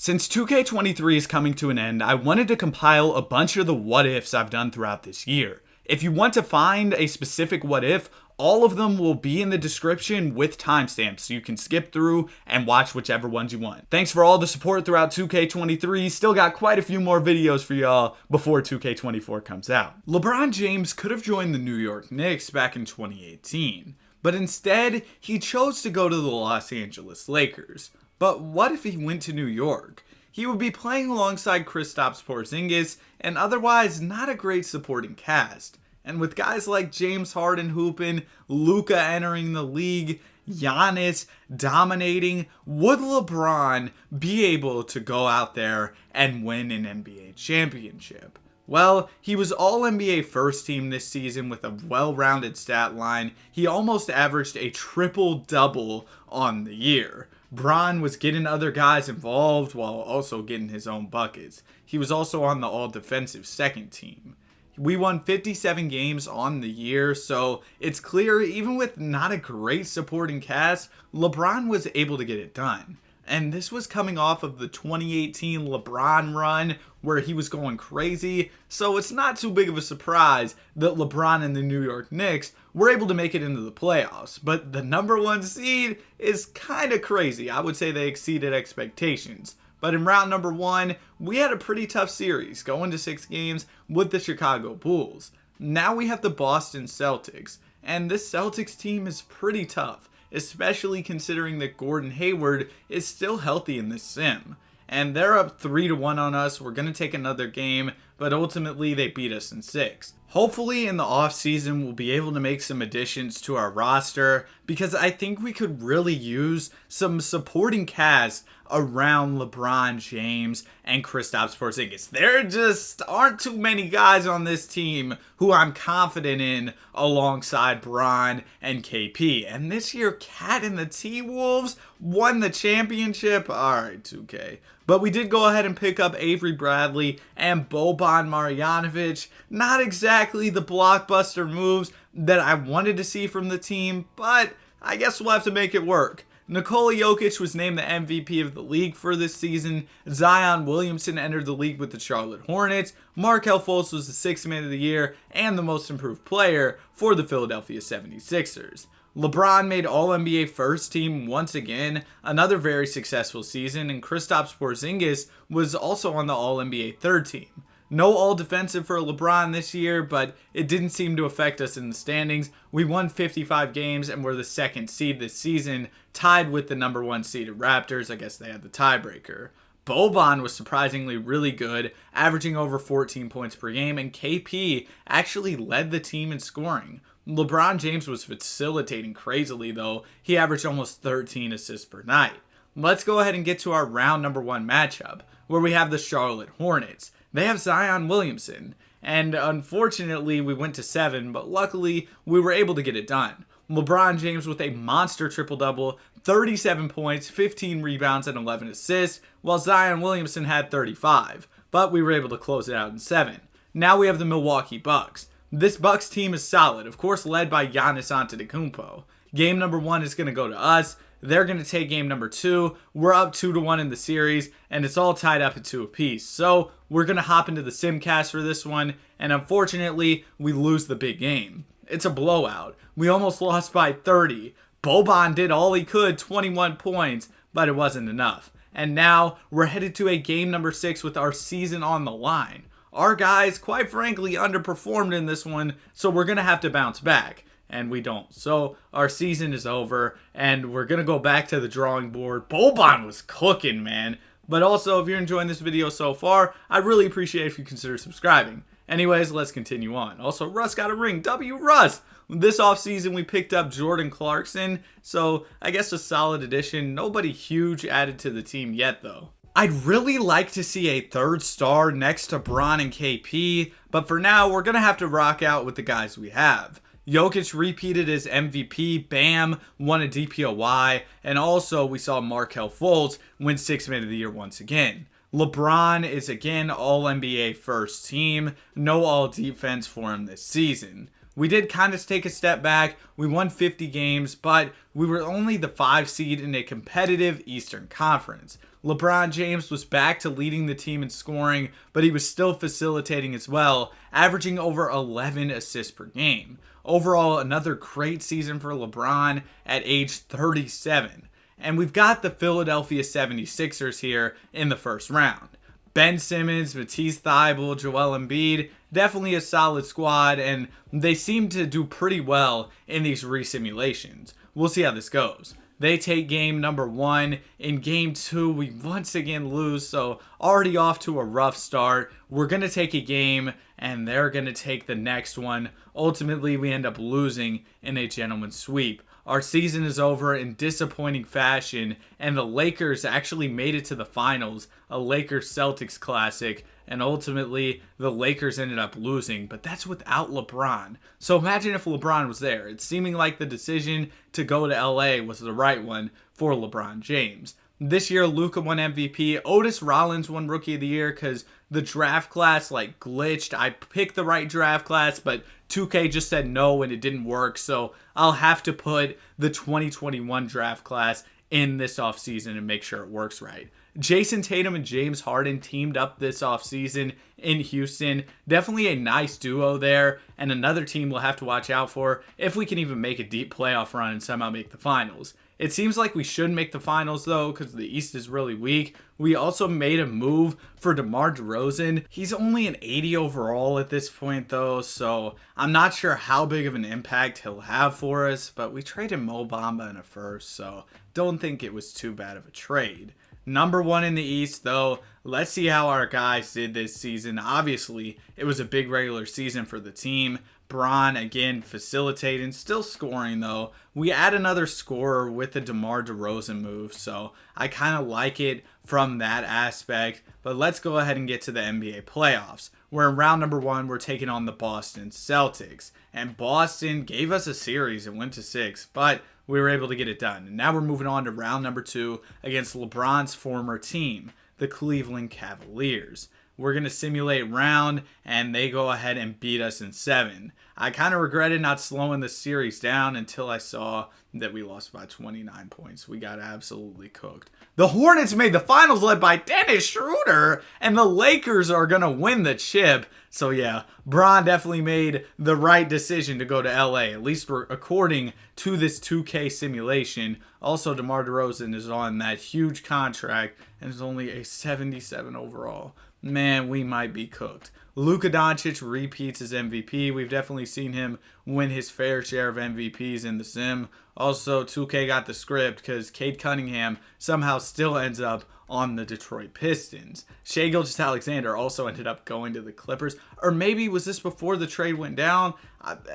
Since 2K23 is coming to an end, I wanted to compile a bunch of the what ifs I've done throughout this year. If you want to find a specific what if, all of them will be in the description with timestamps, so you can skip through and watch whichever ones you want. Thanks for all the support throughout 2K23. Still got quite a few more videos for y'all before 2K24 comes out. LeBron James could have joined the New York Knicks back in 2018, but instead he chose to go to the Los Angeles Lakers. But what if he went to New York? He would be playing alongside Kristaps Porzingis and otherwise not a great supporting cast. And with guys like James Harden hooping, Luka entering the league, Giannis dominating, would LeBron be able to go out there and win an NBA championship? Well, he was All-NBA first team this season with a well-rounded stat line. He almost averaged a triple-double on the year. Bron was getting other guys involved while also getting his own buckets. He was also on the all-defensive second team. We won 57 games on the year, so it's clear even with not a great supporting cast, LeBron was able to get it done. And this was coming off of the 2018 LeBron run where he was going crazy, so it's not too big of a surprise that LeBron and the New York Knicks were able to make it into the playoffs. But the number one seed is kind of crazy. I would say they exceeded expectations. But in round number one, we had a pretty tough series, going to 6 games with the Chicago Bulls. Now we have the Boston Celtics, and this Celtics team is pretty tough, especially considering that Gordon Hayward is still healthy in this sim. And they're up 3-1 on us. We're going to take another game, but ultimately they beat us in 6. Hopefully in the offseason we'll be able to make some additions to our roster because I think we could really use some supporting cast around LeBron James and Kristaps Porzingis. There just aren't too many guys on this team who I'm confident in alongside Bron and KP. And this year, Cat and the T-Wolves won the championship. Alright, 2K. But we did go ahead and pick up Avery Bradley and Boban Marjanovic. Not exactly the blockbuster moves that I wanted to see from the team, but I guess we'll have to make it work. Nikola Jokic was named the MVP of the league for this season. Zion Williamson entered the league with the Charlotte Hornets. Markelle Fultz was the 6th man of the year and the most improved player for the Philadelphia 76ers. LeBron made All-NBA first team once again, another very successful season, and Kristaps Porzingis was also on the All-NBA third team. No all-defensive for LeBron this year, but it didn't seem to affect us in the standings. We won 55 games and were the 2nd seed this season, tied with the number 1 seeded Raptors. I guess they had the tiebreaker. Boban was surprisingly really good, averaging over 14 points per game, and KP actually led the team in scoring. LeBron James was facilitating crazily though. He averaged almost 13 assists per night. Let's go ahead and get to our round number 1 matchup, where we have the Charlotte Hornets. They have Zion Williamson, and unfortunately we went to 7, but luckily we were able to get it done. LeBron James with a monster triple-double, 37 points, 15 rebounds, and 11 assists, while Zion Williamson had 35, but we were able to close it out in 7. Now we have the Milwaukee Bucks. This Bucks team is solid, of course led by Giannis Antetokounmpo. Game number 1 is going to go to us. They're going to take game number 2. We're up 2-1 in the series, and it's all tied up at 2 apiece. So we're going to hop into the Simcast for this one, and unfortunately, we lose the big game. It's a blowout. We almost lost by 30. Boban did all he could, 21 points, but it wasn't enough. And now we're headed to a game number 6 with our season on the line. Our guys, quite frankly, underperformed in this one, so we're going to have to bounce back. And we don't. So our season is over, and we're going to go back to the drawing board. Boban was cooking, man. But also, if you're enjoying this video so far, I'd really appreciate it if you consider subscribing. Anyways, let's continue on. Also, Russ got a ring. W. Russ! This offseason, we picked up Jordan Clarkson, so I guess a solid addition. Nobody huge added to the team yet, though. I'd really like to see a 3rd star next to Bron and KP, but for now, we're going to have to rock out with the guys we have. Jokic repeated as MVP, Bam won a DPOY, and also we saw Markelle Fultz win 6th man of the year once again. LeBron is again All-NBA first team, no all-defense for him this season. We did kind of take a step back. We won 50 games, but we were only the 5 seed in a competitive Eastern Conference. LeBron James was back to leading the team in scoring, but he was still facilitating as well, averaging over 11 assists per game. Overall, another great season for LeBron at age 37. And we've got the Philadelphia 76ers here in the first round. Ben Simmons, Matisse Thybulle, Joel Embiid, definitely a solid squad, and they seem to do pretty well in these resimulations. We'll see how this goes. They take game number 1. In game 2, we once again lose, so already off to a rough start. We're going to take a game, and they're going to take the next one. Ultimately, we end up losing in a gentleman's sweep. Our season is over in disappointing fashion, and the Lakers actually made it to the finals, a Lakers-Celtics classic, and ultimately the Lakers ended up losing, but that's without LeBron. So imagine if LeBron was there. It's seeming like the decision to go to LA was the right one for LeBron James. This year, Luka won MVP. Otis Rollins won Rookie of the Year because the draft class glitched. I picked the right draft class, but 2K just said no and it didn't work. So I'll have to put the 2021 draft class in this offseason and make sure it works right. Jason Tatum and James Harden teamed up this offseason in Houston. Definitely a nice duo there, and another team we'll have to watch out for if we can even make a deep playoff run and somehow make the finals. It seems like we should make the finals, though, because the East is really weak. We also made a move for DeMar DeRozan. He's only an 80 overall at this point, though, so I'm not sure how big of an impact he'll have for us, but we traded Mo Bamba in a first, so don't think it was too bad of a trade. Number 1 in the East, though. Let's see how our guys did this season. Obviously, it was a big regular season for the team. Bron, again, facilitating, still scoring, though. We add another scorer with the DeMar DeRozan move, so I kind of like it from that aspect. But let's go ahead and get to the NBA playoffs. We're in round number 1. We're taking on the Boston Celtics. And Boston gave us a series and went to 6, but we were able to get it done. And now we're moving on to round number 2 against LeBron's former team, the Cleveland Cavaliers. We're going to simulate round, and they go ahead and beat us in 7. I kind of regretted not slowing the series down until I saw that we lost by 29 points. We got absolutely cooked. The Hornets made the finals led by Dennis Schroeder, and the Lakers are going to win the chip. So yeah, Bron definitely made the right decision to go to LA, at least according to this 2K simulation. Also, DeMar DeRozan is on that huge contract and is only a 77 overall. Man, we might be cooked. Luka Doncic repeats as MVP. We've definitely seen him win his fair share of MVPs in the sim. Also, 2K got the script because Cade Cunningham somehow still ends up on the Detroit Pistons. Shai Gilgeous-Alexander also ended up going to the Clippers. Or maybe was this before the trade went down?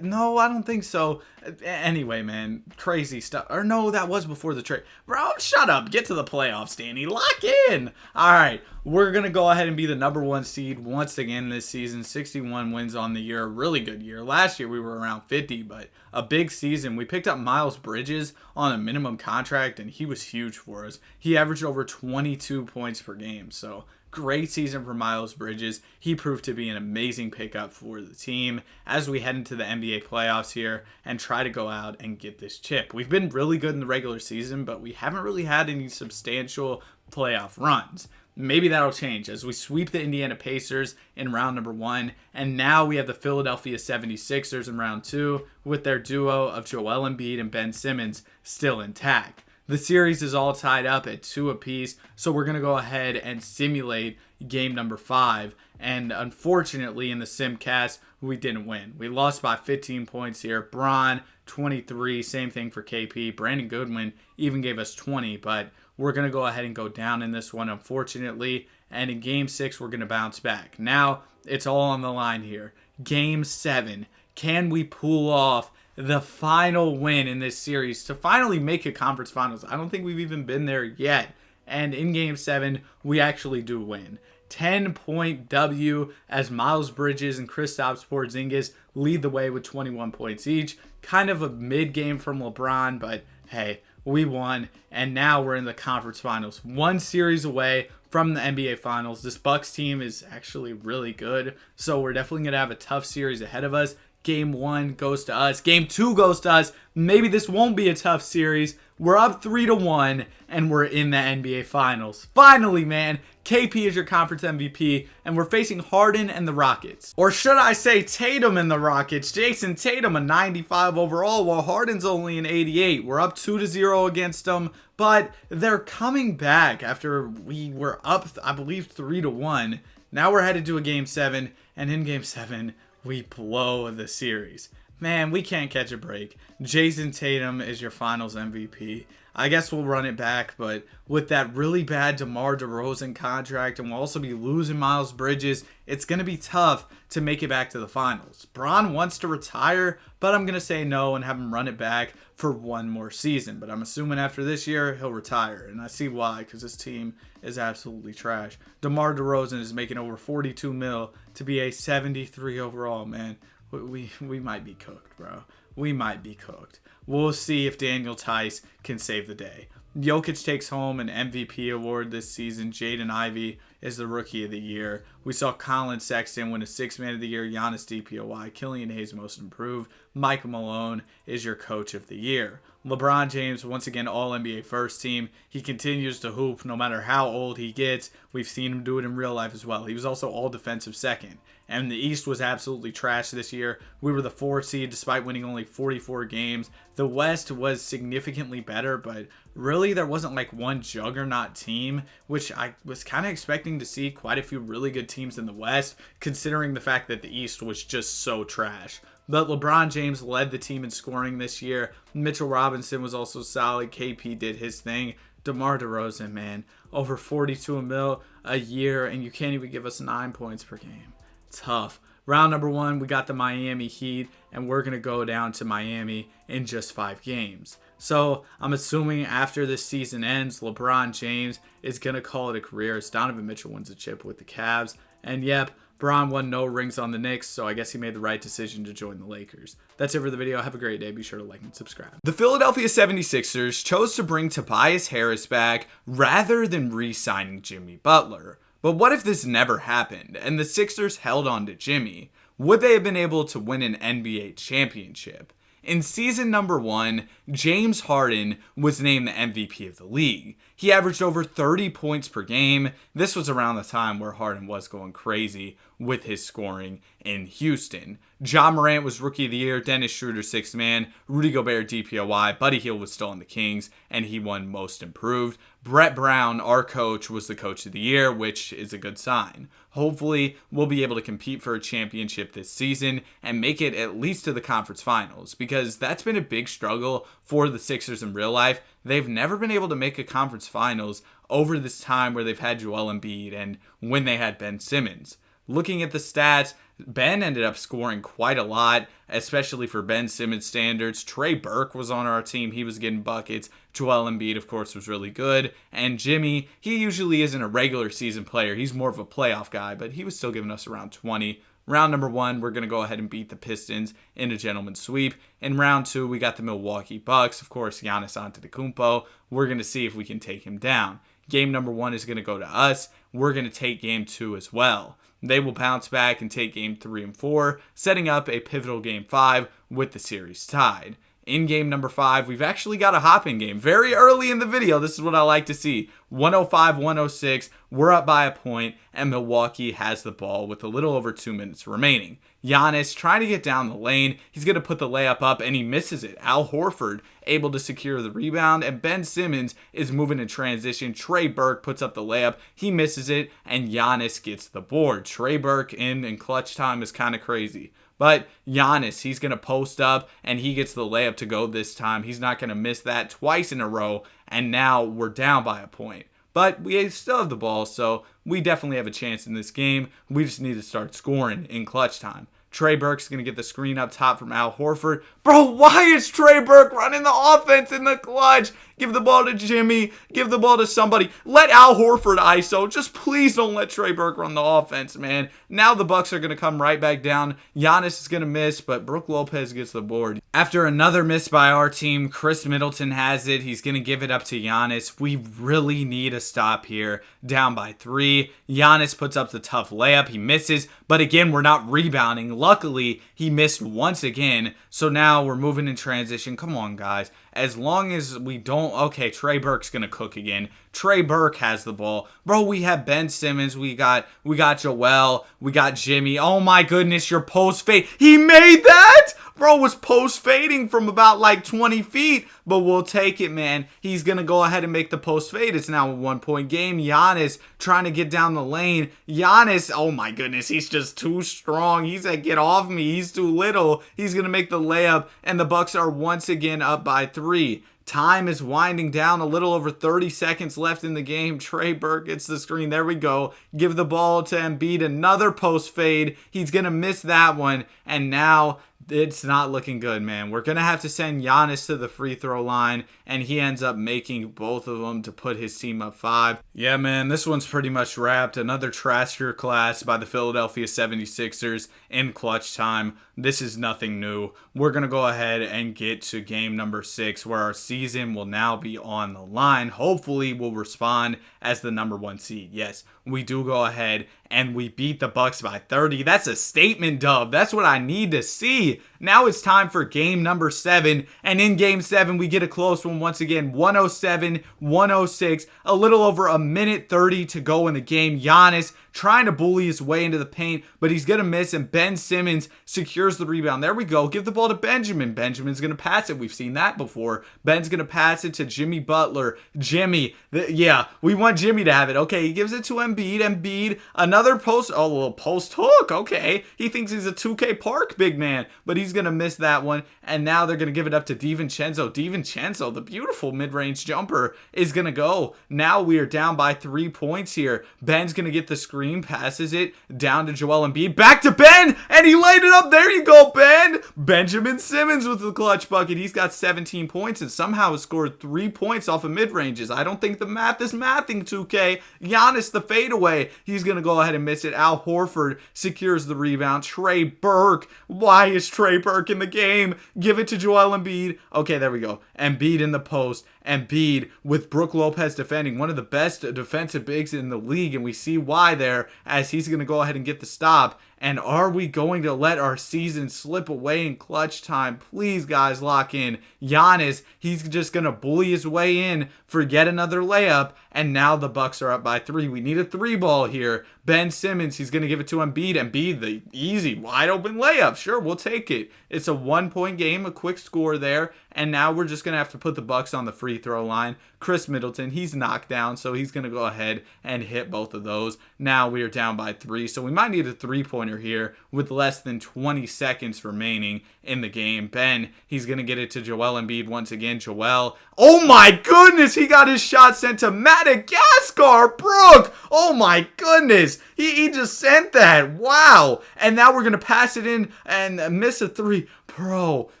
No, I don't think so. Anyway, man, crazy stuff. Or no, that was before the trade. Bro, shut up. Get to the playoffs, Danny. Lock in. All right, we're going to go ahead and be the number 1 seed once again this season. 61 wins on the year. Really good year. Last year we were around 50, but a big season. We picked up Miles Bridges on a minimum contract, and he was huge for us. He averaged over 22 points per game, so great season for Miles Bridges. He proved to be an amazing pickup for the team as we head into the NBA playoffs here and try to go out and get this chip. We've been really good in the regular season, but we haven't really had any substantial playoff runs. Maybe that'll change as we sweep the Indiana Pacers in round number 1. And now we have the Philadelphia 76ers in round 2 with their duo of Joel Embiid and Ben Simmons still intact. The series is all tied up at 2 apiece, so we're going to go ahead and simulate game number 5. And unfortunately, in the simcast, we didn't win. We lost by 15 points here. Bron, 23, same thing for KP. Brandon Goodwin even gave us 20, but we're going to go ahead and go down in this one, unfortunately. And in game 6, we're going to bounce back. Now, it's all on the line here. Game 7, can we pull off the final win in this series to finally make a conference finals? I don't think we've even been there yet. And in game 7, we actually do win. 10-point W as Miles Bridges and Kristaps Porzingis lead the way with 21 points each. Kind of a mid-game from LeBron, but hey, we won. And now we're in the conference finals. 1 series away from the NBA Finals. This Bucks team is actually really good, so we're definitely going to have a tough series ahead of us. Game 1 goes to us. Game 2 goes to us. Maybe this won't be a tough series. We're up 3-1, and we're in the NBA Finals. Finally, man. KP is your conference MVP, and we're facing Harden and the Rockets. Or should I say Tatum and the Rockets? Jason Tatum, a 95 overall, while Harden's only an 88. We're up 2-0 against them, but they're coming back after we were up, I believe, 3-1. Now we're headed to a Game 7, and in Game 7, we blow the series. Man, we can't catch a break. Jason Tatum is your finals MVP. I guess we'll run it back, but with that really bad DeMar DeRozan contract, and we'll also be losing Miles Bridges, it's going to be tough to make it back to the finals. Bron wants to retire, but I'm going to say no and have him run it back for one more season. But I'm assuming after this year, he'll retire, and I see why, because this team is absolutely trash. DeMar DeRozan is making over $42 million to be a 73 overall, man. We might be cooked, bro. We might be cooked. We'll see if Daniel Tice can save the day. Jokic takes home an MVP award this season. Jaden Ivey is the Rookie of the Year. We saw Colin Sexton win a Sixth Man of the Year. Giannis DPOY. Killian Hayes Most Improved. Mike Malone is your Coach of the Year. LeBron James, once again, All-NBA First Team. He continues to hoop no matter how old he gets. We've seen him do it in real life as well. He was also All-Defensive Second. And the East was absolutely trash this year. We were the 4th seed despite winning only 44 games. The West was significantly better, but really there wasn't like one juggernaut team, which I was kind of expecting to see quite a few really good teams in the West, considering the fact that the East was just so trash. But LeBron James led the team in scoring this year. Mitchell Robinson was also solid. KP did his thing. DeMar DeRozan, man, over 42 mil a year, and you can't even give us 9 points per game. Tough. Round number 1, we got the Miami Heat, and we're going to go down to Miami in just 5 games. So I'm assuming after this season ends, LeBron James is going to call it a career as Donovan Mitchell wins a chip with the Cavs. And yep, Bron won no rings on the Knicks, so I guess he made the right decision to join the Lakers. That's it for the video. Have a great day. Be sure to like and subscribe. The Philadelphia 76ers chose to bring Tobias Harris back rather than re-signing Jimmy Butler. But what if this never happened and the Sixers held on to Jimmy? Would they have been able to win an NBA championship? In season number 1, James Harden was named the MVP of the league. He averaged over 30 points per game. This was around the time where Harden was going crazy with his scoring in Houston. Ja Morant was Rookie of the Year, Dennis Schroeder 6th Man, Rudy Gobert DPOY, Buddy Hield was still on the Kings, and he won Most Improved. Brett Brown, our coach, was the Coach of the Year, which is a good sign. Hopefully, we'll be able to compete for a championship this season and make it at least to the conference finals, because that's been a big struggle for the Sixers in real life. They've never been able to make a conference finals over this time where they've had Joel Embiid and when they had Ben Simmons. Looking at the stats, Ben ended up scoring quite a lot, especially for Ben Simmons standards. Trey Burke was on our team. He was getting buckets. Joel Embiid, of course, was really good. And Jimmy, he usually isn't a regular season player. He's more of a playoff guy, but he was still giving us around 20. Round number 1, we're going to go ahead and beat the Pistons in a gentleman's sweep. In round 2, we got the Milwaukee Bucks. Of course, Giannis Antetokounmpo. We're going to see if we can take him down. Game number 1 is going to go to us. We're going to take game 2 as well. They will bounce back and take game 3 and 4, setting up a pivotal game 5 with the series tied. In game number 5, we've actually got a hopping game. Very early in the video, this is what I like to see. 105-106, we're up by a point, and Milwaukee has the ball with a little over 2 minutes remaining. Giannis trying to get down the lane. He's going to put the layup up, and he misses it. Al Horford able to secure the rebound, and Ben Simmons is moving in transition. Trey Burke puts up the layup. He misses it, and Giannis gets the board. Trey Burke in clutch time is kind of crazy. But Giannis, he's going to post up, and he gets the layup to go this time. He's not going to miss that twice in a row, and now we're down by a point. But we still have the ball, so we definitely have a chance in this game. We just need to start scoring in clutch time. Trey Burke's going to get the screen up top from Al Horford. Bro, why is Trey Burke running the offense in the clutch? Give the ball to Jimmy. Give the ball to somebody. Let Al Horford ISO. Just please don't let Trey Burke run the offense, man. Now the Bucks are going to come right back down. Giannis is going to miss, but Brook Lopez gets the board. After another miss by our team, Chris Middleton has it. He's going to give it up to Giannis. We really need a stop here. Down by 3. Giannis puts up the tough layup. He misses, but again, we're not rebounding. Luckily, he missed once again, so now we're moving in transition. Come on, guys. as long as we don't. Okay, Trey Burke's gonna cook again. Trey Burke has the ball. Bro, we have Ben Simmons, we got Joel, we got Jimmy. Oh my goodness, your post fade. He made that? Bro was post fading from about like 20 feet, but we'll take it, man. He's going to go ahead and make the post fade. It's now a 1-point game. Giannis trying to get down the lane. Giannis, oh my goodness, he's just too strong. He's like, get off me. He's too little. He's going to make the layup, and the Bucks are once again up by 3. Time is winding down, a little over 30 seconds left in the game. Trey Burke gets the screen. There we go. Give the ball to Embiid. Another post fade. He's going to miss that one. And now it's not looking good, man. We're going to have to send Giannis to the free throw line, and he ends up making both of them to put his team up 5. Yeah, man, this one's pretty much wrapped. Another trashier class by the Philadelphia 76ers in clutch time. This is nothing new. We're going to go ahead and get to game number 6, where our season will now be on the line. Hopefully, we'll respond as the number 1 seed. Yes, we do go ahead and we beat the Bucks by 30. That's a statement dub. That's what I need to see. Now it's time for game number 7. And in game 7, we get a close one once again. 107-106. A little over a minute 30 to go in the game. Giannis trying to bully his way into the paint, but he's going to miss, and Ben Simmons secures the rebound. There we go. Give the ball to Benjamin. Benjamin's going to pass it. We've seen that before. Ben's going to pass it to Jimmy Butler. Jimmy, we want Jimmy to have it. Okay, he gives it to Embiid. Embiid, another post, a little post hook. Okay, he thinks he's a 2K Park big man, but he's going to miss that one, and now they're going to give it up to DiVincenzo. DiVincenzo, the beautiful mid-range jumper, is going to go. Now we are down by 3 points here. Ben's going to get the screen, passes it down to Joel Embiid, back to Ben, and he laid it up. There you go, Ben. Benjamin Simmons with the clutch bucket. He's got 17 points and somehow has scored 3 points off of mid-ranges. I don't think the math is mathing, 2K. Giannis, the fadeaway. He's going to go ahead and miss it. Al Horford secures the rebound. Trey Burke. Why is Trey Burke in the game? Give it to Joel Embiid. Okay, there we go. Embiid in the post. Embiid with Brook Lopez defending, one of the best defensive bigs in the league, and we see why there, as he's going to go ahead and get the stop. And are we going to let our season slip away in clutch time? Please, guys, lock in. Giannis, he's just going to bully his way in for yet another layup, and now the Bucks are up by 3. We need a 3-ball here. Ben Simmons, he's going to give it to Embiid. Embiid, the easy, wide-open layup. Sure, we'll take it. It's a 1-point game, a quick score there, and now we're just going to have to put the Bucks on the free throw line. Chris Middleton, he's knocked down, so he's going to go ahead and hit both of those. Now we are down by 3, so we might need a 3-pointer here with less than 20 seconds remaining in the game. Ben, he's going to get it to Joel Embiid once again. Joel, oh my goodness, he got his shot sent to Madagascar. Brook, oh my goodness, he just sent that. Wow. And now we're going to pass it in and miss a 3. Bro,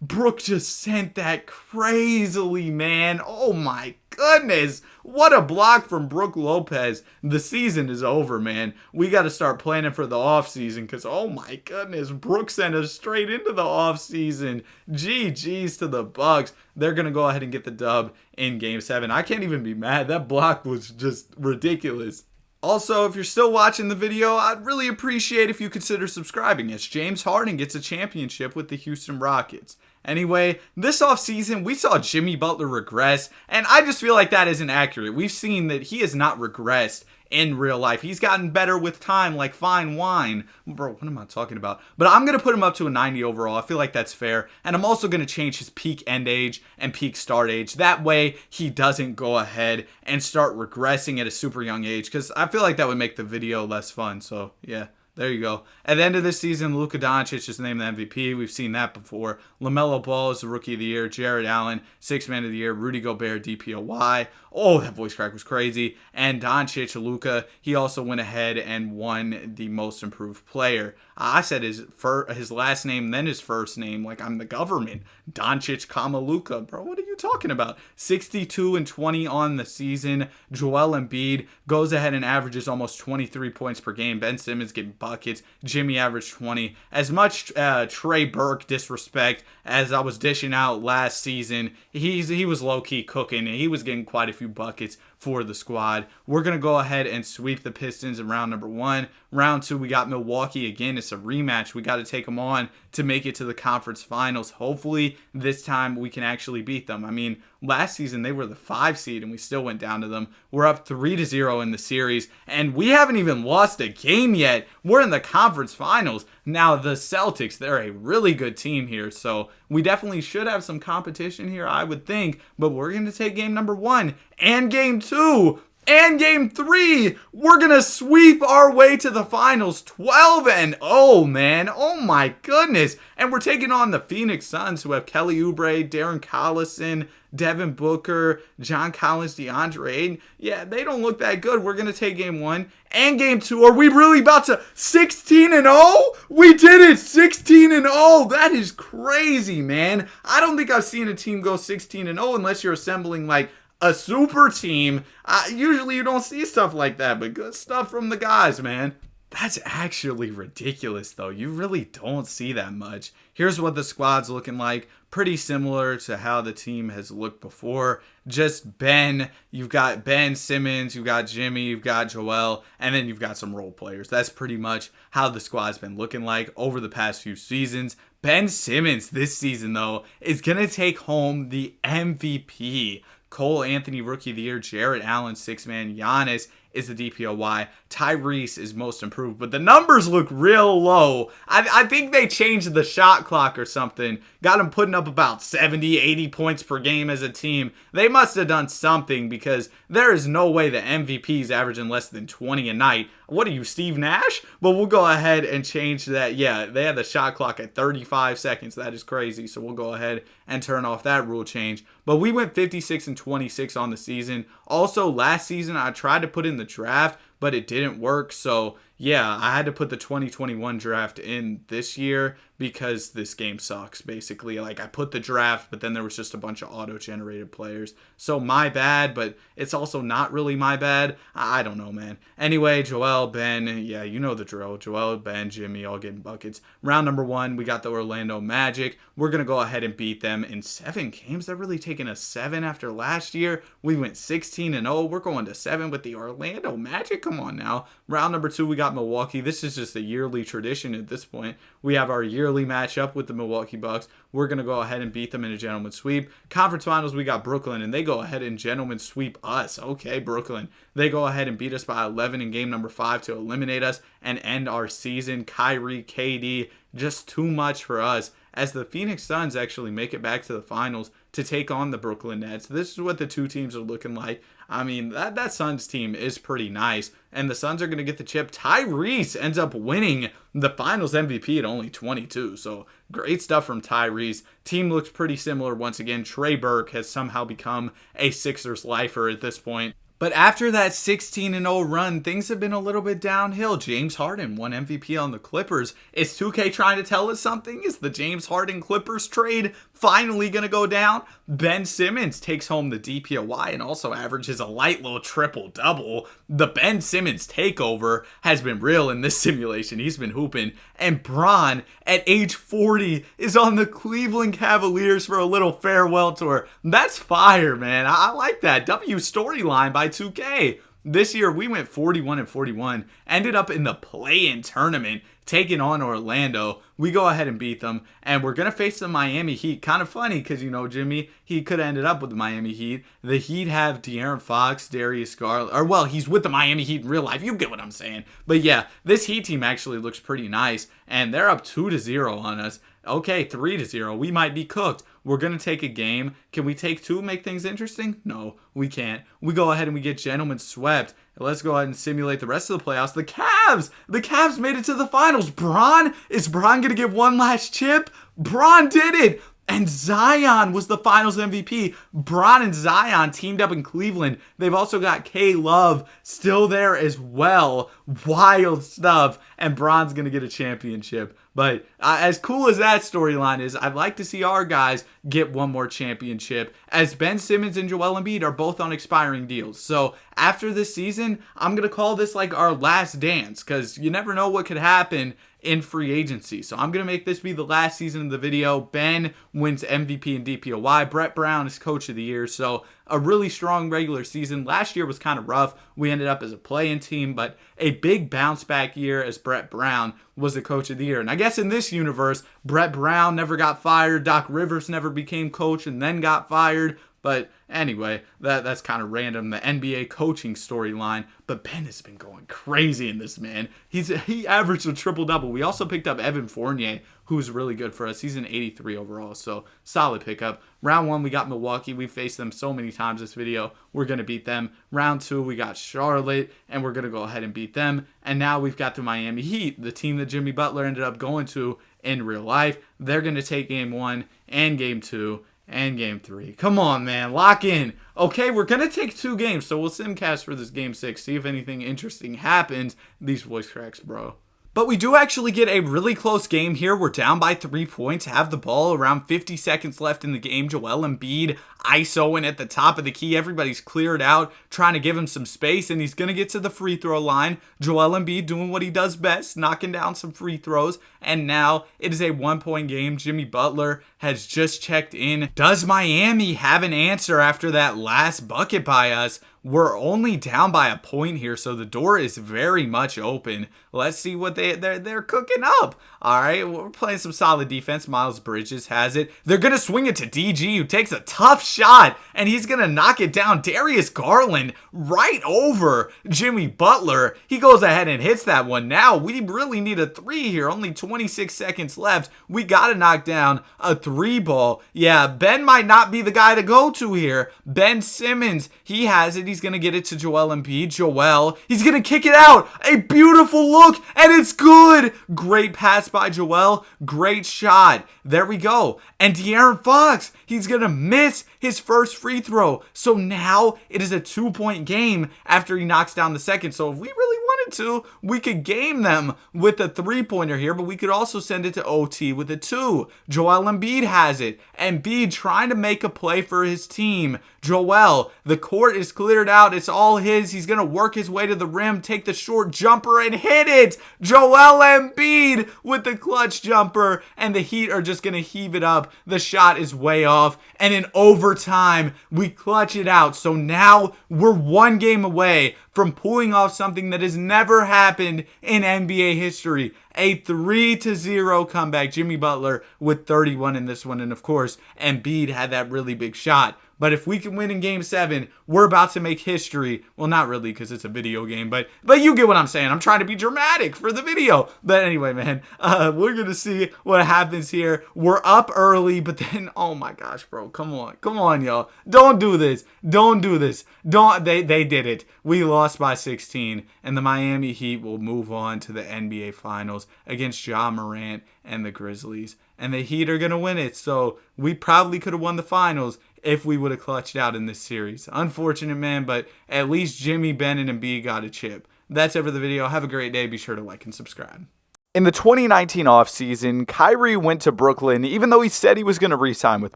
Brook just sent that crazily, man. Oh my goodness. What a block from Brook Lopez. The season is over, man. We got to start planning for the offseason because, oh my goodness, Brook sent us straight into the offseason. GG's to the Bucks. They're going to go ahead and get the dub in Game 7. I can't even be mad. That block was just ridiculous. Also, if you're still watching the video, I'd really appreciate if you consider subscribing, as James Harden gets a championship with the Houston Rockets. Anyway, this offseason, we saw Jimmy Butler regress, and I just feel like that isn't accurate. We've seen that he has not regressed in real life. He's gotten better with time, like fine wine. Bro, what am I talking about? But I'm going to put him up to a 90 overall. I feel like that's fair. And I'm also going to change his peak end age and peak start age. That way, he doesn't go ahead and start regressing at a super young age, because I feel like that would make the video less fun. So, yeah. There you go. At the end of this season, Luka Doncic is named the MVP. We've seen that before. LaMelo Ball is the Rookie of the Year. Jared Allen, Sixth Man of the Year. Rudy Gobert, DPOY. Oh, that voice crack was crazy. And Doncic, Luka, he also went ahead and won the Most Improved Player. I said his last name, then his first name, like I'm the government. Doncic, Luka. Bro, what are you talking about? 62-20 on the season. Joel Embiid goes ahead and averages almost 23 points per game. Ben Simmons getting buckets. Jimmy averaged 20. As much Trey Burke disrespect as I was dishing out last season, he was low-key cooking, and he was getting quite a few buckets for the squad. We're going to go ahead and sweep the Pistons in round number 1. Round 2, we got Milwaukee again. It's a rematch. We got to take them on to make it to the conference finals. Hopefully this time we can actually beat them. I mean, last season they were the 5 seed and we still went down to them. We're up 3-0 in the series and we haven't even lost a game yet. We're in the conference finals. Now the Celtics, they're a really good team here, so we definitely should have some competition here, I would think, but we're going to take game number 1 and game 2 and game 3. We're going to sweep our way to the finals 12-0, man. Oh my goodness. And we're taking on the Phoenix Suns, who have Kelly Oubre, Darren Collison, Devin Booker, John Collins, DeAndre Ayton. Yeah, they don't look that good. We're going to take game 1 and game 2. Are we really about to 16-0? We did it, 16-0. That is crazy, man. I don't think I've seen a team go 16-0 unless you're assembling like a super team. Usually you don't see stuff like that, but good stuff from the guys, man. That's actually ridiculous, though. You really don't see that much. Here's what the squad's looking like. Pretty similar to how the team has looked before. Just Ben. You've got Ben Simmons. You've got Jimmy. You've got Joel. And then you've got some role players. That's pretty much how the squad's been looking like over the past few seasons. Ben Simmons this season, though, is going to take home the MVP. Cole Anthony, Rookie of the Year. Jarrett Allen, 6-man. Giannis is the DPOY. Tyrese is most improved, but the numbers look real low. I think they changed the shot clock or something. Got them putting up about 70, 80 points per game as a team. They must have done something because there is no way the MVP is averaging less than 20 a night. What are you, Steve Nash? But we'll go ahead and change that. Yeah, they had the shot clock at 35 seconds. That is crazy. So we'll go ahead and turn off that rule change. But we went 56-26 on the season. Also, last season, I tried to put in the draft, but it didn't work. So yeah, I had to put the 2021 draft in this year because this game sucks, basically. Like, I put the draft, but then there was just a bunch of auto-generated players. So my bad, but it's also not really my bad. I don't know, man. Anyway, Joel, Ben, yeah, you know the drill. Joel, Ben, Jimmy, all getting buckets. Round number 1, we got the Orlando Magic. We're going to go ahead and beat them in 7 games. They're really taking a 7 after last year. We went 16-0. We're going to 7 with the Orlando Magic. Come on now. Round number 2, we got Milwaukee. This is just a yearly tradition at this point. We have our yearly matchup with the Milwaukee Bucks. We're going to go ahead and beat them in a gentleman's sweep. Conference finals, we got Brooklyn, and they go ahead and gentleman sweep us. Okay, Brooklyn. They go ahead and beat us by 11 in game number 5 to eliminate us and end our season. Kyrie, KD, just too much for us, as the Phoenix Suns actually make it back to the finals to take on the Brooklyn Nets. This is what the two teams are looking like. I mean, that Suns team is pretty nice, and the Suns are going to get the chip. Tyrese ends up winning the finals MVP at only 22, so great stuff from Tyrese. Team looks pretty similar once again. Trey Burke has somehow become a Sixers lifer at this point. But after that 16-0 run, things have been a little bit downhill. James Harden won MVP on the Clippers. Is 2K trying to tell us something? Is the James Harden Clippers trade finally going to go down? Ben Simmons takes home the DPOY and also averages a light little triple-double. The Ben Simmons takeover has been real in this simulation. He's been hooping. And Bron, at age 40, is on the Cleveland Cavaliers for a little farewell tour. That's fire, man. I like that. W storyline by 2K. This year, we went 41-41, ended up in the play-in tournament, taking on Orlando. We go ahead and beat them, and we're going to face the Miami Heat. Kind of funny, because, you know, Jimmy, he could have ended up with the Miami Heat. The Heat have De'Aaron Fox, Darius Garland, or, well, he's with the Miami Heat in real life. You get what I'm saying. But, yeah, this Heat team actually looks pretty nice, and they're up 2-0 on us. Okay, 3-0. We might be cooked. We're going to take a game. Can we take 2, make things interesting? No, we can't. We go ahead and we get gentlemen swept. Let's go ahead and simulate the rest of the playoffs. The Cavs! The Cavs made it to the finals. Bron? Is Bron going to get one last chip? Bron did it! And Zion was the finals MVP. Bron and Zion teamed up in Cleveland. They've also got K-Love still there as well. Wild stuff. And Bron's going to get a championship. But as cool as that storyline is, I'd like to see our guys get one more championship, as Ben Simmons and Joel Embiid are both on expiring deals. So after this season, I'm going to call this like our last dance, because you never know what could happen in free agency. So I'm going to make this be the last season of the video. Ben wins MVP and DPOY. Brett Brown is Coach of the Year. So a really strong regular season. Last year was kind of rough. We ended up as a play-in team, but a big bounce back year as Brett Brown was the coach of the year. And I guess in this universe, Brett Brown never got fired. Doc Rivers never became coach and then got fired. But anyway, that's kind of random, the NBA coaching storyline. But Ben has been going crazy in this, man. He averaged a triple-double. We also picked up Evan Fournier, who's really good for us. He's an 83 overall, so solid pickup. Round 1, we got Milwaukee. We faced them so many times this video. We're going to beat them. Round 2, we got Charlotte, and we're going to go ahead and beat them. And now we've got the Miami Heat, the team that Jimmy Butler ended up going to in real life. They're going to take Game 1 and Game 2. And Game 3. Come on, man. Lock in. Okay, we're going to take 2 games, so we'll simcast for this Game 6. See if anything interesting happens. These voice cracks, bro. But we do actually get a really close game here. We're down by 3 points, have the ball, around 50 seconds left in the game. Joel Embiid ISOing at the top of the key. Everybody's cleared out, trying to give him some space, and he's going to get to the free throw line. Joel Embiid doing what he does best, knocking down some free throws. And now it is a 1-point game. Jimmy Butler has just checked in. Does Miami have an answer after that last bucket by us? We're only down by a point here, so the door is very much open. Let's see what they're cooking up. All right, we're playing some solid defense. Miles Bridges has it. They're going to swing it to DG, who takes a tough shot, and he's going to knock it down. Darius Garland right over Jimmy Butler. He goes ahead and hits that one. Now, we really need a 3 here. Only 26 seconds left. We got to knock down a 3 ball. Yeah, Ben might not be the guy to go to here. Ben Simmons, he has it. He's going to get it to Joel Embiid. Joel, he's going to kick it out. A beautiful look, and it's good. Great pass by Joel. Great shot. There we go. And De'Aaron Fox, he's going to miss his first free throw. So now it is a 2-point game after he knocks down the second. So if we really wanted to, we could game them with a 3-pointer here, but we could also send it to OT with a 2. Joel Embiid has it. Embiid trying to make a play for his team. Joel, the court is cleared out. It's all his. He's going to work his way to the rim, take the short jumper, and hit it. Joel Embiid with the clutch jumper, and the Heat are just going to heave it up. The shot is way off, and in overtime, we clutch it out. So now we're 1 game away from pulling off something that has never happened in NBA history. A 3-0 comeback. Jimmy Butler with 31 in this one, and of course, Embiid had that really big shot. But if we can win in Game 7, we're about to make history. Well, not really, because it's a video game, but you get what I'm saying. I'm trying to be dramatic for the video. But anyway, man, we're going to see what happens here. We're up early, but then, oh my gosh, bro, come on, y'all. Don't do this. They did it. We lost by 16, and the Miami Heat will move on to the NBA Finals against Ja Morant and the Grizzlies. And the Heat are going to win it, so we probably could have won the finals if we would have clutched out in this series. Unfortunate, man, but at least Jimmy, Ben, and Embiid got a chip. That's it for the video. Have a great day. Be sure to like and subscribe. In the 2019 offseason, Kyrie went to Brooklyn even though he said he was going to re-sign with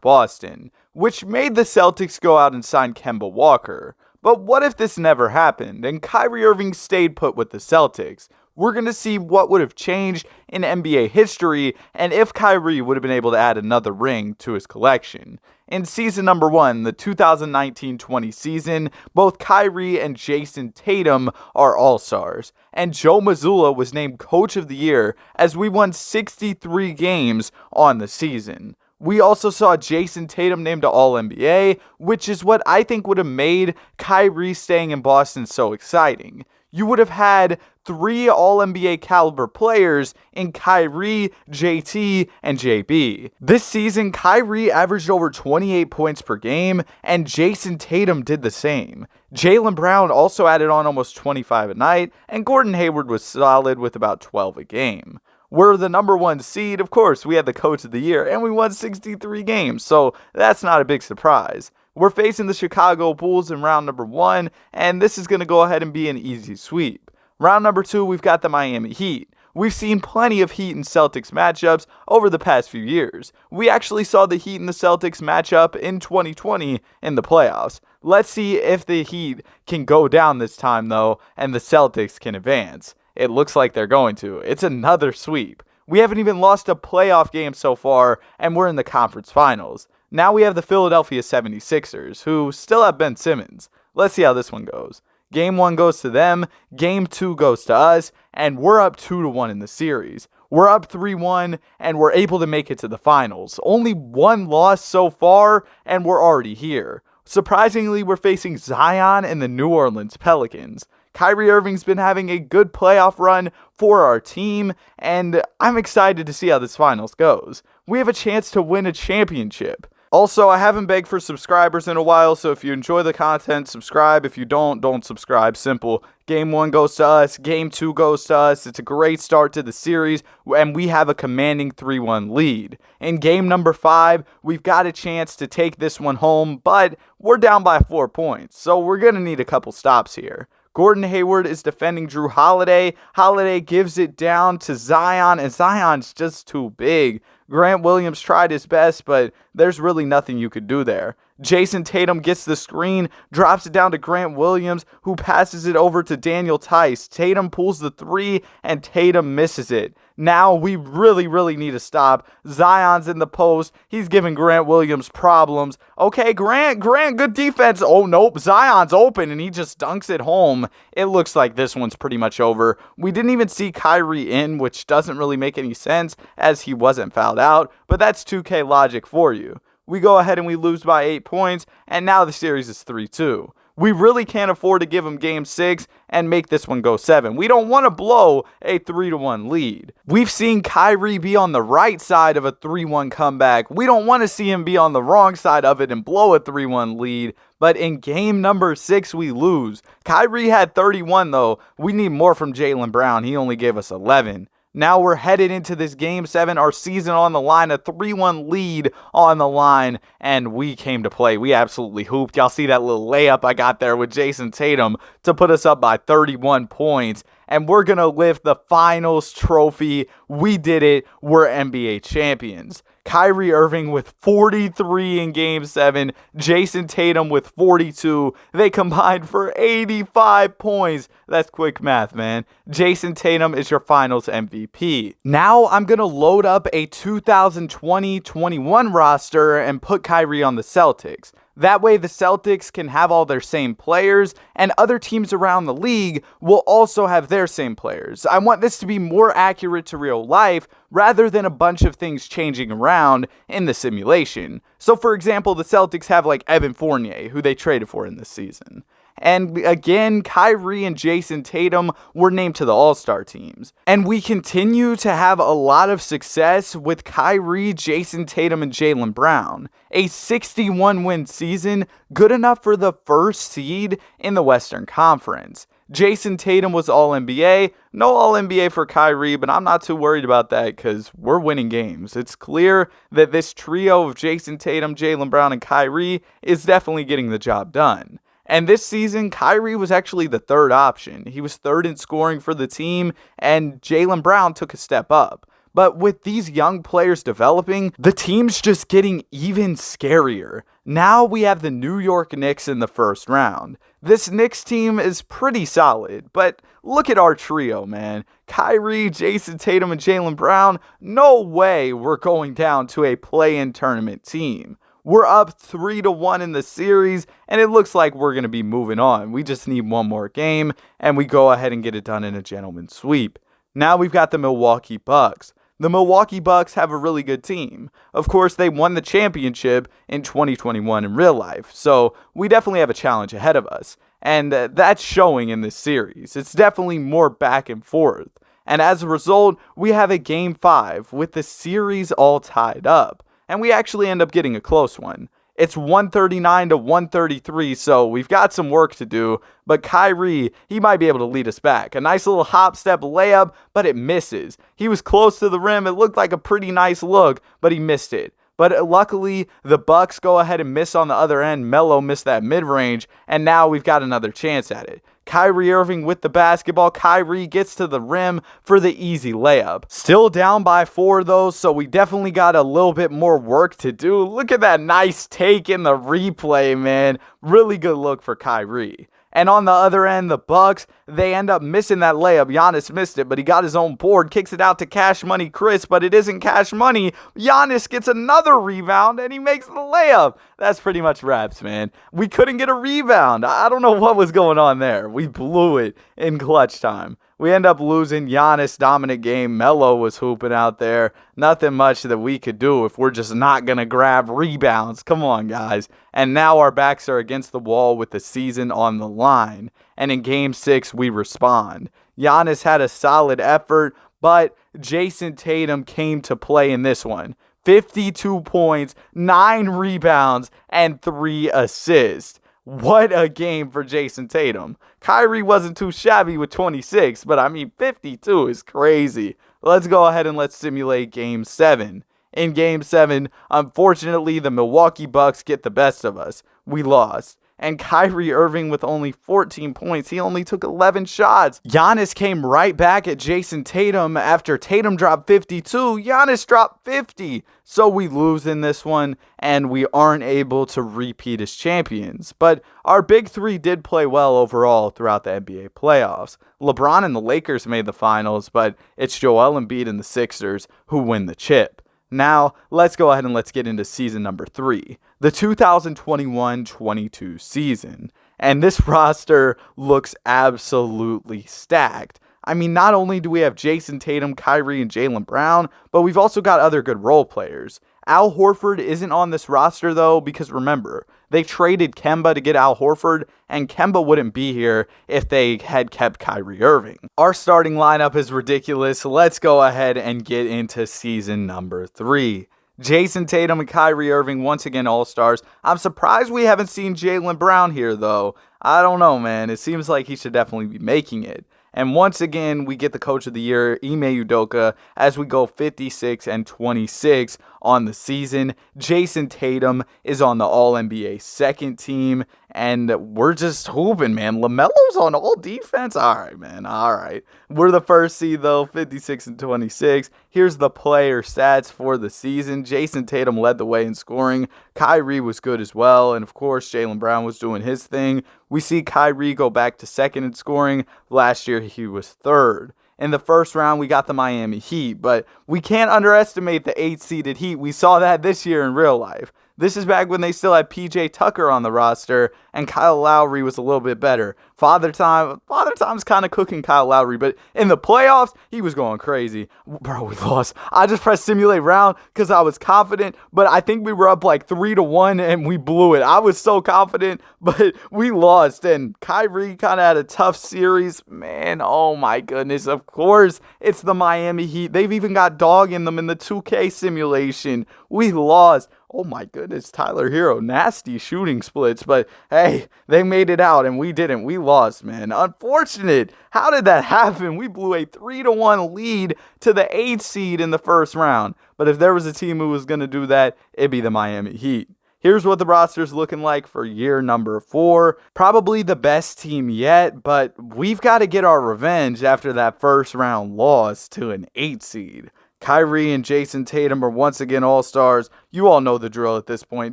Boston, which made the Celtics go out and sign Kemba Walker. But what if this never happened and Kyrie Irving stayed put with the Celtics? We're going to see what would have changed in NBA history and if Kyrie would have been able to add another ring to his collection. In season number 1, the 2019-20 season, both Kyrie and Jason Tatum are all-stars, and Joe Mazzulla was named Coach of the Year as we won 63 games on the season. We also saw Jason Tatum named to All-NBA, which is what I think would have made Kyrie staying in Boston so exciting. You would have had 3 All-NBA caliber players in Kyrie, JT, and JB. This season, Kyrie averaged over 28 points per game, and Jason Tatum did the same. Jaylen Brown also added on almost 25 a night, and Gordon Hayward was solid with about 12 a game. We're the number 1 seed, of course, we had the Coach of the Year, and we won 63 games, so that's not a big surprise. We're facing the Chicago Bulls in round number 1, and this is going to go ahead and be an easy sweep. Round number 2, we've got the Miami Heat. We've seen plenty of Heat and Celtics matchups over the past few years. We actually saw the Heat and the Celtics match up in 2020 in the playoffs. Let's see if the Heat can go down this time, though, and the Celtics can advance. It looks like they're going to. It's another sweep. We haven't even lost a playoff game so far, and we're in the conference finals. Now we have the Philadelphia 76ers, who still have Ben Simmons. Let's see how this one goes. Game 1 goes to them, Game 2 goes to us, and we're up 2-1 in the series. We're up 3-1, and we're able to make it to the finals. Only one loss so far, and we're already here. Surprisingly, we're facing Zion and the New Orleans Pelicans. Kyrie Irving's been having a good playoff run for our team, and I'm excited to see how this finals goes. We have a chance to win a championship. Also, I haven't begged for subscribers in a while, so if you enjoy the content, subscribe. If you don't subscribe. Simple. Game 1 goes to us. Game 2 goes to us. It's a great start to the series, and we have a commanding 3-1 lead. In game number 5, we've got a chance to take this one home, but we're down by 4 points, so we're going to need a couple stops here. Gordon Hayward is defending Drew Holiday. Holiday gives it down to Zion, and Zion's just too big. Grant Williams tried his best, but there's really nothing you could do there. Jason Tatum gets the screen, drops it down to Grant Williams, who passes it over to Daniel Tice. Tatum pulls the 3, and Tatum misses it. Now we really need to stop. Zion's in the post. He's giving Grant Williams problems. Okay, Grant, good defense. Oh, nope, Zion's open, and he just dunks it home. It looks like this one's pretty much over. We didn't even see Kyrie in, which doesn't really make any sense, as he wasn't fouled out, but that's 2K logic for you. We go ahead and we lose by 8 points, and now the series is 3-2. We really can't afford to give them game 6 and make this one go 7. We don't want to blow a 3-1 lead. We've seen Kyrie be on the right side of a 3-1 comeback. We don't want to see him be on the wrong side of it and blow a 3-1 lead. But in game number 6, we lose. Kyrie had 31 though. We need more from Jaylen Brown. He only gave us 11. Now we're headed into this Game 7, our season on the line, a 3-1 lead on the line, and we came to play. We absolutely hooped. Y'all see that little layup I got there with Jason Tatum to put us up by 31 points, and we're going to lift the finals trophy. We did it. We're NBA champions. Kyrie Irving with 43 in Game 7. Jason Tatum with 42. They combined for 85 points. That's quick math, man. Jason Tatum is your finals MVP. Now I'm going to load up a 2020-21 roster and put Kyrie on the Celtics. That way the Celtics can have all their same players, and other teams around the league will also have their same players. I want this to be more accurate to real life rather than a bunch of things changing around in the simulation. So for example, the Celtics have like Evan Fournier, who they traded for in this season. And again, Kyrie and Jason Tatum were named to the All-Star teams. And we continue to have a lot of success with Kyrie, Jason Tatum, and Jaylen Brown. A 61-win season, good enough for the first seed in the Western Conference. Jason Tatum was All-NBA. No All-NBA for Kyrie, but I'm not too worried about that because we're winning games. It's clear that this trio of Jason Tatum, Jaylen Brown, and Kyrie is definitely getting the job done. And this season, Kyrie was actually the third option. He was third in scoring for the team, and Jaylen Brown took a step up. But with these young players developing, the team's just getting even scarier. Now we have the New York Knicks in the first round. This Knicks team is pretty solid, but look at our trio, man. Kyrie, Jason Tatum, and Jaylen Brown, no way we're going down to a play-in tournament team. We're up 3-1 in the series, and it looks like we're going to be moving on. We just need one more game, and we go ahead and get it done in a gentleman's sweep. Now we've got the Milwaukee Bucks. The Milwaukee Bucks have a really good team. Of course, they won the championship in 2021 in real life, so we definitely have a challenge ahead of us. And that's showing in this series. It's definitely more back and forth. And as a result, we have a Game 5 with the series all tied up. And we actually end up getting a close one. It's 139-133, so we've got some work to do. But Kyrie, he might be able to lead us back. A nice little hop-step layup, but it misses. He was close to the rim. It looked like a pretty nice look, but he missed it. But luckily, the Bucks go ahead and miss on the other end. Melo missed that mid-range, and now we've got another chance at it. Kyrie Irving with the basketball. Kyrie gets to the rim for the easy layup. Still down by 4 though, so we definitely got a little bit more work to do. Look at that nice take in the replay, man. Really good look for Kyrie. And on the other end, the Bucks, they end up missing that layup. Giannis missed it, but he got his own board, kicks it out to Cash Money Chris, but it isn't Cash Money. Giannis gets another rebound, and he makes the layup. That's pretty much Raps, man. We couldn't get a rebound. I don't know what was going on there. We blew it in clutch time. We end up losing. Giannis dominant game. Melo was hooping out there. Nothing much that we could do if we're just not going to grab rebounds. Come on, guys. And now our backs are against the wall with the season on the line. And in Game 6, we respond. Giannis had a solid effort, but Jason Tatum came to play in this one. 52 points, 9 rebounds, and 3 assists. What a game for Jason Tatum. Kyrie wasn't too shabby with 26, but 52 is crazy. Let's go ahead and let's simulate Game 7. In Game 7, unfortunately, the Milwaukee Bucks get the best of us. We lost. And Kyrie Irving with only 14 points. He only took 11 shots. Giannis came right back at Jason Tatum. After Tatum dropped 52, Giannis dropped 50. So we lose in this one, and we aren't able to repeat as champions. But our big three did play well overall throughout the NBA playoffs. LeBron and the Lakers made the finals, but it's Joel Embiid and the Sixers who win the chip. Now, let's go ahead and let's get into season number 3, the 2021-22 season. And this roster looks absolutely stacked. Not only do we have Jason Tatum, Kyrie, and Jaylen Brown, but we've also got other good role players. Al Horford isn't on this roster, though, because remember, they traded Kemba to get Al Horford, and Kemba wouldn't be here if they had kept Kyrie Irving. Our starting lineup is ridiculous. Let's go ahead and get into season number 3. Jason Tatum and Kyrie Irving, once again, All-Stars. I'm surprised we haven't seen Jaylen Brown here, though. I don't know, man. It seems like he should definitely be making it. And once again, we get the Coach of the Year, Ime Udoka, as we go 56-26 on the season. Jason Tatum is on the All-NBA second team, and we're just hooping, man. LaMelo's on all defense? All right, man, all right. We're the first seed, though, 56-26. Here's the player stats for the season. Jason Tatum led the way in scoring. Kyrie was good as well, and of course, Jaylen Brown was doing his thing. We see Kyrie go back to second in scoring. Last year, he was third. In the first round, we got the Miami Heat, but we can't underestimate the 8-seeded Heat. We saw that this year in real life. This is back when they still had PJ Tucker on the roster, and Kyle Lowry was a little bit better. Father Time's kind of cooking Kyle Lowry, but in the playoffs, he was going crazy. Bro, we lost. I just pressed simulate round because I was confident, but I think we were up like 3-1, and we blew it. I was so confident, but we lost, and Kyrie kind of had a tough series. Man, oh my goodness. Of course, it's the Miami Heat. They've even got dog in them in the 2K simulation. We lost. Oh my goodness, Tyler Hero, nasty shooting splits, but hey, they made it out and we didn't. We lost, man. Unfortunate. How did that happen? We blew a 3-1 lead to the 8th seed in the first round. But if there was a team who was going to do that, it'd be the Miami Heat. Here's what the roster's looking like for year number 4. Probably the best team yet, but we've got to get our revenge after that first round loss to an 8 seed. Kyrie and Jason Tatum are once again All-Stars. You all know the drill at this point.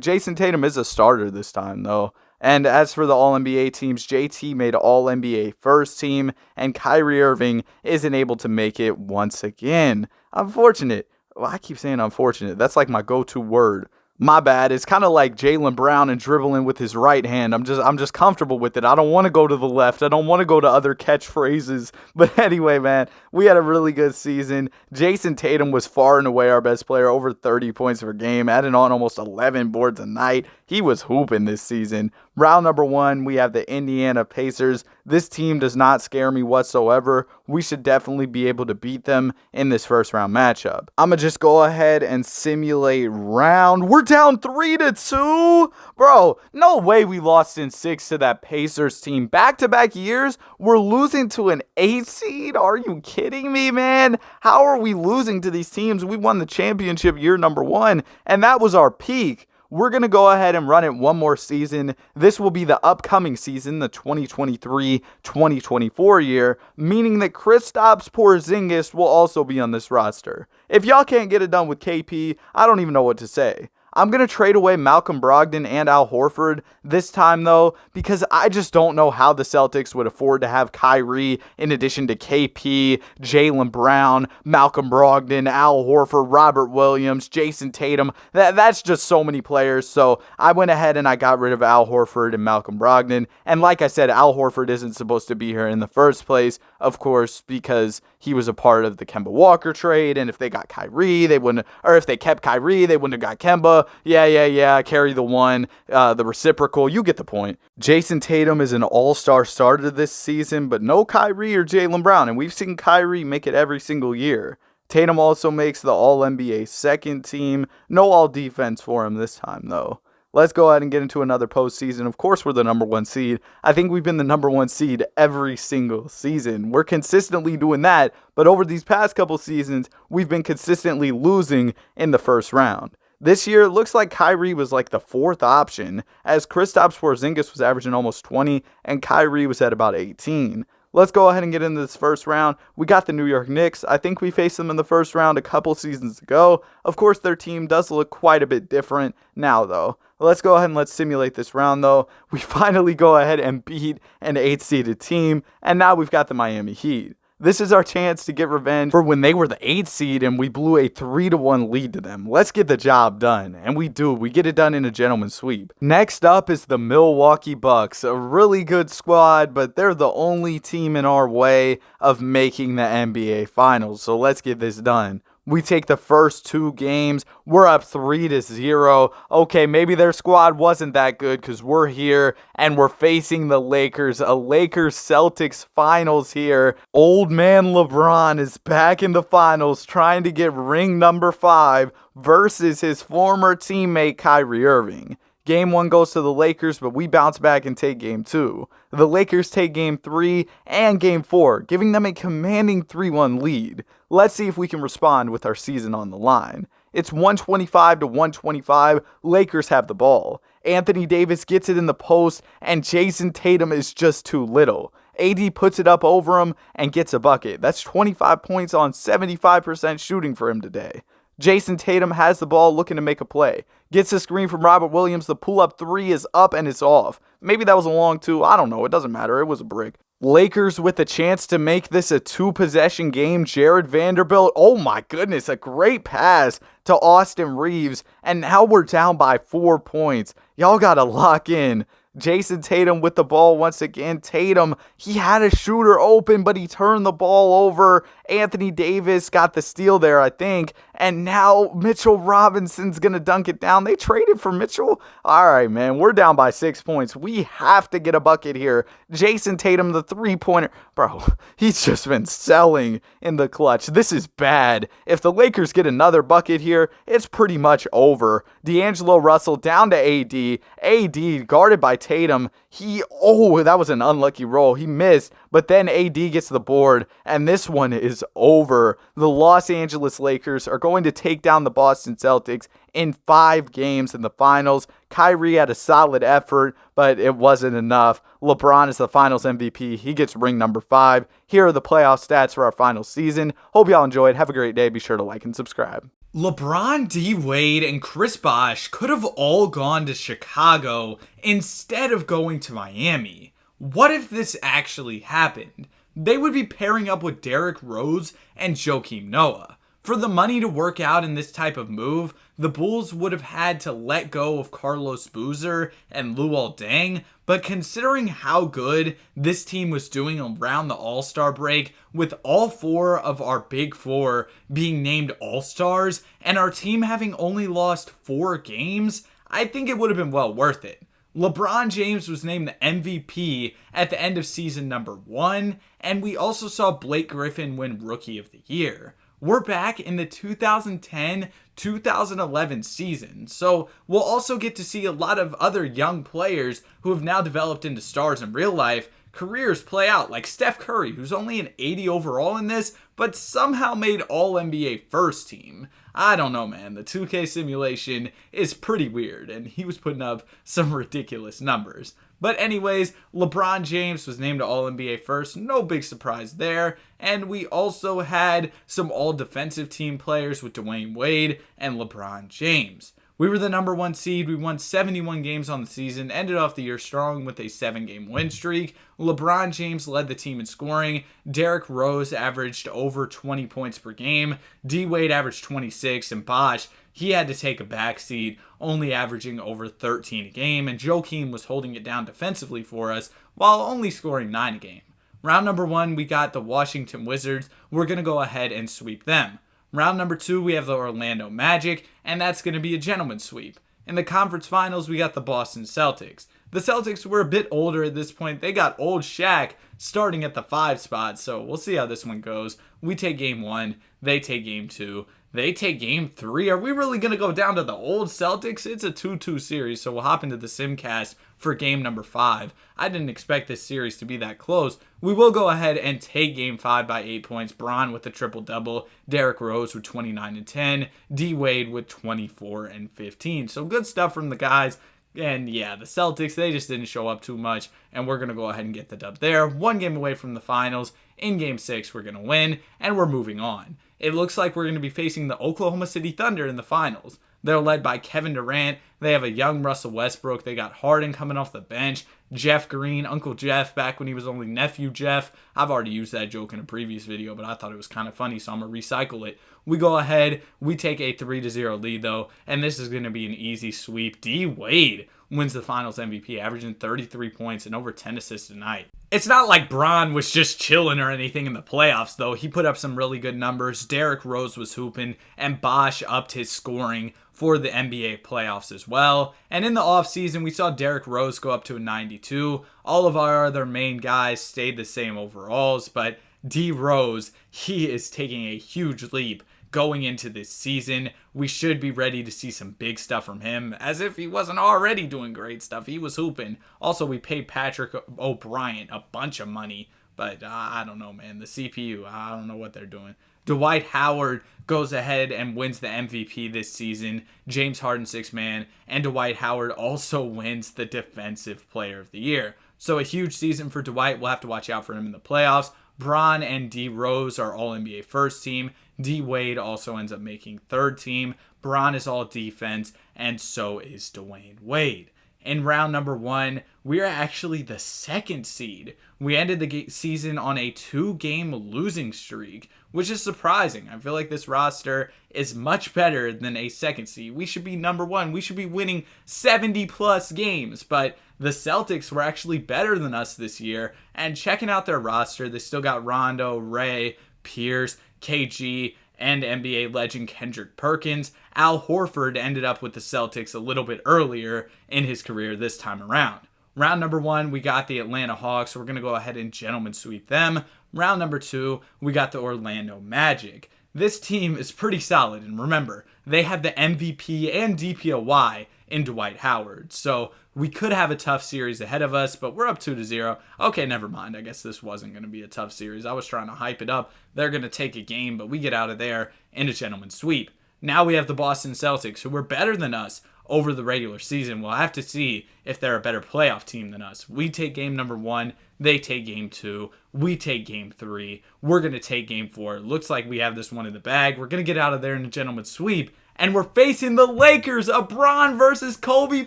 Jason Tatum is a starter this time, though. And as for the All-NBA teams, JT made All-NBA first team, and Kyrie Irving isn't able to make it once again. Unfortunate. Well, I keep saying unfortunate. That's like my go-to word. My bad. It's kind of like Jaylen Brown and dribbling with his right hand. I'm just comfortable with it. I don't want to go to the left. I don't want to go to other catchphrases. But anyway, man, we had a really good season. Jason Tatum was far and away our best player, over 30 points per game, adding on almost 11 boards a night. He was hooping this season. Round number 1, we have the Indiana Pacers. This team does not scare me whatsoever. We should definitely be able to beat them in this first round matchup. I'm going to just go ahead and simulate round. We're down 3-2. Bro, no way we lost in 6 to that Pacers team. Back-to-back years, we're losing to an 8 seed? Are you kidding me, man? How are we losing to these teams? We won the championship year number 1, and that was our peak. We're going to go ahead and run it one more season. This will be the upcoming season, the 2023-2024 year, meaning that Kristaps Porzingis will also be on this roster. If y'all can't get it done with KP, I don't even know what to say. I'm going to trade away Malcolm Brogdon and Al Horford this time, though, because I just don't know how the Celtics would afford to have Kyrie in addition to KP, Jaylen Brown, Malcolm Brogdon, Al Horford, Robert Williams, Jason Tatum. That's just so many players. So I went ahead and I got rid of Al Horford and Malcolm Brogdon. And like I said, Al Horford isn't supposed to be here in the first place, of course, because he was a part of the Kemba Walker trade. And if they got Kyrie, they wouldn't, or if they kept Kyrie, they wouldn't have got Kemba. Yeah. Carry the one, the reciprocal. You get the point. Jason Tatum is an all-star starter this season, but no Kyrie or Jaylen Brown. And we've seen Kyrie make it every single year. Tatum also makes the All-NBA second team. No all-defense for him this time, though. Let's go ahead and get into another postseason. Of course, we're the number one seed. I think we've been the number one seed every single season. We're consistently doing that, but over these past couple seasons, we've been consistently losing in the first round. This year, it looks like Kyrie was like the fourth option, as Kristaps Porzingis was averaging almost 20, and Kyrie was at about 18. Let's go ahead and get into this first round. We got the New York Knicks. I think we faced them in the first round a couple seasons ago. Of course, their team does look quite a bit different now, though. Let's go ahead and let's simulate this round, though. We finally go ahead and beat an 8-seeded team, and now we've got the Miami Heat. This is our chance to get revenge for when they were the 8th seed and we blew a 3-1 lead to them. Let's get the job done. And we do. We get it done in a gentleman's sweep. Next up is the Milwaukee Bucks. A really good squad, but they're the only team in our way of making the NBA Finals. So let's get this done. We take the first 2 games. We're up 3-0. Okay, maybe their squad wasn't that good because we're here and we're facing the Lakers. A Lakers-Celtics finals here. Old man LeBron is back in the finals trying to get ring number 5 versus his former teammate Kyrie Irving. Game 1 goes to the Lakers, but we bounce back and take Game 2. The Lakers take Game 3 and Game 4, giving them a commanding 3-1 lead. Let's see if we can respond with our season on the line. It's 125-125. Lakers have the ball. Anthony Davis gets it in the post, and Jason Tatum is just too little. AD puts it up over him and gets a bucket. That's 25 points on 75% shooting for him today. Jason Tatum has the ball looking to make a play. Gets a screen from Robert Williams. The pull-up 3 is up and it's off. Maybe that was a long 2. I don't know. It doesn't matter. It was a brick. Lakers with a chance to make this a 2-possession game. Jared Vanderbilt. Oh my goodness. A great pass to Austin Reeves. And now we're down by 4 points. Y'all got to lock in. Jason Tatum with the ball once again. Tatum, he had a shooter open, but he turned the ball over. Anthony Davis got the steal there, I think. And now Mitchell Robinson's going to dunk it down. They traded for Mitchell. All right, man, we're down by 6 points. We have to get a bucket here. Jason Tatum, the 3-pointer. Bro, he's just been selling in the clutch. This is bad. If the Lakers get another bucket here, it's pretty much over. D'Angelo Russell down to AD. AD guarded by Tatum. That was an unlucky roll. He missed, but then AD gets the board, and this one is over. The Los Angeles Lakers are going to take down the Boston Celtics in 5 games in the finals. Kyrie had a solid effort, but it wasn't enough. LeBron is the finals MVP. He gets ring number 5. Here are the playoff stats for our final season. Hope y'all enjoyed. Have a great day. Be sure to like and subscribe. LeBron, D. Wade, and Chris Bosh could have all gone to Chicago instead of going to Miami. What if this actually happened? They would be pairing up with Derrick Rose and Joakim Noah. For the money to work out in this type of move, the Bulls would have had to let go of Carlos Boozer and Luol Deng, but considering how good this team was doing around the All-Star break, with all 4 of our big 4 being named All-Stars, and our team having only lost 4 games, I think it would have been well worth it. LeBron James was named the MVP at the end of season number 1, and we also saw Blake Griffin win Rookie of the Year. We're back in the 2010-2011 season, so we'll also get to see a lot of other young players who have now developed into stars in real life, careers play out, like Steph Curry, who's only an 80 overall in this, but somehow made All-NBA first team. I don't know, man. The 2K simulation is pretty weird, and he was putting up some ridiculous numbers. But anyways, LeBron James was named All-NBA first. No big surprise there. And we also had some All-Defensive Team players with Dwayne Wade and LeBron James. We were the number 1 seed. We won 71 games on the season, ended off the year strong with a 7-game win streak. LeBron James led the team in scoring. Derrick Rose averaged over 20 points per game. D-Wade averaged 26, and Bosh, he had to take a backseat, only averaging over 13 a game, and Joakim was holding it down defensively for us while only scoring 9 a game. Round number 1, we got the Washington Wizards. We're going to go ahead and sweep them. Round number 2, we have the Orlando Magic, and that's going to be a gentleman's sweep. In the conference finals, we got the Boston Celtics. The Celtics were a bit older at this point. They got old Shaq starting at the 5 spot, so we'll see how this one goes. We take game 1, they take game 2, they take game 3. Are we really going to go down to the old Celtics? It's a 2-2 series, so we'll hop into the Simcast for game number 5. I didn't expect this series to be that close. We will go ahead and take game 5 by 8 points. Bron with a triple-double, Derrick Rose with 29 and 10, D-Wade with 24 and 15. So good stuff from the guys. And yeah, the Celtics, they just didn't show up too much, and we're going to go ahead and get the dub there. 1 game away from the finals. In game 6, we're going to win, and we're moving on. It looks like we're going to be facing the Oklahoma City Thunder in the finals. They're led by Kevin Durant. They have a young Russell Westbrook. They got Harden coming off the bench. Jeff Green, Uncle Jeff, back when he was only Nephew Jeff. I've already used that joke in a previous video, but I thought it was kind of funny, so I'm going to recycle it. We go ahead. We take a 3-0 lead, though, and this is going to be an easy sweep. D-Wade wins the finals MVP, averaging 33 points and over 10 assists tonight. It's not like Bron was just chilling or anything in the playoffs, though. He put up some really good numbers. Derrick Rose was hooping, and Bosh upped his scoring for the NBA playoffs as well. And in the offseason, we saw Derrick Rose go up to a 92. All of our other main guys stayed the same overalls, but D Rose, he is taking a huge leap going into this season. We should be ready to see some big stuff from him, as if he wasn't already doing great stuff. He was hooping. Also, we paid Patrick O'Brien a bunch of money, but I don't know, man. The CPU, I don't know what they're doing. Dwight Howard goes ahead and wins the MVP this season. James Harden 6th man, and Dwight Howard also wins the Defensive Player of the Year. So a huge season for Dwight. We'll have to watch out for him in the playoffs. Bron and D Rose are all NBA first team. D Wade also ends up making third team. Bron is all defense, and so is Dwayne Wade. In round number 1, we are actually the 2nd seed. We ended the season on a 2-game losing streak, which is surprising. I feel like this roster is much better than a 2nd seed. We should be number 1. We should be winning 70 plus games, but the Celtics were actually better than us this year. And checking out their roster, they still got Rondo, Ray, Pierce, KG, and NBA legend Kendrick Perkins. Al Horford ended up with the Celtics a little bit earlier in his career this time around. Round number 1, we got the Atlanta Hawks. We're going to go ahead and gentlemen sweep them. Round number 2, we got the Orlando Magic. This team is pretty solid, and remember, they have the MVP and DPOY in Dwight Howard. So we could have a tough series ahead of us, but we're up 2-0. Okay, never mind. I guess this wasn't going to be a tough series. I was trying to hype it up. They're going to take a game, but we get out of there in a gentleman's sweep. Now we have the Boston Celtics, who were better than us over the regular season. We'll have to see if they're a better playoff team than us. We take game number 1. They take game 2. We take game 3. We're going to take game 4. Looks like we have this one in the bag. We're going to get out of there in a gentleman's sweep. And we're facing the Lakers, a Bron versus Kobe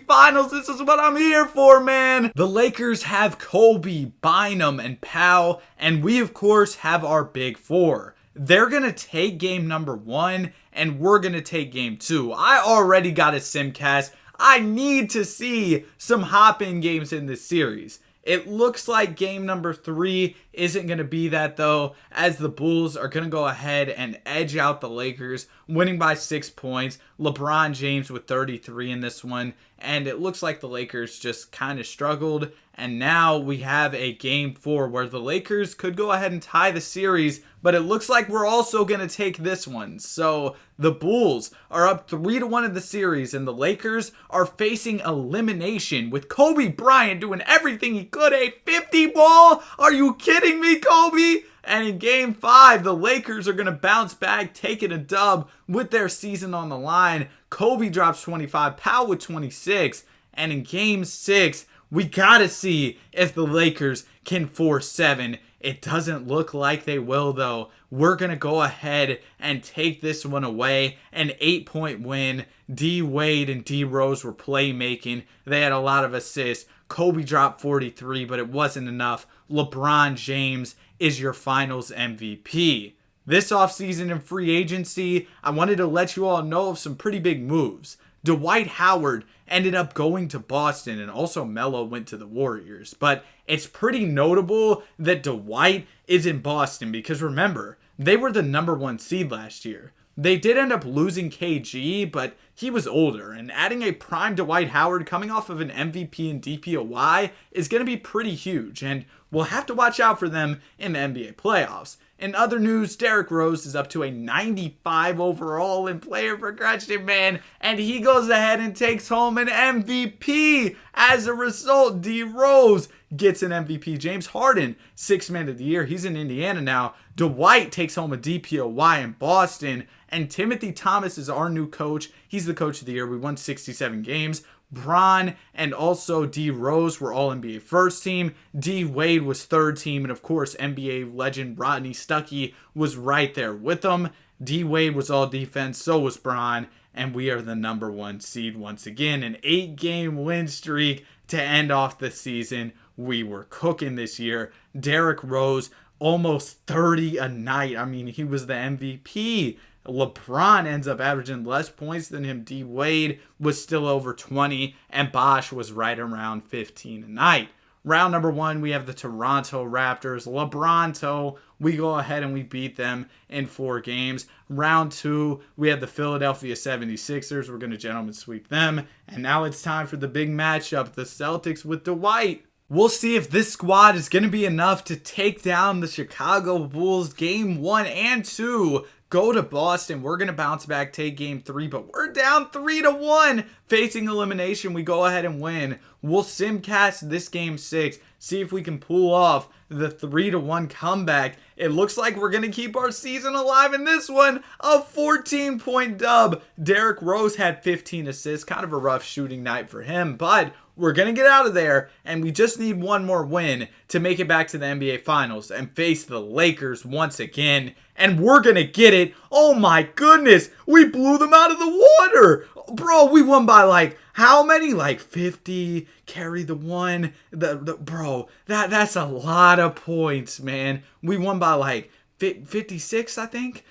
finals. This is what I'm here for, man. The Lakers have Kobe, Bynum, and Powell. And we, of course, have our big 4. They're going to take game number 1, and we're going to take game 2. I already got a Simcast. I need to see some hop-in games in this series. It looks like game number 3 isn't going to be that, though, as the Bulls are going to go ahead and edge out the Lakers, winning by 6 points. LeBron James with 33 in this one, and it looks like the Lakers just kind of struggled. And now we have a game 4 where the Lakers could go ahead and tie the series, but it looks like we're also going to take this one. So the Bulls are up 3-1 in the series, and the Lakers are facing elimination with Kobe Bryant doing everything he could. A 50 ball? Are you kidding me, Kobe? And in game 5, the Lakers are going to bounce back, taking a dub with their season on the line. Kobe drops 25, Powell with 26. And in game 6, we got to see if the Lakers can force 7 It doesn't look like they will, though. We're going to go ahead and take this one away. An 8-point win. D Wade and D Rose were playmaking. They had a lot of assists. Kobe dropped 43, but it wasn't enough. LeBron James is your finals MVP. This offseason in free agency, I wanted to let you all know of some pretty big moves. Dwight Howard ended up going to Boston, and also Melo went to the Warriors. But it's pretty notable that Dwight is in Boston because remember, they were the number 1 seed last year. They did end up losing KG, but he was older, and adding a prime Dwight Howard coming off of an MVP and DPOY is going to be pretty huge, and we'll have to watch out for them in the NBA playoffs. In other news, Derrick Rose is up to a 95 overall in player progression, man, and he goes ahead and takes home an MVP. As a result, D Rose gets an MVP. James Harden, 6th man of the year. He's in Indiana now. Dwight takes home a DPOY in Boston. And Timothy Thomas is our new coach. He's the coach of the year. We won 67 games. Bron and also D Rose were all NBA first team. D Wade was third team. And of course, NBA legend Rodney Stuckey was right there with them. D Wade was all defense. So was Bron. And we are the number 1 seed once again. An 8-game win streak to end off the season. We were cooking this year. Derrick Rose, almost 30 a night. I mean, he was the MVP. LeBron ends up averaging less points than him. D Wade was still over 20, and Bosh was right around 15 a night. Round number 1, we have the Toronto Raptors. LeBronto, we go ahead and we beat them in 4 games. Round 2, we have the Philadelphia 76ers. We're going to gentlemen sweep them. And now it's time for the big matchup, the Celtics with Dwight. We'll see if this squad is going to be enough to take down the Chicago Bulls game 1 and 2. Go to Boston. We're going to bounce back, take game 3, but we're down 3-1. Facing elimination, we go ahead and win. We'll simcast this game 6, see if we can pull off the 3-1 comeback. It looks like we're going to keep our season alive in this one. A 14-point dub. Derrick Rose had 15 assists. Kind of a rough shooting night for him, but we're going to get out of there, and we just need one more win to make it back to the NBA Finals and face the Lakers once again, and we're going to get it. Oh my goodness, we blew them out of the water. Bro, we won by like, how many? Like 50, carry the one. Bro, that's a lot of points, man. We won by like 56, I think.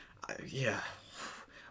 Yeah.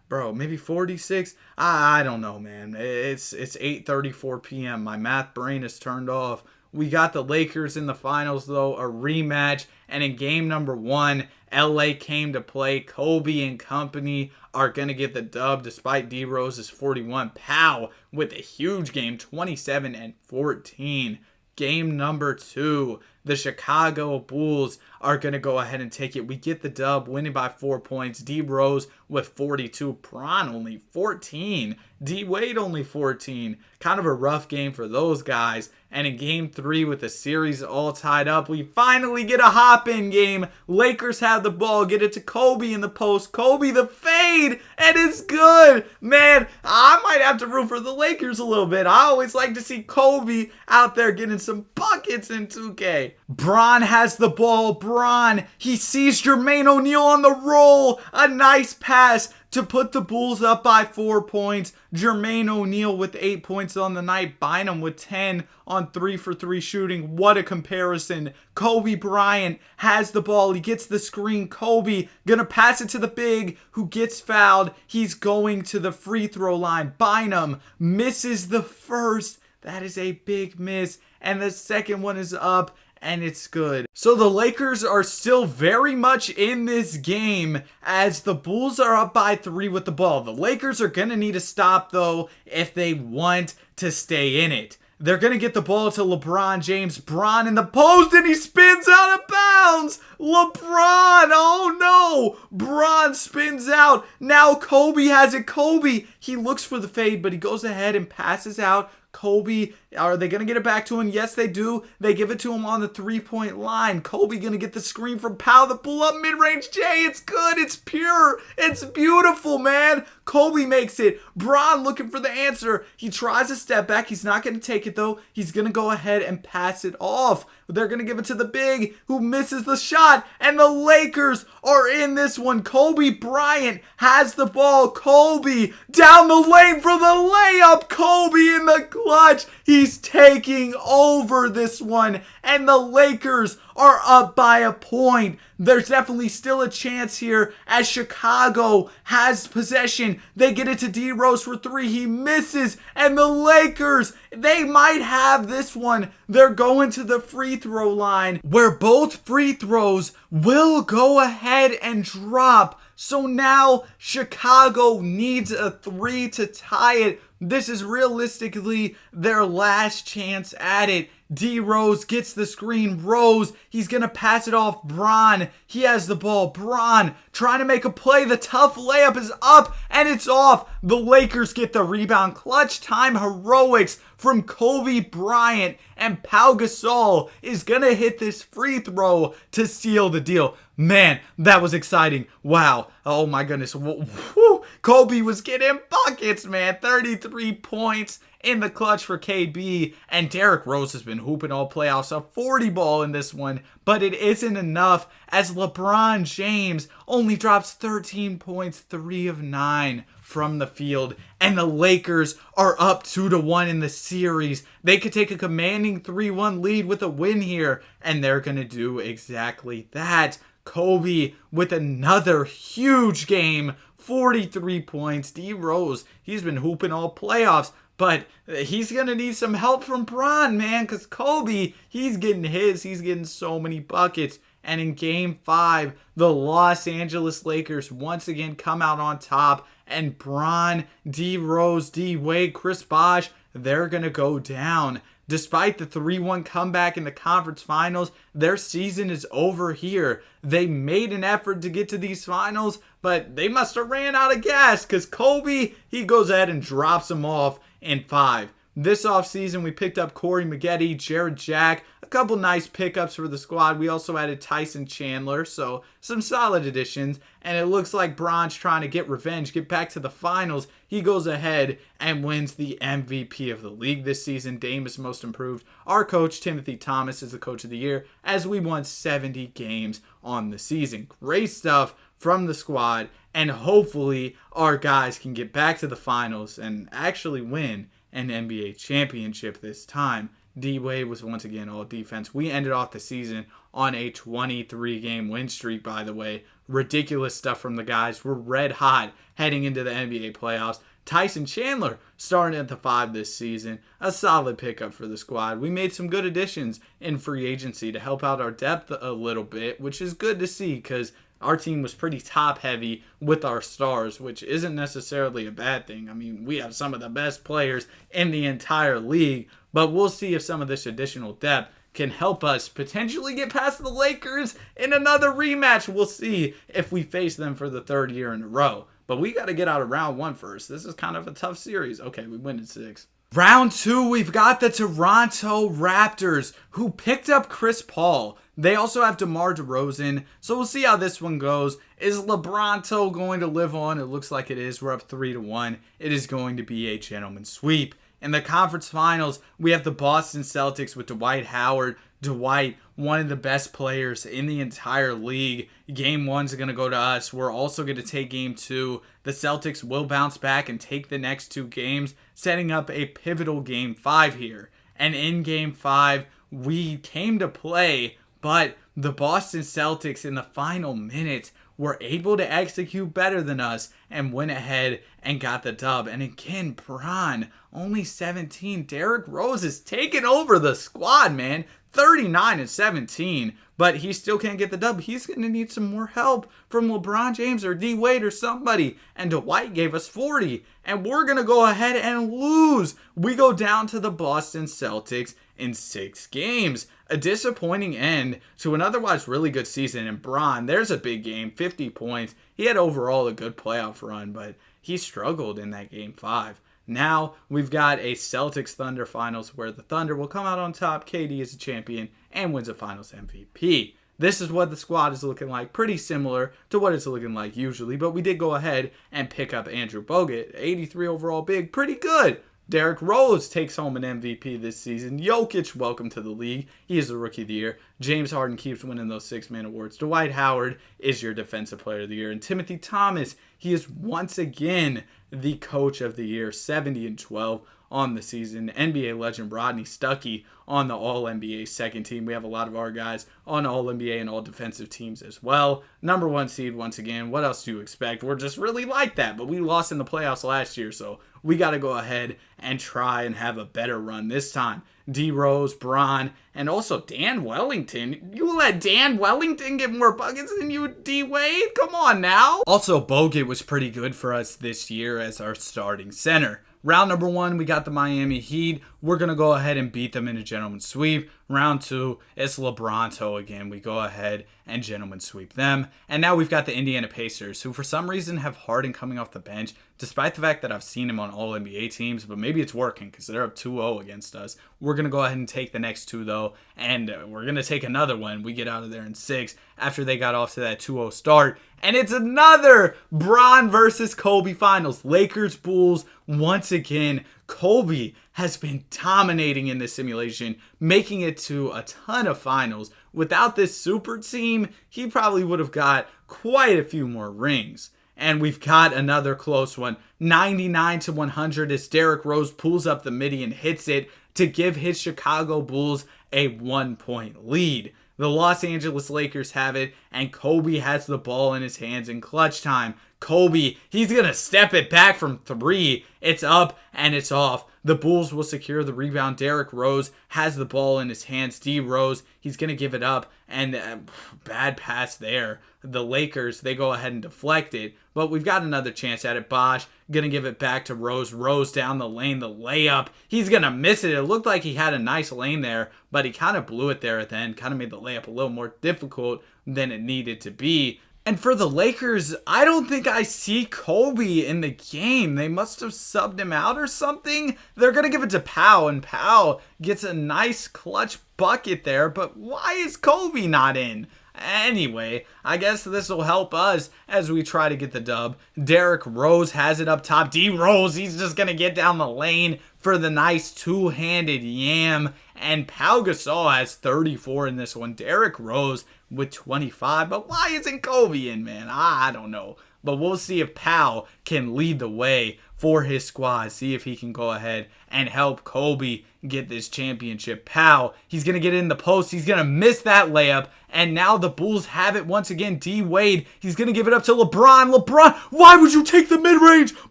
Bro, maybe 46. I don't know, man. It's 8:34 p.m. My math brain is turned off. We got the Lakers in the finals, though, a rematch. And in game number 1, LA came to play. Kobe and company are going to get the dub despite D Rose's 41. Pow with a huge game, 27-14. Game number 2, the Chicago Bulls are going to go ahead and take it. We get the dub, winning by 4 points. D Rose with 42. Bron only 14. D Wade only 14. Kind of a rough game for those guys. And in game 3 with the series all tied up, we finally get a hop-in game. Lakers have the ball, get it to Kobe in the post. Kobe the fade, and it's good. Man, I might have to root for the Lakers a little bit. I always like to see Kobe out there getting some buckets in 2K. Bron has the ball. Bron, he sees Jermaine O'Neal on the roll. A nice pass to put the Bulls up by 4 points. Jermaine O'Neal with 8 points on the night. Bynum with 10 on 3-for-3 shooting. What a comparison. Kobe Bryant has the ball. He gets the screen. Kobe gonna pass it to the big who gets fouled. He's going to the free throw line. Bynum misses the first. That is a big miss. And the second one is up. And it's good. So the Lakers are still very much in this game as the Bulls are up by 3 with the ball. The Lakers are going to need a stop, though, if they want to stay in it. They're going to get the ball to LeBron James. Bron in the post, and he spins out of bounds. LeBron, oh no. Bron spins out. Now Kobe has it. Kobe, he looks for the fade, but he goes ahead and passes out. Kobe Are they going to get it back to him? Yes, they do. They give it to him on the 3-point line. Kobe going to get the screen from Powell. The pull-up mid-range J. It's good. It's pure. It's beautiful, man. Kobe makes it. Bron looking for the answer. He tries a step back. He's not going to take it, though. He's going to go ahead and pass it off. They're going to give it to the big who misses the shot. And the Lakers are in this one. Kobe Bryant has the ball. Kobe down the lane for the layup. Kobe in the clutch. He's taking over this one. And the Lakers are up by a point. There's definitely still a chance here as Chicago has possession. They get it to D Rose for 3. He misses. And the Lakers, they might have this one. They're going to the free throw line where both free throws will go ahead and drop. So now Chicago needs a 3 to tie it. This is realistically their last chance at it. D Rose gets the screen. Rose, he's going to pass it off. Bron, he has the ball. Bron trying to make a play. The tough layup is up and it's off. The Lakers get the rebound. Clutch time heroics from Kobe Bryant, and Pau Gasol is going to hit this free throw to seal the deal. Man, that was exciting. Wow. Oh my goodness. Woo. Kobe was getting buckets, man. 33 points in the clutch for KB. And Derrick Rose has been hooping all playoffs. A 40 ball in this one. But it isn't enough as LeBron James only drops 13 points, 3 of 9 from the field. And the Lakers are up 2-1 in the series. They could take a commanding 3-1 lead with a win here. And they're going to do exactly that. Kobe with another huge game, 43 points. D Rose, he's been hooping all playoffs, but he's going to need some help from Bron, man, because Kobe, he's getting his. He's getting so many buckets. And in Game 5, the Los Angeles Lakers once again come out on top. And Bron, D Rose, D Wade, Chris Bosh, they're going to go down. Despite the 3-1 comeback in the conference finals, their season is over here. They made an effort to get to these finals, but they must have ran out of gas because Kobe, he goes ahead and drops them off in 5. This offseason, we picked up Corey Maggette, Jared Jack, a couple nice pickups for the squad. We also added Tyson Chandler, so some solid additions. And it looks like Bron's trying to get revenge, get back to the finals. He goes ahead and wins the MVP of the league this season. Dame is most improved. Our coach, Timothy Thomas, is the coach of the year as we won 70 games on the season. Great stuff from the squad, and hopefully our guys can get back to the finals and actually win an NBA championship this time. D-Wade was once again all defense. We ended off the season on a 23-game win streak, by the way. Ridiculous stuff from the guys. We're red hot heading into the NBA playoffs. Tyson Chandler starting at the 5 this season. A solid pickup for the squad. We made some good additions in free agency to help out our depth a little bit, which is good to see because our team was pretty top-heavy with our stars, which isn't necessarily a bad thing. I mean, we have some of the best players in the entire league, but we'll see if some of this additional depth can help us potentially get past the Lakers in another rematch. We'll see if we face them for the 3rd year in a row. But we got to get out of round 1 first. This is kind of a tough series. Okay, we win in 6. Round 2, we've got the Toronto Raptors, who picked up Chris Paul. They also have DeMar DeRozan, so we'll see how this one goes. Is LeBronto going to live on? It looks like it is. We're up 3-1. It is going to be a gentleman's sweep. In the conference finals, we have the Boston Celtics with Dwight Howard. Dwight, one of the best players in the entire league. Game 1's going to go to us. We're also going to take Game 2. The Celtics will bounce back and take the next 2 games, setting up a pivotal Game 5 here. And in Game 5, we came to play, but the Boston Celtics in the final minutes were able to execute better than us and went ahead and got the dub. And again, Bron, only 17. Derrick Rose is taking over the squad, man. 39-17, but he still can't get the dub. He's going to need some more help from LeBron James or D Wade or somebody. And Dwight gave us 40, and we're going to go ahead and lose. We go down to the Boston Celtics in 6 games. A disappointing end to an otherwise really good season. And Bron, there's a big game, 50 points. He had overall a good playoff run, but he struggled in that Game 5. Now we've got a Celtics Thunder finals where the Thunder will come out on top. KD is a champion and wins a finals MVP. This is what the squad is looking like, pretty similar to what it's looking like usually, but we did go ahead and pick up Andrew Bogut, 83 overall big, pretty good. Derrick Rose takes home an MVP this season. Jokic, welcome to the league. He is the Rookie of the Year. James Harden keeps winning those six-man awards. Dwight Howard is your Defensive Player of the Year. And Timothy Thomas, he is once again the Coach of the Year, 70-12 on the season. NBA legend Rodney Stuckey on the All-NBA second team. We have a lot of our guys on All-NBA and All-Defensive teams as well. Number one seed once again. What else do you expect? We're just really like that, but we lost in the playoffs last year, so we got to go ahead and try and have a better run this time. D Rose, Bron, and also Dan Wellington. You let Dan Wellington get more buckets than you, D Wade? Come on now. Also, Bogut was pretty good for us this year as our starting center. Round number 1, we got the Miami Heat. We're going to go ahead and beat them in a gentleman's sweep. Round 2, it's LeBronto again. We go ahead and gentleman sweep them. And now we've got the Indiana Pacers, who for some reason have Harden coming off the bench, despite the fact that I've seen him on all NBA teams, but maybe it's working because they're up 2-0 against us. We're going to go ahead and take the next 2, though, and we're going to take another one. We get out of there in 6 after they got off to that 2-0 start. And it's another Bron versus Kobe finals. Lakers, Bulls, once again. Kobe has been dominating in this simulation, making it to a ton of finals. Without this super team, he probably would have got quite a few more rings. And we've got another close one, 99-100 as Derrick Rose pulls up the midi and hits it to give his Chicago Bulls a 1-point lead. The Los Angeles Lakers have it, and Kobe has the ball in his hands in clutch time. Kobe, he's going to step it back from 3. It's up, and it's off. The Bulls will secure the rebound. Derrick Rose has the ball in his hands. D Rose, he's going to give it up, and bad pass there. The Lakers, they go ahead and deflect it, but we've got another chance at it. Bosh going to give it back to Rose. Rose down the lane, the layup. He's going to miss it. It looked like he had a nice lane there, but he kind of blew it there at the end, kind of made the layup a little more difficult than it needed to be. And for the Lakers, I don't think I see Kobe in the game. They must have subbed him out or something. They're going to give it to Powell, and Powell gets a nice clutch bucket there, but why is Kobe not in? Anyway, I guess this will help us as we try to get the dub. Derrick Rose has it up top. D Rose, he's just going to get down the lane for the nice two-handed yam. And Pau Gasol has 34 in this one. Derrick Rose with 25. But why isn't Kobe in, man? I don't know. But we'll see if Pau can lead the way for his squad. See if he can go ahead and help Kobe get this championship. Pau, he's going to get in the post. He's going to miss that layup. And now the Bulls have it once again. D Wade, he's going to give it up to LeBron. LeBron, why would you take the mid-range?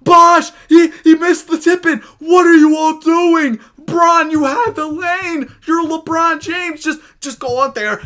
Bosh, he missed the tip-in. What are you all doing? Bron, you have the lane. You're LeBron James. Just go out there.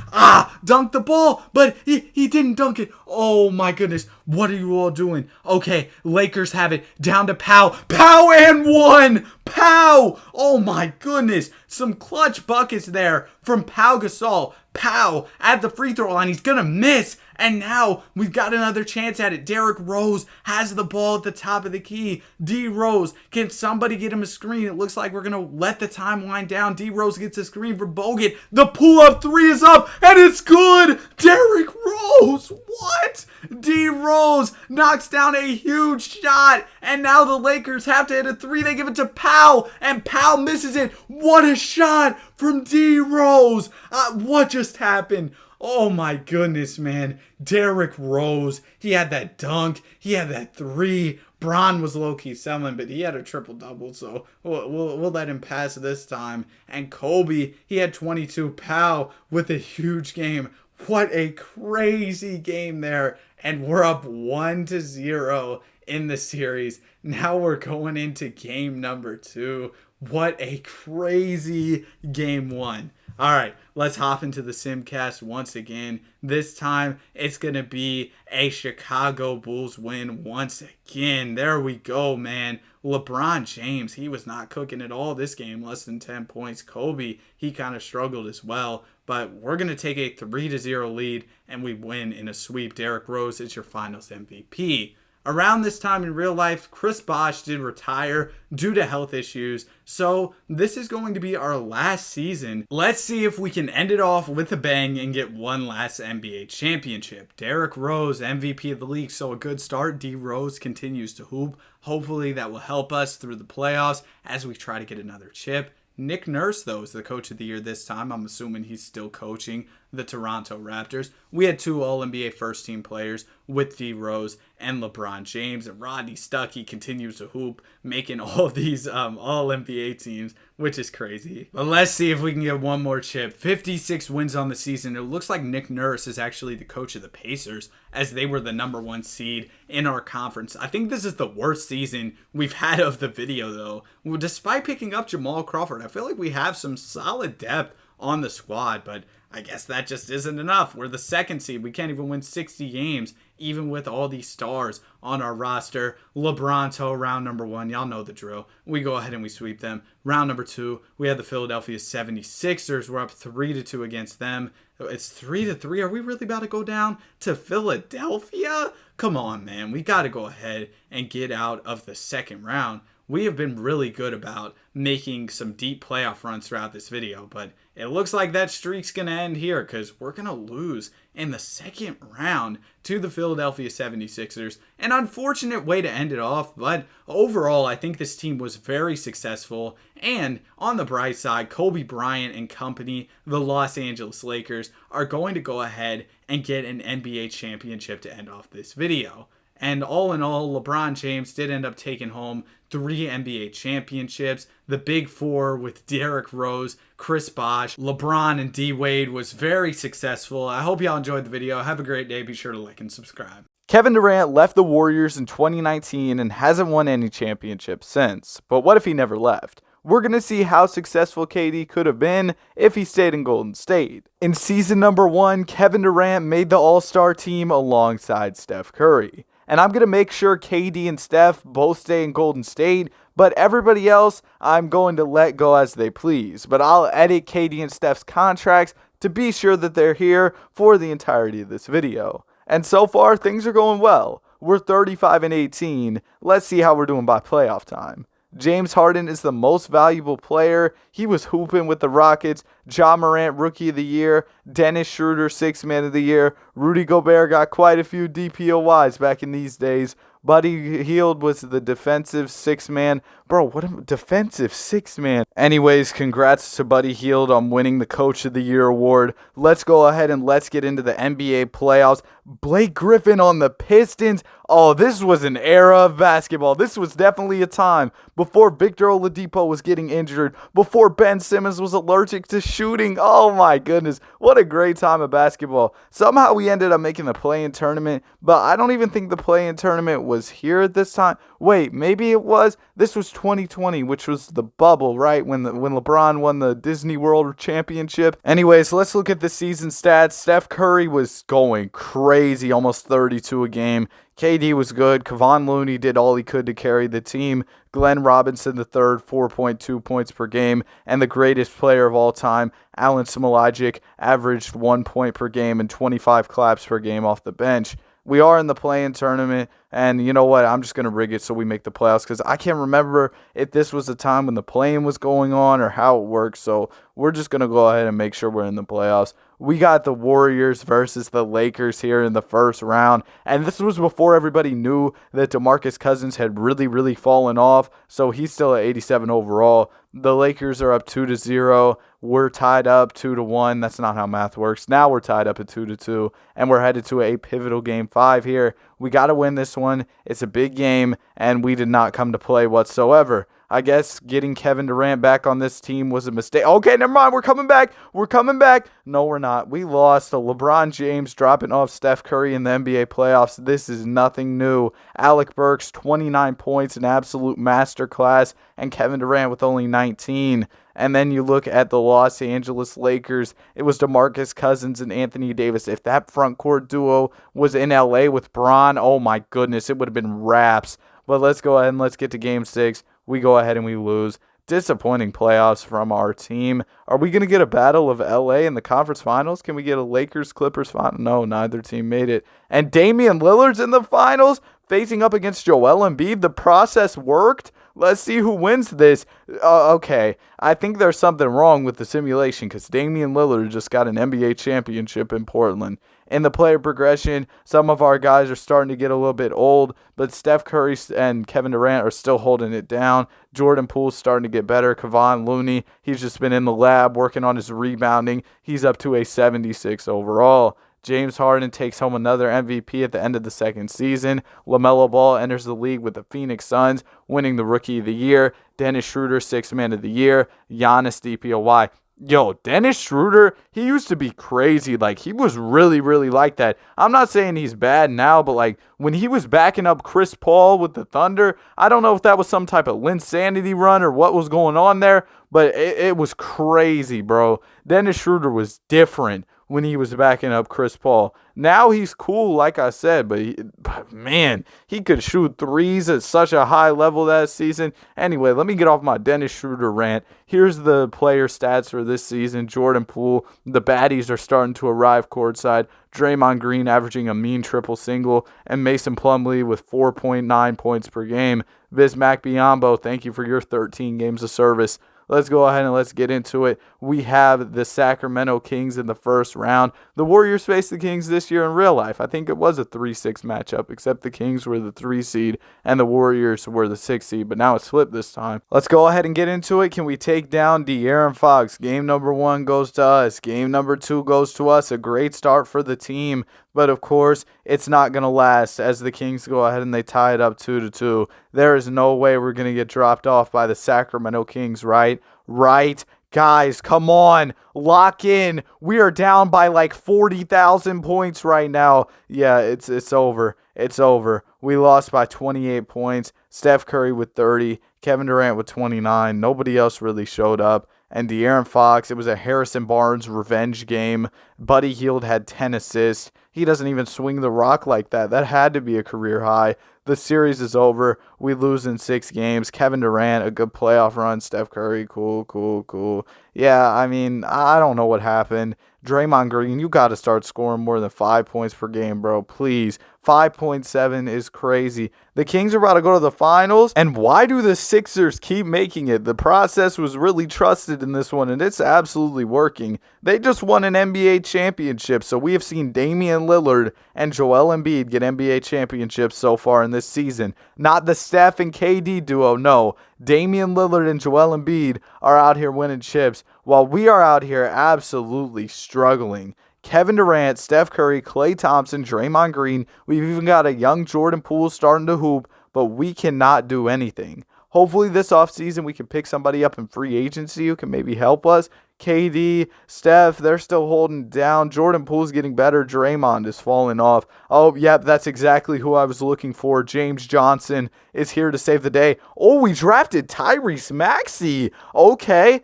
Dunk the ball. But he didn't dunk it. Oh my goodness. What are you all doing? Okay, Lakers have it. Down to Pau. Pau and 1. Pau. Oh my goodness. Some clutch buckets there from Pau Gasol. Pau at the free throw line. He's going to miss. And now we've got another chance at it. Derrick Rose has the ball at the top of the key. D Rose, can somebody get him a screen? It looks like we're going to let the time wind down. D Rose gets a screen for Bogut. The pull-up 3 is up, and it's good. Derrick Rose, what? D Rose knocks down a huge shot, and now the Lakers have to hit a 3. They give it to Pau, and Pau misses it. What a shot from D Rose. What just happened? Oh my goodness, man. Derrick Rose, he had that dunk. He had that 3. Bron was low-key selling, but he had a triple-double, so we'll let him pass this time. And Kobe, he had 22. Pau with a huge game. What a crazy game there. And we're up 1-0 in the series. Now we're going into game number 2. What a crazy game 1. All right, let's hop into the Simcast once again. This time, it's going to be a Chicago Bulls win once again. There we go, man. LeBron James, he was not cooking at all this game, less than 10 points. Kobe, he kind of struggled as well. But we're going to take a 3-0 lead, and we win in a sweep. Derrick Rose is your finals MVP. Around this time in real life, Chris Bosh did retire due to health issues, so this is going to be our last season. Let's see if we can end it off with a bang and get one last NBA championship. Derrick Rose, MVP of the league, so a good start. D Rose continues to hoop. Hopefully that will help us through the playoffs as we try to get another chip. Nick Nurse, though, is the coach of the year this time. I'm assuming he's still coaching the Toronto Raptors. We had 2 All-NBA first-team players with D Rose and LeBron James. And Rodney Stuckey continues to hoop, making all these All-NBA teams, which is crazy. But let's see if we can get one more chip. 56 wins on the season. It looks like Nick Nurse is actually the coach of the Pacers, as they were the #1 seed in our conference. I think this is the worst season we've had of the video, though. Well, despite picking up Jamal Crawford, I feel like we have some solid depth on the squad, but I guess that just isn't enough. We're the 2nd seed. We can't even win 60 games, even with all these stars on our roster. LeBron round number 1. Y'all know the drill. We go ahead and we sweep them. Round number 2, we had the Philadelphia 76ers. We're up 3-2 against them. It's 3-3. Are we really about to go down to Philadelphia? Come on, man. We got to go ahead and get out of the second round. We have been really good about making some deep playoff runs throughout this video, but it looks like that streak's going to end here because we're going to lose in the second round to the Philadelphia 76ers. An unfortunate way to end it off, but overall, I think this team was very successful. And on the bright side, Kobe Bryant and company, the Los Angeles Lakers, are going to go ahead and get an NBA championship to end off this video. And all in all, LeBron James did end up taking home 3 NBA championships. The big 4 with Derrick Rose, Chris Bosh, LeBron, and D Wade was very successful. I hope y'all enjoyed the video. Have a great day. Be sure to like and subscribe. Kevin Durant left the Warriors in 2019 and hasn't won any championships since. But what if he never left? We're going to see how successful KD could have been if he stayed in Golden State. In season number 1, Kevin Durant made the All-Star team alongside Steph Curry. And I'm going to make sure KD and Steph both stay in Golden State, but everybody else, I'm going to let go as they please. But I'll edit KD and Steph's contracts to be sure that they're here for the entirety of this video. And so far, things are going well. We're 35-18. Let's see how we're doing by playoff time. James Harden is the most valuable player. He was hooping with the Rockets. Ja Morant, Rookie of the Year. Dennis Schroeder, 6th Man of the Year. Rudy Gobert got quite a few DPOYs back in these days. Buddy Hield was the defensive 6th man. Bro, what a defensive 6th man. Anyways, congrats to Buddy Hield on winning the Coach of the Year award. Let's go ahead and let's get into the NBA playoffs. Blake Griffin on the Pistons. Oh, this was an era of basketball. This was definitely a time before Victor Oladipo was getting injured, before Ben Simmons was allergic to shooting. Oh my goodness, what a great time of basketball. Somehow we ended up making the play-in tournament, but I don't even think the play-in tournament was here at this time. Wait, maybe it was. This was 2020, which was the bubble, right? When LeBron won the Disney World Championship. Anyways, let's look at the season stats. Steph Curry was going crazy, almost 32 a game. KD was good. Kevon Looney did all he could to carry the team. Glenn Robinson III, 4.2 points per game. And the greatest player of all time, Alen Smailagic, averaged 1 point per game and 25 claps per game off the bench. We are in the play-in tournament, and you know what? I'm just going to rig it so we make the playoffs because I can't remember if this was the time when the play-in was going on or how it works, so we're just going to go ahead and make sure we're in the playoffs. We got the Warriors versus the Lakers here in the first round, and this was before everybody knew that DeMarcus Cousins had really fallen off, so he's still at 87 overall. The Lakers are up 2-0. We're tied up 2-1. That's not how math works. Now we're tied up at 2-2, and we're headed to a pivotal game 5 here. We got to win this one. It's a big game, and we did not come to play whatsoever. I guess getting Kevin Durant back on this team was a mistake. Okay, never mind. We're coming back. We're coming back. No, we're not. We lost to LeBron James dropping off Steph Curry in the NBA playoffs. This is nothing new. Alec Burks, 29 points, an absolute masterclass, and Kevin Durant with only 19. And then you look at the Los Angeles Lakers. It was DeMarcus Cousins and Anthony Davis. If that front court duo was in LA with Bron, oh my goodness, it would have been raps. But let's go ahead and let's get to game 6. We go ahead and we lose. Disappointing playoffs from our team. Are we going to get a battle of LA in the conference finals? Can we get a Lakers-Clippers final? No, neither team made it. And Damian Lillard's in the finals? facing up against Joel Embiid. The process worked. Let's see who wins this. Okay, I think there's something wrong with the simulation because Damian Lillard just got an NBA championship in Portland. In the player progression, some of our guys are starting to get a little bit old, but Steph Curry and Kevin Durant are still holding it down. Jordan Poole's starting to get better. Kevon Looney, he's just been in the lab working on his rebounding. He's up to a 76 overall. James Harden takes home another MVP at the end of the second season. LaMelo Ball enters the league with the Phoenix Suns, winning the Rookie of the Year. Dennis Schroeder, Sixth Man of the Year. Giannis DPOY. Yo, Dennis Schroeder, he used to be crazy. Like, he was really, really like that. I'm not saying he's bad now, but, like, when he was backing up Chris Paul with the Thunder, I don't know if that was some type of Linsanity run or what was going on there, but it was crazy, bro. Dennis Schroeder was different when he was backing up Chris Paul. Now he's cool, like I said, but man, he could shoot threes at such a high level that season. Anyway, let me get off my Dennis Schroeder rant. Here's the player stats for this season. Jordan Poole, the baddies are starting to arrive courtside. Draymond Green averaging a mean triple-single, and Mason Plumlee with 4.9 points per game. Bismack Biyombo, thank you for your 13 games of service. Let's go ahead and let's get into it. We have the Sacramento Kings in the first round. The Warriors faced the Kings this year in real life. I think it was a 3-6 matchup, except the Kings were the 3 seed and the Warriors were the 6 seed, but now it's flipped this time. Let's go ahead and get into it. Can we take down De'Aaron Fox? Game number 1 goes to us. Game number 2 goes to us. A great start for the team, but of course, it's not going to last as the Kings go ahead and they tie it up 2-2. There is no way we're going to get dropped off by the Sacramento Kings, right? Right? Guys, come on. Lock in. We are down by like 40,000 points right now. Yeah, it's over. It's over. We lost by 28 points. Steph Curry with 30. Kevin Durant with 29. Nobody else really showed up. And De'Aaron Fox, it was a Harrison Barnes revenge game. Buddy Hield had 10 assists. He doesn't even swing the rock like that. That had to be a career high. The series is over. We lose in 6 games. Kevin Durant, a good playoff run. Steph Curry, cool. Yeah, I mean, I don't know what happened. Draymond Green, you got to start scoring more than 5 points per game, bro. Please. 5.7 is crazy. The Kings are about to go to the finals. And why do the Sixers keep making it? The process was really trusted in this one, and it's absolutely working. They just won an NBA championship, so we have seen Damian Lillard and Joel Embiid get NBA championships so far in this season. Not the Steph and KD duo, no. Damian Lillard and Joel Embiid are out here winning chips, while we are out here absolutely struggling. Kevin Durant, Steph Curry, Klay Thompson, Draymond Green. We've even got a young Jordan Poole starting to hoop, but we cannot do anything. Hopefully this offseason we can pick somebody up in free agency who can maybe help us. KD, Steph, they're still holding down. Jordan Poole's getting better. Draymond is falling off. Oh, yep, that's exactly who I was looking for. James Johnson is here to save the day. Oh, we drafted Tyrese Maxey. Okay,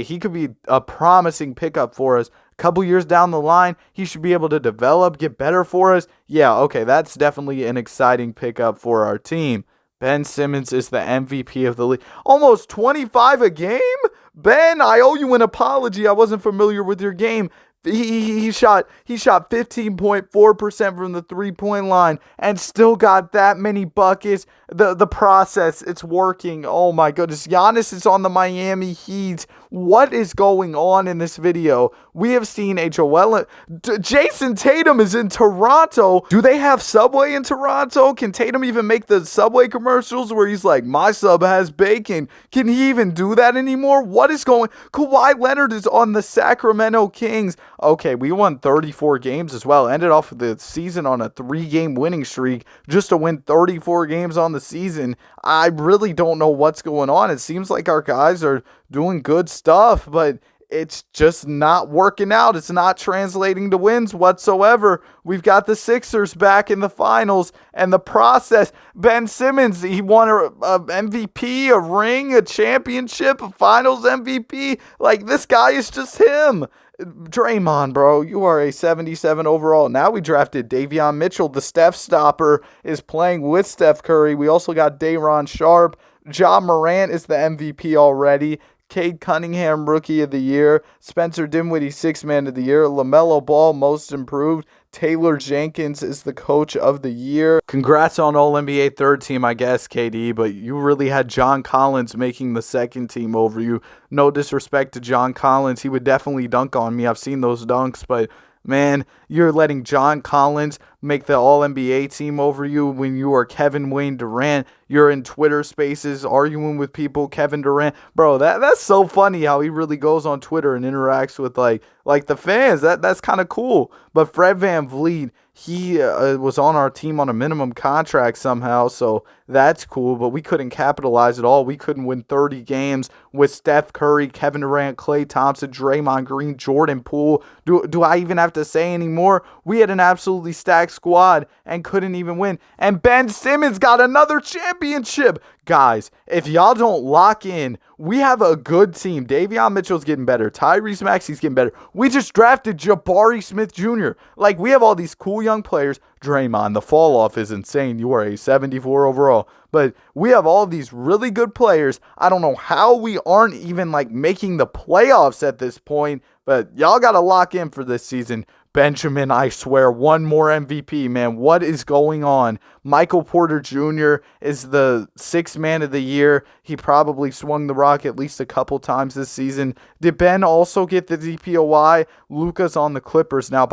he could be a promising pickup for us. Couple years down the line, he should be able to develop, get better for us. Yeah, okay, that's definitely an exciting pickup for our team. Ben Simmons is the MVP of the league. Almost 25 a game? Ben, I owe you an apology. I wasn't familiar with your game. He shot 15.4% from the three-point line and still got that many buckets. The process, it's working. Oh my goodness. Giannis is on the Miami Heat. What is going on in this video? We have seen Jason Tatum is in Toronto. Do they have Subway in Toronto? Can Tatum even make the Subway commercials where he's like, my sub has bacon? Can he even do that anymore? What is going? Kawhi Leonard is on the Sacramento Kings. Okay, we won 34 games as well. Ended off the season on a 3-game winning streak just to win 34 games on the season. I really don't know what's going on. It seems like our guys are doing good stuff, but it's just not working out. It's not translating to wins whatsoever. We've got the Sixers back in the finals, and the process. Ben Simmons, he won a MVP, a ring, a championship, a finals MVP. Like, this guy is just him. Draymond, bro, you are a 77 overall. Now we drafted Davion Mitchell. The Steph stopper is playing with Steph Curry. We also got Day'Ron Sharpe. Ja Morant is the MVP already. Cade Cunningham, Rookie of the Year. Spencer Dinwiddie, Sixth Man of the Year. LaMelo Ball, Most Improved. Taylor Jenkins is the Coach of the Year. Congrats on All-NBA third team, I guess, KD, but you really had John Collins making the second team over you. No disrespect to John Collins. He would definitely dunk on me. I've seen those dunks, but man, you're letting John Collins make the All-NBA team over you when you are Kevin Wayne Durant. You're in Twitter spaces arguing with people, Kevin Durant. Bro, that's so funny how he really goes on Twitter and interacts with like the fans. That's kind of cool. But Fred VanVleet, he was on our team on a minimum contract somehow, so that's cool. But we couldn't capitalize at all. We couldn't win 30 games with Steph Curry, Kevin Durant, Klay Thompson, Draymond Green, Jordan Poole. Do I even have to say anymore? We had an absolutely stacked squad and couldn't even win. And Ben Simmons got another championship. Guys, if y'all don't lock in, we have a good team. Davion Mitchell's getting better. Tyrese Maxey's getting better. We just drafted Jabari Smith Jr. Like, we have all these cool young players. Draymond, the fall off is insane. You are a 74 overall. But we have all these really good players. I don't know how we aren't even making the playoffs at this point. But y'all got to lock in for this season. Benjamin, I swear, one more MVP, man. What is going on? Michael Porter Jr. is the Sixth Man of the Year. He probably swung the rock at least a couple times this season. Did Ben also get the DPOY? Luka's on the Clippers now.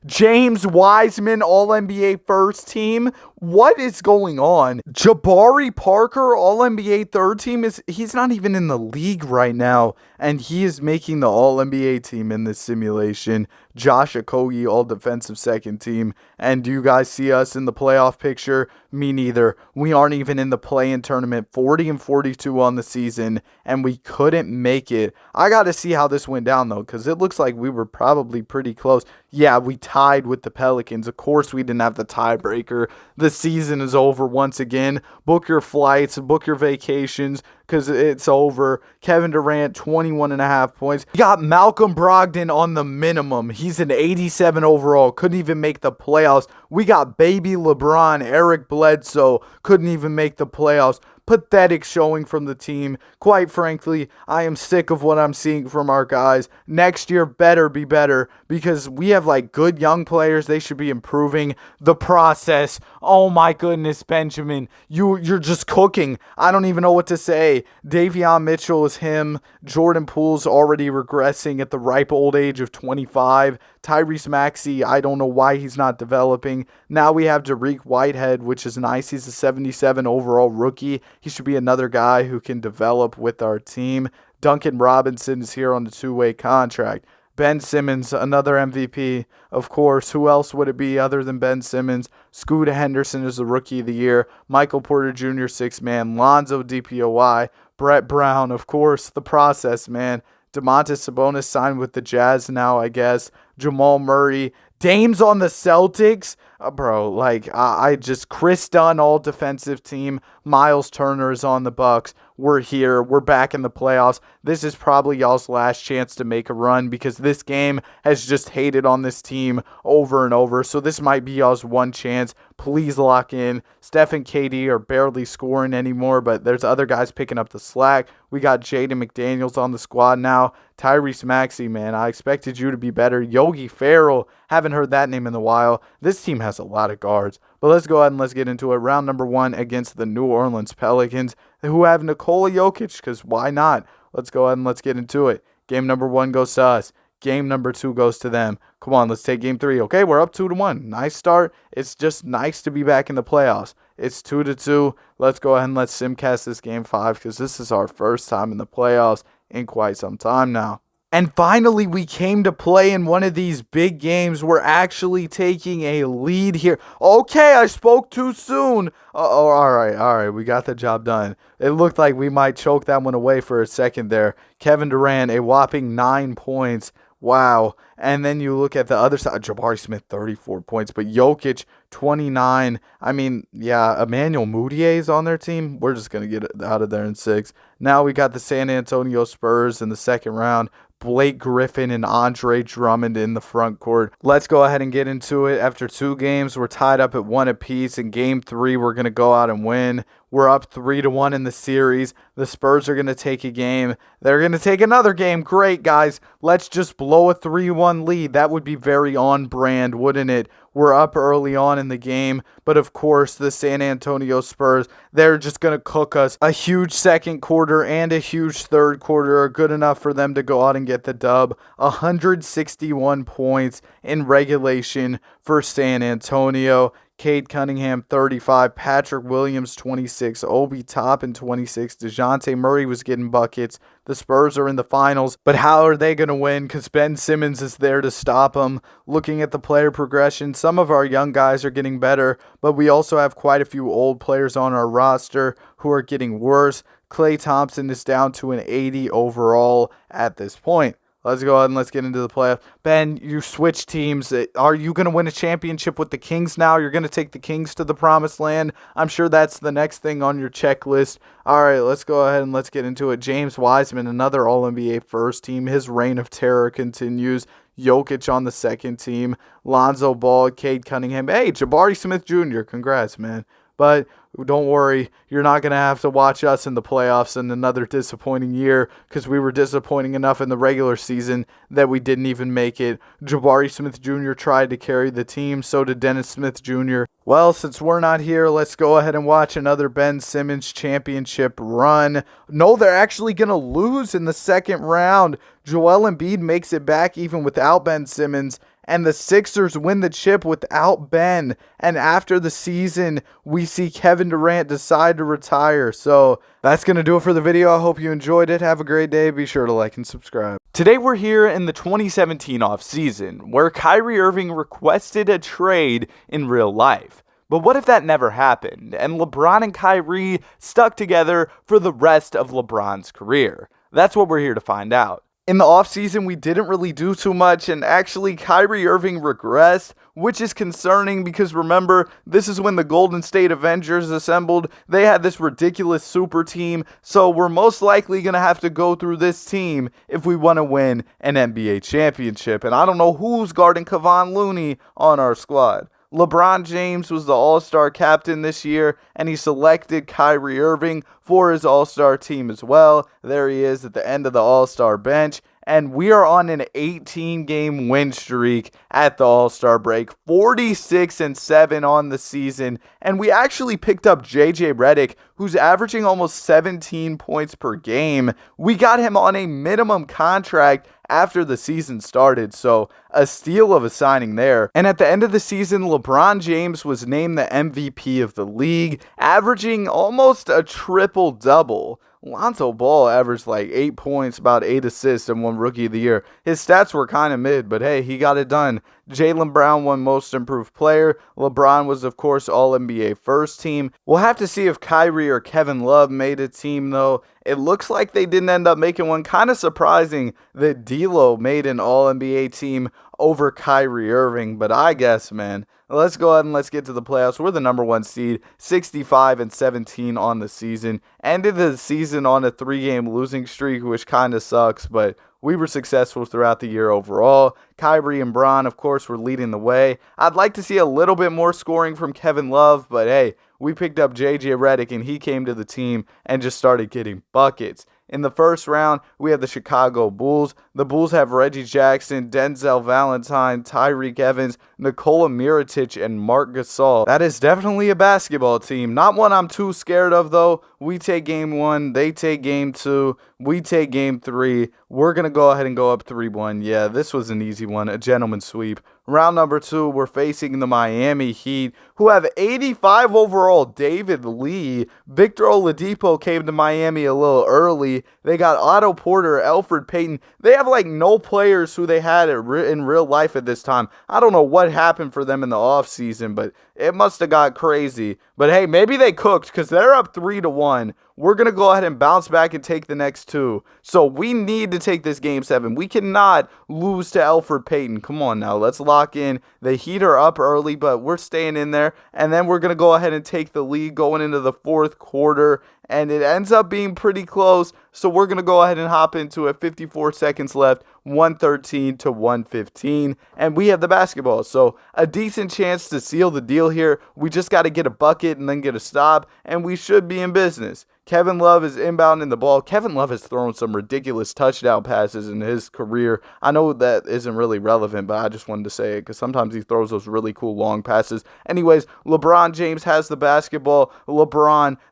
James Wiseman, All-NBA first team. What is going on? Jabari Parker, All-NBA third team. He's not even in the league right now, and he is making the All-NBA team in this simulation. Josh Okogie, All-Defensive second team. And do you guys see us in the playoff picture? Me neither. We aren't even in the play-in tournament. 40-42 on the season, and we couldn't make it. I got to see how this went down, though, because it looks like we were probably pretty close. Yeah, we tied with the Pelicans. Of course, we didn't have the tiebreaker. The season is over once again. Book your flights, book your vacations, because it's over. Kevin Durant, 21.5 points. You got Malcolm Brogdon on the minimum. He's an 87 overall. Couldn't even make the playoffs. We got baby LeBron, Eric Bledsoe. Couldn't even make the playoffs. Pathetic showing from the team. Quite frankly, I am sick of what I'm seeing from our guys. Next year better be better because we have good young players. They should be improving the process. Oh my goodness, Benjamin. You're just cooking. I don't even know what to say. Davion Mitchell is him. Jordan Poole's already regressing at the ripe old age of 25. Tyrese Maxey, I don't know why he's not developing. Now we have Dariq Whitehead, which is nice. He's a 77 overall rookie. He should be another guy who can develop with our team. Duncan Robinson is here on a two-way contract. Ben Simmons, another MVP. Of course, who else would it be other than Ben Simmons? Scooter Henderson is the Rookie of the Year. Michael Porter Jr., Sixth Man. Lonzo DPOY. Brett Brown, of course, the process, man. Domantas Sabonis signed with the Jazz now, I guess. Jamal Murray. Dame's on the Celtics. Bro, I just Chris Dunn, all defensive team. Miles Turner is on the Bucks. We're here. We're back in the playoffs. This is probably y'all's last chance to make a run because this game has just hated on this team over and over. So this might be y'all's one chance. Please lock in. Steph and KD are barely scoring anymore, but there's other guys picking up the slack. We got Jaden McDaniels on the squad now. Tyrese Maxey, man, I expected you to be better. Yogi Ferrell, haven't heard that name in a while. This team has a lot of guards. But let's go ahead and let's get into it. Round number 1 against the New Orleans Pelicans, who have Nikola Jokic, because why not? Let's go ahead and let's get into it. Game number 1 goes to us. Game number 2 goes to them. Come on, let's take game 3. Okay, we're up 2-1. Nice start. It's just nice to be back in the playoffs. It's 2-2. Let's go ahead and let's simcast this game 5 because this is our first time in the playoffs in quite some time now. And finally, we came to play in one of these big games. We're actually taking a lead here. Okay, I spoke too soon. All right. We got the job done. It looked like we might choke that one away for a second there. Kevin Durant, a whopping 9 points. Wow. And then you look at the other side. Jabari Smith, 34 points. But Jokic, 29. I mean, yeah, Emmanuel Mudiay is on their team. We're just going to get out of there in 6. Now we got the San Antonio Spurs in the second round. Blake Griffin and Andre Drummond in the front court. Let's go ahead and get into it. After 2 games, we're tied up at 1 apiece. In game 3, we're going to go out and win. We're up 3-1 in the series. The Spurs are going to take a game. They're going to take another game. Great, guys. Let's just blow a 3-1 lead. That would be very on brand, wouldn't it? We're up early on in the game, but of course, the San Antonio Spurs, they're just going to cook us. A huge second quarter and a huge third quarter are good enough for them to go out and get the dub. 161 points in regulation for San Antonio. Cade Cunningham, 35. Patrick Williams, 26. Obi Toppin, 26. DeJounte Murray was getting buckets. The Spurs are in the finals, but how are they going to win? Because Ben Simmons is there to stop them. Looking at the player progression, some of our young guys are getting better, but we also have quite a few old players on our roster who are getting worse. Klay Thompson is down to an 80 overall at this point. Let's go ahead and let's get into the playoff. Ben, you switch teams. Are you going to win a championship with the Kings now? You're going to take the Kings to the promised land? I'm sure that's the next thing on your checklist. All right, let's go ahead and let's get into it. James Wiseman, another All-NBA first team. His reign of terror continues. Jokic on the second team. Lonzo Ball, Cade Cunningham. Hey, Jabari Smith Jr., congrats, man. But don't worry, you're not going to have to watch us in the playoffs in another disappointing year because we were disappointing enough in the regular season that we didn't even make it. Jabari Smith Jr. tried to carry the team, so did Dennis Smith Jr. Well, since we're not here, let's go ahead and watch another Ben Simmons championship run. No, they're actually going to lose in the second round. Joel Embiid makes it back even without Ben Simmons. And the Sixers win the chip without Ben. And after the season, we see Kevin Durant decide to retire. So that's going to do it for the video. I hope you enjoyed it. Have a great day. Be sure to like and subscribe. Today we're here in the 2017 offseason, where Kyrie Irving requested a trade in real life. But what if that never happened, and LeBron and Kyrie stuck together for the rest of LeBron's career? That's what we're here to find out. In the offseason, we didn't really do too much, and actually Kyrie Irving regressed, which is concerning because remember, this is when the Golden State Avengers assembled. They had this ridiculous super team, so we're most likely going to have to go through this team if we want to win an NBA championship. And I don't know who's guarding Kevon Looney on our squad. LeBron James was the All-Star captain this year, and he selected Kyrie Irving for his All-Star team as well. There he is at the end of the All-Star bench. And we are on an 18-game win streak at the All-Star break, 46-7 on the season. And we actually picked up JJ Redick, who's averaging almost 17 points per game. We got him on a minimum contract after the season started, so a steal of a signing there. And at the end of the season, LeBron James was named the MVP of the league, averaging almost a triple-double. Lonzo Ball averaged like 8 points, about 8 assists, and won Rookie of the Year. His stats were kind of mid, but hey, he got it done. Jaylen Brown won Most Improved Player. LeBron was, of course, All-NBA First Team. We'll have to see if Kyrie or Kevin Love made a team, though. It looks like they didn't end up making one. Kind of surprising that D'Lo made an All-NBA team over Kyrie Irving, but I guess, man. Let's go ahead and let's get to the playoffs. We're the number 1 seed, 65-17 on the season. Ended the season on a 3-game losing streak, which kind of sucks, but we were successful throughout the year overall. Kyrie and Bron, of course, were leading the way. I'd like to see a little bit more scoring from Kevin Love, but hey, we picked up JJ Redick and he came to the team and just started getting buckets. In the first round, we have the Chicago Bulls. The Bulls have Reggie Jackson, Denzel Valentine, Tyreek Evans, Nikola Mirotic, and Marc Gasol. That is definitely a basketball team. Not one I'm too scared of, though. We take game 1. They take game 2. We take game 3. We're going to go ahead and go up 3-1. Yeah, this was an easy one. A gentleman's sweep. Round number 2, we're facing the Miami Heat, who have 85 overall. David Lee. Victor Oladipo came to Miami a little early. They got Otto Porter, Elfrid Payton. They have like no players who they had in real life at this time. I don't know what happened for them in the offseason, but it must have got crazy. But hey, maybe they cooked because they're up 3-1. We're going to go ahead and bounce back and take the next 2. So we need to take this game 7. We cannot lose to Elfrid Payton. Come on now, let's lock in. The Heat are up early, but we're staying in there. And then we're going to go ahead and take the lead going into the 4th quarter. and it ends up being pretty close. So we're going to go ahead and hop into it. 54 seconds left, 113 to 115, and we have the basketball. So a decent chance to seal the deal here. We just got to get a bucket and then get a stop, and we should be in business. Kevin Love is inbounding the ball. Kevin Love has thrown some ridiculous touchdown passes in his career. I know that isn't really relevant, but I just wanted to say it because sometimes he throws those really cool long passes. Anyways, LeBron James has the basketball.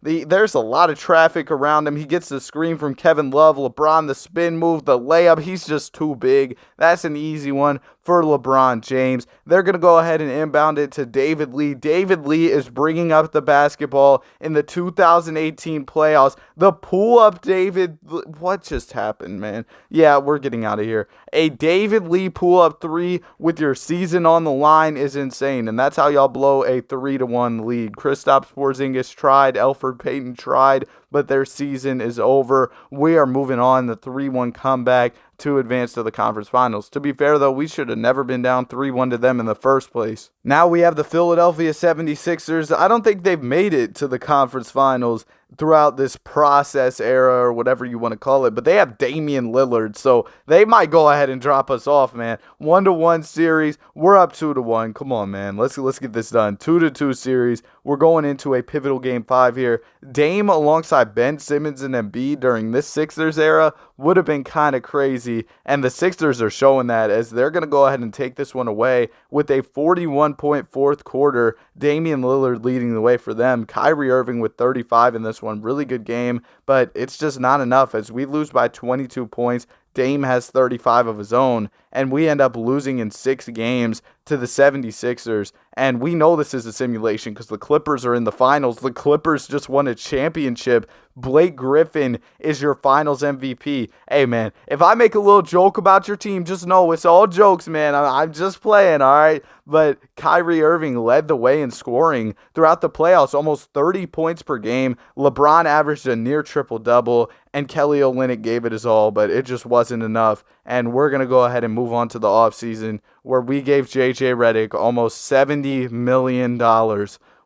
There's a lot of traffic around him. He gets the screen from Kevin Love. LeBron, the spin move, the layup. He's just too big. That's an easy one for LeBron James. They're going to go ahead and inbound it to David Lee. David Lee is bringing up the basketball in the 2018 playoffs. The pull-up David... What just happened, man? Yeah, we're getting out of here. A David Lee pull-up three with your season on the line is insane, and that's how y'all blow a 3-1 lead. Kristaps Porzingis tried. Elfrid Payton tried, but their season is over. We are moving on. The 3-1 comeback to advance to the conference finals. To be fair, though, we should have never been down 3-1 to them in the first place. Now we have the Philadelphia 76ers. I don't think they've made it to the conference finals throughout this process era or whatever you want to call it, but they have Damian Lillard, so they might go ahead and drop us off, man. 1-1 series. We're up 2-1. Come on, man. Let's get this done. 2-2 series. We're going into a pivotal game 5 here. Dame alongside Ben Simmons and Embiid during this Sixers era would have been kind of crazy, and the Sixers are showing that as they're going to go ahead and take this one away with a 41-point fourth quarter. Damian Lillard leading the way for them. Kyrie Irving with 35 in this one. Really good game, but it's just not enough as we lose by 22 points. Dame has 35 of his own, and we end up losing in 6 games to the 76ers. And we know this is a simulation because the Clippers are in the finals. The Clippers just won a championship. Blake Griffin is your finals MVP. Hey, man, if I make a little joke about your team, just know it's all jokes, man. I'm just playing, all right? But Kyrie Irving led the way in scoring throughout the playoffs, almost 30 points per game. LeBron averaged a near triple-double, and Kelly Olynyk gave it his all, but it just wasn't enough. And we're going to go ahead and move on to the offseason where we gave J.J. Redick almost $70 million.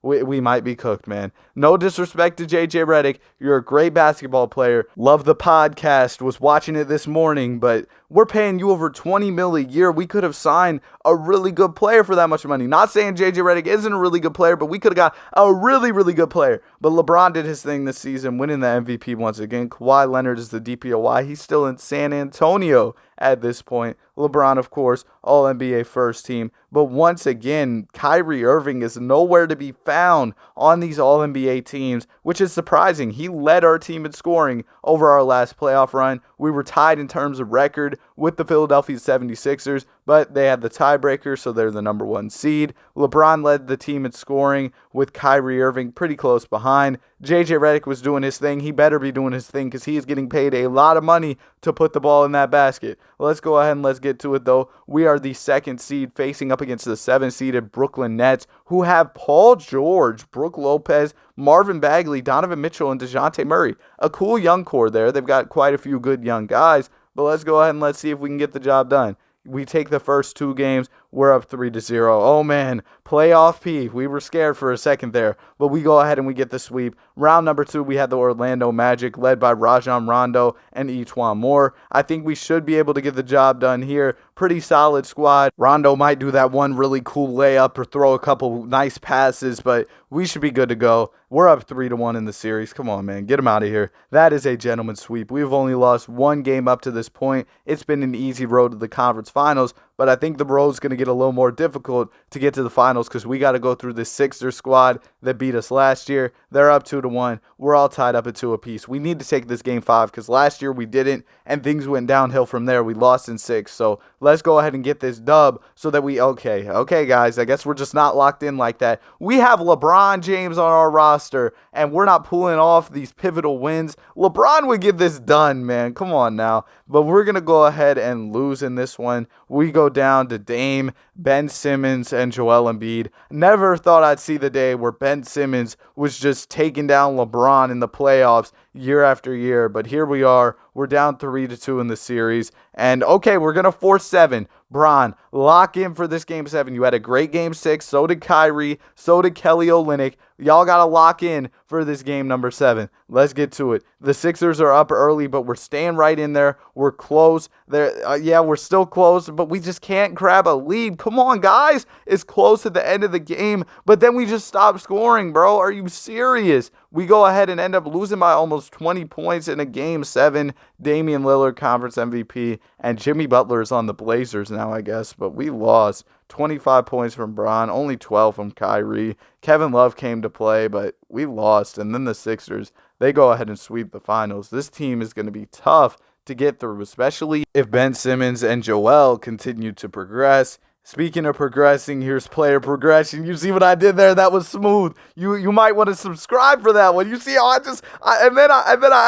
We might be cooked, man. No disrespect to J.J. Redick. You're a great basketball player. Love the podcast. Was watching it this morning, but we're paying you over $20 million a year. We could have signed a really good player for that much money. Not saying J.J. Redick isn't a really good player, but we could have got a really, really good player. But LeBron did his thing this season, winning the MVP once again. Kawhi Leonard is the DPOY. He's still in San Antonio at this point. LeBron, of course, All-NBA first team. But once again, Kyrie Irving is nowhere to be found on these All-NBA teams, which is surprising. He led our team in scoring over our last playoff run. We were tied in terms of record with the Philadelphia 76ers, but they had the tiebreaker, so they're the number 1 seed. LeBron led the team in scoring with Kyrie Irving pretty close behind. J.J. Redick was doing his thing. He better be doing his thing because he is getting paid a lot of money to put the ball in that basket. Let's go ahead and let's get to it, though. We are the 2nd seed facing up against the 7th-seeded Brooklyn Nets, who have Paul George, Brook Lopez, Marvin Bagley, Donovan Mitchell, and DeJounte Murray. A cool young core there. They've got quite a few good young guys, but let's go ahead and let's see if we can get the job done. We take the first 2 games. We're up 3-0. Oh, man. Playoff P. We were scared for a second there, but we go ahead and we get the sweep. Round number 2, we had the Orlando Magic led by Rajon Rondo and E'Twaun Moore. I think we should be able to get the job done here. Pretty solid squad. Rondo might do that one really cool layup or throw a couple nice passes, but we should be good to go. We're up 3-1 in the series. Come on, man. Get him out of here. That is a gentleman's sweep. We've only lost 1 game up to this point. It's been an easy road to the conference finals, but I think the road's going to get a little more difficult to get to the finals because we got to go through this Sixers squad that beat us last year. They're up 2-1. We're all tied up at 2 apiece. We need to take this game 5 because last year we didn't, and things went downhill from there. We lost in 6. So let's go ahead and get this dub so that we, okay, guys, I guess we're just not locked in like that. We have LeBron James on our roster, and we're not pulling off these pivotal wins. LeBron would get this done, man. Come on now. But we're going to go ahead and lose in this one. We go down to Dame, Ben Simmons, and Joel Embiid. Never thought I'd see the day where Ben Simmons was just taking down LeBron in the playoffs year after year. But here we are. We're down 3-2 in the series. And okay, we're going to force 7. Bron, lock in for this game 7. You had a great game 6. So did Kyrie. So did Kelly Olynyk. Y'all got to lock in for this game number 7. Let's get to it. The Sixers are up early, but we're staying right in there. We're close. We're still close, but we just can't grab a lead. Come on, guys. It's close at the end of the game, but then we just stop scoring, bro. Are you serious? We go ahead and end up losing by almost 20 points in a game 7. Damian Lillard, conference MVP, and Jimmy Butler is on the Blazers now, I guess, but we lost. 25 points from Bron, only 12 from Kyrie. Kevin Love came to play, but we lost. And then the Sixers, they go ahead and sweep the finals. This team is going to be tough to get through, especially if Ben Simmons and Joel continue to progress. Speaking of progressing, here's player progression. You see what I did there? That was smooth. You might want to subscribe for that one. You see how I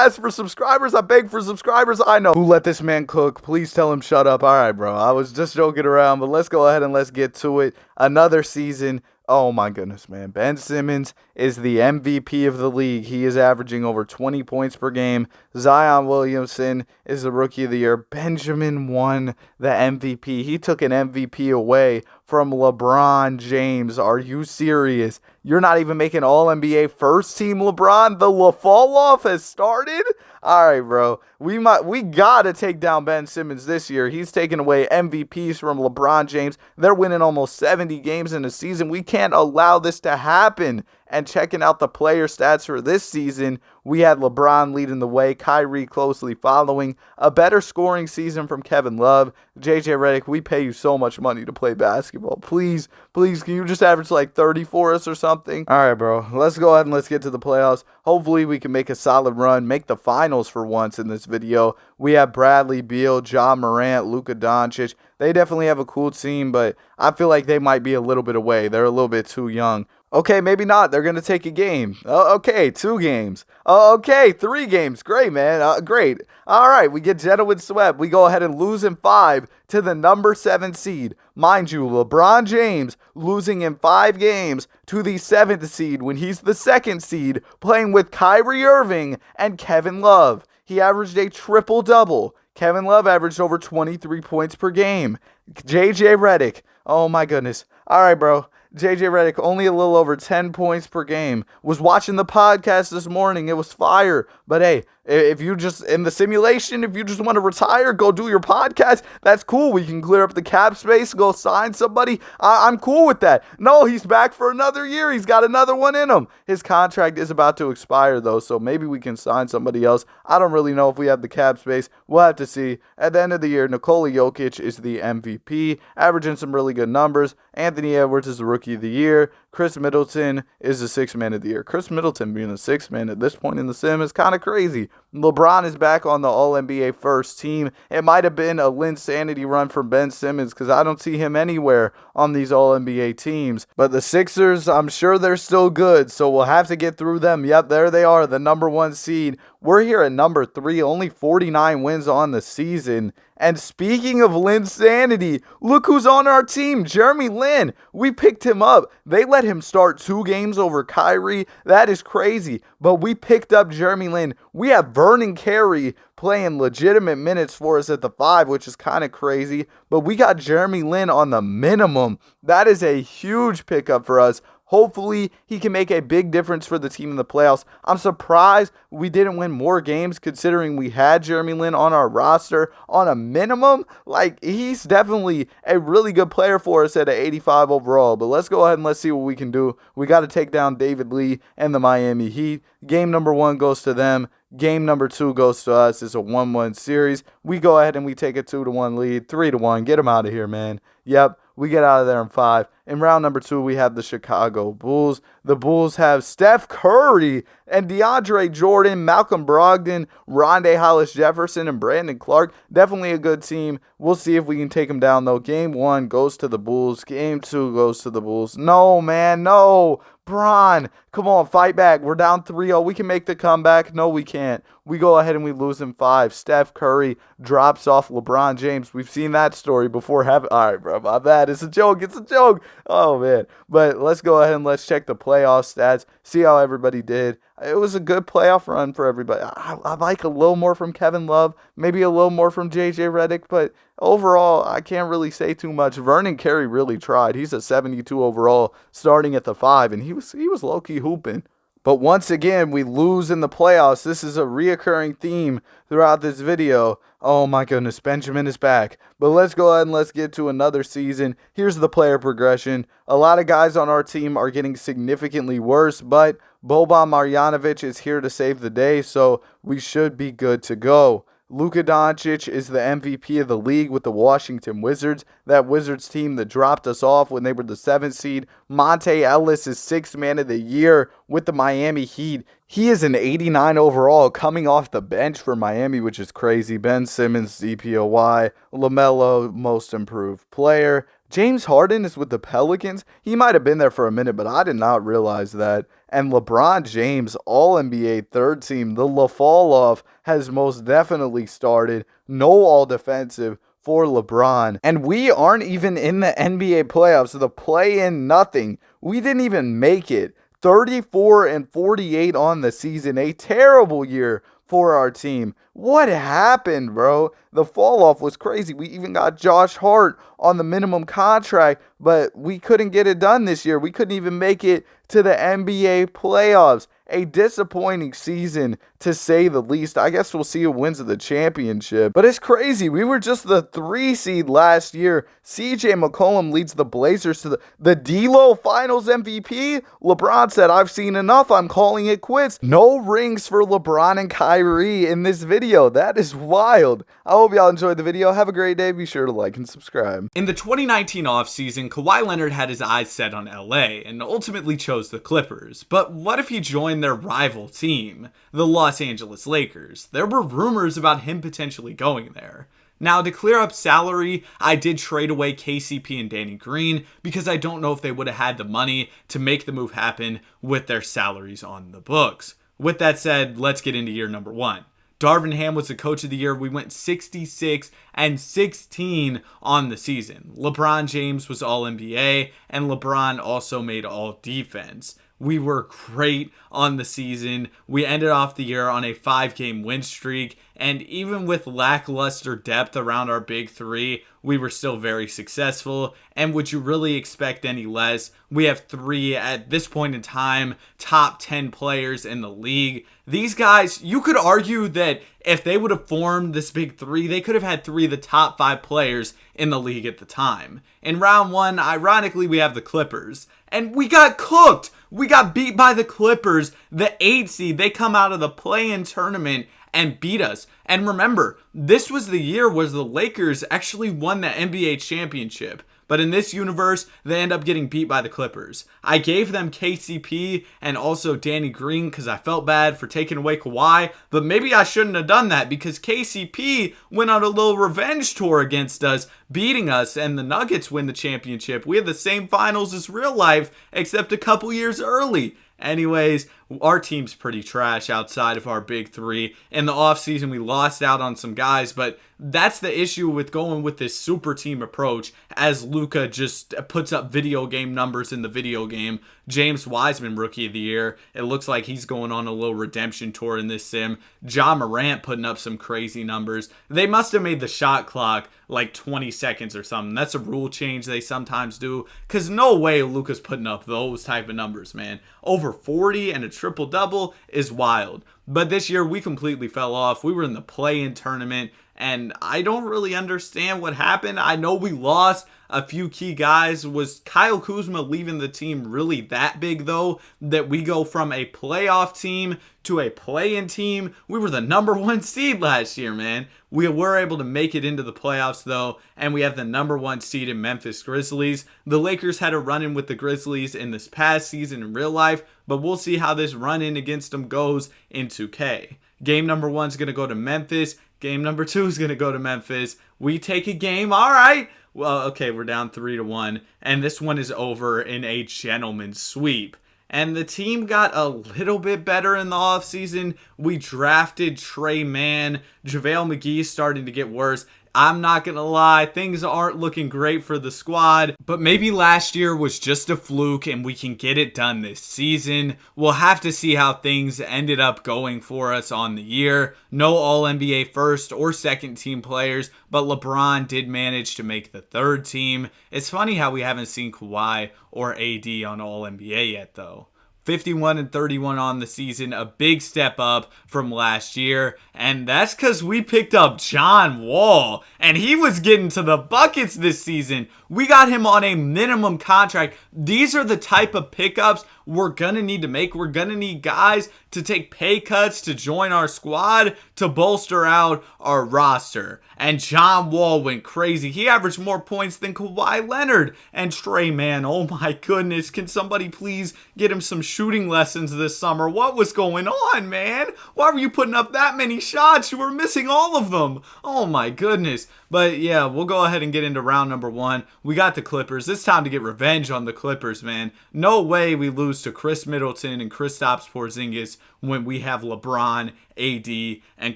asked for subscribers. I begged for subscribers. I know who let this man cook. Please tell him shut up. All right, bro. I was just joking around, but let's go ahead and let's get to it. Another season. Oh my goodness, man. Ben Simmons is the MVP of the league. He is averaging over 20 points per game. Zion Williamson is the Rookie of the Year. Benjamin won the MVP. He took an MVP away from LeBron James. Are you serious? You're not even making All-NBA first team LeBron? The fall off has started? All right, bro. We got to take down Ben Simmons this year. He's taking away MVPs from LeBron James. They're winning almost 70 games in a season. We can't allow this to happen. And checking out the player stats for this season, we had LeBron leading the way, Kyrie closely following, a better scoring season from Kevin Love. JJ Redick, we pay you so much money to play basketball. Please, can you just average like 30 for us or something? All right, bro. Let's go ahead and let's get to the playoffs. Hopefully we can make a solid run, make the finals for once in this video. We have Bradley Beal, Ja Morant, Luka Doncic. They definitely have a cool team, but I feel like they might be a little bit away. They're a little bit too young. Okay, maybe not. They're going to take a game. Okay, 2 games. Okay, 3 games. Great, man. Great. All right, we get gentlemen swept. We go ahead and lose in 5 to the number 7 seed. Mind you, LeBron James losing in 5 games to the 7th seed when he's the 2nd seed, playing with Kyrie Irving and Kevin Love. He averaged a triple-double. Kevin Love averaged over 23 points per game. JJ Redick. Oh, my goodness. All right, bro. JJ Redick, only a little over 10 points per game. Was watching the podcast this morning. It was fire. But hey, if you just, in the simulation, if you just want to retire, go do your podcast, that's cool. We can clear up the cap space, go sign somebody. I'm cool with that. No, he's back for another year. He's got another one in him. His contract is about to expire, though, so maybe we can sign somebody else. I don't really know if we have the cap space. We'll have to see. At the end of the year, Nikola Jokic is the MVP, averaging some really good numbers. Anthony Edwards is the Rookie of the Year. Chris Middleton is the 6th man of the year. Chris Middleton being the 6th man at this point in the sim is kind of crazy. LeBron is back on the All-NBA first team. It might have been a Linsanity run from Ben Simmons because I don't see him anywhere on these All-NBA teams. But the Sixers, I'm sure they're still good, so we'll have to get through them. Yep, there they are, the number 1 seed. We're here at number 3, only 49 wins on the season. And speaking of Linsanity, look who's on our team, Jeremy Lin. We picked him up. They let him start 2 games over Kyrie. That is crazy. But we picked up Jeremy Lin. We have Vernon Carey playing legitimate minutes for us at the 5, which is kind of crazy. But we got Jeremy Lin on the minimum. That is a huge pickup for us. Hopefully, he can make a big difference for the team in the playoffs. I'm surprised we didn't win more games considering we had Jeremy Lin on our roster on a minimum. Like, he's definitely a really good player for us at an 85 overall. But let's go ahead and let's see what we can do. We got to take down David Lee and the Miami Heat. Game number 1 goes to them. Game number 2 goes to us. It's a 1-1 series. We go ahead and we take a 2-1 lead, 3-1. Get them out of here, man. Yep. We get out of there in 5. In round number 2, we have the Chicago Bulls. The Bulls have Steph Curry and DeAndre Jordan, Malcolm Brogdon, Rondae Hollis-Jefferson, and Brandon Clark. Definitely a good team. We'll see if we can take them down, though. Game 1 goes to the Bulls. Game 2 goes to the Bulls. No, man, no. Bron, come on, fight back. We're down 3-0. We can make the comeback. No, we can't. We go ahead and we lose in 5. Steph Curry drops off LeBron James. We've seen that story before. All right, bro, my bad. It's a joke. It's a joke. Oh, man. But let's go ahead and let's check the playoff stats, see how everybody did. It was a good playoff run for everybody. I like a little more from Kevin Love, maybe a little more from JJ Redick, but overall, I can't really say too much. Vernon Carey really tried. He's a 72 overall, starting at the 5, and he was low-key hooping. But once again, we lose in the playoffs. This is a reoccurring theme throughout this video. Oh my goodness, Benjamin is back. But let's go ahead and let's get to another season. Here's the player progression. A lot of guys on our team are getting significantly worse, but Boban Marjanovic is here to save the day, so we should be good to go. Luka Doncic is the MVP of the league with the Washington Wizards, that Wizards team that dropped us off when they were the 7th seed. Monte Ellis is 6th man of the year with the Miami Heat. He is an 89 overall coming off the bench for Miami, which is crazy. Ben Simmons, DPOY, LaMelo, most improved player. James Harden is with the Pelicans. He might have been there for a minute, but I did not realize that. And LeBron James, All-NBA 3rd team. The fall-off has most definitely started. No all-defensive for LeBron. And we aren't even in the NBA playoffs. The play-in, nothing. We didn't even make it. 34-48 on the season. A terrible year for our team. What happened, bro? The fall off was crazy. We even got Josh Hart on the minimum contract, but we couldn't get it done this year. We couldn't even make it to the NBA playoffs. A disappointing season, to say the least. I guess we'll see who wins the championship. But it's crazy. We were just the 3 seed last year. CJ McCollum leads the Blazers to the D-Lo Finals MVP. LeBron said, "I've seen enough. I'm calling it quits." No rings for LeBron and Kyrie in this video. That is wild. I hope y'all enjoyed the video. Have a great day. Be sure to like and subscribe. In the 2019 offseason, Kawhi Leonard had his eyes set on LA and ultimately chose the Clippers. But what if he joined their rival team, the Los Angeles Lakers? There were rumors about him potentially going there. Now, to clear up salary, I did trade away KCP and Danny Green because I don't know if they would have had the money to make the move happen with their salaries on the books. With that said, let's get into year number 1. Darvin Ham was the coach of the year. We went 66-16 on the season. LeBron James was All-NBA, and LeBron also made All-Defense. We were great on the season. We ended off the year on a 5-game win streak, and even with lackluster depth around our big 3, we were still very successful. And would you really expect any less? We have 3, at this point in time, top 10 players in the league. These guys, you could argue that if they would have formed this big 3, they could have had 3 of the top 5 players in the league at the time. In round 1, ironically, we have the Clippers. And we got cooked. We got beat by the Clippers, the 8 seed. They come out of the play-in tournament and beat us. And remember, this was the year where the Lakers actually won the NBA championship. But in this universe, they end up getting beat by the Clippers. I gave them KCP and also Danny Green because I felt bad for taking away Kawhi. But maybe I shouldn't have done that because KCP went on a little revenge tour against us, beating us, and the Nuggets win the championship. We had the same finals as real life, except a couple years early. Anyways, our team's pretty trash outside of our big 3. In the offseason, we lost out on some guys, but that's the issue with going with this super team approach, as Luka just puts up video game numbers in the video game. James Wiseman, Rookie of the Year. It looks like he's going on a little redemption tour in this sim. Ja Morant putting up some crazy numbers. They must have made the shot clock like 20 seconds or something. That's a rule change they sometimes do, because no way Luka's putting up those type of numbers, man. Over 40 and a triple-double is wild. But this year, we completely fell off. We were in the play-in tournament, and I don't really understand what happened. I know we lost a few key guys. Was Kyle Kuzma leaving the team really that big, though, that we go from a playoff team to a play-in team? We were the number 1 seed last year, man. We were able to make it into the playoffs, though, and we have the number 1 seed in Memphis Grizzlies. The Lakers had a run-in with the Grizzlies in this past season in real life, but we'll see how this run-in against them goes in 2K. Game number 1 is going to go to Memphis. Game number 2 is going to go to Memphis. We take a game. All right. Well, okay, we're down 3-1, and this one is over in a gentleman's sweep. And the team got a little bit better in the offseason. We drafted Trey Mann. JaVale McGee starting to get worse. I'm not going to lie, things aren't looking great for the squad, but maybe last year was just a fluke and we can get it done this season. We'll have to see how things ended up going for us on the year. No All-NBA first or second team players, but LeBron did manage to make the 3rd team. It's funny how we haven't seen Kawhi or AD on All-NBA yet, though. 51-31 on the season, a big step up from last year, and that's because we picked up John Wall, and he was getting to the buckets this season. We got him on a minimum contract. These are the type of pickups we're going to need to make. We're going to need guys to take pay cuts to join our squad to bolster out our roster. And John Wall went crazy. He averaged more points than Kawhi Leonard and Trey Mann. Oh my goodness. Can somebody please get him some shooting lessons this summer? What was going on, man? Why were you putting up that many shots? You were missing all of them. Oh my goodness. But yeah, we'll go ahead and get into round number 1. We got the Clippers. It's time to get revenge on the Clippers, man. No way we lose to Chris Middleton and Kristaps Porzingis when we have LeBron, AD, and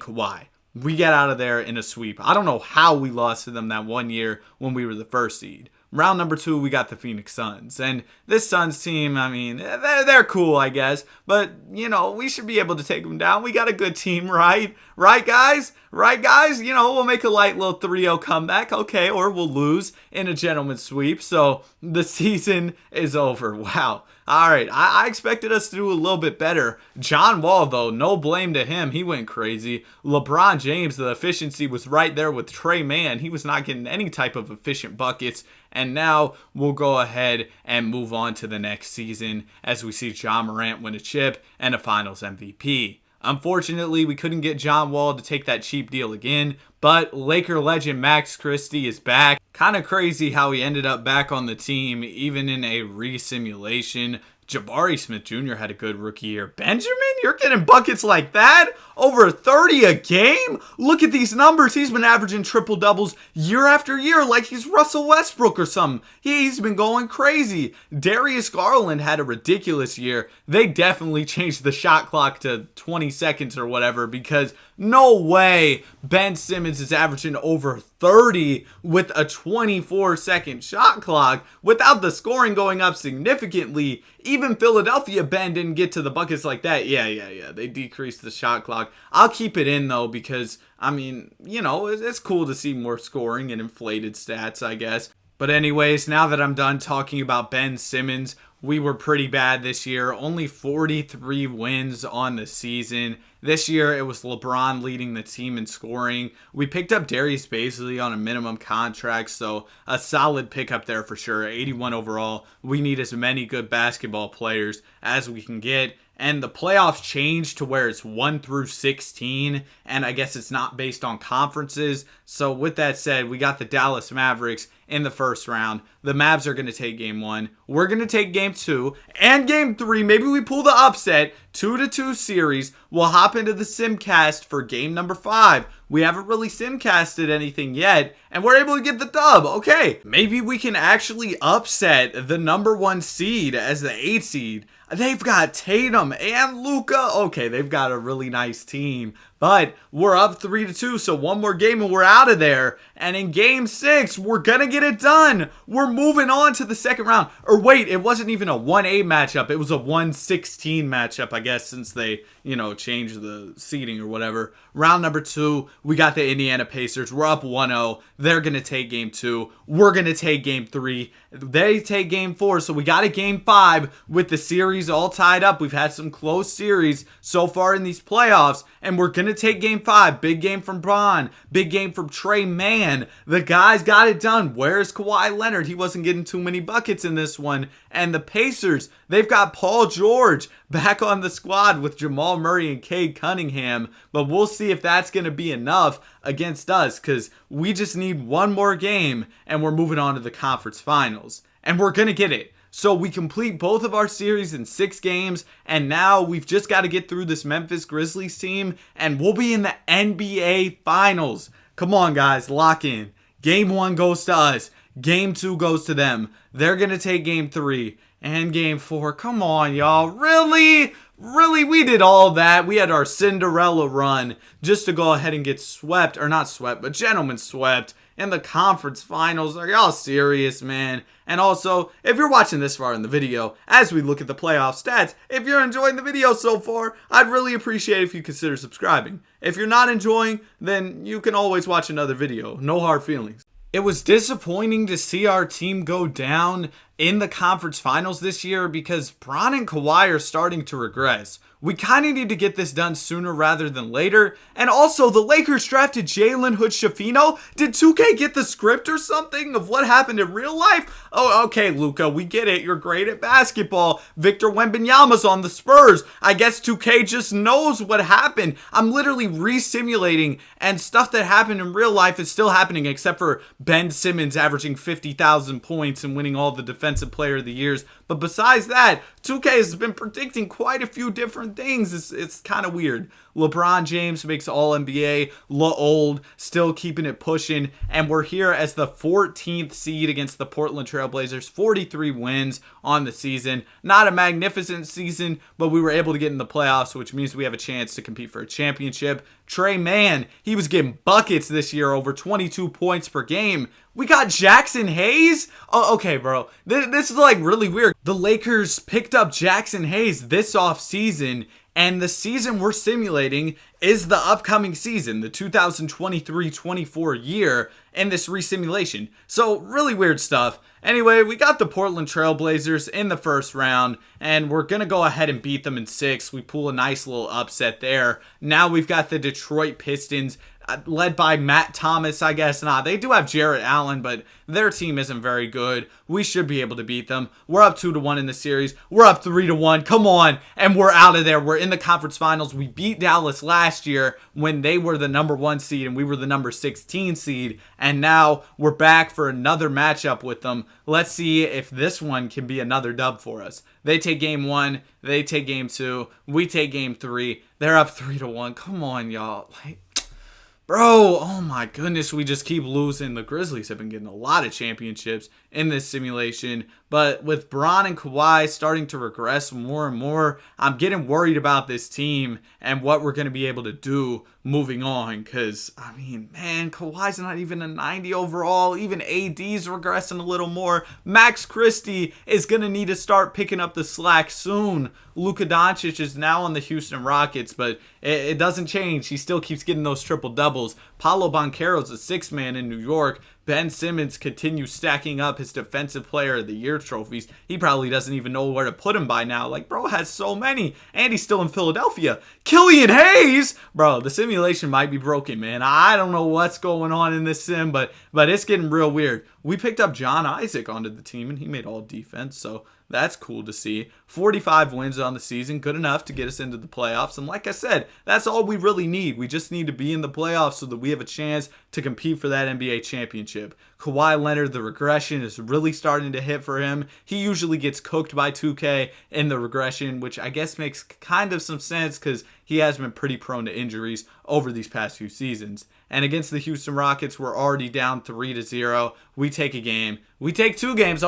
Kawhi. We get out of there in a sweep. I don't know how we lost to them that one year when we were the first seed. Round number 2, we got the Phoenix Suns. And this Suns team, I mean, they're cool, I guess. But, you know, we should be able to take them down. We got a good team, right? Right, guys? Right, guys? You know, we'll make a light little 3-0 comeback. Okay, or we'll lose in a gentleman's sweep. So the season is over. Wow. All right, I expected us to do a little bit better. John Wall, though, no blame to him. He went crazy. LeBron James, the efficiency was right there with Trey Mann. He was not getting any type of efficient buckets. And now we'll go ahead and move on to the next season as we see Ja Morant win a chip and a Finals MVP. Unfortunately, we couldn't get John Wall to take that cheap deal again, but Laker legend Max Christie is back. Kind of crazy how he ended up back on the team, even in a re-simulation. Jabari Smith Jr. had a good rookie year. Benjamin, you're getting buckets like that? Over 30 a game? Look at these numbers. He's been averaging triple doubles year after year like he's Russell Westbrook or something. He's been going crazy. Darius Garland had a ridiculous year. They definitely changed the shot clock to 20 seconds or whatever because no way Ben Simmons is averaging over 30 with a 24-second shot clock without the scoring going up significantly. Even Philadelphia Ben didn't get to the buckets like that. Yeah. They decreased the shot clock. I'll keep it in though because, I mean, you know, it's cool to see more scoring and inflated stats, I guess. But anyways, now that I'm done talking about Ben Simmons, we were pretty bad this year. Only 43 wins on the season. This year, it was LeBron leading the team in scoring. We picked up Darius Bazley on a minimum contract, so a solid pickup there for sure. 81 overall. We need as many good basketball players as we can get. And the playoffs changed to where it's 1 through 16, and I guess it's not based on conferences. So with that said, we got the Dallas Mavericks in the first round. The Mavs are going to take game 1. We're going to take game 2 and game 3. Maybe we pull the upset, 2-2 series. We'll hop into the Simcast for game number 5. We haven't really Simcasted anything yet, and we're able to get the dub. Okay, maybe we can actually upset the number 1 seed as the 8 seed. They've got Tatum and Luka. Okay, they've got a really nice team. But we're up 3-2, so one more game and we're out of there. And in game 6, we're going to get it done. We're moving on to the second round. Or wait, it wasn't even a 1A matchup. It was a 1-16 matchup, I guess, since they, changed the seeding or whatever. Round number 2, we got the Indiana Pacers. We're up 1-0. They're going to take game 2. We're going to take game 3. They take game 4, so we got a game 5 with the series all tied up. We've had some close series so far in these playoffs, and we're going to take game 5. Big game from Bron. Big game from Trey Mann. The guys got it done. Where's Kawhi Leonard? He wasn't getting too many buckets in this one. And the Pacers, they've got Paul George back on the squad with Jamal Murray and Cade Cunningham. But we'll see if that's going to be enough against us, because we just need one more game and we're moving on to the conference finals. And we're going to get it. So we complete both of our series in 6 games, and now we've just got to get through this Memphis Grizzlies team, and we'll be in the NBA Finals. Come on, guys, lock in. Game 1 goes to us. Game 2 goes to them. They're going to take game 3 and game 4. Come on, y'all. Really? Really? We did all that. We had our Cinderella run just to go ahead and get swept, or not swept, but gentlemen swept in the conference finals. Are y'all serious, man? And also, if you're watching this far in the video, as we look at the playoff stats, if you're enjoying the video so far, I'd really appreciate if you consider subscribing. If you're not enjoying, then you can always watch another video. No hard feelings. It was disappointing to see our team go down in the conference finals this year because Bron and Kawhi are starting to regress. We kind of need to get this done sooner rather than later. And also, the Lakers drafted Jalen Hood-Schifino. Did 2K get the script or something of what happened in real life? Oh, okay, Luka, we get it. You're great at basketball. Victor Wembanyama's on the Spurs. I guess 2K just knows what happened. I'm literally re-simulating, and stuff that happened in real life is still happening, except for Ben Simmons averaging 50,000 points and winning all the Defensive Player of the Years. But besides that, 2K has been predicting quite a few different things. It's kind of weird. LeBron James makes All-NBA. Old, still keeping it pushing. And we're here as the 14th seed against the Portland Trailblazers. 43 wins on the season. Not a magnificent season, but we were able to get in the playoffs, which means we have a chance to compete for a championship. Trey Mann, he was getting buckets this year, over 22 points per game. We got Jackson Hayes? Oh, okay, bro. This is like really weird. The Lakers picked up Jackson Hayes this offseason, and the season we're simulating is the upcoming season, the 2023-24 year, in this resimulation. So, really weird stuff. Anyway, we got the Portland Trailblazers in the first round, and we're going to go ahead and beat them in 6. We pull a nice little upset there. Now we've got the Detroit Pistons, led by Matt Thomas, I guess. They do have Jarrett Allen, but their team isn't very good. We should be able to beat them. We're up 2-1 in the series. We're up 3-1. Come on. And we're out of there. We're in the conference finals. We beat Dallas last year when they were the number 1 seed and we were the number 16 seed. And now we're back for another matchup with them. Let's see if this one can be another dub for us. They take game 1. They take game 2. We take game 3. They're up 3-1. Come on, y'all. Bro, oh my goodness, we just keep losing. The Grizzlies have been getting a lot of championships in this simulation, but with Bron and Kawhi starting to regress more and more, I'm getting worried about this team and what we're going to be able to do moving on, because, I mean, man, Kawhi's not even a 90 overall. Even AD's regressing a little more. Max Christie is going to need to start picking up the slack soon. Luka Doncic is now on the Houston Rockets, but it doesn't change. He still keeps getting those triple-doubles. Paolo Banchero's a sixth man in New York. Ben Simmons continues stacking up his Defensive Player of the Year trophies. He probably doesn't even know where to put him by now. Like, bro has so many. And he's still in Philadelphia. Killian Hayes! Bro, the simulation might be broken, man. I don't know what's going on in this sim, but it's getting real weird. We picked up John Isaac onto the team, and he made all defense, so that's cool to see. 45 wins on the season, good enough to get us into the playoffs. And like I said, that's all we really need. We just need to be in the playoffs so that we have a chance to compete for that NBA championship. Kawhi Leonard, the regression is really starting to hit for him. He usually gets cooked by 2K in the regression, which I guess makes kind of some sense because he has been pretty prone to injuries over these past few seasons. And against the Houston Rockets, we're already down 3-0. We take a game. We take 2 games.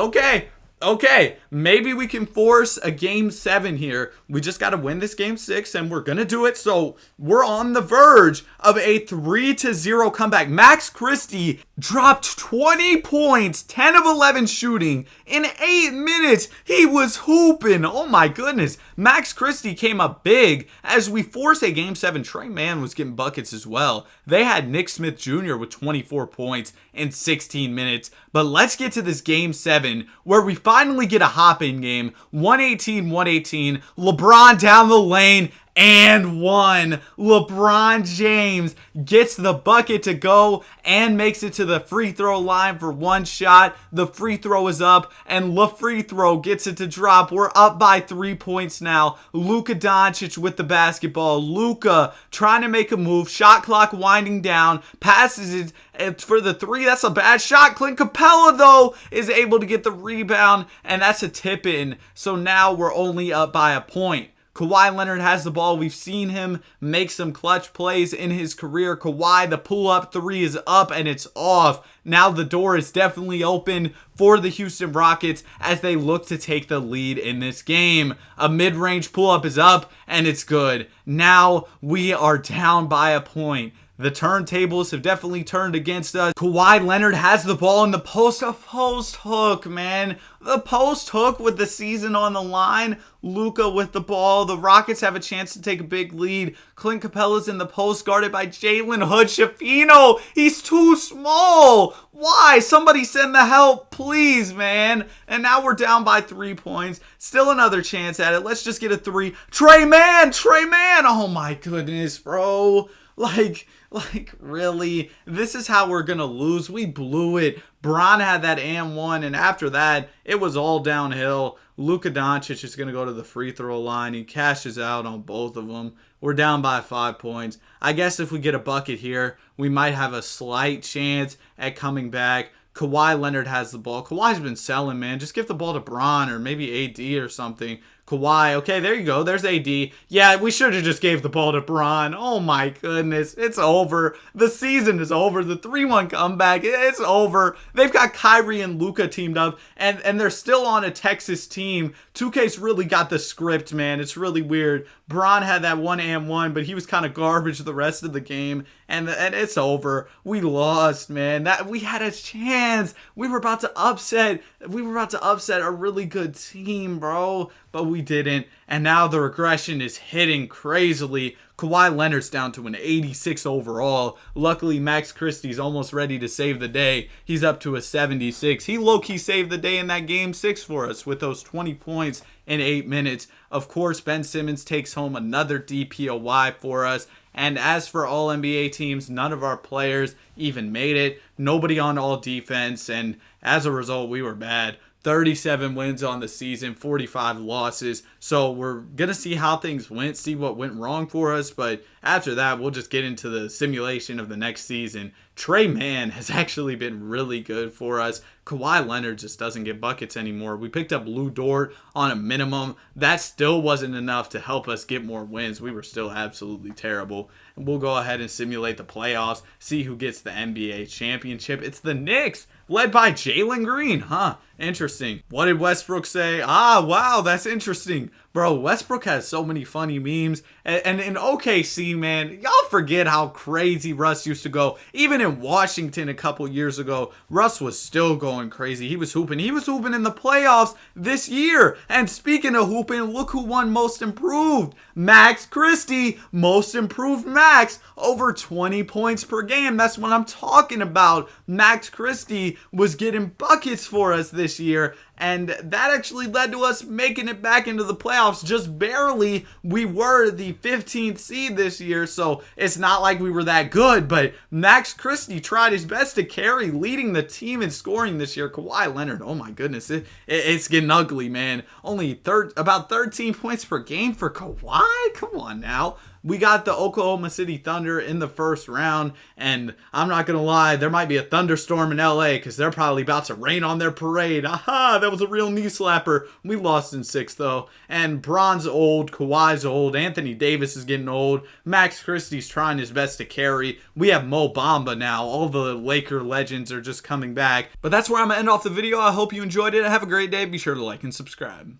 Okay, maybe we can force a game 7 here. We just got to win this game 6, and we're going to do it. So we're on the verge of a 3-0 comeback. Max Christie dropped 20 points, 10 of 11 shooting in 8 minutes. He was hooping. Oh my goodness. Max Christie came up big as we force a game 7. Trey Mann was getting buckets as well. They had Nick Smith Jr. with 24 points in 16 minutes. But let's get to this game 7 where we finally get a hop-in game. 118-118. LeBron down the lane and one. LeBron James gets the bucket to go and makes it to the free throw line for one shot. The free throw is up and free throw gets it to drop. We're up by 3 points now. Luka Doncic with the basketball. Luka trying to make a move. Shot clock winding down. Passes it for the 3. That's a bad shot. Clint Capella, though, is able to get the rebound, and that's a tip in. So now we're only up by a point. Kawhi Leonard has the ball. We've seen him make some clutch plays in his career. Kawhi, the pull-up 3 is up and it's off. Now the door is definitely open for the Houston Rockets as they look to take the lead in this game. A mid-range pull-up is up and it's good. Now we are down by a point. The turntables have definitely turned against us. Kawhi Leonard has the ball in the post hook, man. The post hook with the season on the line. Luka with the ball. The Rockets have a chance to take a big lead. Clint Capella's in the post, guarded by Jalen Hood-Schifino. He's too small. Why? Somebody send the help, please, man. And now we're down by 3 points. Still another chance at it. Let's just get a three. Trey Man. Oh my goodness, bro. Like, really? This is how we're going to lose? We blew it. Bron had that and one, and after that, it was all downhill. Luka Doncic is going to go to the free throw line. He cashes out on both of them. We're down by 5 points. I guess if we get a bucket here, we might have a slight chance at coming back. Kawhi Leonard has the ball. Kawhi's been selling, man. Just give the ball to Bron or maybe AD or something. Kawhi, okay, there you go. There's AD. Yeah, we should have just gave the ball to Bron. Oh my goodness, it's over. The season is over. The 3-1 comeback, it's over. They've got Kyrie and Luka teamed up, and they're still on a Texas team. 2K's really got the script, man. It's really weird. Bron had that 1-and-1, but he was kind of garbage the rest of the game, and it's over. We lost, man. We had a chance. We were about to upset a really good team, bro. But we didn't, and now the regression is hitting crazily. Kawhi Leonard's down to an 86 overall. Luckily, Max Christie's almost ready to save the day. He's up to a 76. He low-key saved the day in that game 6 for us with those 20 points in 8 minutes. Of course, Ben Simmons takes home another DPOY for us. And as for all NBA teams, none of our players even made it. Nobody on all defense, and as a result, we were bad. 37 wins on the season, 45 losses. So we're going to see how things went, see what went wrong for us. But after that, we'll just get into the simulation of the next season. Trey Man has actually been really good for us. Kawhi Leonard just doesn't get buckets anymore. We picked up Lou Dort on a minimum. That still wasn't enough to help us get more wins. We were still absolutely terrible. And we'll go ahead and simulate the playoffs, see who gets the NBA championship. It's the Knicks, led by Jalen Green. Interesting. What did Westbrook say? Wow, that's interesting. Bro, Westbrook has so many funny memes. And in OKC, man, y'all forget how crazy Russ used to go. Even in Washington a couple years ago, Russ was still going crazy. He was hooping. He was hooping in the playoffs this year. And speaking of hooping, look who won Most Improved. Max Christie, Most Improved Max, over 20 points per game. That's what I'm talking about. Max Christie was getting buckets for us this year. And that actually led to us making it back into the playoffs just barely. We were the 15th seed this year, so it's not like we were that good. But Max Christie tried his best to carry, leading the team in scoring this year. Kawhi Leonard, oh my goodness, it's getting ugly, man. Only about 13 points per game for Kawhi? Come on now. We got the Oklahoma City Thunder in the first round, and I'm not going to lie, there might be a thunderstorm in LA because they're probably about to rain on their parade. That was a real knee slapper. We lost in 6, though, and Bron's old, Kawhi's old, Anthony Davis is getting old, Max Christie's trying his best to carry. We have Mo Bamba now. All the Laker legends are just coming back. But that's where I'm going to end off the video. I hope you enjoyed it. Have a great day. Be sure to like and subscribe.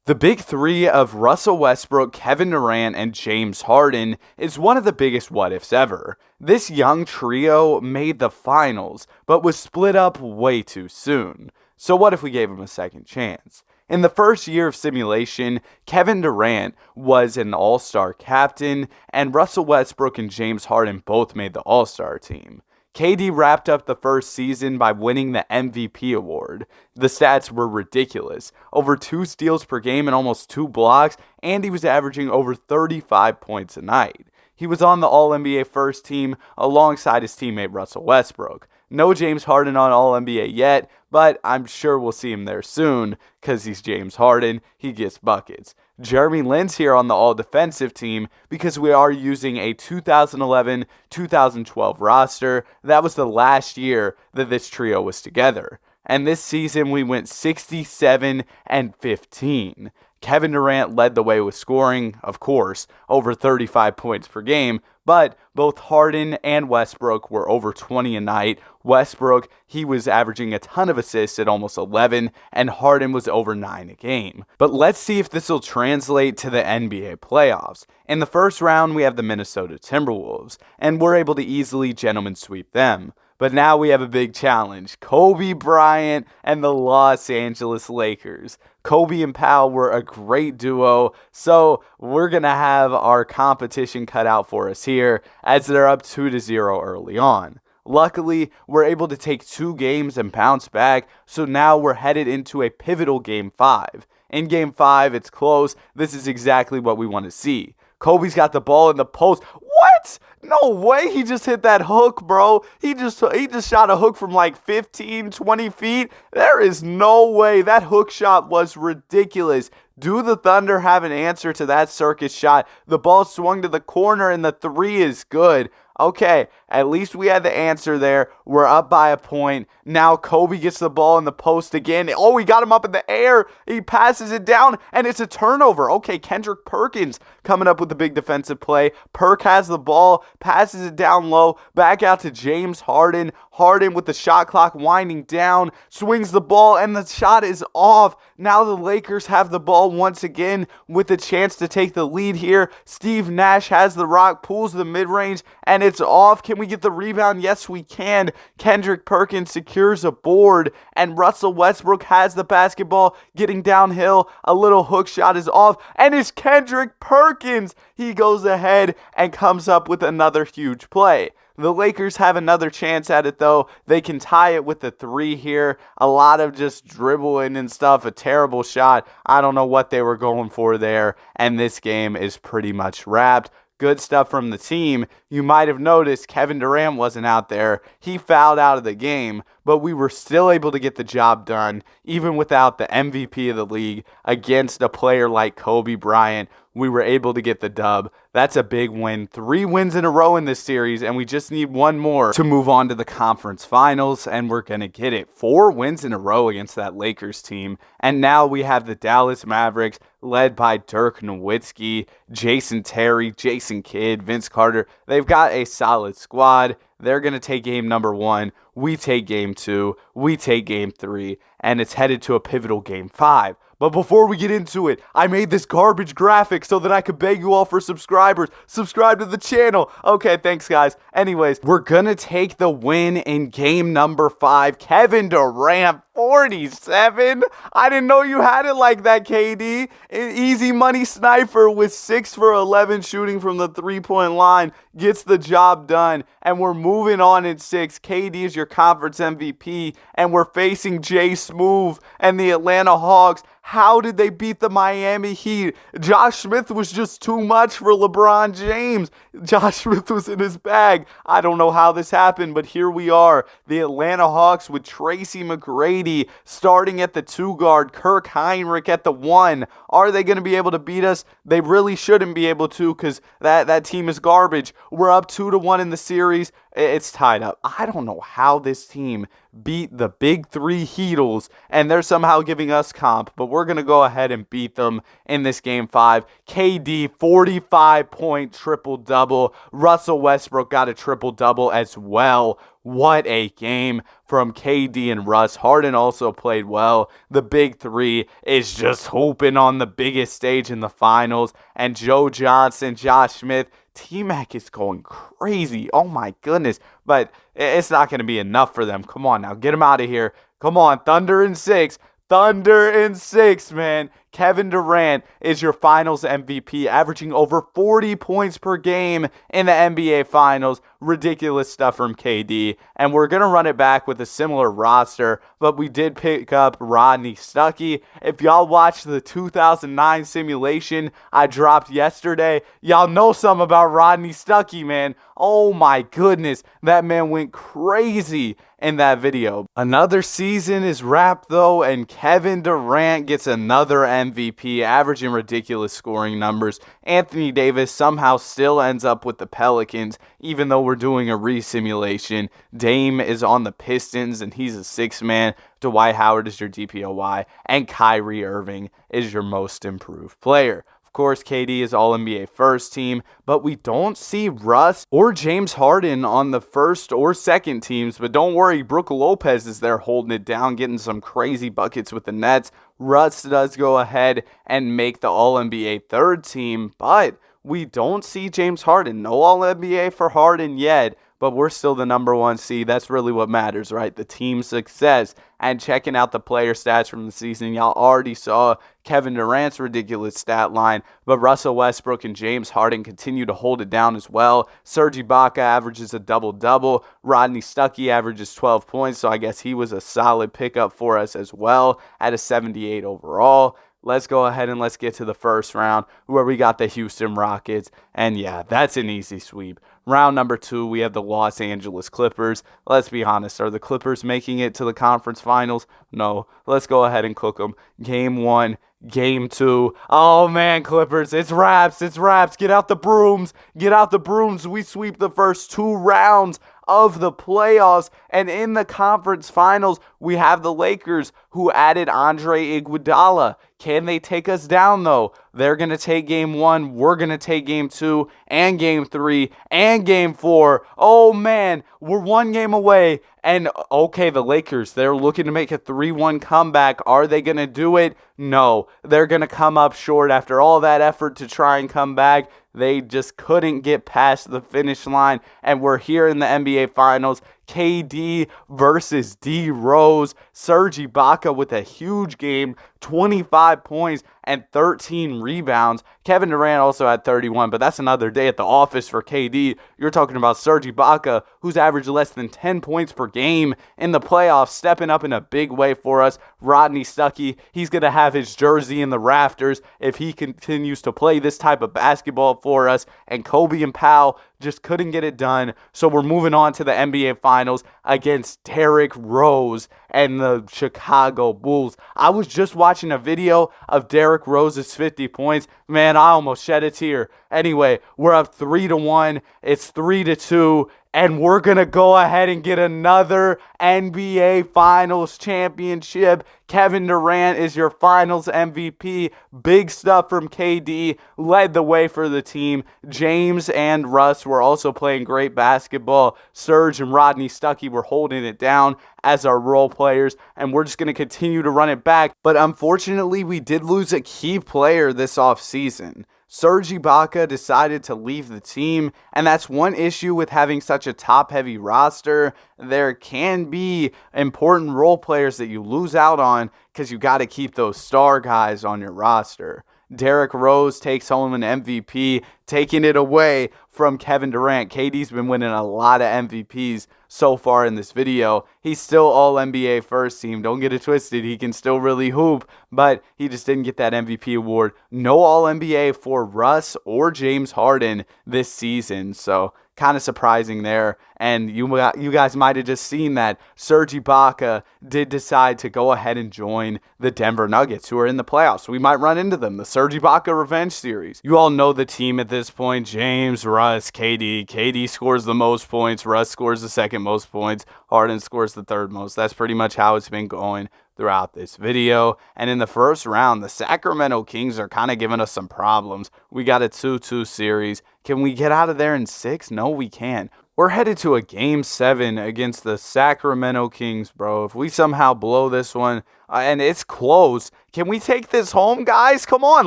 The big three of Russell Westbrook, Kevin Durant, and James Harden is one of the biggest what-ifs ever. This young trio made the finals, but was split up way too soon. So what if we gave them a second chance? In the first year of simulation, Kevin Durant was an all-star captain, and Russell Westbrook and James Harden both made the all-star team. KD wrapped up the first season by winning the MVP award. The stats were ridiculous. Over 2 steals per game and almost 2 blocks, and he was averaging over 35 points a night. He was on the All-NBA first team alongside his teammate Russell Westbrook. No James Harden on All-NBA yet, but I'm sure we'll see him there soon because he's James Harden. He gets buckets. Jeremy Lin's here on the all-defensive team because we are using a 2011-2012 roster. That was the last year that this trio was together. And this season we went 67-15. Kevin Durant led the way with scoring, of course, over 35 points per game, but both Harden and Westbrook were over 20 a night. Westbrook, he was averaging a ton of assists at almost 11, and Harden was over 9 a game. But let's see if this will translate to the NBA playoffs. In the first round, we have the Minnesota Timberwolves, and we're able to easily gentleman sweep them. But now we have a big challenge. Kobe Bryant and the Los Angeles Lakers. Kobe and Powell were a great duo, so we're going to have our competition cut out for us here as they're up 2-0 early on. Luckily, we're able to take 2 games and bounce back, so now we're headed into a pivotal Game 5. In Game 5, it's close. This is exactly what we want to see. Kobe's got the ball in the post. What? No way he just hit that hook, bro. He just shot a hook from like 15, 20 feet. There is no way. That hook shot was ridiculous. Do the Thunder have an answer to that circus shot? The ball swung to the corner and the 3 is good. Okay, at least we had the answer there. We're up by a point. Now Kobe gets the ball in the post again. Oh, he got him up in the air. He passes it down, and it's a turnover. Okay, Kendrick Perkins coming up with the big defensive play. Perk has the ball, passes it down low, back out to James Harden. Harden with the shot clock winding down, swings the ball, and the shot is off. Now the Lakers have the ball once again with a chance to take the lead here. Steve Nash has the rock, pulls the mid-range, and it's off. Can we get the rebound? Yes, we can. Kendrick Perkins secures a board, and Russell Westbrook has the basketball getting downhill. A little hook shot is off, and it's Kendrick Perkins. He goes ahead and comes up with another huge play. The Lakers have another chance at it, though. They can tie it with the 3 here. A lot of just dribbling and stuff. A terrible shot. I don't know what they were going for there. And this game is pretty much wrapped. Good stuff from the team. You might have noticed Kevin Durant wasn't out there. He fouled out of the game, but we were still able to get the job done, even without the MVP of the league against a player like Kobe Bryant. We were able to get the dub. That's a big win. 3 wins in a row in this series, and we just need 1 more to move on to the conference finals, and we're going to get it. 4 wins in a row against that Lakers team, and now we have the Dallas Mavericks led by Dirk Nowitzki, Jason Terry, Jason Kidd, Vince Carter. They've got a solid squad. They're going to take game number 1. We take game 2. We take game 3, and it's headed to a pivotal game 5. But before we get into it, I made this garbage graphic so that I could beg you all for subscribers. Subscribe to the channel. Okay, thanks, guys. Anyways, we're going to take the win in game number 5. Kevin Durant, 47? I didn't know you had it like that, KD. An easy money sniper with 6 for 11 shooting from the 3-point line gets the job done. And we're moving on in 6. KD is your conference MVP. And we're facing Jay Smooth and the Atlanta Hawks. How did they beat the Miami Heat? Josh Smith was just too much for LeBron James. Josh Smith was in his bag. I don't know how this happened, but here we are. The Atlanta Hawks with Tracy McGrady starting at the 2 guard, Kirk Heinrich at the 1. Are they going to be able to beat us? They really shouldn't be able to because that team is garbage. We're up 2-1 in the series. It's tied up. I don't know how this team beat the big 3 Heatles, and they're somehow giving us comp, but we're going to go ahead and beat them in this game 5. KD, 45-point triple-double. Russell Westbrook got a triple-double as well. What a game from KD and Russ. Harden also played well. The big 3 is just hooping on the biggest stage in the finals, and Joe Johnson, Josh Smith, T-Mac is going crazy. Oh my goodness. But it's not going to be enough for them. Come on now. Get them out of here. Come on. Thunder in 6. Thunder in 6, man. Kevin Durant is your finals MVP, averaging over 40 points per game in the NBA Finals. Ridiculous stuff from KD. And we're going to run it back with a similar roster, but we did pick up Rodney Stuckey. If y'all watched the 2009 simulation I dropped yesterday, y'all know something about Rodney Stuckey, man. Oh my goodness, that man went crazy in that video. Another season is wrapped though, and Kevin Durant gets another MVP, averaging ridiculous scoring numbers. Anthony Davis somehow still ends up with the Pelicans, even though we're doing a re-simulation. Dame is on the Pistons, and he's a 6-man. Dwight Howard is your DPOY, and Kyrie Irving is your most improved player. Of course, KD is All-NBA first team, but we don't see Russ or James Harden on the first or second teams. But don't worry, Brook Lopez is there holding it down, getting some crazy buckets with the Nets. Russ does go ahead and make the All-NBA third team, but we don't see James Harden. No All-NBA for Harden yet, but we're still the number 1 seed. That's really what matters, right? The team success. And checking out the player stats from the season, y'all already saw Kevin Durant's ridiculous stat line, but Russell Westbrook and James Harden continue to hold it down as well. Serge Ibaka averages a double-double. Rodney Stuckey averages 12 points, so I guess he was a solid pickup for us as well at a 78 overall. Let's go ahead and let's get to the first round where we got the Houston Rockets. And yeah, that's an easy sweep. Round number 2, we have the Los Angeles Clippers. Let's be honest, are the Clippers making it to the conference finals? No. Let's go ahead and cook them. Game 1, Game 2. Oh man, Clippers, it's wraps. It's wraps. Get out the brooms. Get out the brooms. We sweep the first 2 rounds of the playoffs, and in the conference finals we have the Lakers, who added Andre Iguodala. Can they take us down though? They're going to take game 1, we're going to take game 2 and game 3 and game 4. Oh man, we're 1 game away. And okay, the Lakers, they're looking to make a 3-1 comeback. Are they going to do it? No, they're going to come up short after all that effort to try and come back. They just couldn't get past the finish line, and we're here in the NBA Finals. KD versus D Rose. Serge Ibaka with a huge game, 25 points and 13 rebounds. Kevin Durant also had 31, but that's another day at the office for KD. You're talking about Serge Ibaka, who's averaged less than 10 points per game in the playoffs, stepping up in a big way for us. Rodney Stuckey, he's going to have his jersey in the rafters if he continues to play this type of basketball for us. And Kobe and Powell just couldn't get it done. So we're moving on to the NBA Finals against Derrick Rose and the Chicago Bulls. I was just watching a video of Derrick Rose's 50 points. Man, I almost shed a tear. Anyway, we're up 3-1. It's 3-2. And we're going to go ahead and get another NBA Finals championship. Kevin Durant is your Finals MVP. Big stuff from KD. Led the way for the team. James and Russ were also playing great basketball. Serge and Rodney Stuckey were holding it down as our role players. And we're just going to continue to run it back. But unfortunately, we did lose a key player this offseason. Serge Ibaka decided to leave the team, and that's one issue with having such a top-heavy roster. There can be important role players that you lose out on because you got to keep those star guys on your roster. Derrick Rose takes home an MVP, taking it away from Kevin Durant. KD's been winning a lot of MVPs so far in this video. He's still All-NBA first team. Don't get it twisted. He can still really hoop, but he just didn't get that MVP award. No All-NBA for Russ or James Harden this season, so kind of surprising there. And you guys might have just seen that Serge Ibaka did decide to go ahead and join the Denver Nuggets, who are in the playoffs. We might run into them, the Serge Ibaka Revenge Series. You all know the team at this point. James, Russ, KD. KD scores the most points. Russ scores the second most points. Harden scores the third most. That's pretty much how it's been going throughout this video. And in the first round, the Sacramento Kings are kind of giving us some problems. We got a 2-2 series. Can we get out of there in 6? No, we can't. We're headed to a Game 7 against the Sacramento Kings, bro. If we somehow blow this one, and it's close, can we take this home, guys? Come on,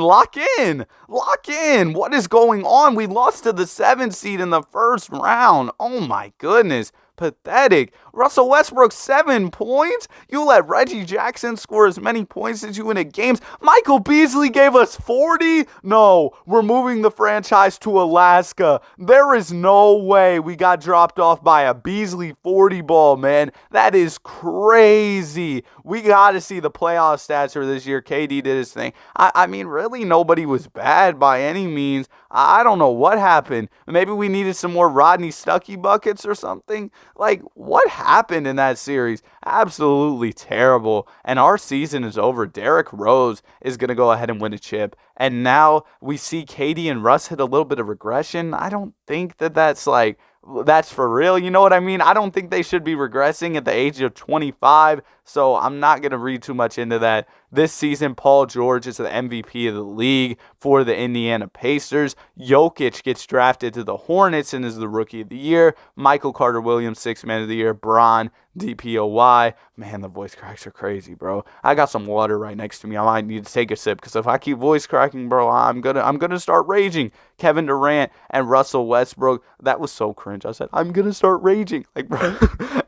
lock in. Lock in. What is going on? We lost to the 7th seed in the first round. Oh, my goodness. Pathetic. Russell Westbrook, 7 points? You let Reggie Jackson score as many points as you in a game? Michael Beasley gave us 40? No, we're moving the franchise to Alaska. There is no way we got dropped off by a Beasley 40 ball, man. That is crazy. We got to see the playoff stats for this year. KD did his thing. I mean, really, nobody was bad by any means. I don't know what happened. Maybe we needed some more Rodney Stuckey buckets or something. Like, what happened in that series? Absolutely terrible. And our season is over. Derrick Rose is going to go ahead and win a chip. And now we see KD and Russ hit a little bit of regression. I don't think that's for real. You know what I mean? I don't think they should be regressing at the age of 25. so I'm not going to read too much into that. This season, Paul George is the MVP of the league for the Indiana Pacers. Jokic gets drafted to the Hornets and is the Rookie of the Year. Michael Carter-Williams, Sixth Man of the Year. Bron, DPOY. Man, the voice cracks are crazy, bro. I got some water right next to me. I might need to take a sip because if I keep voice cracking, bro, I'm gonna start raging. Kevin Durant and Russell Westbrook. That was so cringe. I said, I'm gonna start raging. Like, bro.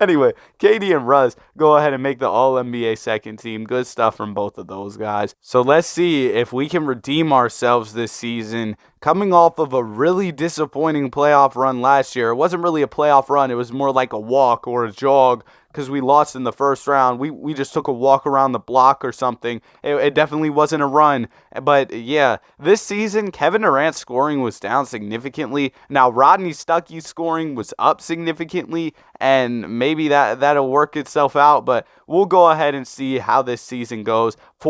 Anyway, KD and Russ go ahead and make the All-NBA second team. Good stuff from both of those guys. So let's see if we can redeem ourselves this season. Coming off of a really disappointing playoff run last year. It wasn't really a playoff run. It was more like a walk or a jog because we lost in the first round. We just took a walk around the block or something. It definitely wasn't a run. But yeah, this season, Kevin Durant's scoring was down significantly. Now, Rodney Stuckey's scoring was up significantly, and maybe that'll work itself out. But we'll go ahead and see how this season goes. This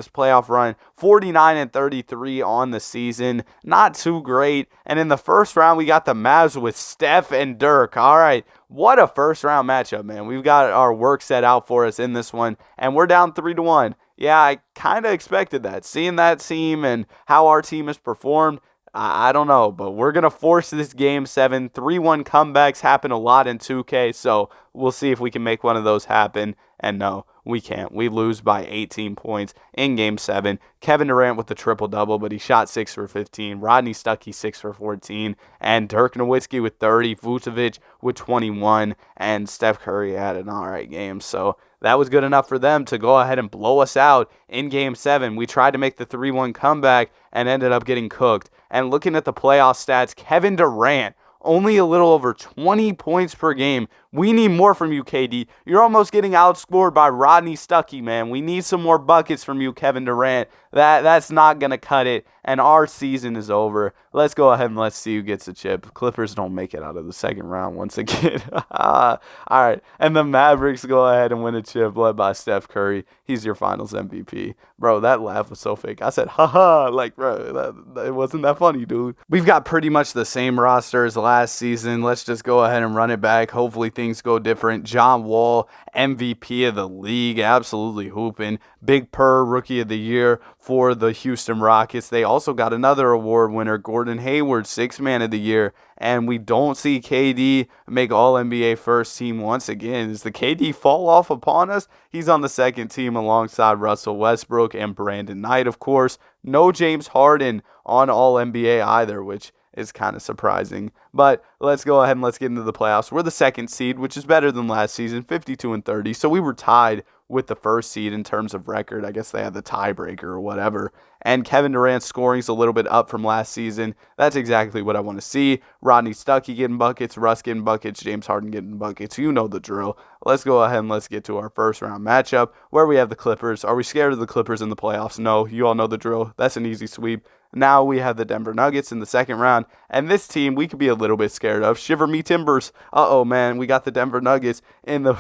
playoff run, 49-33 on the season. Not too great. And in the first round, we got the Mavs with Steph and Dirk. All right. What a first round matchup, man. We've got our work set out for us in this one, and we're down 3-1. Yeah, I kind of expected that. Seeing that team and how our team has performed, I don't know, but we're going to force this Game 7. 3-1 comebacks happen a lot in 2K, so we'll see if we can make one of those happen. And no, we can't. We lose by 18 points in Game 7. Kevin Durant with the triple-double, but he shot 6 for 15. Rodney Stuckey 6 for 14. And Dirk Nowitzki with 30. Vucevic with 21. And Steph Curry had an all right game. So that was good enough for them to go ahead and blow us out in Game 7. We tried to make the 3-1 comeback and ended up getting cooked. And looking at the playoff stats, Kevin Durant, only a little over 20 points per game. We need more from you, KD. You're almost getting outscored by Rodney Stuckey, man. We need some more buckets from you, Kevin Durant. That's not going to cut it, and our season is over. Let's go ahead and let's see who gets a chip. Clippers don't make it out of the second round once again. All right, and the Mavericks go ahead and win a chip led by Steph Curry. He's your finals MVP. Bro, that laugh was so fake. I said, haha, like, bro, it wasn't that funny, dude. We've got pretty much the same roster as last season. Let's just go ahead and run it back. Hopefully things go different. John Wall, MVP of the league, absolutely hooping. Big Purr, Rookie of the Year for the Houston Rockets. They also got another award winner, Gordon Hayward, Sixth Man of the Year. And we don't see KD make All-NBA first team once again. Does the KD fall off upon us? He's on the second team alongside Russell Westbrook and Brandon Knight, of course. No James Harden on All-NBA either, which is kind of surprising. But let's go ahead and let's get into the playoffs. We're the second seed, which is better than last season, 52-30. So we were tied with the first seed in terms of record. I guess they had the tiebreaker or whatever. And Kevin Durant's scoring is a little bit up from last season. That's exactly what I want to see. Rodney Stuckey getting buckets, Russ getting buckets, James Harden getting buckets. You know the drill. Let's go ahead and let's get to our first round matchup where we have the Clippers. Are we scared of the Clippers in the playoffs? No, you all know the drill. That's an easy sweep. Now we have the Denver Nuggets in the second round, and this team we could be a little bit scared of. Shiver me timbers. Uh-oh, man, we got the Denver Nuggets in the...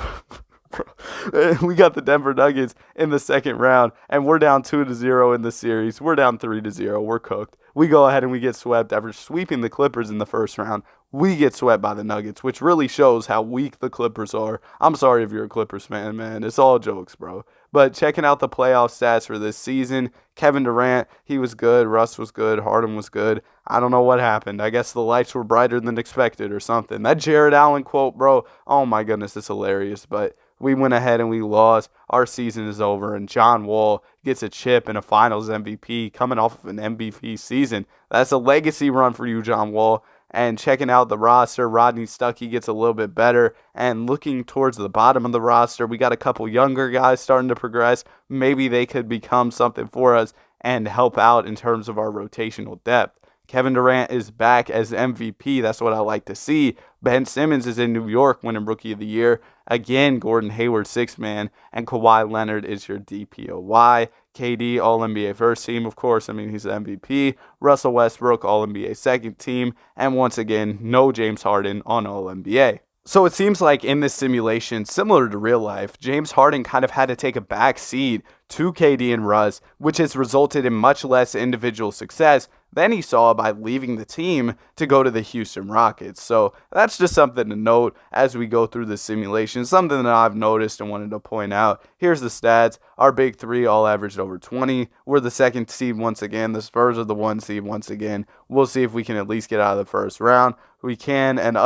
We got the Denver Nuggets in the second round, and we're down 2-0 in the series. We're down 3-0. We're cooked. We go ahead and we get swept after sweeping the Clippers in the first round. We get swept by the Nuggets, which really shows how weak the Clippers are. I'm sorry if you're a Clippers fan, man. It's all jokes, bro. But checking out the playoff stats for this season, Kevin Durant, he was good. Russ was good. Harden was good. I don't know what happened. I guess the lights were brighter than expected or something. That Jared Allen quote, bro, oh my goodness, it's hilarious. But we went ahead and we lost. Our season is over, and John Wall gets a chip and a finals MVP coming off of an MVP season. That's a legacy run for you, John Wall. And checking out the roster, Rodney Stuckey gets a little bit better. And looking towards the bottom of the roster, we got a couple younger guys starting to progress. Maybe they could become something for us and help out in terms of our rotational depth. Kevin Durant is back as MVP. That's what I like to see. Ben Simmons is in New York winning Rookie of the Year. Again, Gordon Hayward, sixth man. And Kawhi Leonard is your DPOY. KD, All-NBA first team, of course. I mean, he's the MVP. Russell Westbrook, All-NBA second team. And once again, no James Harden on All-NBA. So it seems like in this simulation, similar to real life, James Harden kind of had to take a back seat to KD and Russ, which has resulted in much less individual success. than he saw by leaving the team to go to the Houston Rockets. So that's just something to note as we go through the simulation, something that I've noticed and wanted to point out. Here's the stats. Our big three all averaged over 20. We're the second seed once again. The Spurs are the one seed once again. We'll see if we can at least get out of the first round. We can, and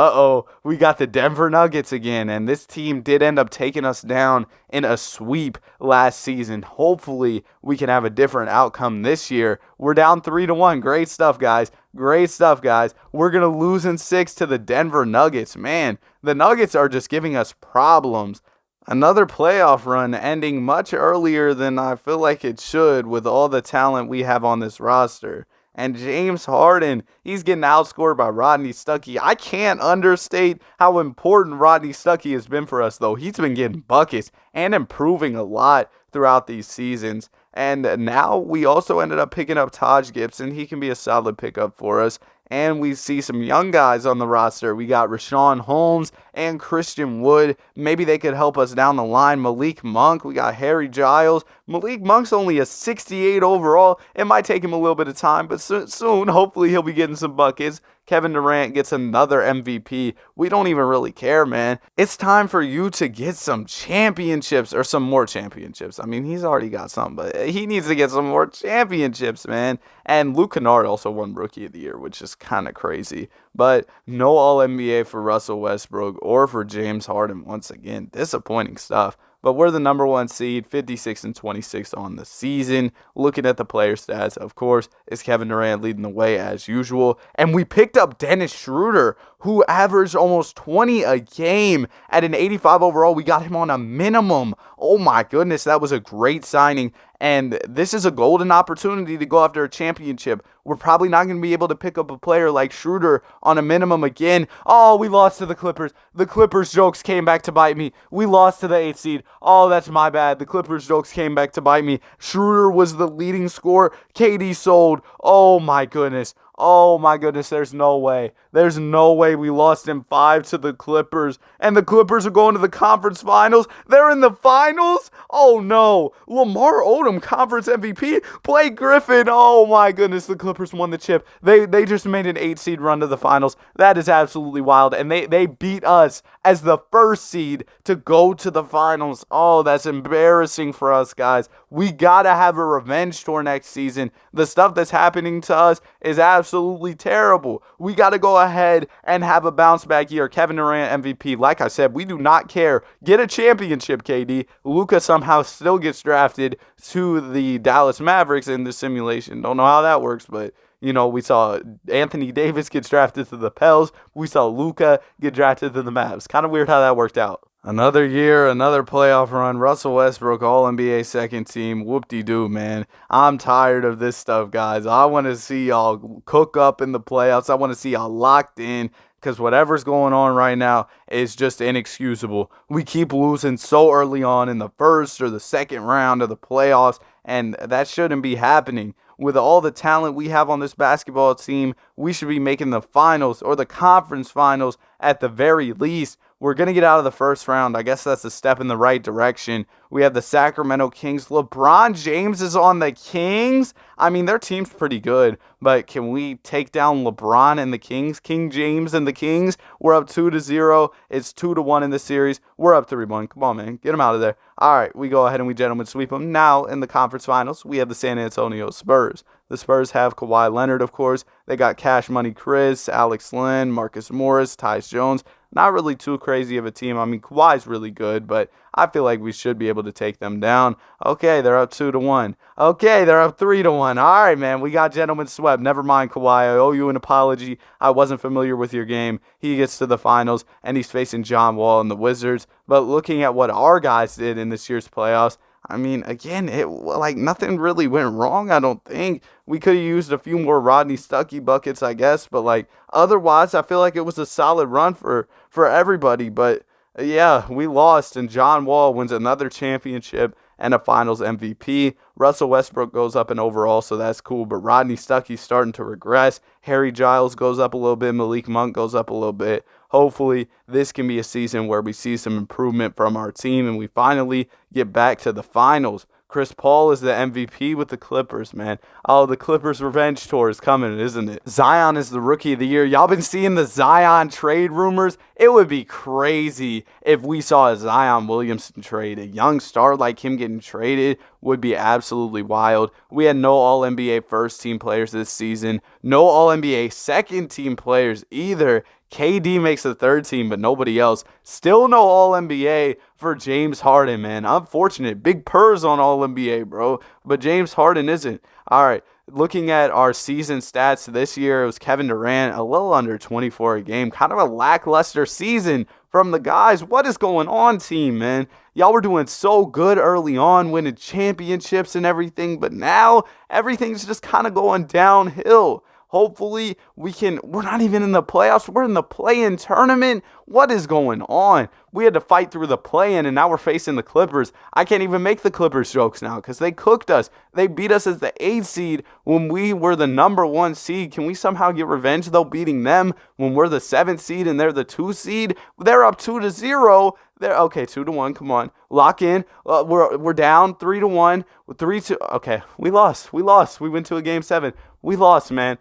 we got the Denver Nuggets again, and this team did end up taking us down in a sweep last season. Hopefully, we can have a different outcome this year. We're down 3-1. Great stuff, guys. Great stuff, guys. We're going to lose in 6 to the Denver Nuggets. Man, the Nuggets are just giving us problems. Another playoff run ending much earlier than I feel like it should with all the talent we have on this roster. And James Harden, he's getting outscored by Rodney Stuckey. I can't understate how important Rodney Stuckey has been for us, though. He's been getting buckets and improving a lot throughout these seasons. And now we also ended up picking up Taj Gibson. He can be a solid pickup for us. And we see some young guys on the roster. We got Rashawn Holmes and Christian Wood. Maybe they could help us down the line. Malik Monk. We got Harry Giles. Malik Monk's only a 68 overall. It might take him a little bit of time, but soon, hopefully, he'll be getting some buckets. Kevin Durant gets another MVP. We don't even really care, man. It's time for you to get some championships or some more championships. I mean, he's already got some, but he needs to get some more championships, man. And Luke Kennard also won Rookie of the Year, which is kind of crazy. But no All-NBA for Russell Westbrook or for James Harden once again. Disappointing stuff. But we're the number 1 seed, 56-26 on the season. Looking at the player stats, of course, is Kevin Durant leading the way as usual. And we picked up Dennis Schroeder, who averaged almost 20 a game at an 85 overall. We got him on a minimum. Oh my goodness, that was a great signing. And this is a golden opportunity to go after a championship. We're probably not going to be able to pick up a player like Schroeder on a minimum again. Oh, we lost to the Clippers. The Clippers jokes came back to bite me. We lost to the 8th seed. Oh, that's my bad. The Clippers jokes came back to bite me. Schroeder was the leading scorer. KD sold. Oh my goodness. Oh my goodness, there's no way. There's no way we lost in 5 to the Clippers. And the Clippers are going to the conference finals. They're in the finals? Oh no. Lamar Odom, conference MVP. Blake Griffin. Oh my goodness, the Clippers won the chip. They just made an 8 seed run to the finals. That is absolutely wild. And they beat us as the 1st seed to go to the finals. Oh, that's embarrassing for us, guys. We gotta have a revenge tour next season. The stuff that's happening to us is absolutely terrible. We got to go ahead and have a bounce back year. Kevin Durant MVP. Like I said, we do not care. Get a championship, KD. Luka somehow still gets drafted to the Dallas Mavericks in the simulation. Don't know how that works, but you know, we saw Anthony Davis get drafted to the Pels. We saw Luka get drafted to the Mavs. Kind of weird how that worked out. Another year, another playoff run. Russell Westbrook, All-NBA second team. Whoop-de-doo, man. I'm tired of this stuff, guys. I want to see y'all cook up in the playoffs. I want to see y'all locked in because whatever's going on right now is just inexcusable. We keep losing so early on in the first or the second round of the playoffs, and that shouldn't be happening. With all the talent we have on this basketball team, we should be making the finals or the conference finals at the very least. We're going to get out of the first round. I guess that's a step in the right direction. We have the Sacramento Kings. LeBron James is on the Kings. I mean, their team's pretty good, but can we take down LeBron and the Kings? King James and the Kings? We're up 2-0. It's 2-1 in the series. We're up 3-1. Come on, man. Get them out of there. All right, we go ahead and we gentlemen sweep them. Now, in the conference finals, we have the San Antonio Spurs. The Spurs have Kawhi Leonard, of course. They got Cash Money Chris, Alex Len, Marcus Morris, Tyus Jones. Not really too crazy of a team. I mean, Kawhi's really good, but I feel like we should be able to take them down. Okay, they're up 2-1. Okay, they're up 3-1. All right, man, we got gentlemen swept. Never mind, Kawhi. I owe you an apology. I wasn't familiar with your game. He gets to the finals, and he's facing John Wall and the Wizards. But looking at what our guys did in this year's playoffs, I mean, again, nothing really went wrong, I don't think. We could have used a few more Rodney Stuckey buckets, I guess. But, otherwise, I feel like it was a solid run for everybody. But, yeah, we lost, and John Wall wins another championship and a finals MVP. Russell Westbrook goes up in overall, so that's cool. But Rodney Stuckey's starting to regress. Harry Giles goes up a little bit. Malik Monk goes up a little bit. Hopefully, this can be a season where we see some improvement from our team and we finally get back to the finals. Chris Paul is the MVP with the Clippers, man. Oh, the Clippers revenge tour is coming, isn't it? Zion is the rookie of the year. Y'all been seeing the Zion trade rumors? It would be crazy if we saw a Zion Williamson trade. A young star like him getting traded would be absolutely wild. We had no All-NBA first-team players this season. No All-NBA second-team players either. KD makes the third team, but nobody else. Still no All-NBA for James Harden, man. Unfortunate. Big purrs on All-NBA, bro. But James Harden isn't. All right, looking at our season stats this year, it was Kevin Durant, a little under 24 a game. Kind of a lackluster season from the guys. What is going on, team, man? Y'all were doing so good early on, winning championships and everything, but now everything's just kind of going downhill. Hopefully, we're not even in the playoffs. We're in the play-in tournament. What is going on? We had to fight through the play-in, and now we're facing the Clippers. I can't even make the Clippers jokes now because they cooked us. They beat us as the 8th seed when we were the number 1 seed. Can we somehow get revenge, though, beating them when we're the 7th seed and they're the 2 seed? They're up 2-0. They're okay, 2-1. Come on, lock in. We're down 3-1. 3-2. Okay, we lost. We went to a game 7. We lost, man.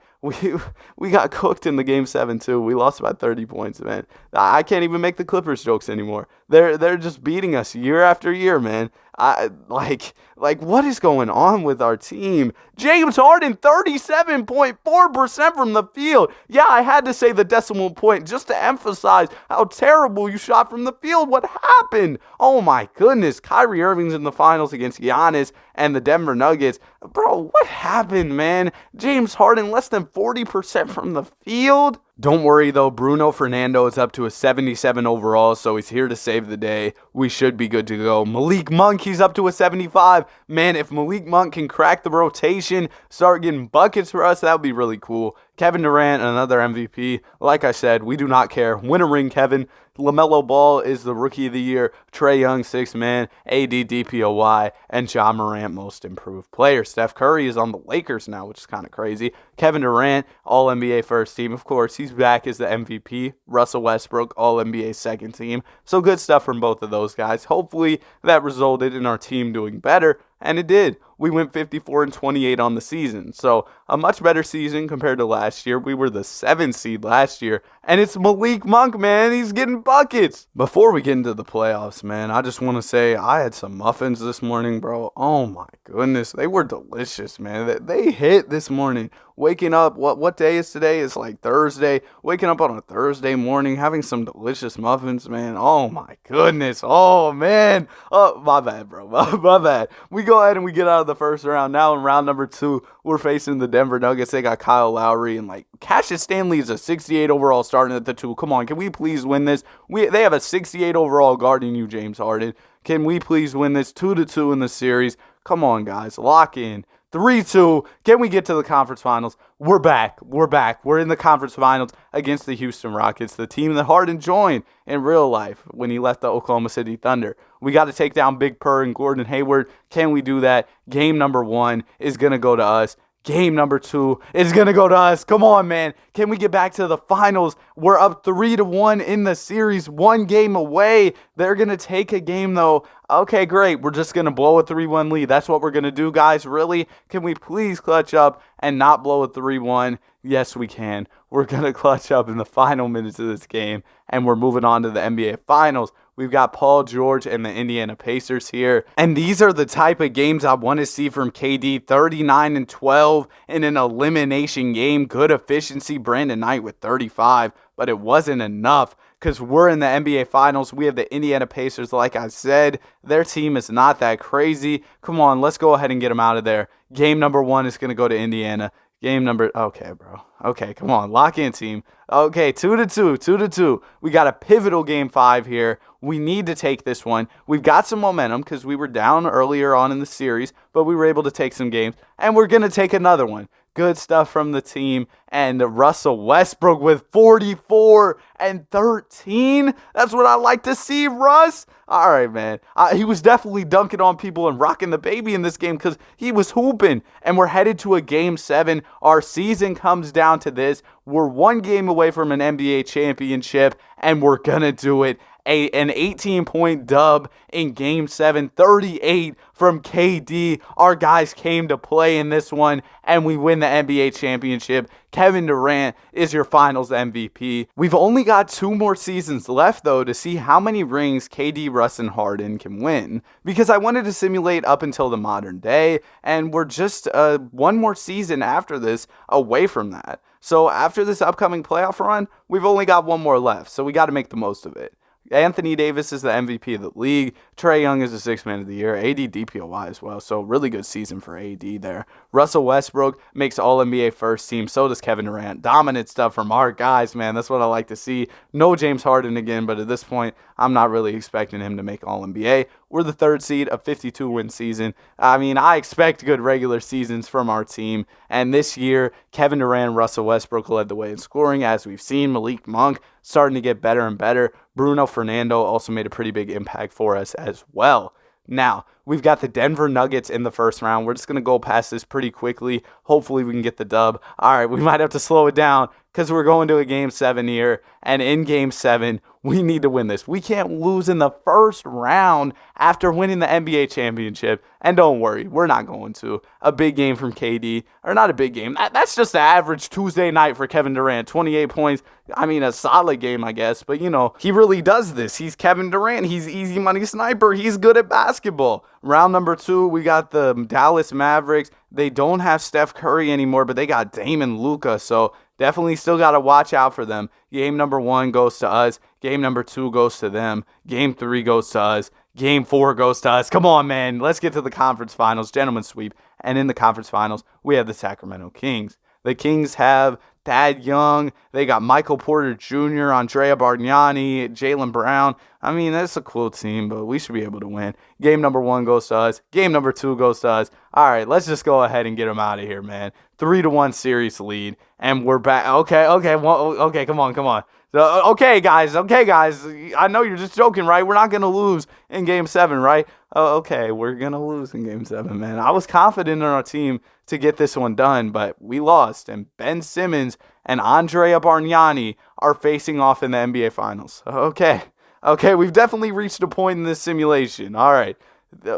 We got cooked in the game 7 too. We lost by 30 points, man. I can't even make the Clippers jokes anymore. They're just beating us year after year, man. Like what is going on with our team? James Harden, 37.4% from the field. Yeah, I had to say the decimal point just to emphasize how terrible you shot from the field. What happened? Oh my goodness. Kyrie Irving's in the finals against Giannis and the Denver Nuggets. Bro, what happened, man? James Harden, less than 40% from the field. Don't worry, though. Bruno Fernando is up to a 77 overall, so he's here to save the day. We should be good to go. Malik Monk, he's up to a 75. Man, if Malik Monk can crack the rotation, start getting buckets for us, that would be really cool. Kevin Durant, another MVP. Like I said, we do not care. Win a ring, Kevin. LaMelo Ball is the Rookie of the Year. Trae Young, 6th man. AD DPOY. And Ja Morant, Most Improved Player. Steph Curry is on the Lakers now, which is kind of crazy. Kevin Durant, All-NBA First Team. Of course, he's back as the MVP. Russell Westbrook, All-NBA Second Team. So good stuff from both of those guys. Hopefully, that resulted in our team doing better. And it did. We went 54-28 on the season. So a much better season compared to last year. We were the 7th seed last year. And it's Malik Monk, man. He's getting buckets. Before we get into the playoffs, man, I just want to say I had some muffins this morning, bro. Oh my goodness. They were delicious, man. They hit this morning. Waking up, what day is today? It's like Thursday. Waking up on a Thursday morning, having some delicious muffins, man. Oh my goodness. Oh man. Oh, my bad, bro. My bad. We go ahead and we get out of the first round. Now in round number 2, we're facing the Denver Nuggets. They got Kyle Lowry and Cassius Stanley is a 68 overall starting at the 2. Come on, can we please win this? They have a 68 overall guarding you, James Harden. Can we please win this 2-2 in the series? Come on, guys. Lock in. 3-2. Can we get to the conference finals? We're back. We're in the conference finals against the Houston Rockets, the team that Harden joined in real life when he left the Oklahoma City Thunder. We got to take down Big Purr and Gordon Hayward. Can we do that? Game number 1 is going to go to us. Game number 2 is going to go to us. Come on, man. Can we get back to the finals? We're up 3-1 in the series, 1 game away. They're going to take a game, though. Okay, great. We're just going to blow a 3-1 lead. That's what we're going to do, guys. Really? Can we please clutch up and not blow a 3-1? Yes, we can. We're going to clutch up in the final minutes of this game, and we're moving on to the NBA Finals. We've got Paul George and the Indiana Pacers here. And these are the type of games I want to see from KD. 39-12 in an elimination game. Good efficiency. Brandon Knight with 35. But it wasn't enough because we're in the NBA Finals. We have the Indiana Pacers. Like I said, their team is not that crazy. Come on, let's go ahead and get them out of there. Game number 1 is going to go to Indiana. Okay, bro. Okay, come on. Lock in, team. Okay, 2-2. We got a pivotal game 5 here. We need to take this one. We've got some momentum because we were down earlier on in the series, but we were able to take some games, and we're going to take another one. Good stuff from the team. And Russell Westbrook with 44 and 13. That's what I like to see, Russ. All right, man. He was definitely dunking on people and rocking the baby in this game because he was hooping. And we're headed to a game 7. Our season comes down to this. We're 1 game away from an NBA championship, and we're going to do it. an 18-point dub in Game 7, 38 from KD. Our guys came to play in this one, and we win the NBA championship. Kevin Durant is your finals MVP. We've only got 2 more seasons left, though, to see how many rings KD, Russ, and Harden can win, because I wanted to simulate up until the modern day, and we're just 1 more season after this away from that. So after this upcoming playoff run, we've only got 1 more left, so we got to make the most of it. Anthony Davis is the MVP of the league. Trae Young is the 6th man of the year. AD DPOY as well, so really good season for AD there. Russell Westbrook makes All-NBA first team. So does Kevin Durant. Dominant stuff from our guys, man. That's what I like to see. No James Harden again, but at this point, I'm not really expecting him to make All-NBA. We're the 3rd seed, a 52-win season. I mean, I expect good regular seasons from our team. And this year, Kevin Durant and Russell Westbrook led the way in scoring, as we've seen. Malik Monk starting to get better and better. Bruno Fernando also made a pretty big impact for us as well. Now, we've got the Denver Nuggets in the first round. We're just going to go past this pretty quickly. Hopefully we can get the dub. All right, we might have to slow it down because we're going to a Game 7 here. And in Game 7, we need to win this. We can't lose in the first round after winning the NBA championship. And don't worry, we're not going to. A big game from KD. Or not a big game. That's just the average Tuesday night for Kevin Durant. 28 points. I mean, a solid game, I guess. But, you know, he really does this. He's Kevin Durant. He's easy money sniper. He's good at basketball. Round number 2, we got the Dallas Mavericks. They don't have Steph Curry anymore, but they got Dame and Luka. So definitely still got to watch out for them. Game number 1 goes to us. Game number 2 goes to them. Game 3 goes to us. Game 4 goes to us. Come on, man. Let's get to the conference finals. Gentlemen's sweep. And in the conference finals, we have the Sacramento Kings. The Kings have Thad Young. They got Michael Porter Jr., Andrea Bargnani, Jaylen Brown. I mean, that's a cool team, but we should be able to win. Game number 1 goes to us. Game number 2 goes to us. All right, let's just go ahead and get them out of here, man. 3-1 series lead, and we're back. Okay, come on. Okay, guys. I know you're just joking, right? We're not going to lose in Game 7, right? Okay, we're going to lose in Game 7, man. I was confident in our team to get this one done, but we lost, and Ben Simmons and Andrea Bargnani are facing off in the NBA Finals. Okay, we've definitely reached a point in this simulation. All right,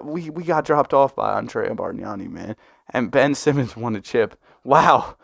we got dropped off by Andrea Bargnani, man, and Ben Simmons won a chip. Wow.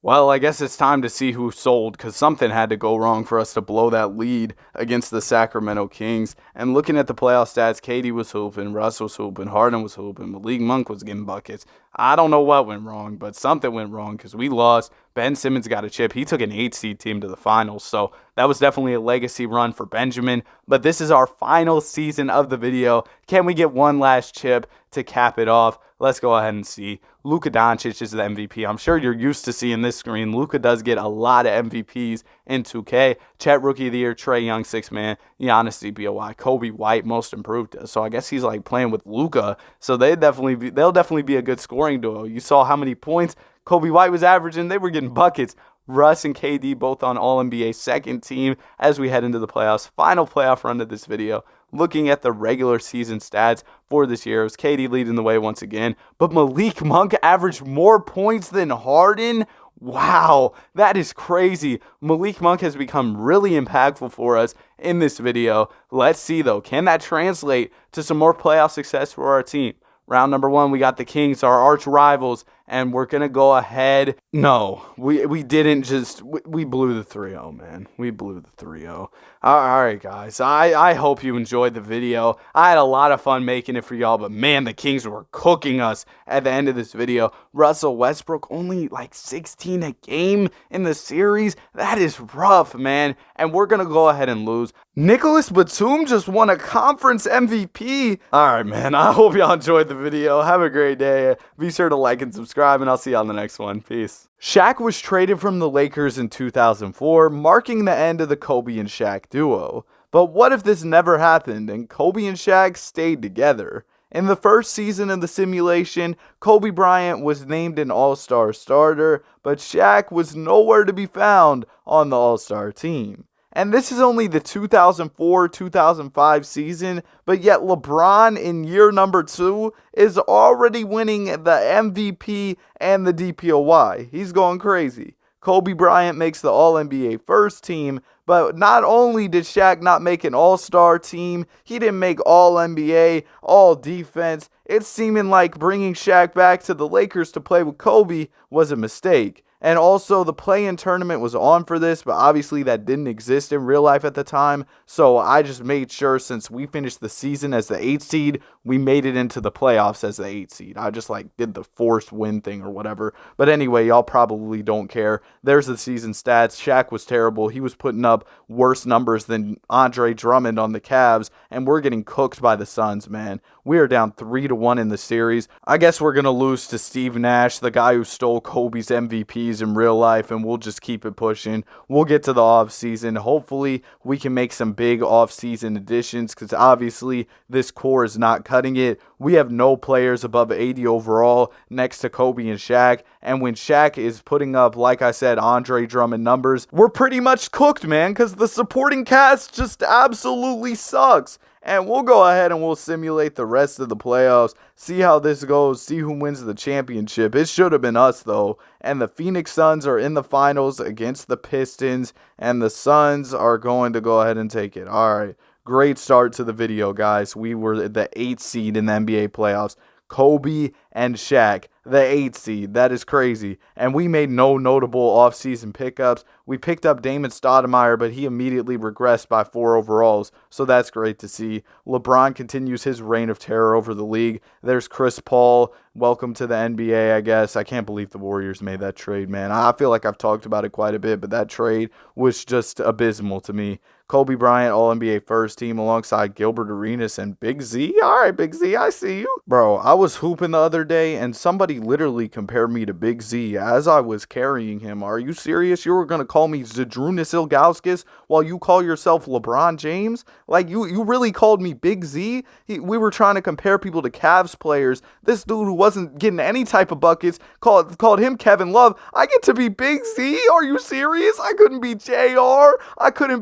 Well, I guess it's time to see who sold, because something had to go wrong for us to blow that lead against the Sacramento Kings. And looking at the playoff stats, KD was hooping, Russ was hooping, Harden was hooping, Malik Monk was getting buckets. I don't know what went wrong, but something went wrong because we lost. Ben Simmons got a chip. He took an 8-seed team to the finals, so that was definitely a legacy run for Benjamin. But this is our final season of the video. Can we get one last chip to cap it off? Let's go ahead and see. Luka Doncic is the MVP. I'm sure you're used to seeing this screen. Luka does get a lot of MVPs in 2K. Chet Rookie of the Year, Trae Young, 6th man, Giannis DPOY, Kobe White, most improved. So I guess he's like playing with Luka. So they'll definitely be a good scoring duo. You saw how many points Kobe White was averaging. They were getting buckets. Russ and KD both on All-NBA second team as we head into the playoffs. Final playoff run of this video. Looking at the regular season stats for this year, it was KD leading the way once again. But Malik Monk averaged more points than Harden. Wow, that is crazy. Malik Monk has become really impactful for us in this video. Let's see, though. Can that translate to some more playoff success for our team? Round number 1, we got the Kings, our arch rivals, and we're going to go ahead. No, we didn't just, we blew the 3-0, man. We blew the 3-0. All right, guys, I hope you enjoyed the video. I had a lot of fun making it for y'all, but man, the Kings were cooking us at the end of this video. Russell Westbrook only like 16 a game in the series. That is rough, man, and we're going to go ahead and lose. Nicholas Batum just won a conference MVP. All right, man, I hope y'all enjoyed the video. Have a great day. Be sure to like and subscribe, and I'll see you on the next one. Peace. Shaq was traded from the Lakers in 2004, marking the end of the Kobe and Shaq duo. But what if this never happened and Kobe and Shaq stayed together? In the first season of the simulation, Kobe Bryant was named an All-Star starter, but Shaq was nowhere to be found on the All-Star team. And this is only the 2004-2005 season, but yet LeBron in year number 2 is already winning the MVP and the DPOY. He's going crazy. Kobe Bryant makes the All-NBA first team, but not only did Shaq not make an all-star team, he didn't make All-NBA, All-Defense. It's seeming like bringing Shaq back to the Lakers to play with Kobe was a mistake. And also, the play-in tournament was on for this, but obviously that didn't exist in real life at the time. So I just made sure, since we finished the season as the 8th seed, we made it into the playoffs as the 8th seed. I just did the forced win thing or whatever. But anyway, y'all probably don't care. There's the season stats. Shaq was terrible. He was putting up worse numbers than Andre Drummond on the Cavs, and we're getting cooked by the Suns, man. We are down 3-1 in the series. I guess we're going to lose to Steve Nash, the guy who stole Kobe's MVPs in real life, and we'll just keep it pushing. We'll get to the offseason. Hopefully, we can make some big offseason additions, because obviously this core is not cutting it. We have no players above 80 overall next to Kobe and Shaq, and when Shaq is putting up, like I said, Andre Drummond numbers, we're pretty much cooked, man, because the supporting cast just absolutely sucks. And we'll go ahead and we'll simulate the rest of the playoffs, see how this goes, see who wins the championship. It should have been us, though. And the Phoenix Suns are in the finals against the Pistons, and the Suns are going to go ahead and take it. All right, great start to the video, guys. We were the 8th seed in the NBA playoffs. Kobe and Shaq, the 8th seed. That is crazy. And we made no notable offseason pickups. We picked up Damon Stoudemire, but he immediately regressed by 4 overalls, so that's great to see. LeBron continues his reign of terror over the league. There's Chris Paul. Welcome to the NBA, I guess. I can't believe the Warriors made that trade, man. I feel like I've talked about it quite a bit, but that trade was just abysmal to me. Kobe Bryant, All-NBA first team, alongside Gilbert Arenas and Big Z. All right, Big Z, I see you. Bro, I was hooping the other day, and somebody literally compared me to Big Z as I was carrying him. Are you serious? You were going to call me Zydrunas Ilgauskas while you call yourself LeBron James? Like, you really called me Big Z? We were trying to compare people to Cavs players. This dude who wasn't getting any type of buckets called him Kevin Love. I get to be Big Z? Are you serious? I couldn't be JR. I couldn't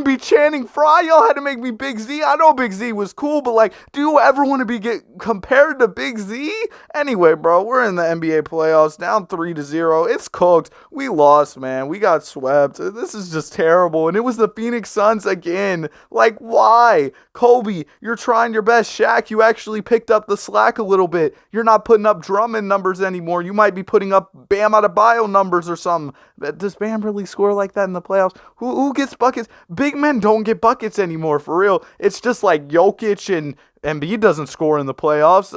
be Channing Frye. Y'all had to make me Big Z. I know Big Z was cool, but do you ever want to get compared to Big Z? Anyway, bro, we're in the NBA playoffs, down 3-0. It's cooked. We lost, man. We got swept. This is just terrible. And it was the Phoenix Suns again. Why? Kobe, you're trying your best. Shaq, you actually picked up the slack a little bit. You're not putting up Drummond numbers anymore. You might be putting up Bam Adebayo numbers or something. Does Bam really score like that in the playoffs? Who gets buckets? Big men don't get buckets anymore, for real. It's just like Jokic and Embiid doesn't score in the playoffs.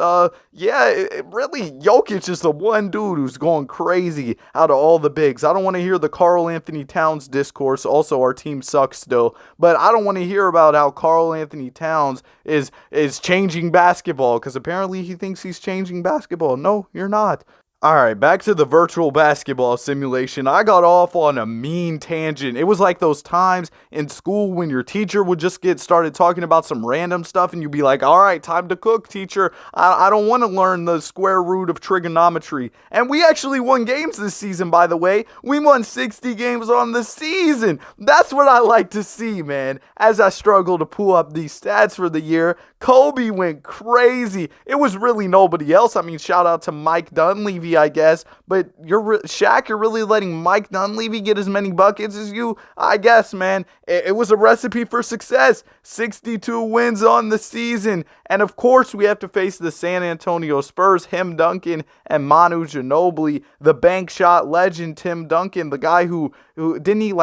Really, Jokic is the one dude who's going crazy out of all the bigs. I don't want to hear the Karl Anthony Towns discourse. Also, our team sucks still. But I don't want to hear about how Karl Anthony Towns is changing basketball, because apparently he thinks he's changing basketball. No, you're not. Alright, back to the virtual basketball simulation. I got off on a mean tangent. It was like those times in school when your teacher would just get started talking about some random stuff and you'd be like, alright, time to cook, teacher. I don't want to learn the square root of trigonometry. And we actually won games this season, by the way. We won 60 games on the season. That's what I like to see, man. As I struggle to pull up these stats for the year, Kobe went crazy. It was really nobody else. I mean, shout out to Mike Dunleavy, I guess, but Shaq, you're really letting Mike Dunleavy get as many buckets as you? I guess, man. It was a recipe for success. 62 wins on the season. And of course, we have to face the San Antonio Spurs, Tim Duncan and Manu Ginobili, the bank shot legend Tim Duncan, the guy who didn't he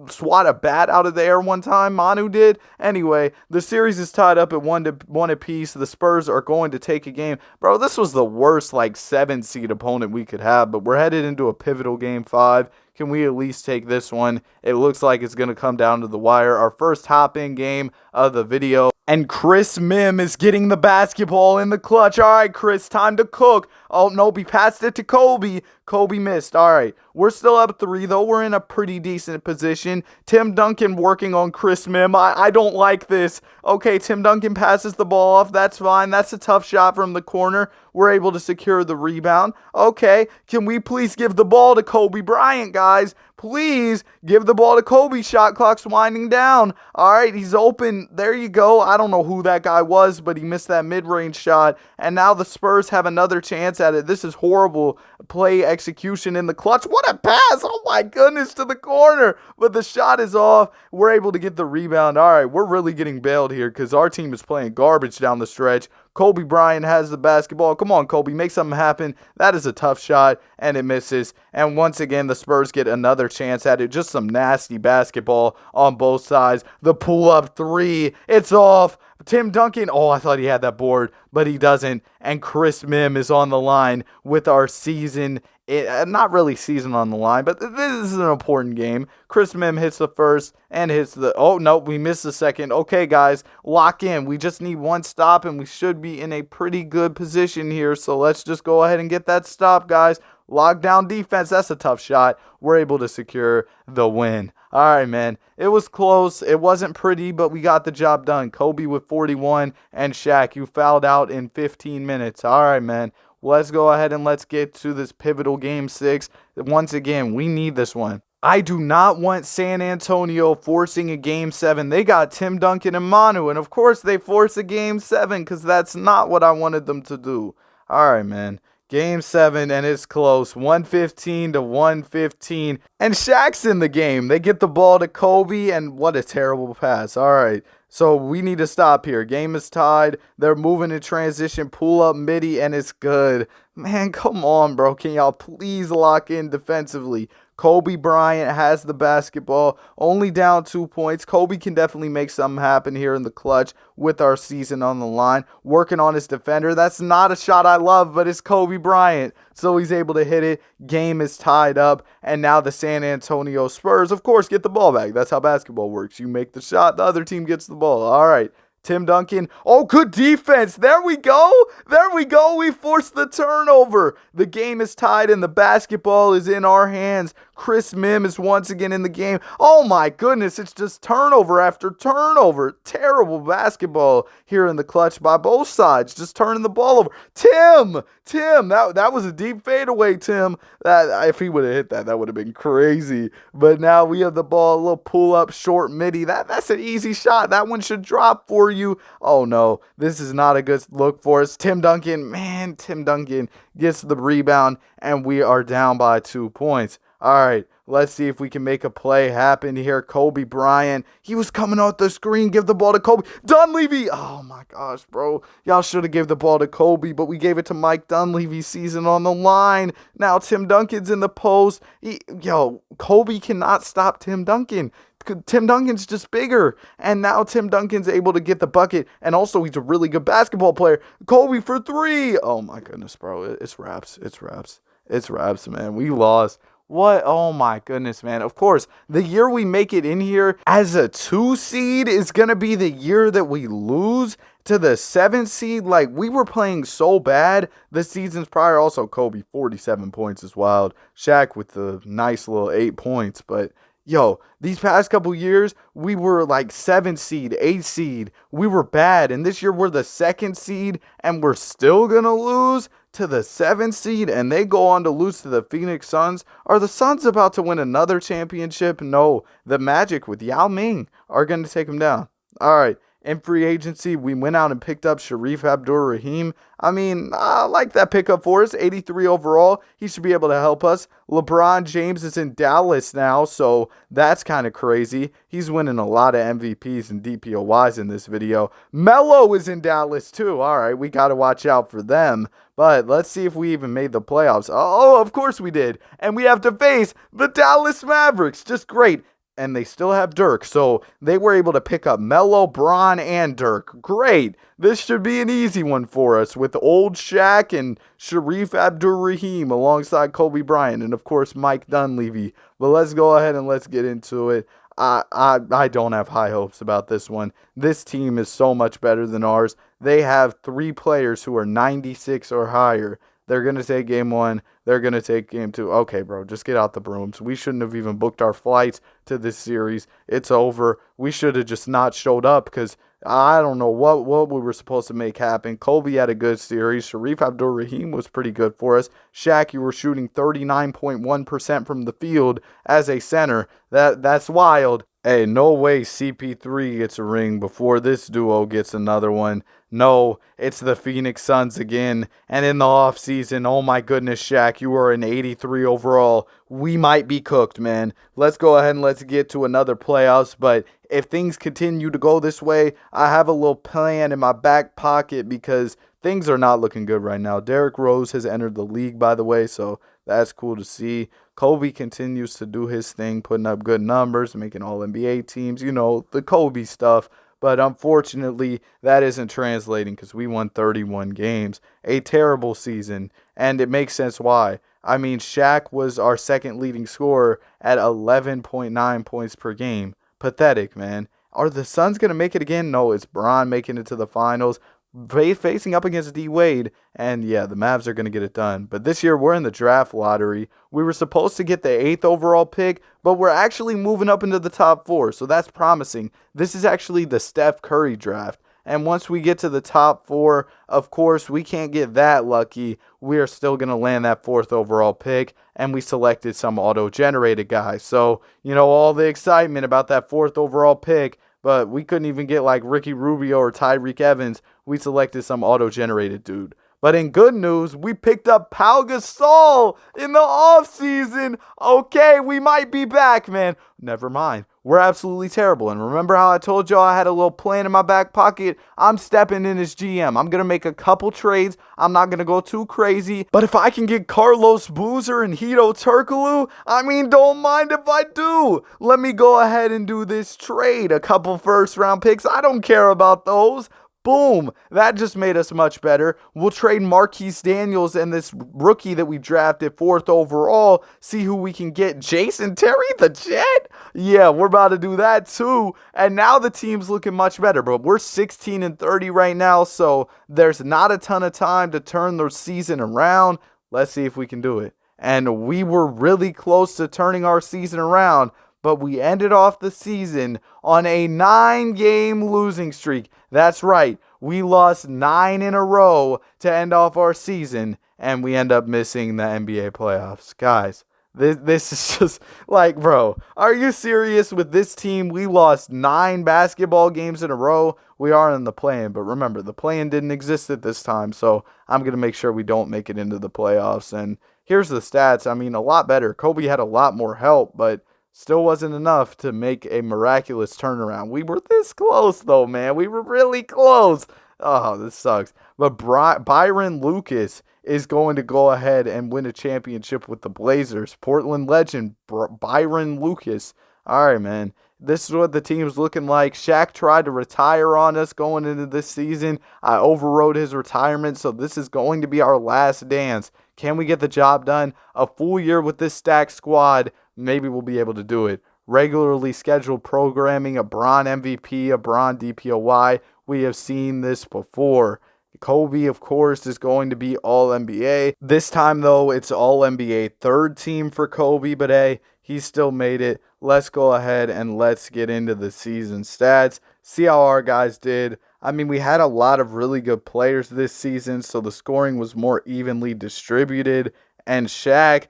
swat a bat out of the air one time? Manu did. Anyway, the series is tied up at 1 apiece. The Spurs are going to take a game. Bro, this was the worst 7 seed opponent we could have, but we're headed into a pivotal game 5. Can we at least take this one? It looks like it's going to come down to the wire. Our first hop-in game of the video. And Chris Mim is getting the basketball in the clutch. All right, Chris, time to cook. Oh, nope, he passed it to Kobe. Kobe missed. All right, we're still up 3, though. We're in a pretty decent position. Tim Duncan working on Chris Mim. I don't like this. Okay, Tim Duncan passes the ball off. That's fine. That's a tough shot from the corner. We're able to secure the rebound. Okay, can we please give the ball to Kobe Bryant, guys? Please give the ball to Kobe. Shot clock's winding down. All right, he's open. There you go. I don't know who that guy was, but he missed that mid-range shot. And now the Spurs have another chance at it. This is horrible play execution in the clutch. What a pass. Oh my goodness, to the corner. But the shot is off. We're able to get the rebound. All right, we're really getting bailed here because our team is playing garbage down the stretch. Kobe Bryant has the basketball. Come on, Kobe, make something happen. That is a tough shot, and it misses. And once again, the Spurs get another chance at it. Just some nasty basketball on both sides. The pull-up three, it's off. Tim Duncan, oh, I thought he had that board, but he doesn't. And Chris Mim is on the line with our season. Not really season on the line, but this is an important game. Chris Mim hits the first and hits the... Oh, no, we missed the second. Okay, guys, lock in. We just need one stop, and we should be in a pretty good position here. So let's just go ahead and get that stop, guys. Lockdown defense, that's a tough shot. We're able to secure the win. All right, man. It was close. It wasn't pretty, but we got the job done. Kobe with 41 and Shaq, you fouled out in 15 minutes. All right, man. Let's go ahead and let's get to this pivotal game 6. Once again, we need this one. I do not want San Antonio forcing a game 7. They got Tim Duncan and Manu, and of course they force a game 7 because that's not what I wanted them to do. All right, man. Game 7, and it's close. 115 to 115. And Shaq's in the game. They get the ball to Kobe, and what a terrible pass. All right. So we need to stop here. Game is tied. They're moving in transition. Pull up midi, and it's good. Man, come on, bro. Can y'all please lock in defensively? Kobe Bryant has the basketball, only down 2 points. Kobe can definitely make something happen here in the clutch with our season on the line. Working on his defender. That's not a shot I love, but it's Kobe Bryant. So he's able to hit it. Game is tied up. And now the San Antonio Spurs, of course, get the ball back. That's how basketball works. You make the shot, the other team gets the ball. All right. Tim Duncan. Oh, good defense. There we go. There we go. We forced the turnover. The game is tied and the basketball is in our hands. Chris Mim is once again in the game. Oh my goodness. It's just turnover after turnover. Terrible basketball here in the clutch by both sides. Just turning the ball over. Tim, that was a deep fadeaway, Tim. That if he would have hit that, that would have been crazy. But now we have the ball, a little pull up short midi. That's an easy shot. That one should drop for you. Oh no, this is not a good look for us. Tim Duncan gets the rebound and we are down by 2 points. All right, let's see if we can make a play happen here. Kobe Bryant, he was coming off the screen. Give the ball to Kobe. Dunleavy, oh my gosh, bro. Y'all should have gave the ball to Kobe, but we gave it to Mike Dunleavy. Season on the line. Now Tim Duncan's in the post. Kobe cannot stop Tim Duncan. Tim Duncan's just bigger, and now Tim Duncan's able to get the bucket, and also he's a really good basketball player. Kobe for 3. Oh my goodness, bro. It's wraps, man. We lost. What? Oh my goodness, man. Of course, the year we make it in here as a 2 seed is going to be the year that we lose to the 7 seed. Like, we were playing so bad the seasons prior. Also, Kobe, 47 points is wild. Shaq with the nice little 8 points. But, these past couple years, we were like 7 seed, 8 seed. We were bad. And this year, we're the 2nd seed, and we're still going to lose to the 7th seed, and they go on to lose to the Phoenix Suns. Are the Suns about to win another championship? No. The Magic with Yao Ming are going to take them down. All right. In free agency, we went out and picked up Sharif Abdur-Rahim. I mean, I like that pickup for us. 83 overall. He should be able to help us. LeBron James is in Dallas now, so that's kind of crazy. He's winning a lot of MVPs and DPOYs in this video. Melo is in Dallas too. All right, we got to watch out for them. But let's see if we even made the playoffs. Oh, of course we did. And we have to face the Dallas Mavericks. Just great. And they still have Dirk. So they were able to pick up Melo, Bron, and Dirk. Great. This should be an easy one for us with old Shaq and Sharif Abdur-Rahim alongside Kobe Bryant and, of course, Mike Dunleavy. But let's go ahead and let's get into it. I don't have high hopes about this one. This team is so much better than ours. They have 3 players who are 96 or higher. They're going to take game 1. They're going to take game 2. Okay, bro, just get out the brooms. We shouldn't have even booked our flights to this series. It's over. We should have just not showed up because I don't know what we were supposed to make happen. Kobe had a good series. Sharif Abdur-Rahim was pretty good for us. Shaq, you were shooting 39.1% from the field as a center. That's wild. Hey, no way CP3 gets a ring before this duo gets another one. No, it's the Phoenix Suns again. And in the offseason, oh my goodness, Shaq, you are an 83 overall. We might be cooked, man. Let's go ahead and let's get to another playoffs. But if things continue to go this way, I have a little plan in my back pocket because things are not looking good right now. Derrick Rose has entered the league, by the way, so that's cool to see. Kobe continues to do his thing, putting up good numbers, making all NBA teams, the Kobe stuff. But unfortunately, that isn't translating because we won 31 games. A terrible season, and it makes sense why. I mean, Shaq was our second leading scorer at 11.9 points per game. Pathetic, man. Are the Suns going to make it again? No, it's Bron making it to the finals, facing up against D-Wade, and yeah, the Mavs are going to get it done. But this year, we're in the draft lottery. We were supposed to get the 8th overall pick, but we're actually moving up into the top 4, so that's promising. This is actually the Steph Curry draft. And once we get to the top 4, of course, we can't get that lucky. We are still going to land that 4th overall pick, and we selected some auto-generated guy. So, all the excitement about that 4th overall pick, but we couldn't even get like Ricky Rubio or Tyreek Evans. We selected some auto-generated dude. But in good news, we picked up Pau Gasol in the offseason. Okay, we might be back, man. Never mind. We're absolutely terrible. And remember how I told y'all I had a little plan in my back pocket? I'm stepping in as GM. I'm going to make a couple trades. I'm not going to go too crazy. But if I can get Carlos Boozer and Hito Turkoglu, don't mind if I do. Let me go ahead and do this trade. A couple first-round picks. I don't care about those. Boom. That just made us much better. We'll trade Marquise Daniels and this rookie that we drafted 4th overall. See who we can get. Jason Terry, the Jet? Yeah, we're about to do that too. And now the team's looking much better. But we're 16-30 right now, so there's not a ton of time to turn the season around. Let's see if we can do it. And we were really close to turning our season around, but we ended off the season on a 9-game losing streak. That's right, we lost 9 in a row to end off our season, and we end up missing the NBA playoffs. Guys, this is just like, bro, are you serious with this team? We lost 9 basketball games in a row. We are in the play-in, but remember, the play-in didn't exist at this time, so I'm going to make sure we don't make it into the playoffs. And here's the stats. A lot better. Kobe had a lot more help, but still wasn't enough to make a miraculous turnaround. We were this close, though, man. We were really close. Oh, this sucks. But Byron Lucas is going to go ahead and win a championship with the Blazers. Portland legend Byron Lucas. All right, man. This is what the team's looking like. Shaq tried to retire on us going into this season. I overrode his retirement, so this is going to be our last dance. Can we get the job done? A full year with this stacked squad. Maybe we'll be able to do it. Regularly scheduled programming, a Bron MVP, a Bron DPOY. We have seen this before. Kobe, of course, is going to be All-NBA. This time, though, it's All-NBA third team for Kobe, but hey, he still made it. Let's go ahead and let's get into the season stats. See how our guys did. We had a lot of really good players this season, so the scoring was more evenly distributed. And Shaq,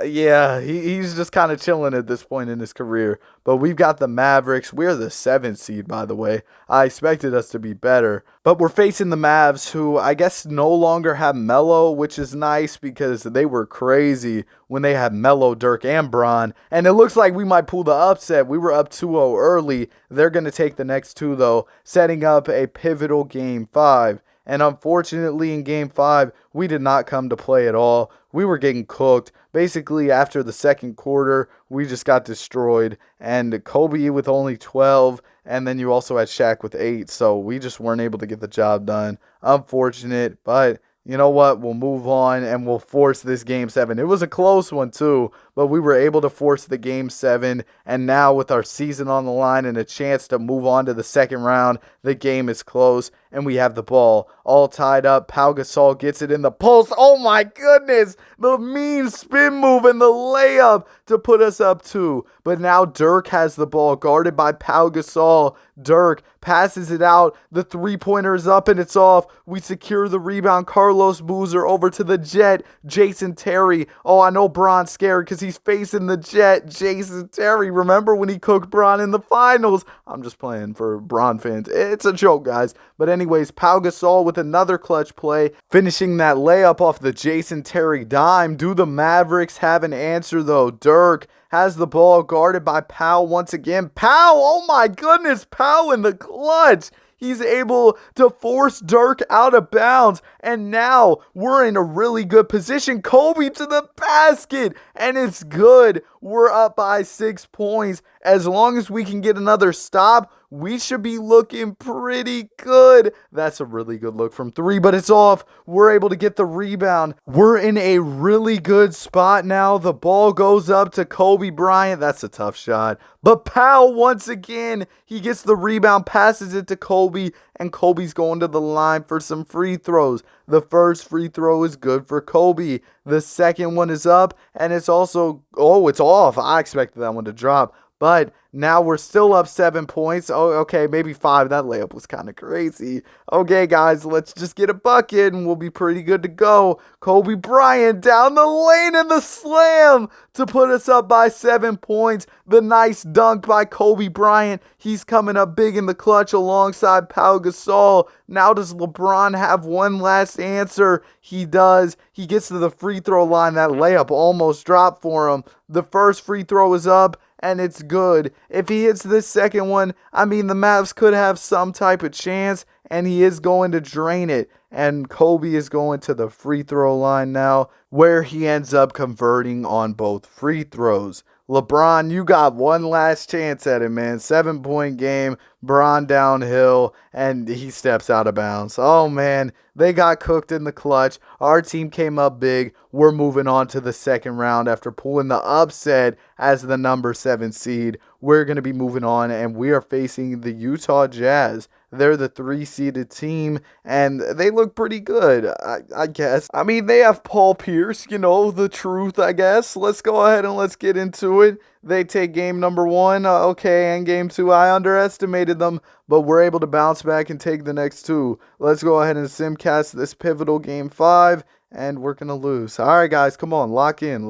he's just kind of chilling at this point in his career. But we've got the Mavericks. We're the 7th seed, by the way. I expected us to be better. But we're facing the Mavs, who I guess no longer have Melo, which is nice because they were crazy when they had Melo, Dirk, and Bron. And it looks like we might pull the upset. We were up 2-0 early. They're going to take the next 2, though, setting up a pivotal Game 5. And unfortunately, in Game 5, we did not come to play at all. We were getting cooked. Basically, after the second quarter, we just got destroyed. And Kobe with only 12, and then you also had Shaq with 8. So we just weren't able to get the job done. Unfortunate, but you know what? We'll move on and we'll force this Game 7. It was a close one too, but we were able to force the Game 7. And now with our season on the line and a chance to move on to the second round, the game is close. and we have the ball all tied up. Pau Gasol gets it in the post. Oh my goodness, the mean spin move and the layup to put us up 2. But now Dirk has the ball guarded by Pau Gasol. Dirk passes it out. The three-pointer is up and it's off. We secure the rebound. Carlos Boozer over to the Jet. Jason Terry. Oh, I know Bron's scared because he's facing the Jet. Jason Terry. Remember when he cooked Bron in the finals? I'm just playing for Bron fans. It's a joke, guys. But anyways, Pau Gasol with another clutch play, finishing that layup off the Jason Terry dime. Do the Mavericks have an answer, though? Dirk has the ball guarded by Pau once again. Pau, oh my goodness, Pau in the clutch. He's able to force Dirk out of bounds. And now we're in a really good position. Kobe to the basket. And it's good. We're up by 6 points. As long as we can get another stop, we should be looking pretty good. That's a really good look from 3, but it's off. We're able to get the rebound. We're in a really good spot now. The ball goes up to Kobe Bryant. That's a tough shot. But Pau, once again, he gets the rebound, passes it to Kobe, and Kobe's going to the line for some free throws. The first free throw is good for Kobe. The second one is up, and it's also, it's off. I expected that one to drop. But now we're still up 7 points. Oh, okay, maybe 5. That layup was kind of crazy. Okay, guys, let's just get a bucket and we'll be pretty good to go. Kobe Bryant down the lane in the slam to put us up by 7 points. The nice dunk by Kobe Bryant. He's coming up big in the clutch alongside Pau Gasol. Now does LeBron have one last answer? He does. He gets to the free throw line. That layup almost dropped for him. The first free throw is up. And it's good. If he hits this second one, I mean, the Mavs could have some type of chance, and he is going to drain it. And Kobe is going to the free throw line now, where he ends up converting on both free throws. LeBron, you got one last chance at it, man. 7-point game, Bron downhill, and he steps out of bounds. Oh, man, they got cooked in the clutch. Our team came up big. We're moving on to the second round after pulling the upset as the number 7 seed. We're going to be moving on, and we are facing the Utah Jazz. They're the 3-seeded team, and they look pretty good, I guess. I mean, they have Paul Pierce, the truth, I guess. Let's go ahead and let's get into it. They take game number 1, and game 2, I underestimated them, but we're able to bounce back and take the next 2. Let's go ahead and simcast this pivotal game 5, and we're going to lose. All right, guys, come on, lock in,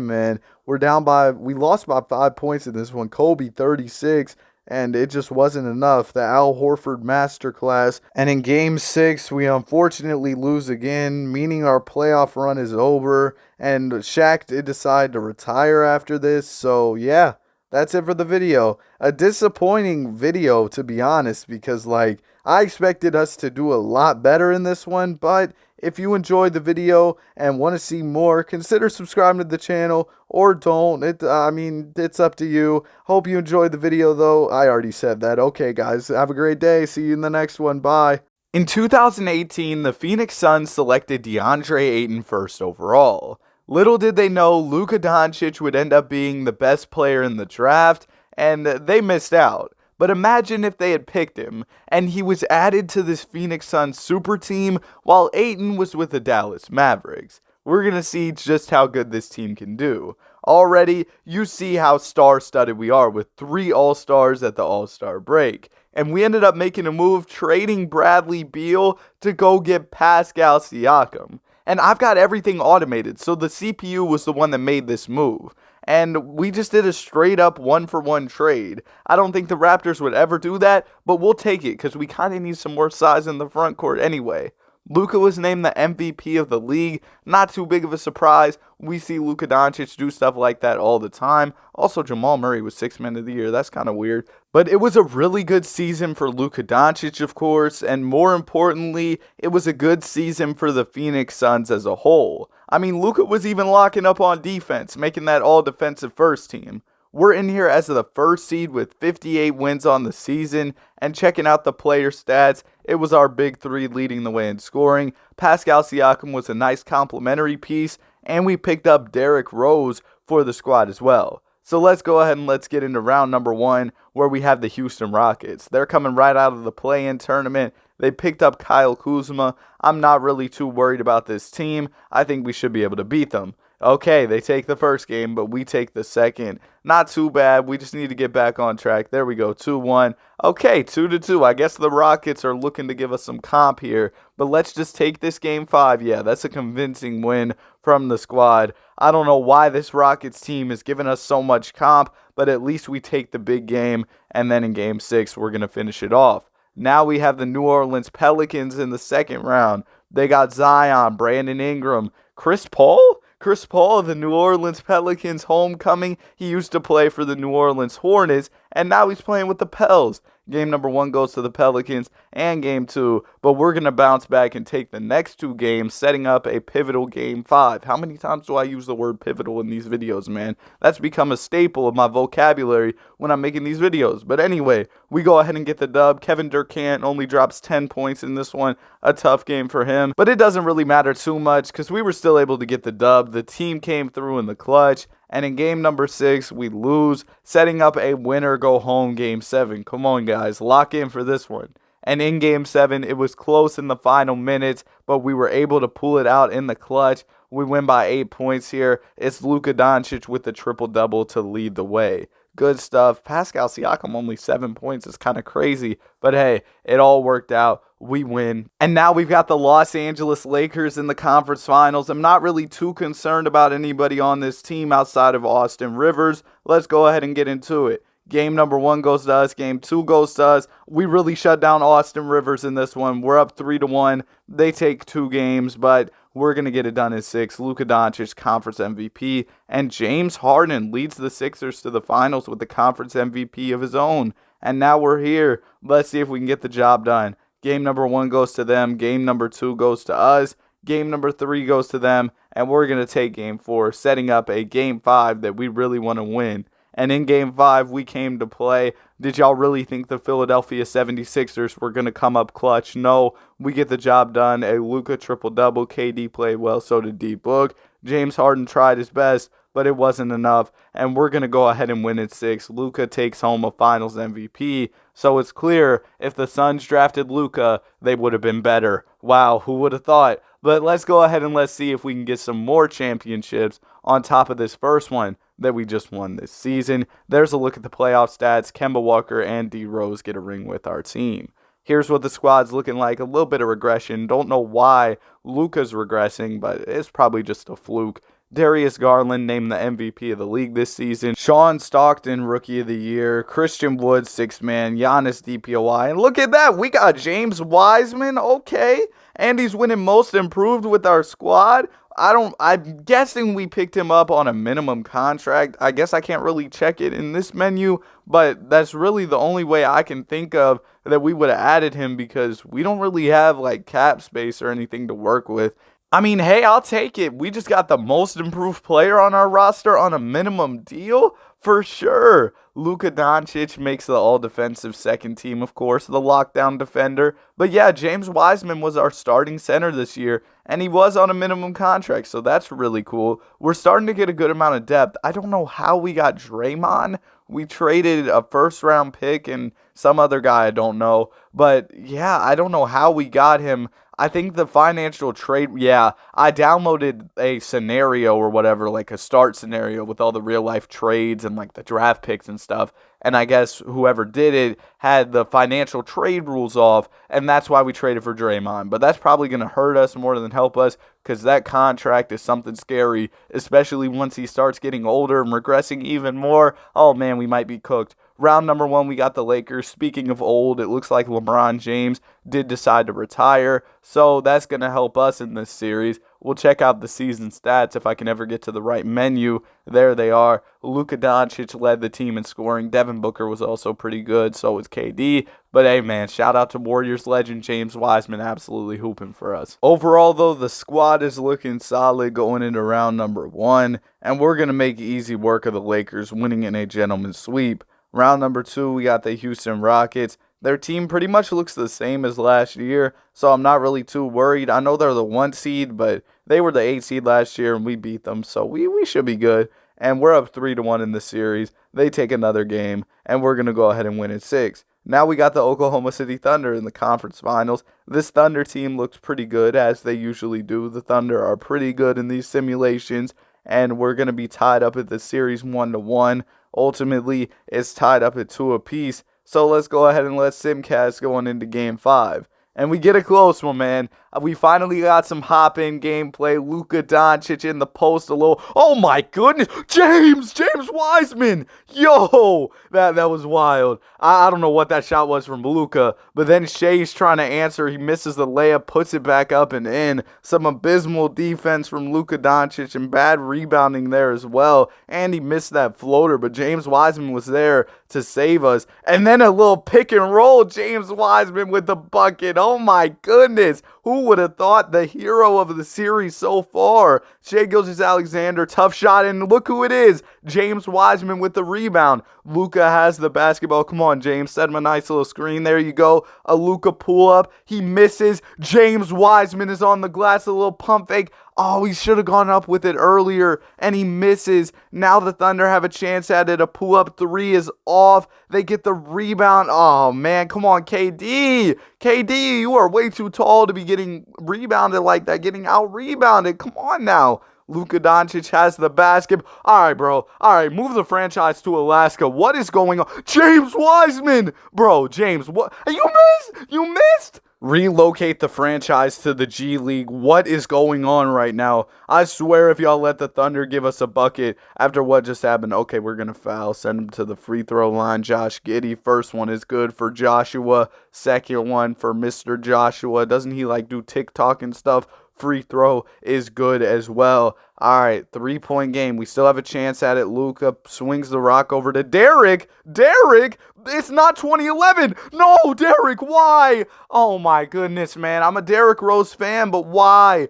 man. We lost by 5 points in this one. Kobe, 36. And it just wasn't enough. The Al Horford masterclass. And in game 6, we unfortunately lose again, meaning our playoff run is over. And Shaq did decide to retire after this. So, yeah, that's it for the video. A disappointing video, to be honest, because, I expected us to do a lot better in this one. But if you enjoyed the video and want to see more, consider subscribing to the channel or don't. It's up to you. Hope you enjoyed the video, though. I already said that. Okay, guys, have a great day. See you in the next one. Bye. In 2018, the Phoenix Suns selected DeAndre Ayton first overall. Little did they know Luka Doncic would end up being the best player in the draft, and they missed out. But imagine if they had picked him, and he was added to this Phoenix Suns super team while Ayton was with the Dallas Mavericks. We're going to see just how good this team can do. Already, you see how star-studded we are with 3 All-Stars at the All-Star break. And we ended up making a move trading Bradley Beal to go get Pascal Siakam. And I've got everything automated, so the CPU was the one that made this move. And we just did a straight up 1-for-1 trade. I don't think the Raptors would ever do that, but we'll take it because we kind of need some more size in the front court anyway. Luka was named the MVP of the league. Not too big of a surprise. We see Luka Doncic do stuff like that all the time. Also, Jamal Murray was 6th Man of the Year. That's kind of weird. But it was a really good season for Luka Doncic, of course. And more importantly, it was a good season for the Phoenix Suns as a whole. I mean, Luka was even locking up on defense, making that all-defensive first team. We're in here as the first seed with 58 wins on the season, and checking out the player stats, it was our big 3 leading the way in scoring. Pascal Siakam was a nice complimentary piece, and we picked up Derrick Rose for the squad as well. So let's go ahead and let's get into round number 1, where we have the Houston Rockets. They're coming right out of the play-in tournament. They picked up Kyle Kuzma. I'm not really too worried about this team. I think we should be able to beat them. Okay, they take the first game, but we take the second. Not too bad. We just need to get back on track. There we go, 2-1. Okay, 2-2. I guess the Rockets are looking to give us some comp here, but let's just take this game 5. Yeah, that's a convincing win from the squad. I don't know why this Rockets team is giving us so much comp, but at least we take the big game, and then in game 6, we're going to finish it off. Now we have the New Orleans Pelicans in the second round. They got Zion, Brandon Ingram, Chris Paul? Chris Paul, the New Orleans Pelicans homecoming. He used to play for the New Orleans Hornets, and now he's playing with the Pels. Game number 1 goes to the Pelicans, and game 2, but we're going to bounce back and take the next 2 games, setting up a pivotal game 5. How many times do I use the word pivotal in these videos, man? That's become a staple of my vocabulary when I'm making these videos. But anyway, we go ahead and get the dub. Kevin Durant only drops 10 points in this one. A tough game for him, but it doesn't really matter too much because we were still able to get the dub. The team came through in the clutch. And in game number 6, we lose, setting up a winner-go-home game 7. Come on, guys. Lock in for this one. And in game 7, it was close in the final minutes, but we were able to pull it out in the clutch. We win by 8 points here. It's Luka Doncic with the triple-double to lead the way. Good stuff. Pascal Siakam only 7 points is kind of crazy, but hey, it all worked out. We win. And now we've got the Los Angeles Lakers in the conference finals. I'm not really too concerned about anybody on this team outside of Austin Rivers. Let's go ahead and get into it. Game number 1 goes to us. Game 2 goes to us. We really shut down Austin Rivers in this one. We're up 3-1. They take 2 games, but we're going to get it done in 6. Luka Doncic, conference MVP. And James Harden leads the Sixers to the finals with the conference MVP of his own. And now we're here. Let's see if we can get the job done. Game number 1 goes to them. Game number 2 goes to us. Game number 3 goes to them. And we're going to take game 4, setting up a game 5 that we really want to win. And in game 5, we came to play. Did y'all really think the Philadelphia 76ers were going to come up clutch? No, we get the job done. A Luka triple-double. KD played well, so did D-Book. James Harden tried his best, but it wasn't enough. And we're going to go ahead and win in 6. Luka takes home a finals MVP. So it's clear if the Suns drafted Luka, they would have been better. Wow, who would have thought? But let's go ahead and let's see if we can get some more championships on top of this first one that we just won this season. There's a look at the playoff stats. Kemba Walker and D Rose get a ring with our team. Here's what the squad's looking like. A little bit of regression. Don't know why Luka's regressing, but it's probably just a fluke. Darius Garland named the MVP of the league this season. Sean Stockton, Rookie of the Year. Christian Wood, 6th man. Giannis DPOY. And look at that. We got James Wiseman. Okay. And he's winning Most Improved with our squad. I'm guessing we picked him up on a minimum contract. I guess I can't really check it in this menu, but that's really the only way I can think of that we would have added him because we don't really have like cap space or anything to work with. I mean, hey, I'll take it. We just got the most improved player on our roster on a minimum deal for sure. Luka Doncic makes the all-defensive second team, of course, the lockdown defender. But yeah, James Wiseman was our starting center this year, and he was on a minimum contract, so that's really cool. We're starting to get a good amount of depth. I don't know how we got Draymond. We traded a first-round pick and some other guy I don't know. But yeah, I don't know how we got him. I think the financial trade, yeah, I downloaded a scenario or whatever, like a start scenario with all the real life trades and like the draft picks and stuff. And I guess whoever did it had the financial trade rules off, and that's why we traded for Draymond. But that's probably going to hurt us more than help us because that contract is something scary, especially once he starts getting older and regressing even more. Oh man, we might be cooked. Round number 1, we got the Lakers. Speaking of old, it looks like LeBron James did decide to retire, so that's going to help us in this series. We'll check out the season stats if I can ever get to the right menu. There they are. Luka Doncic led the team in scoring. Devin Booker was also pretty good, so was KD. But hey, man, shout out to Warriors legend James Wiseman, absolutely hooping for us. Overall, though, the squad is looking solid going into round number 1, and we're going to make easy work of the Lakers winning in a gentleman's sweep. Round number 2, we got the Houston Rockets. Their team pretty much looks the same as last year, so I'm not really too worried. I know they're the 1 seed, but they were the 8 seed last year, and we beat them, so we should be good. and we're up 3-1 in the series. They take another game, and we're going to go ahead and win in 6. Now we got the Oklahoma City Thunder in the conference finals. This Thunder team looks pretty good, as they usually do. The Thunder are pretty good in these simulations, and we're going to be tied up at the series 1-1. Ultimately, it's tied up at 2 apiece. So let's go ahead and let Simcast going into Game 5. And we get a close one, man. We finally got some hop-in gameplay. Luka Doncic in the post a little. Oh my goodness. James Wiseman. Yo, that was wild. I don't know what that shot was from Luka, but then Shea's trying to answer. He misses the layup, puts it back up and in. Some abysmal defense from Luka Doncic and bad rebounding there as well. And he missed that floater, but James Wiseman was there to save us. And then a little pick and roll. James Wiseman with the bucket. Oh my goodness. Who would have thought the hero of the series so far? Shai Gilgeous-Alexander, tough shot, and look who it is. James Wiseman with the rebound. Luka has the basketball. Come on, James. Set him a nice little screen. There you go. A Luka pull-up. He misses. James Wiseman is on the glass. A little pump fake. Oh, he should have gone up with it earlier, and he misses. Now the Thunder have a chance at it. A pull-up 3 is off. They get the rebound. Oh, man, come on, KD. KD, you are way too tall to be getting rebounded like that, getting out-rebounded. Come on now. Luka Doncic has the basket. All right, bro. All right, move the franchise to Alaska. What is going on? James Wiseman. Bro, James, what? You missed? You missed? Relocate the franchise to the G League. What is going on right now? I swear if y'all let the Thunder give us a bucket after what just happened. Okay, we're going to foul. Send him to the free throw line. Josh Giddey. First one is good for Joshua. Second one for Mr. Joshua. Doesn't he like do TikTok and stuff? Free throw is good as well. All right, 3-point game. We still have a chance at it. Luka swings the rock over to Derek. Derek, it's not 2011. No, Derek, why? Oh, my goodness, man. I'm a Derrick Rose fan, but why?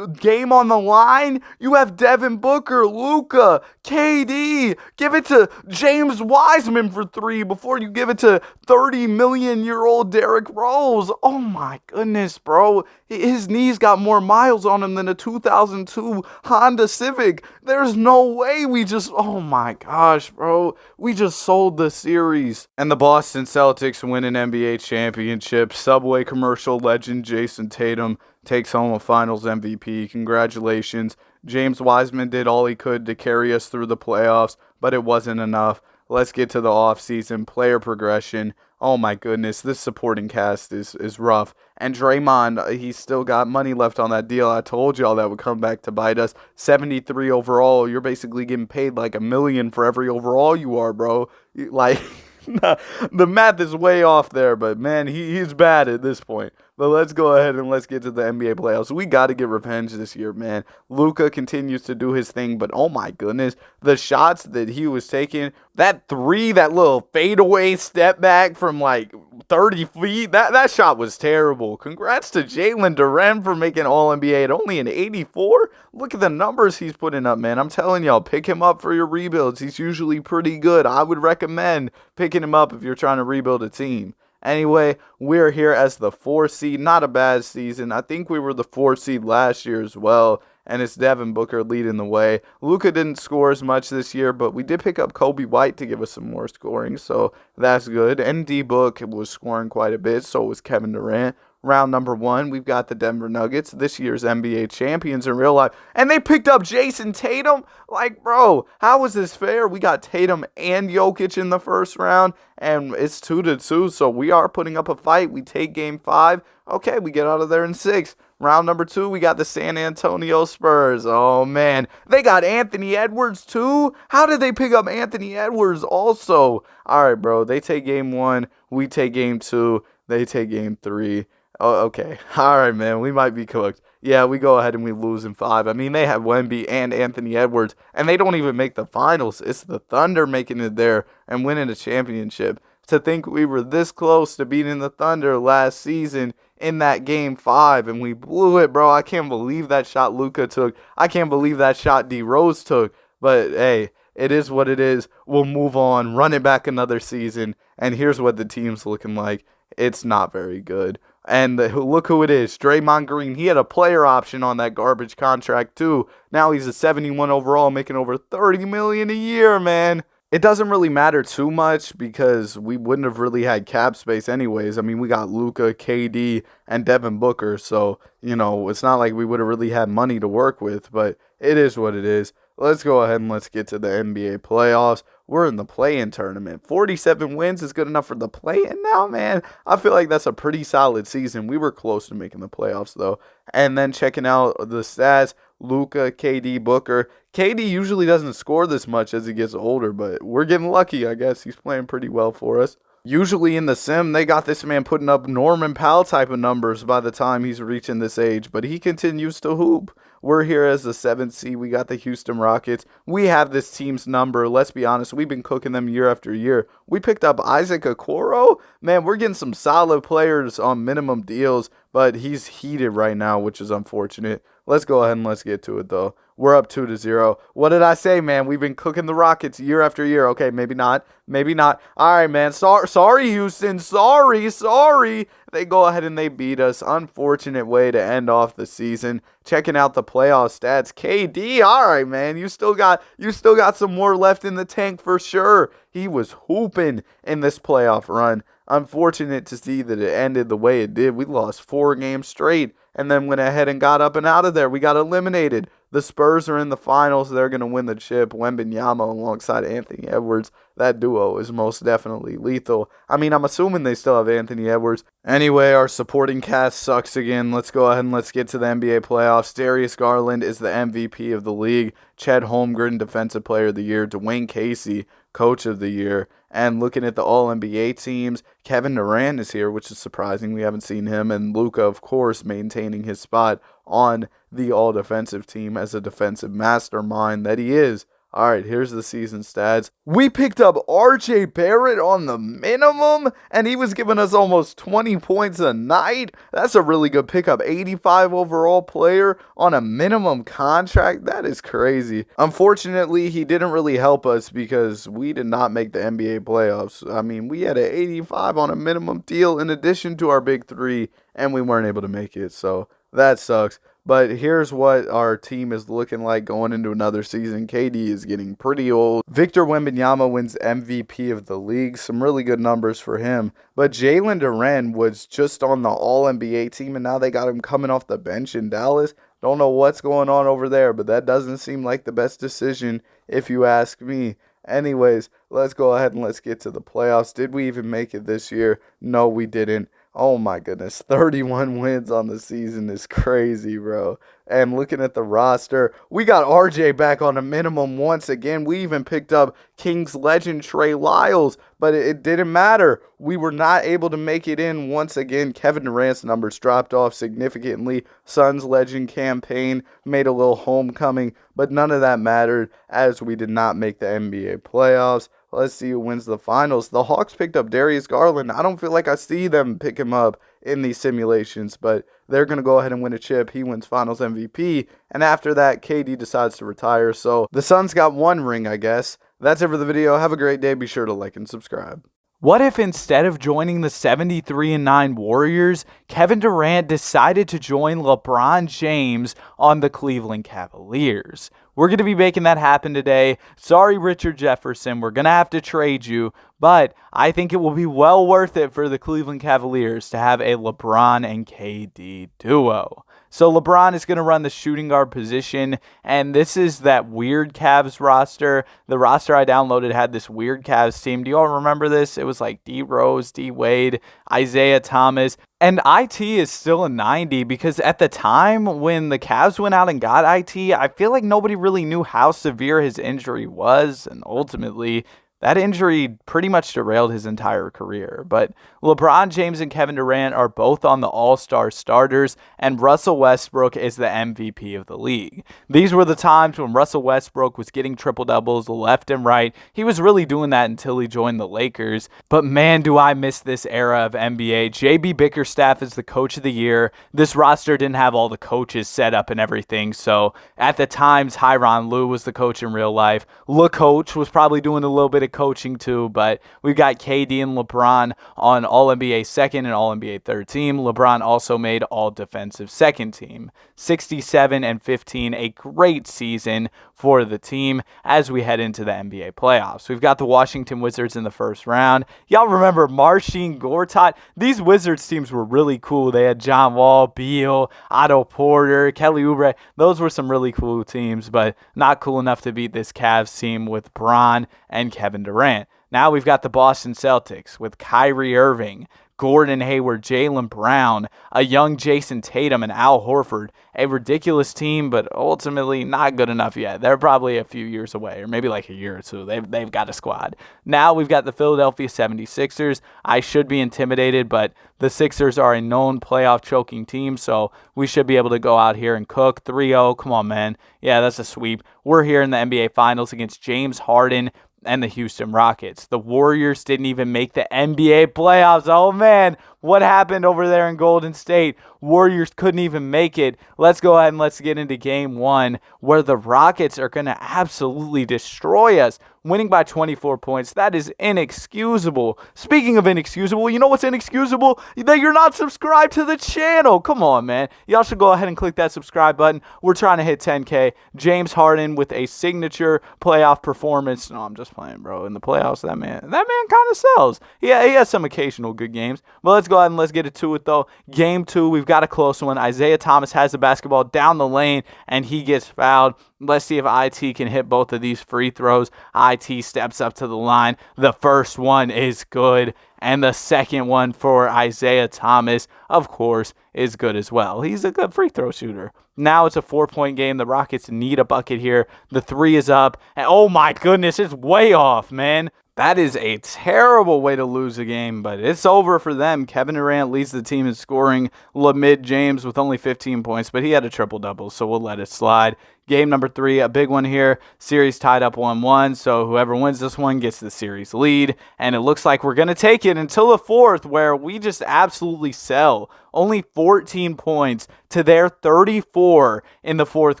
Game on the line? You have Devin Booker, Luka, KD. Give it to James Wiseman for 3 before you give it to 30-million-year-old Derrick Rose. Oh, my goodness, bro. His knees got more miles on him than a 2002 Honda Civic. There's no way we just, oh my gosh, bro. We just sold the series. And the Boston Celtics win an NBA championship. Subway commercial legend Jason Tatum takes home a finals MVP. Congratulations. James Wiseman did all he could to carry us through the playoffs, but it wasn't enough. Let's get to the offseason. Player progression. Oh my goodness, this supporting cast is rough. And Draymond, he's still got money left on that deal. I told y'all that would come back to bite us. 73 overall. You're basically getting paid like $1 million for every overall you are, bro. Like, the math is way off there, but man, he's bad at this point. But let's go ahead and let's get to the NBA playoffs. We got to get revenge this year, man. Luka continues to do his thing, but oh my goodness, the shots that he was taking, that 3, that little fadeaway step back from like 30 feet, that shot was terrible. Congrats to Jalen Duren for making All-NBA at only an 84. Look at the numbers he's putting up, man. I'm telling y'all, pick him up for your rebuilds. He's usually pretty good. I would recommend picking him up if you're trying to rebuild a team. Anyway, we're here as the 4 seed. Not a bad season. I think we were the 4 seed last year as well. And it's Devin Booker leading the way. Luka didn't score as much this year, but we did pick up Kobe White to give us some more scoring. So that's good. And D-Book was scoring quite a bit. So was Kevin Durant. Round number 1, we've got the Denver Nuggets, this year's NBA champions in real life. And they picked up Jason Tatum. Like, bro, how is this fair? We got Tatum and Jokic in the first round, and it's 2-2. So we are putting up a fight. We take game 5. Okay, we get out of there in 6. Round number 2, we got the San Antonio Spurs. Oh, man. They got Anthony Edwards, too? How did they pick up Anthony Edwards also? All right, bro. They take game 1. We take game 2. They take game 3. Oh, okay. All right, man. We might be cooked. Yeah, we go ahead and we lose in 5. I mean, they have Wemby and Anthony Edwards, and they don't even make the finals. It's the Thunder making it there and winning a championship. To think we were this close to beating the Thunder last season in that game 5, and we blew it, bro. I can't believe that shot Luka took. I can't believe that shot D Rose took. But, hey, it is what it is. We'll move on, run it back another season, and here's what the team's looking like. It's not very good. And look who it is, Draymond Green. He had a player option on that garbage contract too. Now he's a 71 overall, making over $30 million a year, man. It doesn't really matter too much because we wouldn't have really had cap space anyways. I mean, we got Luka, KD, and Devin Booker. So, it's not like we would have really had money to work with, but it is what it is. Let's go ahead and let's get to the NBA playoffs. We're in the play-in tournament. 47 wins is good enough for the play-in now, man. I feel like that's a pretty solid season. We were close to making the playoffs, though. And then checking out the stats, Luka, KD, Booker. KD usually doesn't score this much as he gets older, but we're getting lucky, I guess. He's playing pretty well for us. Usually in the sim, they got this man putting up Norman Powell type of numbers by the time he's reaching this age, but he continues to hoop. We're here as the 7th seed. We got the Houston Rockets. We have this team's number. Let's be honest. We've been cooking them year after year. We picked up Isaac Okoro. Man, we're getting some solid players on minimum deals, but he's heated right now, which is unfortunate. Let's go ahead and let's get to it, though. We're up 2-0. What did I say, man? We've been cooking the Rockets year after year. Okay, maybe not. Maybe not. All right, man. Sorry, Houston. Sorry. They go ahead and they beat us. Unfortunate way to end off the season. Checking out the playoff stats. KD, all right, man. You still got some more left in the tank for sure. He was hooping in this playoff run. Unfortunate to see that it ended the way it did. We lost 4 games straight and then went ahead and got up and out of there. We got eliminated. The Spurs are in the finals. They're going to win the chip. Wembanyama alongside Anthony Edwards. That duo is most definitely lethal. I mean, I'm assuming they still have Anthony Edwards. Anyway, our supporting cast sucks again. Let's go ahead and let's get to the NBA playoffs. Darius Garland is the MVP of the league. Chet Holmgren, Defensive Player of the Year. Dwayne Casey, Coach of the Year. And looking at the All-NBA teams, Kevin Durant is here, which is surprising. We haven't seen him. And Luka, of course, maintaining his spot on the all-defensive team as a defensive mastermind that he is. All right, here's the season stats. We picked up R.J. Barrett on the minimum, and he was giving us almost 20 points a night. That's a really good pickup. 85 overall player on a minimum contract. That is crazy. Unfortunately, he didn't really help us because we did not make the NBA playoffs. I mean, we had an 85 on a minimum deal in addition to our big 3, and we weren't able to make it, so that sucks. But here's what our team is looking like going into another season. KD is getting pretty old. Victor Wembanyama wins MVP of the league. Some really good numbers for him. But Jalen Duren was just on the All-NBA team, and now they got him coming off the bench in Dallas. Don't know what's going on over there, but that doesn't seem like the best decision if you ask me. Anyways, let's go ahead and let's get to the playoffs. Did we even make it this year? No, we didn't. Oh my goodness, 31 wins on the season is crazy, bro. And looking at the roster, we got RJ back on a minimum once again. We even picked up Kings legend Trey Lyles, but it didn't matter. We were not able to make it in once again. Kevin Durant's numbers dropped off significantly. Suns legend campaign made a little homecoming, but none of that mattered as we did not make the NBA playoffs. Let's see who wins the finals. The Hawks picked up Darius Garland. I don't feel like I see them pick him up in these simulations, but they're going to go ahead and win a chip. He wins finals MVP, and after that, KD decides to retire. So the Suns got 1 ring, I guess. That's it for the video. Have a great day. Be sure to like and subscribe. What if instead of joining the 73-9 Warriors, Kevin Durant decided to join LeBron James on the Cleveland Cavaliers? We're going to be making that happen today. Sorry, Richard Jefferson. We're going to have to trade you, but I think it will be well worth it for the Cleveland Cavaliers to have a LeBron and KD duo. So LeBron is going to run the shooting guard position, and this is that weird Cavs roster. The roster I downloaded had this weird Cavs team. Do you all remember this? It was like D. Rose, D. Wade, Isaiah Thomas, and IT is still a 90 because at the time when the Cavs went out and got IT, I feel like nobody really knew how severe his injury was, and ultimately That injury pretty much derailed his entire career, but LeBron James and Kevin Durant are both on the All-Star starters, and Russell Westbrook is the MVP of the league. These were the times when Russell Westbrook was getting triple-doubles left and right. He was really doing that until he joined the Lakers, but man, do I miss this era of NBA. JB Bickerstaff is the coach of the year. This roster didn't have all the coaches set up and everything, so at the times, Tyronn Lue was the coach in real life. LeCoach was probably doing a little bit of coaching too, but we've got KD and LeBron on All-NBA second and All-NBA third team. LeBron also made All-Defensive second team. 67 and 15, a great season for the team as we head into the NBA playoffs. We've got the Washington Wizards in the first round. Y'all remember Marcin Gortat? These Wizards teams were really cool. They had John Wall, Beal, Otto Porter, Kelly Oubre. Those were some really cool teams, but not cool enough to beat this Cavs team with Bron and Kevin Durant. Now we've got the Boston Celtics with Kyrie Irving, Gordon Hayward, Jaylen Brown, a young Jason Tatum, and Al Horford. A ridiculous team, but ultimately not good enough yet. They're probably a few years away, or maybe like a year or two. They've got a squad. Now we've got the Philadelphia 76ers. I should be intimidated, but the Sixers are a known playoff choking team, so we should be able to go out here and cook 3-0. Come on, man. Yeah, that's a sweep. We're here in the NBA Finals against James Harden and the Houston Rockets. The Warriors didn't even make the NBA playoffs. Oh, man. What happened over there in Golden State? Warriors couldn't even make it. Let's go ahead and let's get into game one, where the Rockets are going to absolutely destroy us, winning by 24 points. That is inexcusable. Speaking of inexcusable, you know what's inexcusable? That you're not subscribed to the channel. Come on, man. Y'all should go ahead and click that subscribe button. We're trying to hit 10K. James Harden with a signature playoff performance. No, I'm just playing, bro. In the playoffs, that man kind of sells. Yeah, he has some occasional good games. But let's go ahead and let's get to it, though. Game two, we've got a close one. Isaiah Thomas has the basketball down the lane, and he gets fouled. Let's see if IT can hit both of these free throws. IT steps up to the line. The first one is good, and the second one for Isaiah Thomas, of course, is good as well. He's a good free throw shooter. Now it's a 4-point game. The Rockets need a bucket here. The three is up, and oh my goodness, it's way off, man. That is a terrible way to lose a game, but it's over for them. Kevin Durant leads the team in scoring. LeMid James with only 15 points, but he had a triple-double, so we'll let it slide. Game number 3, a big one here. Series tied up 1-1, so whoever wins this one gets the series lead. And it looks like we're going to take it until the fourth, where we just absolutely sell. Only 14 points to their 34 in the fourth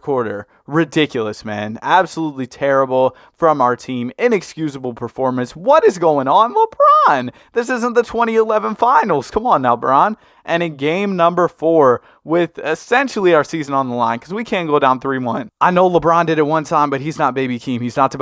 quarter. Ridiculous, man. Absolutely terrible from our team. Inexcusable performance. What is going on, LeBron? This isn't the 2011 finals. Come on now, Bron. And in game number 4, with essentially our season on the line, because we can't go down 3-1. I know LeBron did it one time, but he's not Baby Keem. He's not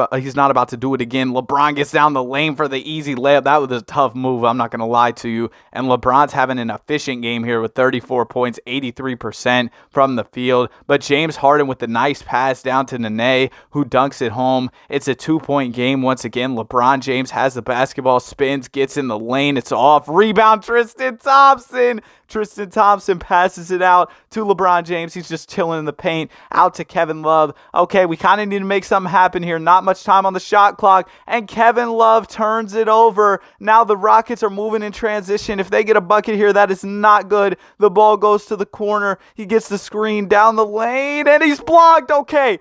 about to do it again. LeBron gets down the lane for the easy layup. That was a tough move, I'm not going to lie to you. And LeBron's having an efficient game here with 34 points, 83% from the field. But James Harden with the nice pass down to Nene, who dunks it home. It's a 2-point game once again. LeBron James has the basketball, spins, gets in the lane. It's off. Rebound, Tristan Thompson. Tristan Thompson passes it out to LeBron James. He's just chilling in the paint. Out to Kevin Love. Okay, we kind of need to make something happen here. Not much time on the shot clock. And Kevin Love turns it over. Now the Rockets are moving in transition. If they get a bucket here, that is not good. The ball goes to the corner. He gets the screen down the lane, and he's blocked. Okay.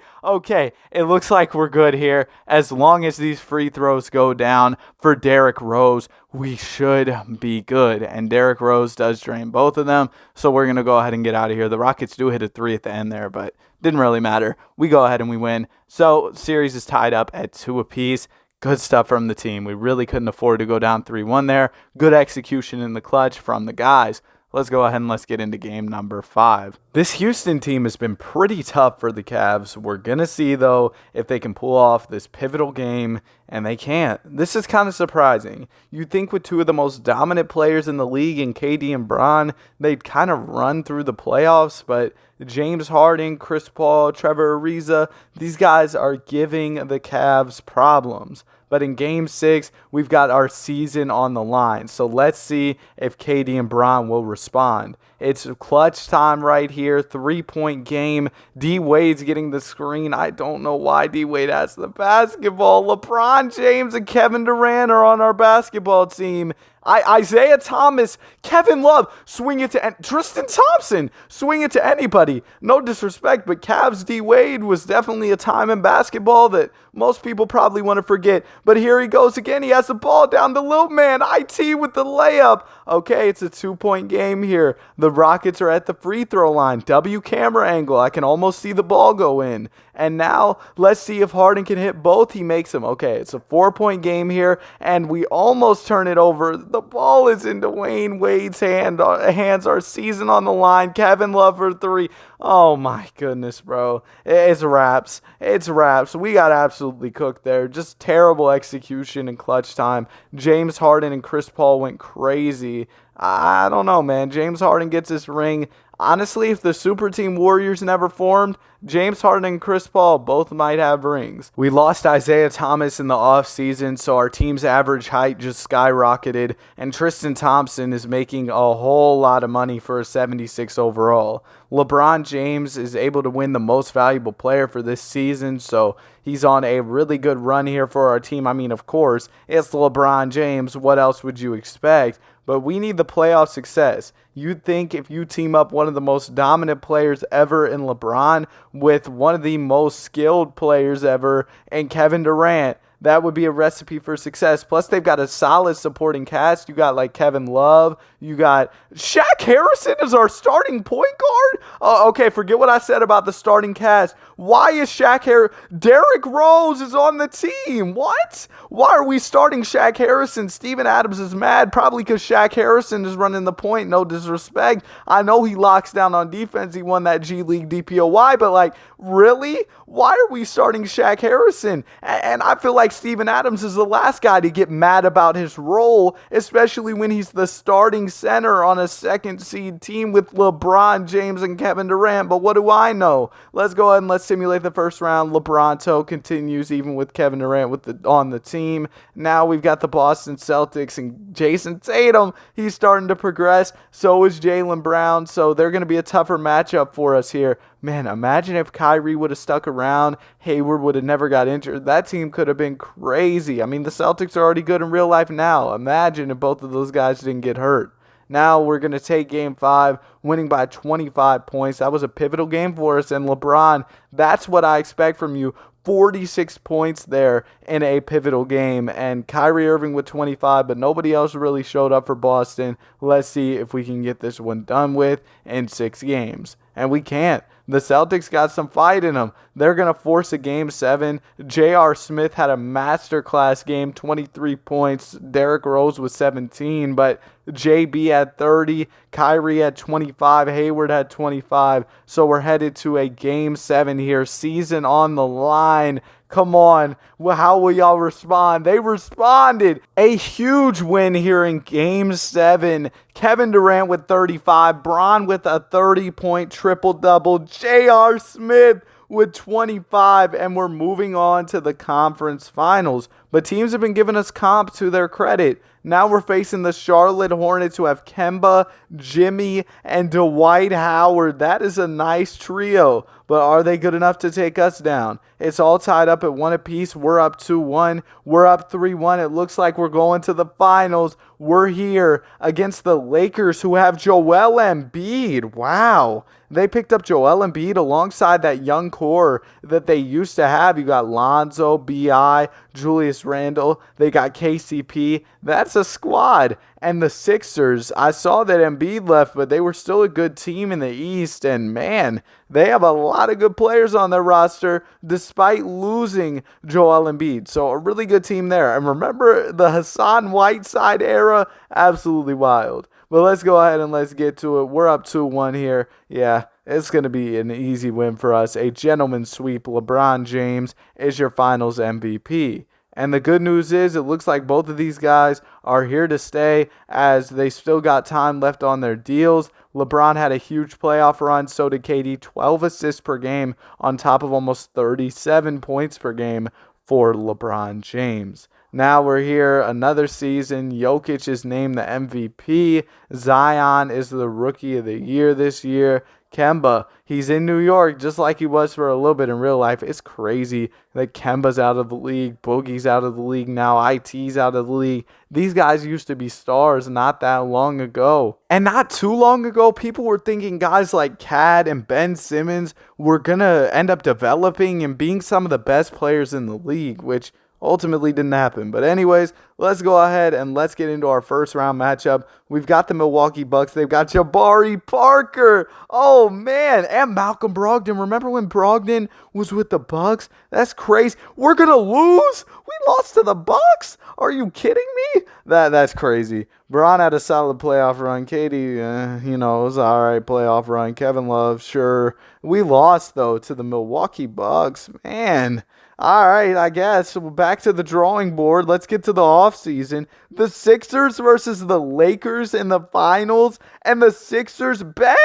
It looks like we're good here. As long as these free throws go down for Derrick Rose, we should be good. And Derrick Rose does drain both of them, so we're going to go ahead and get out of here. The Rockets do hit a 3 at the end there, but didn't really matter. We go ahead and we win. So series is tied up at 2 apiece. Good stuff from the team. We really couldn't afford to go down 3-1 there. Good execution in the clutch from the guys. Let's go ahead and let's get into game number 5. This Houston team has been pretty tough for the Cavs. We're going to see, though, if they can pull off this pivotal game, and they can't. This is kind of surprising. You'd think with 2 of the most dominant players in the league in KD and Bron, they'd kind of run through the playoffs, but James Harden, Chris Paul, Trevor Ariza, these guys are giving the Cavs problems. But in Game 6, we've got our season on the line. So let's see if KD and Bron will respond. It's clutch time right here. 3-point game. D-Wade's getting the screen. I don't know why D-Wade has the basketball. LeBron James and Kevin Durant are on our basketball team. Isaiah Thomas, Kevin Love, swing it to Tristan Thompson, swing it to anybody. No disrespect, but Cavs D-Wade was definitely a time in basketball that most people probably want to forget. But here he goes again. He has the ball down the little man. IT with the layup. Okay, it's a 2-point game here. The Rockets are at the free throw line. W camera angle. I can almost see the ball go in. And now let's see if Harden can hit both. He makes them. Okay, it's a 4-point game here, and we almost turn it over. The ball is in Dwayne Wade's hands. Our season on the line. Kevin Love for 3. Oh my goodness, bro. It's wraps. It's wraps. We got absolutely cooked there. Just terrible execution in clutch time. James Harden and Chris Paul went crazy. I don't know, man. James Harden gets this ring. Honestly, if the Super Team Warriors never formed, James Harden and Chris Paul both might have rings. We lost Isaiah Thomas in the offseason, so our team's average height just skyrocketed, and Tristan Thompson is making a whole lot of money for a 76 overall. LeBron James is able to win the most valuable player for this season, so he's on a really good run here for our team. I mean, of course, it's LeBron James. What else would you expect? But we need the playoff success. You'd think if you team up one of the most dominant players ever in LeBron with one of the most skilled players ever in Kevin Durant, that would be a recipe for success. Plus, they've got a solid supporting cast. You got like Kevin Love. You got Shaq Harrison as our starting point guard. Okay, forget what I said about the starting cast. Why is Shaq Harrison? Derrick Rose is on the team. What? Why are we starting Shaq Harrison? Steven Adams is mad probably because Shaq Harrison is running the point. No disrespect. I know he locks down on defense. He won that G League DPOY, but like, really? Why are we starting Shaq Harrison? And I feel like Steven Adams is the last guy to get mad about his role, especially when he's the starting center on a second seed team with LeBron James and Kevin Durant. But what do I know? Let's go ahead and let's simulate the first round. LeBronto continues even with Kevin Durant on the team. Now we've got the Boston Celtics and Jason Tatum. He's starting to progress. So is Jaylen Brown. So they're going to be a tougher matchup for us here. Man, imagine if Kyrie would have stuck around, Hayward would have never got injured. That team could have been crazy. I mean, the Celtics are already good in real life now. Imagine if both of those guys didn't get hurt. Now we're going to take Game 5, winning by 25 points. That was a pivotal game for us. And LeBron, that's what I expect from you. 46 points there in a pivotal game. And Kyrie Irving with 25, but nobody else really showed up for Boston. Let's see if we can get this one done with in 6 games. And we can't. The Celtics got some fight in them. They're going to force a Game 7. J.R. Smith had a masterclass game, 23 points. Derrick Rose was 17, but JB had 30. Kyrie had 25. Hayward had 25. So we're headed to a Game 7 here. Season on the line. Come on. Well, how will y'all respond? They responded. A huge win here in Game 7. Kevin Durant with 35. Bron with a 30-point triple-double. J.R. Smith with 25. And we're moving on to the conference finals. But teams have been giving us comp to their credit. Now we're facing the Charlotte Hornets, who have Kemba, Jimmy, and Dwight Howard. That is a nice trio. But are they good enough to take us down? It's all tied up at 1 apiece. We're up 2-1. We're up 3-1. It looks like we're going to the finals. We're here against the Lakers, who have Joel Embiid. Wow. They picked up Joel Embiid alongside that young core that they used to have. You got Lonzo, B.I., Julius Randle. They got KCP. That's a squad. And the Sixers, I saw that Embiid left, but they were still a good team in the East. And man, they have a lot of good players on their roster despite losing Joel Embiid. So a really good team there. And remember the Hassan Whiteside era? Absolutely wild. But let's go ahead and let's get to it. We're up 2-1 here. Yeah, it's going to be an easy win for us. A gentleman's sweep. LeBron James is your finals MVP. And the good news is it looks like both of these guys are here to stay as they still got time left on their deals. LeBron had a huge playoff run, so did KD, 12 assists per game on top of almost 37 points per game for LeBron James. Now we're here, another season. Jokic is named the MVP. Zion is the Rookie of the Year this year. Kemba, he's in New York just like he was for a little bit in real life. It's crazy that Kemba's out of the league, Boogie's out of the league now, IT's out of the league. These guys used to be stars not that long ago. And not too long ago, people were thinking guys like Cat and Ben Simmons were going to end up developing and being some of the best players in the league, which ultimately didn't happen. But anyways, let's go ahead and let's get into our first round matchup. We've got the Milwaukee Bucks. They've got Jabari Parker. Oh, man. And Malcolm Brogdon. Remember when Brogdon was with the Bucks? That's crazy. We're going to lose? We lost to the Bucks? Are you kidding me? That's crazy. Bron had a solid playoff run. Katie, it was all right playoff run. Kevin Love, sure. We lost, though, to the Milwaukee Bucks. Man. All right, I guess. Back to the drawing board. Let's get to the offseason. The Sixers versus the Lakers in the finals. And the Sixers, Benjamin?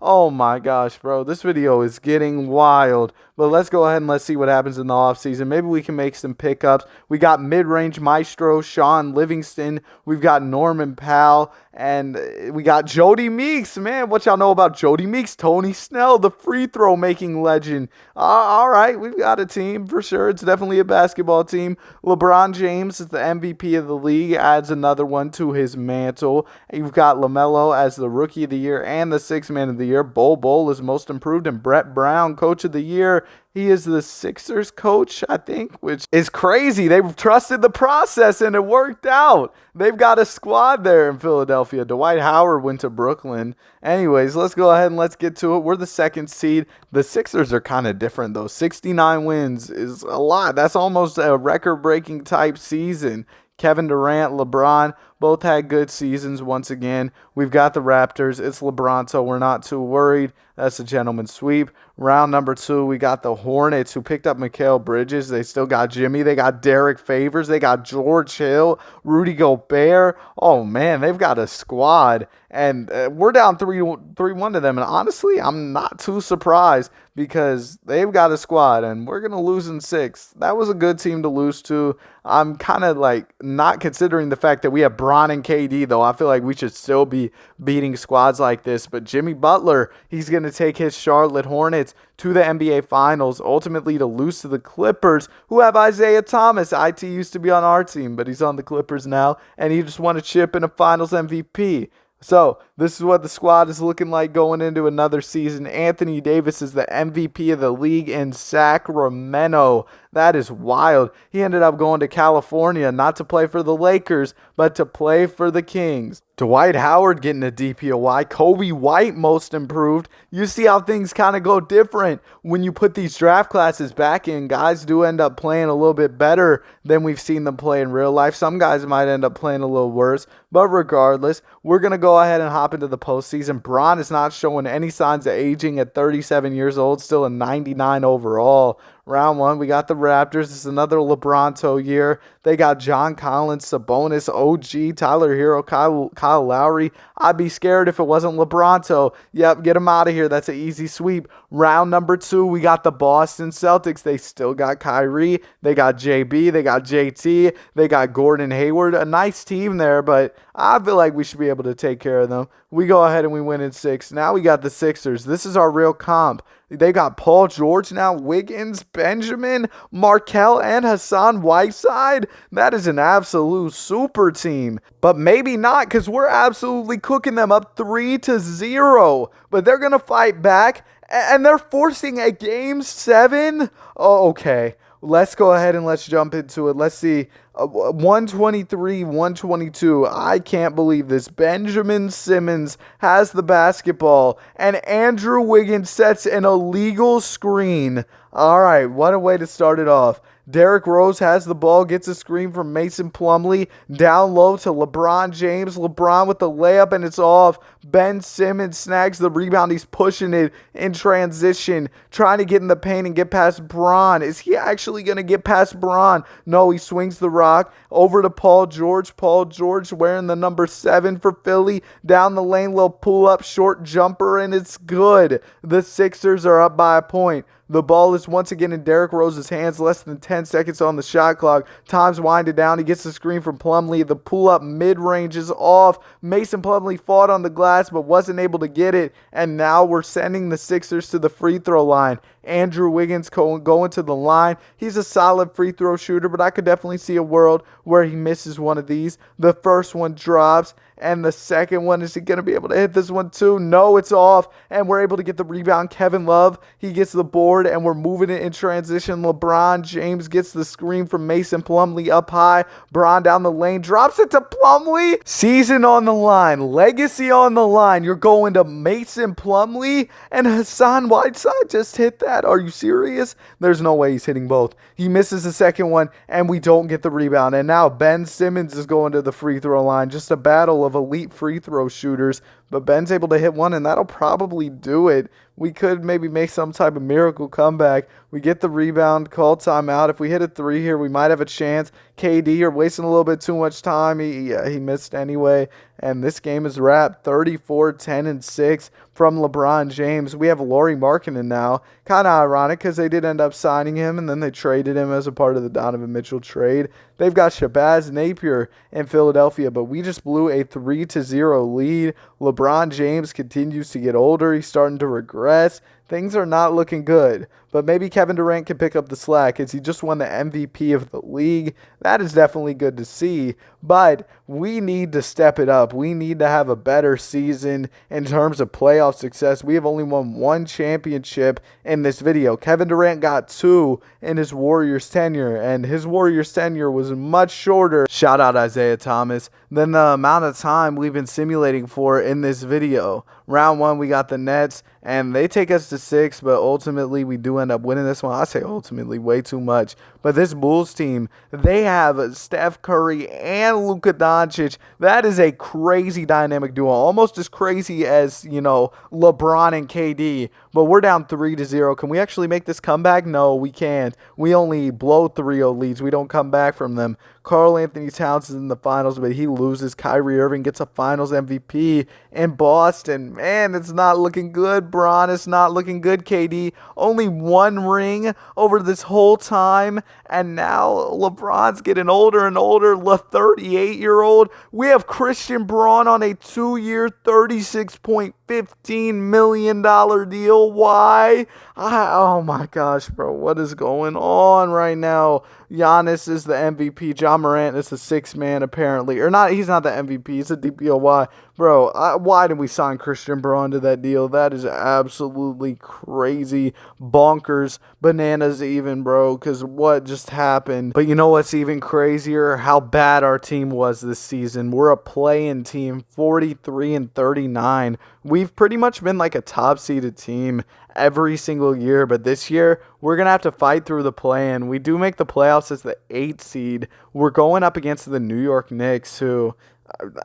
Oh my gosh, bro. This video is getting wild. But let's go ahead and let's see what happens in the offseason. Maybe we can make some pickups. We got mid-range maestro Sean Livingston. We've got Norman Powell. And we got Jody Meeks. Man, what y'all know about Jody Meeks? Tony Snell, the free throw making legend. All right, we've got a team for sure. It's definitely a basketball team. LeBron James is the MVP of the league. Adds another one to his mantle. You've got LaMelo as the Rookie of the Year and the Sixth Man of the Year. Bol is most improved. And Brett Brown, Coach of the Year. He is the Sixers coach, I think, which is crazy. They've trusted the process, and it worked out. They've got a squad there in Philadelphia. Dwight Howard went to Brooklyn. Anyways, let's go ahead and let's get to it. We're the second seed. The Sixers are kind of different, though. 69 wins is a lot. That's almost a record-breaking type season. Kevin Durant, LeBron, both had good seasons once again. We've got the Raptors. It's LeBron, so we're not too worried. That's a gentleman's sweep. Round number 2, we got the Hornets, who picked up Mikal Bridges. They still got Jimmy. They got Derek Favors. They got George Hill, Rudy Gobert. Oh, man, they've got a squad. And we're down 3-1 to them. And honestly, I'm not too surprised because they've got a squad, and we're going to lose in 6. That was a good team to lose to. I'm kind of like not considering the fact that we have Bron and KD, though. I feel like we should still be beating squads like this. But Jimmy Butler, he's going to take his Charlotte Hornets to the NBA Finals, ultimately to lose to the Clippers, who have Isaiah Thomas. IT used to be on our team, but he's on the Clippers now, and he just won a chip in a Finals MVP. So, this is what the squad is looking like going into another season. Anthony Davis is the MVP of the league in Sacramento. That is wild. He ended up going to California, not to play for the Lakers, but to play for the Kings. Dwight Howard getting a DPOY. Kobe White most improved. You see how things kind of go different when you put these draft classes back in. Guys do end up playing a little bit better than we've seen them play in real life. Some guys might end up playing a little worse. But regardless, we're going to go ahead and hop into the postseason. Bron is not showing any signs of aging at 37 years old. Still a 99 overall. Round 1, we got the Raptors. This is another LeBronto year. They got John Collins, Sabonis, OG, Tyler Hero, Kyle Lowry. I'd be scared if it wasn't LeBronto. Yep, get him out of here. That's an easy sweep. Round number 2, we got the Boston Celtics. They still got Kyrie. They got JB. They got JT. They got Gordon Hayward. A nice team there, but I feel like we should be able to take care of them. We go ahead and we win in 6. Now we got the Sixers. This is our real comp. They got Paul George now, Wiggins, Benjamin, Markelle, and Hassan Whiteside. That is an absolute super team. But maybe not, because we're absolutely cooking them up 3-0. But they're going to fight back, and they're forcing a Game 7? Oh, okay. Let's go ahead and let's jump into it. Let's see. 123-122. I can't believe this. Benjamin Simmons has the basketball, and Andrew Wiggins sets an illegal screen. All right, what a way to start it off. Derrick Rose has the ball, gets a screen from Mason Plumlee, down low to LeBron James. LeBron with the layup, and it's off. Ben Simmons snags the rebound. He's pushing it in transition, trying to get in the paint and get past Bron. Is he actually going to get past Bron? No, he swings the rock over to Paul George. Paul George wearing the number 7 for Philly. Down the lane, little pull-up, short jumper, and it's good. The Sixers are up by a point. The ball is once again in Derrick Rose's hands, less than 10 10 seconds on the shot clock. Time's winding down. He gets the screen from Plumlee. The pull-up mid-range is off. Mason Plumlee fought on the glass but wasn't able to get it. And now we're sending the Sixers to the free throw line. Andrew Wiggins going to the line. He's a solid free throw shooter, but I could definitely see a world where he misses one of these. The first one drops, and the second one, is he going to be able to hit this one too? No, it's off, and we're able to get the rebound. Kevin Love, he gets the board, and we're moving it in transition. LeBron James gets the screen from Mason Plumlee up high. Bron down the lane, drops it to Plumlee. Season on the line, legacy on the line. You're going to Mason Plumlee, and Hassan Whiteside just hit that. Are you serious? There's no way he's hitting both. He misses the second one, and we don't get the rebound. And now Ben Simmons is going to the free throw line. Just a battle of elite free throw shooters. But Ben's able to hit one, and that'll probably do it. We could maybe make some type of miracle comeback. We get the rebound, call timeout. If we hit a three here, we might have a chance. KD, you're wasting a little bit too much time. He missed anyway. And this game is wrapped. 34-10-6 from LeBron James. We have Lauri Markkanen now. Kind of ironic because they did end up signing him, and then they traded him as a part of the Donovan Mitchell trade. They've got Shabazz Napier in Philadelphia, but we just blew a 3-0 lead. LeBron James continues to get older. He's starting to regress. Things are not looking good, but maybe Kevin Durant can pick up the slack as he just won the MVP of the league. That is definitely good to see, but we need to step it up. We need to have a better season in terms of playoff success. We have only won one championship in this video. Kevin Durant got 2 in his Warriors tenure, and his Warriors tenure was much shorter, shout out Isaiah Thomas, than the amount of time we've been simulating for in this video. Round 1, we got the Nets, and they take us to 6, but ultimately we do end up winning this one. I say ultimately way too much. But this Bulls team, they have Steph Curry and Luka Doncic. That is a crazy dynamic duo, almost as crazy as, LeBron and KD. But we're down 3-0. Can we actually make this comeback? No, we can't. We only blow 3-0 leads. We don't come back from them. Karl Anthony Towns is in the finals, but he loses. Kyrie Irving gets a finals MVP in Boston. Man, it's not looking good, Bron. It's not looking good, KD. Only 1 ring over this whole time, and now LeBron's getting older and older. The 38-year-old. We have Christian Braun on a 2-year, $36.15 million deal. Why? Oh my gosh, bro. What is going on right now? Giannis is the MVP. John Morant is the 6th man, apparently. Or not, he's not the MVP. He's a DPOY. Bro, why did we sign Christian Braun to that deal? That is absolutely crazy. Bonkers. Bananas even, bro. Because what just happened? But you know what's even crazier? How bad our team was this season. We're a play-in team. 43-39. We've pretty much been like a top-seeded team every single year, but this year we're gonna have to fight through the play-in. We do make the playoffs as the 8th seed. We're going up against the New York Knicks, who,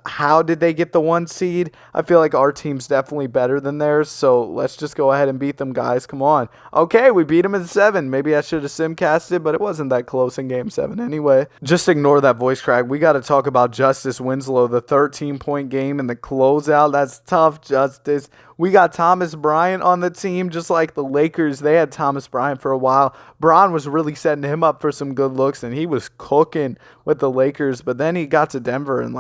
how did they get the 1 seed? I feel like our team's definitely better than theirs, so let's just go ahead and beat them, guys. Come on. Okay, we beat them in 7. Maybe I should have simcasted, but it wasn't that close in Game 7 anyway. Just ignore that voice crack. We got to talk about Justice Winslow, the 13-point game and the closeout. That's tough, Justice. We got Thomas Bryant on the team, just like the Lakers. They had Thomas Bryant for a while. Bron was really setting him up for some good looks, and he was cooking with the Lakers. But then he got to Denver, and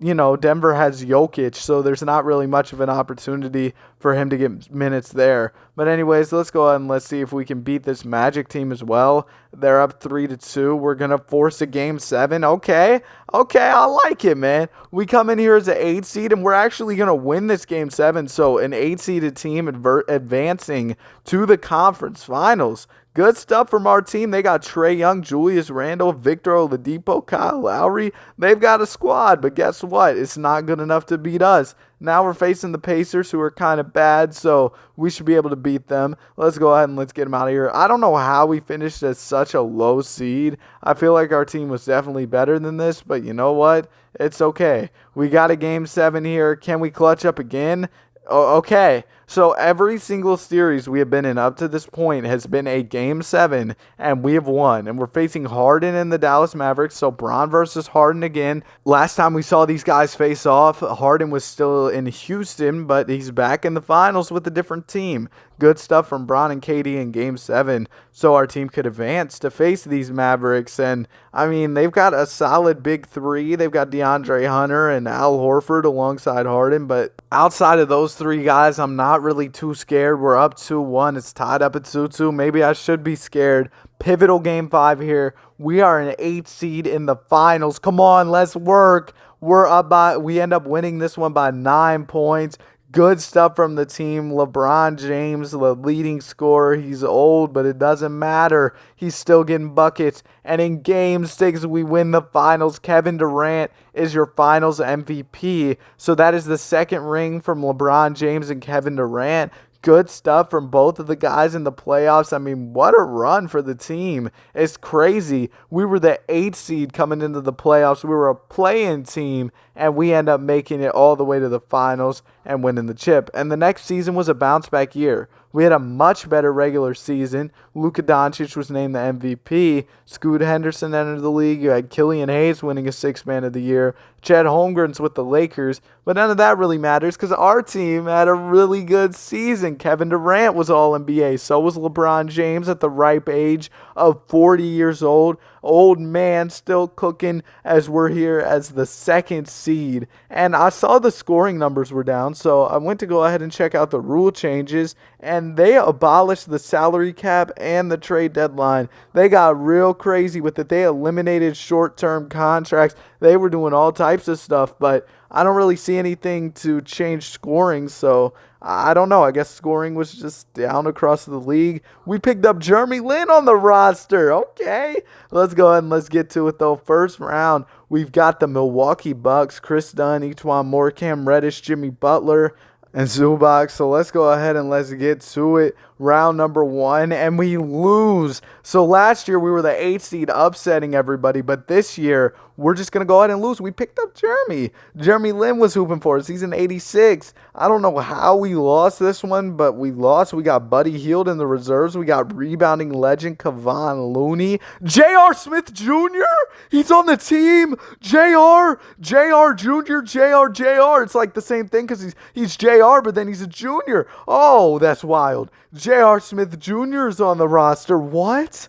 Denver has Jokic, so there's not really much of an opportunity for him to get minutes there. But anyways, let's go ahead and let's see if we can beat this Magic team as well. They're up 3-2. We're going to force a Game 7. Okay, I like it, man. We come in here as an 8 seed, and we're actually going to win this Game 7. So an 8-seeded team advancing to the conference finals. Good stuff from our team. They got Trae Young, Julius Randle, Victor Oladipo, Kyle Lowry. They've got a squad, but guess what? It's not good enough to beat us. Now we're facing the Pacers, who are kind of bad, so we should be able to beat them. Let's go ahead and let's get them out of here. I don't know how we finished as such a low seed. I feel like our team was definitely better than this, but you know what? It's okay. We got a Game 7 here. Can we clutch up again? Okay, so every single series we have been in up to this point has been a Game 7, and we have won. And we're facing Harden and the Dallas Mavericks, so Bron versus Harden again. Last time we saw these guys face off, Harden was still in Houston, but he's back in the finals with a different team. Good stuff from Bron and KD in Game 7 so our team could advance to face these Mavericks. And, I mean, they've got a solid big three. They've got DeAndre Hunter and Al Horford alongside Harden. But outside of those three guys, I'm not really too scared. We're up 2-1. It's tied up at 2-2. Maybe I should be scared. Pivotal Game 5 here. We are an 8 seed in the finals. Come on, let's work. We end up winning this one by 9 points. Good stuff from the team. LeBron James, the leading scorer. He's old, but it doesn't matter. He's still getting buckets. And in Game 6, we win the finals. Kevin Durant is your finals MVP. So that is the second ring from LeBron James and Kevin Durant. Good stuff from both of the guys in the playoffs. I mean, what a run for the team. It's crazy. We were the 8th seed coming into the playoffs. We were a play-in team, and we end up making it all the way to the finals and winning the chip. And the next season was a bounce-back year. We had a much better regular season. Luka Doncic was named the MVP. Scoot Henderson entered the league. You had Killian Hayes winning a Sixth Man of the Year. Chet Holmgren's with the Lakers. But none of that really matters because our team had a really good season. Kevin Durant was All-NBA. So was LeBron James at the ripe age of 40 years old. Old man still cooking as we're here as the 2nd seed. And I saw the scoring numbers were down, so I went to go ahead and check out the rule changes, and they abolished the salary cap and the trade deadline. They got real crazy with it. They eliminated short-term contracts. They were doing all types of stuff, but I don't really see anything to change scoring, so I don't know. I guess scoring was just down across the league. We picked up Jeremy Lin on the roster. Okay, let's go ahead and let's get to it, though. First round, we've got the Milwaukee Bucks, Chris Dunn, Etuan Moore, Cam Reddish, Jimmy Butler, and Zubac. So let's go ahead and let's get to it. Round number 1, and we lose. So last year we were the 8th seed upsetting everybody, but this year we're just going to go ahead and lose. We picked up Jeremy. Jeremy Lin was hooping for us. He's an 86. I don't know how we lost this one, but we lost. We got Buddy Hield in the reserves. We got rebounding legend Kevon Looney. J.R. Smith Jr. He's on the team. J.R. Jr. J.R. It's like the same thing because he's J.R., but then he's a junior. Oh, that's wild. J.R. Smith Jr. is on the roster. What?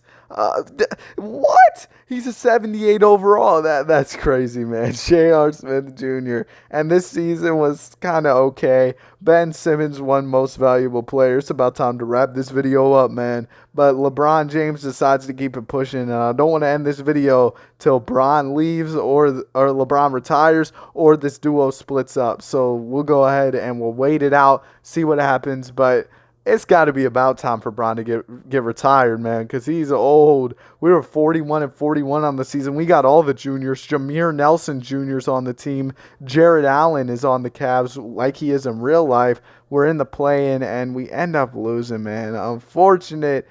What? He's a 78 overall. That's crazy, man. J.R. Smith Jr. And this season was kind of okay. Ben Simmons won Most Valuable Player. It's about time to wrap this video up, man. But LeBron James decides to keep it pushing. And I don't want to end this video till Bron leaves or LeBron retires or this duo splits up. So we'll go ahead and we'll wait it out, see what happens. But it's got to be about time for Bron to get retired, man, because he's old. We were 41-41 on the season. We got all the juniors. Jameer Nelson Jr.'s on the team. Jared Allen is on the Cavs like he is in real life. We're in the play-in, and we end up losing, man. Unfortunate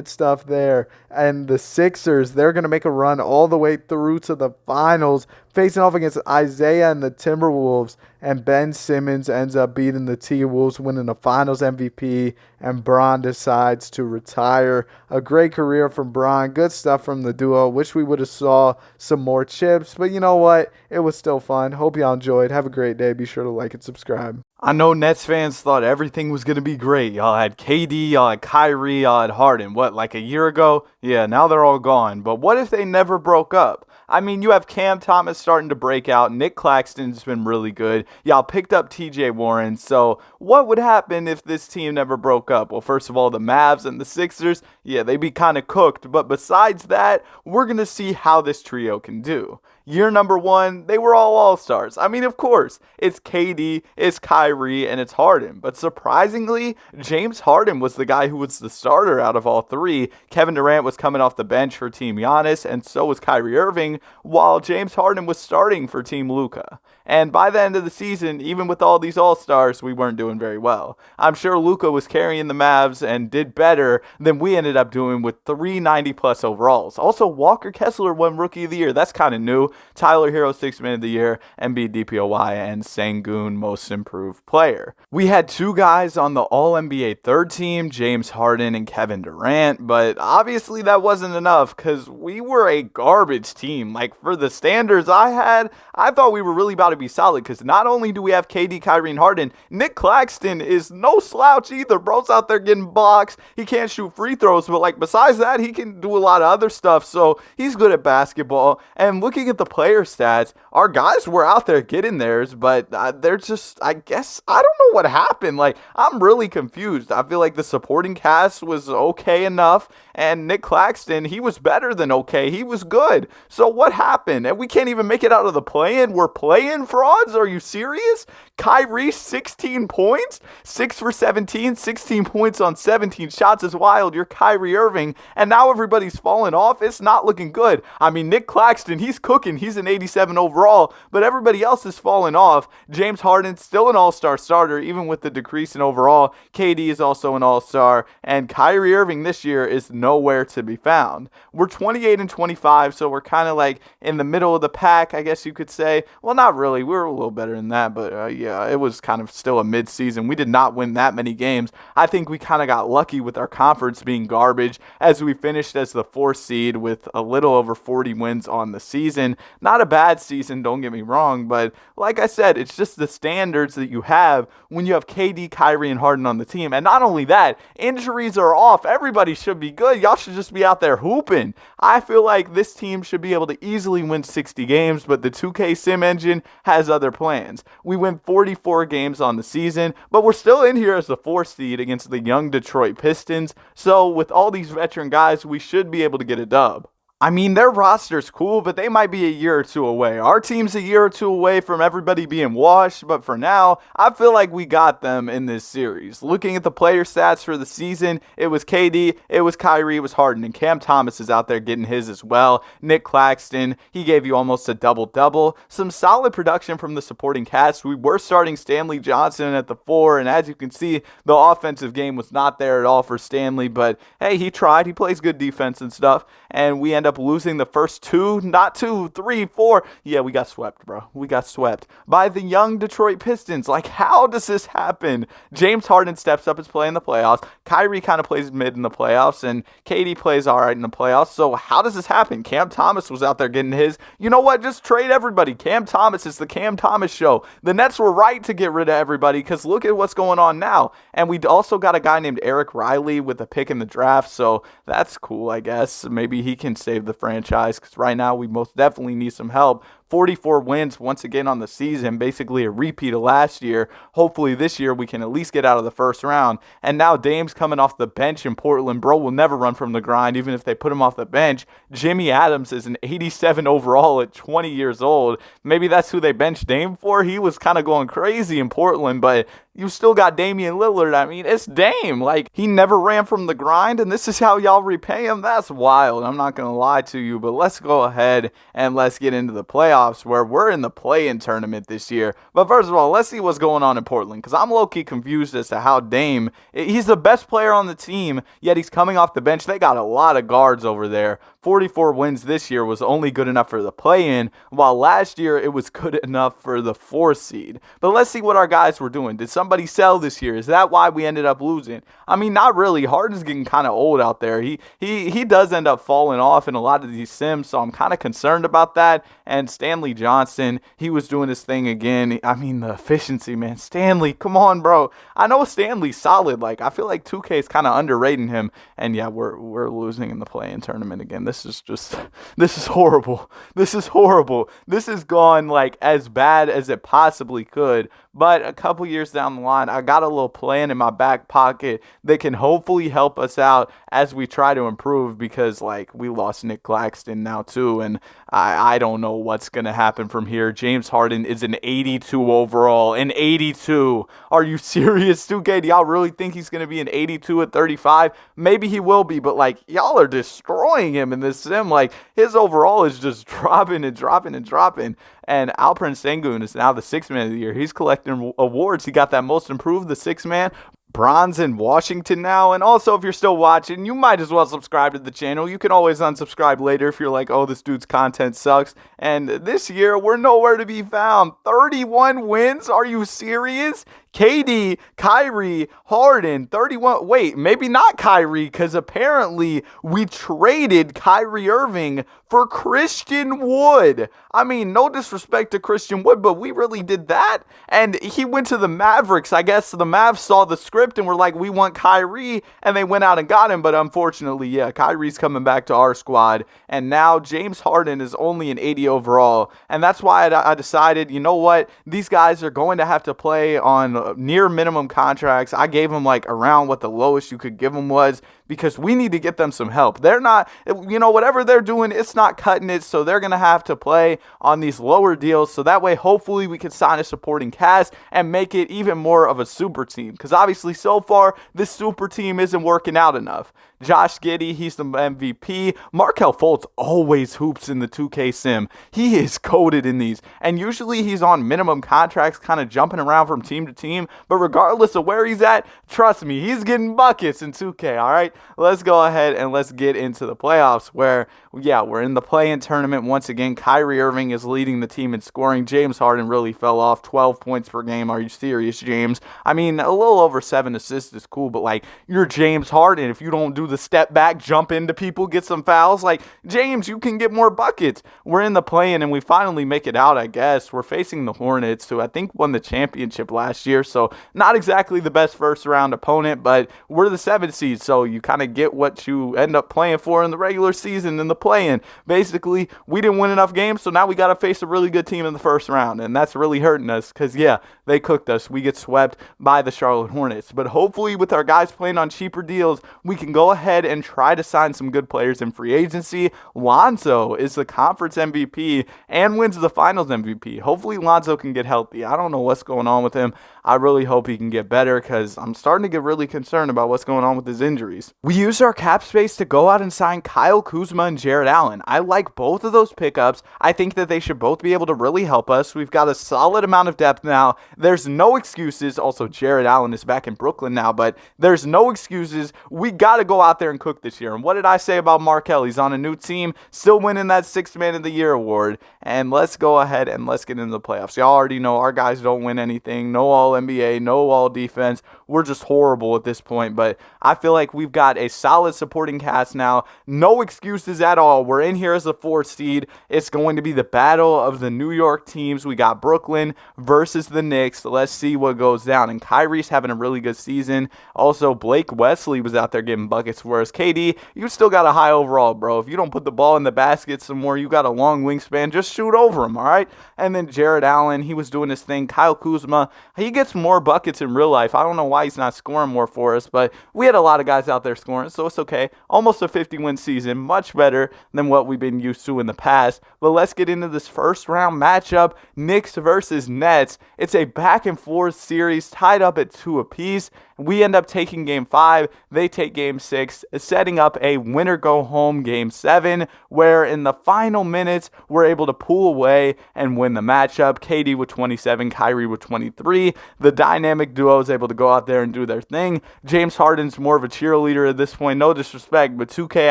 stuff there. And the Sixers, they're going to make a run all the way through to the finals, facing off against Isaiah and the Timberwolves. And Ben Simmons ends up beating the T-Wolves, winning the finals MVP, and Bron decides to retire. A great career from Bron. Good stuff from the duo. Wish we would have saw some more chips, but you know what? It was still fun. Hope y'all enjoyed. Have a great day. Be sure to like and subscribe. I know Nets fans thought everything was going to be great. Y'all had KD, y'all had Kyrie, y'all had Harden. What, like a year ago? Yeah, now they're all gone. But what if they never broke up? I mean, you have Cam Thomas starting to break out. Nick Claxton's been really good. Y'all picked up TJ Warren. So what would happen if this team never broke up? Well, first of all, the Mavs and the Sixers, yeah, they'd be kind of cooked. But besides that, we're going to see how this trio can do. Year number 1, they were all All-Stars. I mean, of course, it's KD, it's Kyrie, and it's Harden. But surprisingly, James Harden was the guy who was the starter out of all three. Kevin Durant was coming off the bench for Team Giannis, and so was Kyrie Irving, while James Harden was starting for Team Luka. And by the end of the season, even with all these All-Stars, we weren't doing very well. I'm sure Luka was carrying the Mavs and did better than we ended up doing with 390-plus overalls. Also, Walker Kessler won Rookie of the Year. That's kind of new. Tyler Hero, 6th Man of the Year, Embiid DPOY, and Sengun, Most Improved Player. We had 2 guys on the All-NBA third team, James Harden and Kevin Durant, but obviously that wasn't enough because we were a garbage team. Like, for the standards I had, I thought we were really about to be solid because not only do we have KD, Kyrie, and Harden, Nick Claxton is no slouch either. Bro's out there getting blocks. He can't shoot free throws, but like besides that, he can do a lot of other stuff. So he's good at basketball. And looking at the player stats, our guys were out there getting theirs, but they're just, I guess, I don't know what happened. Like, I'm really confused. I feel like the supporting cast was okay enough, and Nick Claxton, he was better than okay. He was good. So what happened? And we can't even make it out of the play-in. We're play-in frauds? Are you serious? Kyrie, 16 points? 6 for 17, 16 points on 17 shots is wild. You're Kyrie Irving, and now everybody's falling off. It's not looking good. I mean, Nick Claxton, he's cooking. He's an 87 overall, but everybody else is falling off. James Harden, still an all-star starter, even with the decrease in overall. KD is also an all-star, and Kyrie Irving this year is nowhere to be found. We're 28 and 25, so we're kind of like in the middle of the pack, I guess you could say. Well, not really. We were a little better than that, but yeah, it was kind of still a mid-season. We did not win that many games. I think we kind of got lucky with our conference being garbage as we finished as the 4th seed with a little over 40 wins on the season. Not a bad season, don't get me wrong, but like I said, it's just the standards that you have when you have KD, Kyrie, and Harden on the team. And not only that, injuries are off. Everybody should be good. Y'all should just be out there hooping. I feel like this team should be able to easily win 60 games, but the 2K Sim engine has other plans. We win 44 games on the season, but we're still in here as the 4th seed against the young Detroit Pistons. So with all these veteran guys, we should be able to get a dub. I mean, their roster's cool, but they might be a year or 2 away. Our team's a year or 2 away from everybody being washed, but for now, I feel like we got them in this series. Looking at the player stats for the season, it was KD, it was Kyrie, it was Harden, and Cam Thomas is out there getting his as well. Nick Claxton, he gave you almost a double-double. Some solid production from the supporting cast. We were starting Stanley Johnson at the 4, and as you can see, the offensive game was not there at all for Stanley, but hey, he tried. He plays good defense and stuff, and we end up losing the first 2, not 2, 3, 4. Yeah, we got swept, bro. We got swept by the young Detroit Pistons. Like, how does this happen? James Harden steps up his play in the playoffs. Kyrie kind of plays mid in the playoffs, and KD plays all right in the playoffs. So how does this happen? Cam Thomas was out there getting his. You know what? Just trade everybody. Cam Thomas is the Cam Thomas show. The Nets were right to get rid of everybody because look at what's going on now. And we also got a guy named Eric Riley with a pick in the draft, so that's cool, I guess. Maybe he can save the franchise because right now we most definitely need some help. 44 wins once again on the season, basically a repeat of last year. Hopefully this year we can at least get out of the first round. And now Dame's coming off the bench in Portland. Bro will never run from the grind even if they put him off the bench. Jimmy Adams is an 87 overall at 20 years old. Maybe that's who they benched Dame for. He was kind of going crazy in Portland, but you still got Damian Lillard. I mean, it's Dame. Like, he never ran from the grind, and this is how y'all repay him? That's wild. I'm not going to lie to you, but let's go ahead and let's get into the playoffs where we're in the play-in tournament this year. But first of all, let's see what's going on in Portland because I'm low-key confused as to how Dame, he's the best player on the team, yet he's coming off the bench. They got a lot of guards over there. 44 wins this year was only good enough for the play-in, while last year it was good enough for the 4th seed. But let's see what our guys were doing. Did somebody sell this year? Is that why we ended up losing? I mean, not really. Harden's getting kind of old out there. He does end up falling off in a lot of these sims, so I'm kind of concerned about that. And Stanley Johnson, he was doing his thing again. I mean, the efficiency, man. Stanley, come on, bro. I know Stanley's solid. Like, I feel like 2K is kind of underrating him. And yeah, we're losing in the play-in tournament again. This is horrible. This is horrible. This has gone like as bad as it possibly could. But a couple years down the line, I got a little plan in my back pocket that can hopefully help us out as we try to improve because, like, we lost Nick Claxton now too, and I don't know what's going to happen from here. James Harden is an 82 overall. An 82. Are you serious, 2K? Do y'all really think he's going to be an 82 at 35? Maybe he will be, but, like, y'all are destroying him in this sim. Like, his overall is just dropping and dropping and dropping. And Alperen Sengun is now the 6th man of the year. He's collecting awards. He got that most improved, the 6th man. LeBron's in Washington now. And also, if you're still watching, you might as well subscribe to the channel. You can always unsubscribe later if you're like, oh, this dude's content sucks. And this year, we're nowhere to be found. 31 wins? Are you serious? KD, Kyrie, Harden, 31. Wait, maybe not Kyrie, because apparently we traded Kyrie Irving for Christian Wood. I mean, no disrespect to Christian Wood, but we really did that. And he went to the Mavericks. I guess the Mavs saw the script and were like, we want Kyrie, and they went out and got him. But unfortunately, yeah, Kyrie's coming back to our squad. And now James Harden is only an 80 overall. And that's why I decided, you know what? These guys are going to have to play on near minimum contracts. I gave them like around what the lowest you could give them was, because we need to get them some help. They're not, whatever they're doing, it's not cutting it. So they're going to have to play on these lower deals. So that way, hopefully we can sign a supporting cast and make it even more of a super team. Because obviously so far, this super team isn't working out enough. Josh Giddey, he's the MVP. Markelle Fultz always hoops in the 2K sim. He is coded in these. And usually he's on minimum contracts, kind of jumping around from team to team. But regardless of where he's at, trust me, he's getting buckets in 2K, all right? Let's go ahead and let's get into the playoffs where, yeah, we're in the play-in tournament. Once again, Kyrie Irving is leading the team in scoring. James Harden really fell off. 12 points per game. Are you serious, James? I mean, a little over 7 assists is cool, but, like, you're James Harden. If you don't do the step back, jump into people, get some fouls, like, James, you can get more buckets. We're in the play-in, and we finally make it out, I guess. We're facing the Hornets, who I think won the championship last year, so not exactly the best first-round opponent, but we're the 7th seed, so you kind of get what you end up playing for in the regular season in the play-in. Basically, we didn't win enough games, so now we got to face a really good team in the first round, and that's really hurting us because, yeah, they cooked us. We get swept by the Charlotte Hornets, but hopefully with our guys playing on cheaper deals, we can go ahead and try to sign some good players in free agency. Lonzo is the conference MVP and wins the finals MVP. Hopefully Lonzo can get healthy. I don't know what's going on with him. I really hope he can get better because I'm starting to get really concerned about what's going on with his injuries. We used our cap space to go out and sign Kyle Kuzma and Jared Allen. I like both of those pickups. I think that they should both be able to really help us. We've got a solid amount of depth now. There's no excuses. Also, Jared Allen is back in Brooklyn now, but there's no excuses. We got to go out there and cook this year. And what did I say about Markelle? He's on a new team, still winning that 6th Man of the Year award. And let's go ahead and let's get into the playoffs. Y'all already know our guys don't win anything. No All-NBA, no All-Defense. We're just horrible at this point, but I feel like we've got a solid supporting cast now. No excuses at all. We're in here as a 4th seed. It's going to be the battle of the New York teams. We got Brooklyn versus the Knicks. Let's see what goes down. And Kyrie's having a really good season. Also, Blake Wesley was out there getting buckets, whereas KD, you still got a high overall, bro. If you don't put the ball in the basket some more, you got a long wingspan, just shoot over him, all right? And then Jared Allen, he was doing his thing. Kyle Kuzma, he gets more buckets in real life. I don't know why he's not scoring more for us, but we had a lot of guys out there scoring, so it's okay. Almost a 50-win season, much better than what we've been used to in the past. But let's get into this first round matchup, Knicks versus Nets. It's a back-and-forth series tied up at 2 apiece. We end up taking Game 5. They take Game 6, setting up a winner-go-home Game 7, where in the final minutes, we're able to pull away and win the matchup. KD with 27, Kyrie with 23. The dynamic duo is able to go out there and do their thing. James Harden's more of a cheerleader at this point. No disrespect, but 2K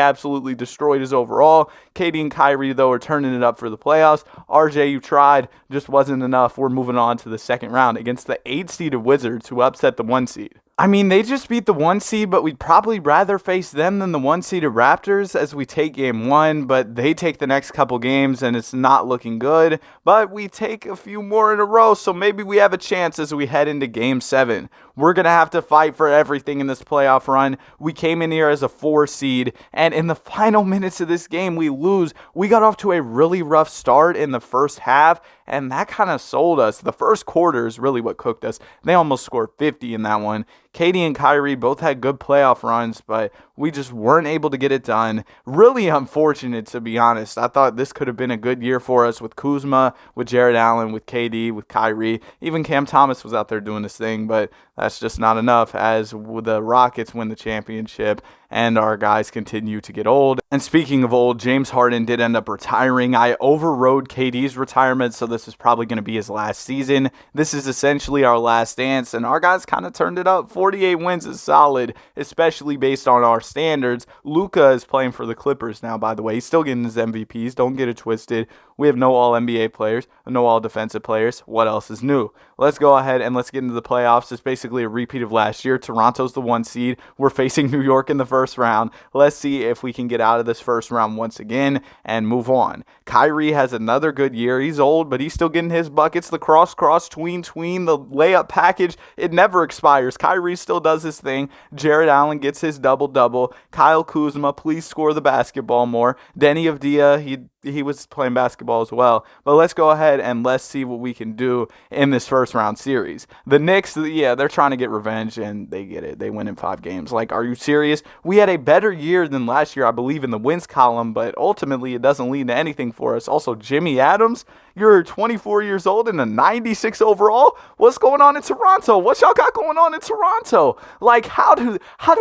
absolutely destroyed his overall. KD and Kyrie, though, are turning it up for the playoffs. RJ, you tried. Just wasn't enough. We're moving on to the second round against the 8-seeded Wizards, who upset the 1 seed. I mean, they just beat the 1 seed, but we'd probably rather face them than the 1-seeded Raptors as we take Game 1, but they take the next couple games and it's not looking good. But we take a few more in a row, so maybe we have a chance as we head into Game 7. We're going to have to fight for everything in this playoff run. We came in here as a 4 seed, and in the final minutes of this game, we lose. We got off to a really rough start in the first half, and that kind of sold us. The first quarter is really what cooked us. They almost scored 50 in that one. KD and Kyrie both had good playoff runs, but we just weren't able to get it done. Really unfortunate, to be honest. I thought this could have been a good year for us with Kuzma, with Jared Allen, with KD, with Kyrie. Even Cam Thomas was out there doing his thing, but that's just not enough as the Rockets win the championship. and our guys continue to get old. And speaking of old, James Harden did end up retiring. I overrode KD's retirement, so this is probably going to be his last season. This is essentially our last dance, and our guys kind of turned it up. 48 wins is solid, especially based on our standards. Luka is playing for the Clippers now, by the way. He's still getting his MVPs. Don't get it twisted. We have no all-NBA players, no all-defensive players. What else is new? Let's go ahead and let's get into the playoffs. It's basically a repeat of last year. Toronto's the 1 seed. We're facing New York in the first round. Let's see if we can get out of this first round once again and move on. Kyrie has another good year. He's old, but he's still getting his buckets. The cross, tween, the layup package, it never expires. Kyrie still does his thing. Jared Allen gets his double-double. Kyle Kuzma, please score the basketball more. Denny Avdia, he was playing basketball as well. But let's go ahead and let's see what we can do in this first round series. The Knicks, yeah, they're trying to get revenge, and they get it. They win in 5 games. Like, are you serious? We had a better year than last year, I believe, in the wins column, but ultimately it doesn't lead to anything for us. Also, Jimmy Adams, you're 24 years old and a 96 overall? What's going on in Toronto? What y'all got going on in Toronto? Like, how do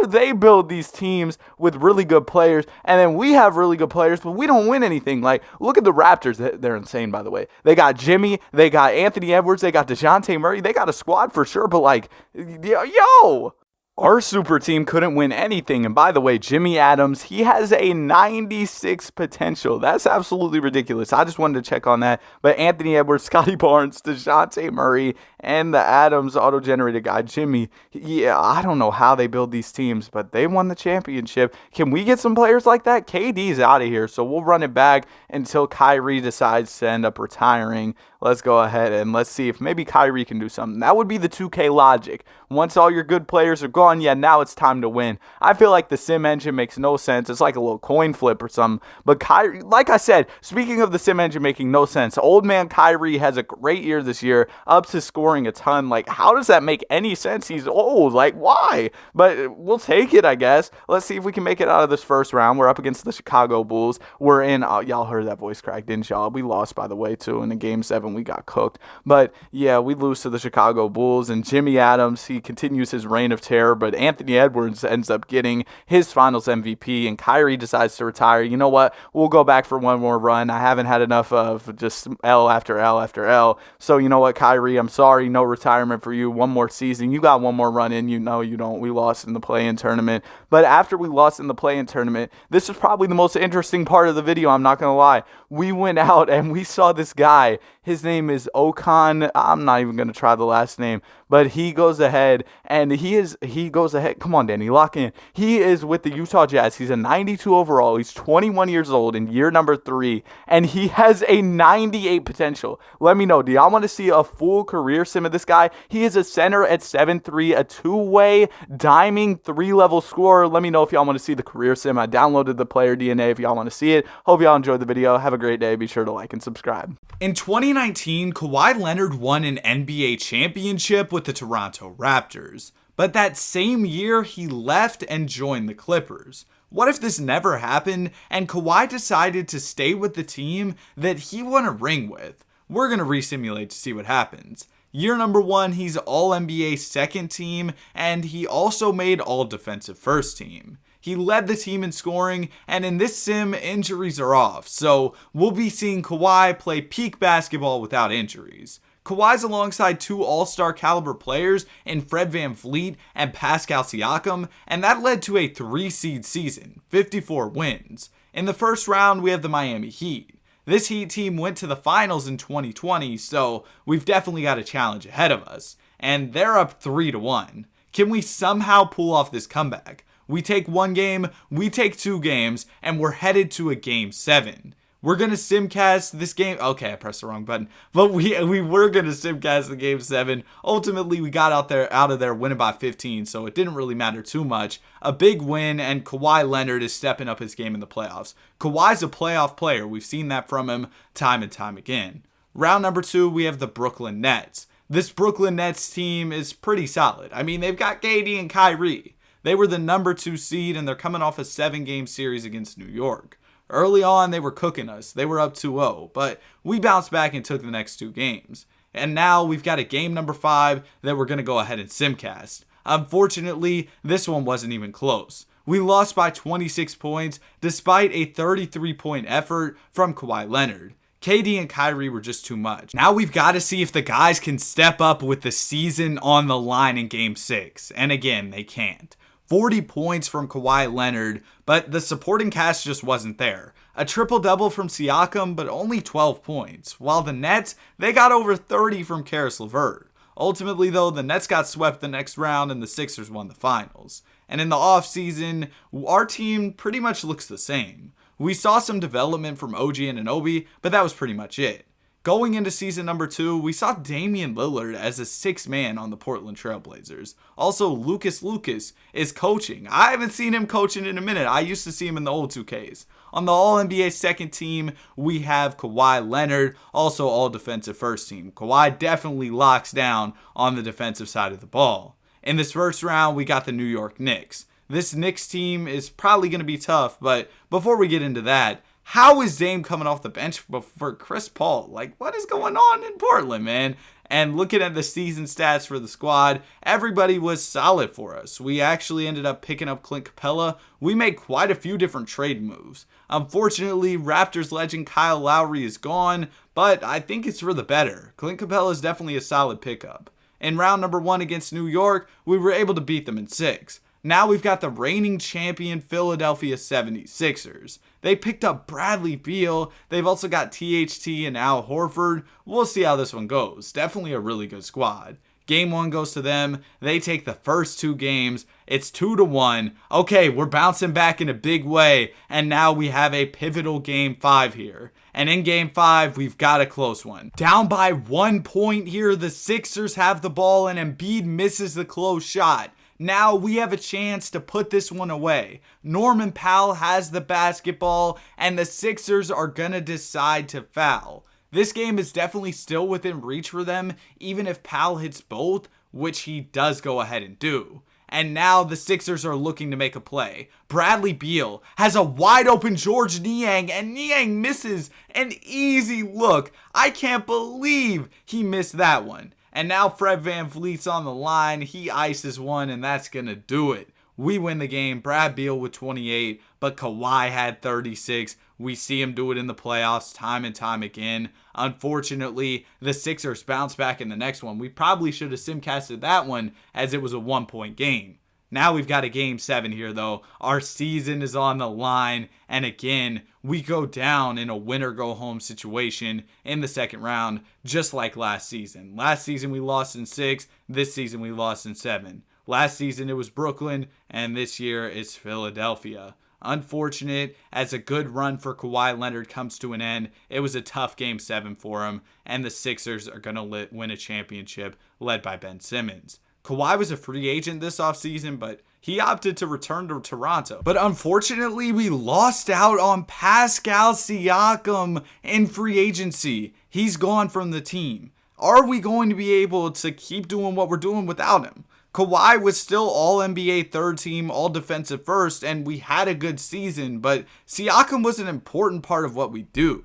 they build these teams with really good players, and then we have really good players, but we don't win anything? Like, look at the Raptors. They're insane, by the way. They got Jimmy, they got Anthony Edwards, they got DeJounte Murray. They got a squad for sure, but like, yo! Our super team couldn't win anything. And by the way, Jimmy Adams, he has a 96 potential. That's absolutely ridiculous. I just wanted to check on that. But Anthony Edwards, Scotty Barnes, DeJounte Murray, and the Adams auto-generated guy, Jimmy. Yeah, I don't know how they build these teams, but they won the championship. Can we get some players like that? KD's out of here, so we'll run it back until Kyrie decides to end up retiring. Let's go ahead and let's see if maybe Kyrie can do something. That would be the 2K logic. Once all your good players are gone, yeah, now it's time to win. I feel like the sim engine makes no sense. It's like a little coin flip or something. But Kyrie, like I said, speaking of the sim engine making no sense, old man Kyrie has a great year this year, ups his scoring a ton. Like, how does that make any sense? He's old. Like, why? But we'll take it, I guess. Let's see if we can make it out of this first round. We're up against the Chicago Bulls. We're in, y'all heard that voice crack, didn't y'all? We lost, by the way, too, in the Game 7. We got cooked. But yeah, we lose to the Chicago Bulls, and Jimmy Adams, he continues his reign of terror, but Anthony Edwards ends up getting his finals MVP, and Kyrie decides to retire. You know what? We'll go back for one more run. I haven't had enough of just L after L after L. So you know what, Kyrie, I'm sorry, no retirement for you. One more season. You got one more run in. You know you don't. We lost in the play-in tournament. But after we lost in the play-in tournament, this is probably the most interesting part of the video, I'm not going to lie. We went out and we saw this guy. His name is Okan. I'm not even going to try the last name, but he goes ahead and he goes ahead. Come on, Danny, lock in. He is with the Utah Jazz. He's a 92 overall. He's 21 years old in year number 3, and he has a 98 potential. Let me know. Do y'all want to see a full career sim of this guy? He is a center at 7'3", a two-way diming 3-level scorer. Let me know if y'all want to see the career sim. I downloaded the player DNA if y'all want to see it. Hope y'all enjoyed the video. Have a great day. Be sure to like and subscribe. In 2019, Kawhi Leonard won an NBA championship with the Toronto Raptors, but that same year he left and joined the Clippers. What if this never happened and Kawhi decided to stay with the team that he won a ring with? We're going to resimulate to see what happens. Year number 1, he's All-NBA second team, and he also made All-Defensive first team. He led the team in scoring, and in this sim, injuries are off, so we'll be seeing Kawhi play peak basketball without injuries. Kawhi's alongside 2 all-star caliber players in Fred VanVleet and Pascal Siakam, and that led to a 3-seed season, 54 wins. In the first round, we have the Miami Heat. This Heat team went to the finals in 2020, so we've definitely got a challenge ahead of us, and they're up 3-1. Can we somehow pull off this comeback? We take 1 game, we take 2 games, and we're headed to a Game 7. We're going to simcast this game. Okay, I pressed the wrong button. But we were going to simcast the Game 7. Ultimately, we got out of there winning by 15, so it didn't really matter too much. A big win, and Kawhi Leonard is stepping up his game in the playoffs. Kawhi's a playoff player. We've seen that from him time and time again. Round number 2, we have the Brooklyn Nets. This Brooklyn Nets team is pretty solid. I mean, they've got KD and Kyrie. They were the number 2 seed, and they're coming off a 7-game series against New York. Early on, they were cooking us. They were up 2-0, but we bounced back and took the next 2 games. And now we've got a game number 5 that we're going to go ahead and simcast. Unfortunately, this one wasn't even close. we lost by 26 points despite a 33-point effort from Kawhi Leonard. KD and Kyrie were just too much. Now we've got to see if the guys can step up with the season on the line in Game 6. And again, they can't. 40 points from Kawhi Leonard, but the supporting cast just wasn't there. A triple-double from Siakam, but only 12 points. While the Nets, they got over 30 from Karis LeVert. Ultimately, though, the Nets got swept the next round and the Sixers won the finals. And in the offseason, our team pretty much looks the same. We saw some development from OG and Anunoby, but that was pretty much it. Going into season number 2, we saw Damian Lillard as a sixth man on the Portland Trailblazers. Also, Lucas is coaching. I haven't seen him coaching in a minute. I used to see him in the old 2Ks. On the All-NBA second team, we have Kawhi Leonard, also all-defensive first team. Kawhi definitely locks down on the defensive side of the ball. In this first round, we got the New York Knicks. This Knicks team is probably going to be tough, but before we get into that, how is Dame coming off the bench for Chris Paul? Like, what is going on in Portland, man? And looking at the season stats for the squad, everybody was solid for us. We actually ended up picking up Clint Capella. We made quite a few different trade moves. Unfortunately, Raptors legend Kyle Lowry is gone, but I think it's for the better. Clint Capella is definitely a solid pickup. In round number 1 against New York, we were able to beat them in 6. Now we've got the reigning champion Philadelphia 76ers. They picked up Bradley Beal. They've also got THT and Al Horford. We'll see how this one goes. Definitely a really good squad. Game 1 goes to them. They take the first 2 games. It's 2-1. Okay, we're bouncing back in a big way. And now we have a pivotal Game 5 here. And in Game 5, we've got a close one. Down by 1 point here, the Sixers have the ball and Embiid misses the close shot. Now we have a chance to put this one away. Norman Powell has the basketball, and the Sixers are going to decide to foul. This game is definitely still within reach for them, even if Powell hits both, which he does go ahead and do. And now the Sixers are looking to make a play. Bradley Beal has a wide open George Niang, and Niang misses an easy look. I can't believe he missed that one. And now Fred VanVleet's on the line. He ices one, and that's going to do it. We win the game. Brad Beal with 28, but Kawhi had 36. We see him do it in the playoffs time and time again. Unfortunately, the Sixers bounce back in the next one. We probably should have simcasted that one as it was a 1-point game. Now we've got a Game 7 here, though. Our season is on the line, and again, we go down in a winner-go-home situation in the second round, just like last season. Last season, we lost in 6. This season, we lost in 7. Last season, it was Brooklyn, and this year, it's Philadelphia. Unfortunate, as a good run for Kawhi Leonard comes to an end. It was a tough Game 7 for him, and the Sixers are going to win a championship led by Ben Simmons. Kawhi was a free agent this offseason, but he opted to return to Toronto. But unfortunately, we lost out on Pascal Siakam in free agency. He's gone from the team. Are we going to be able to keep doing what we're doing without him? Kawhi was still all-NBA third team, all-defensive first, and we had a good season, but Siakam was an important part of what we do.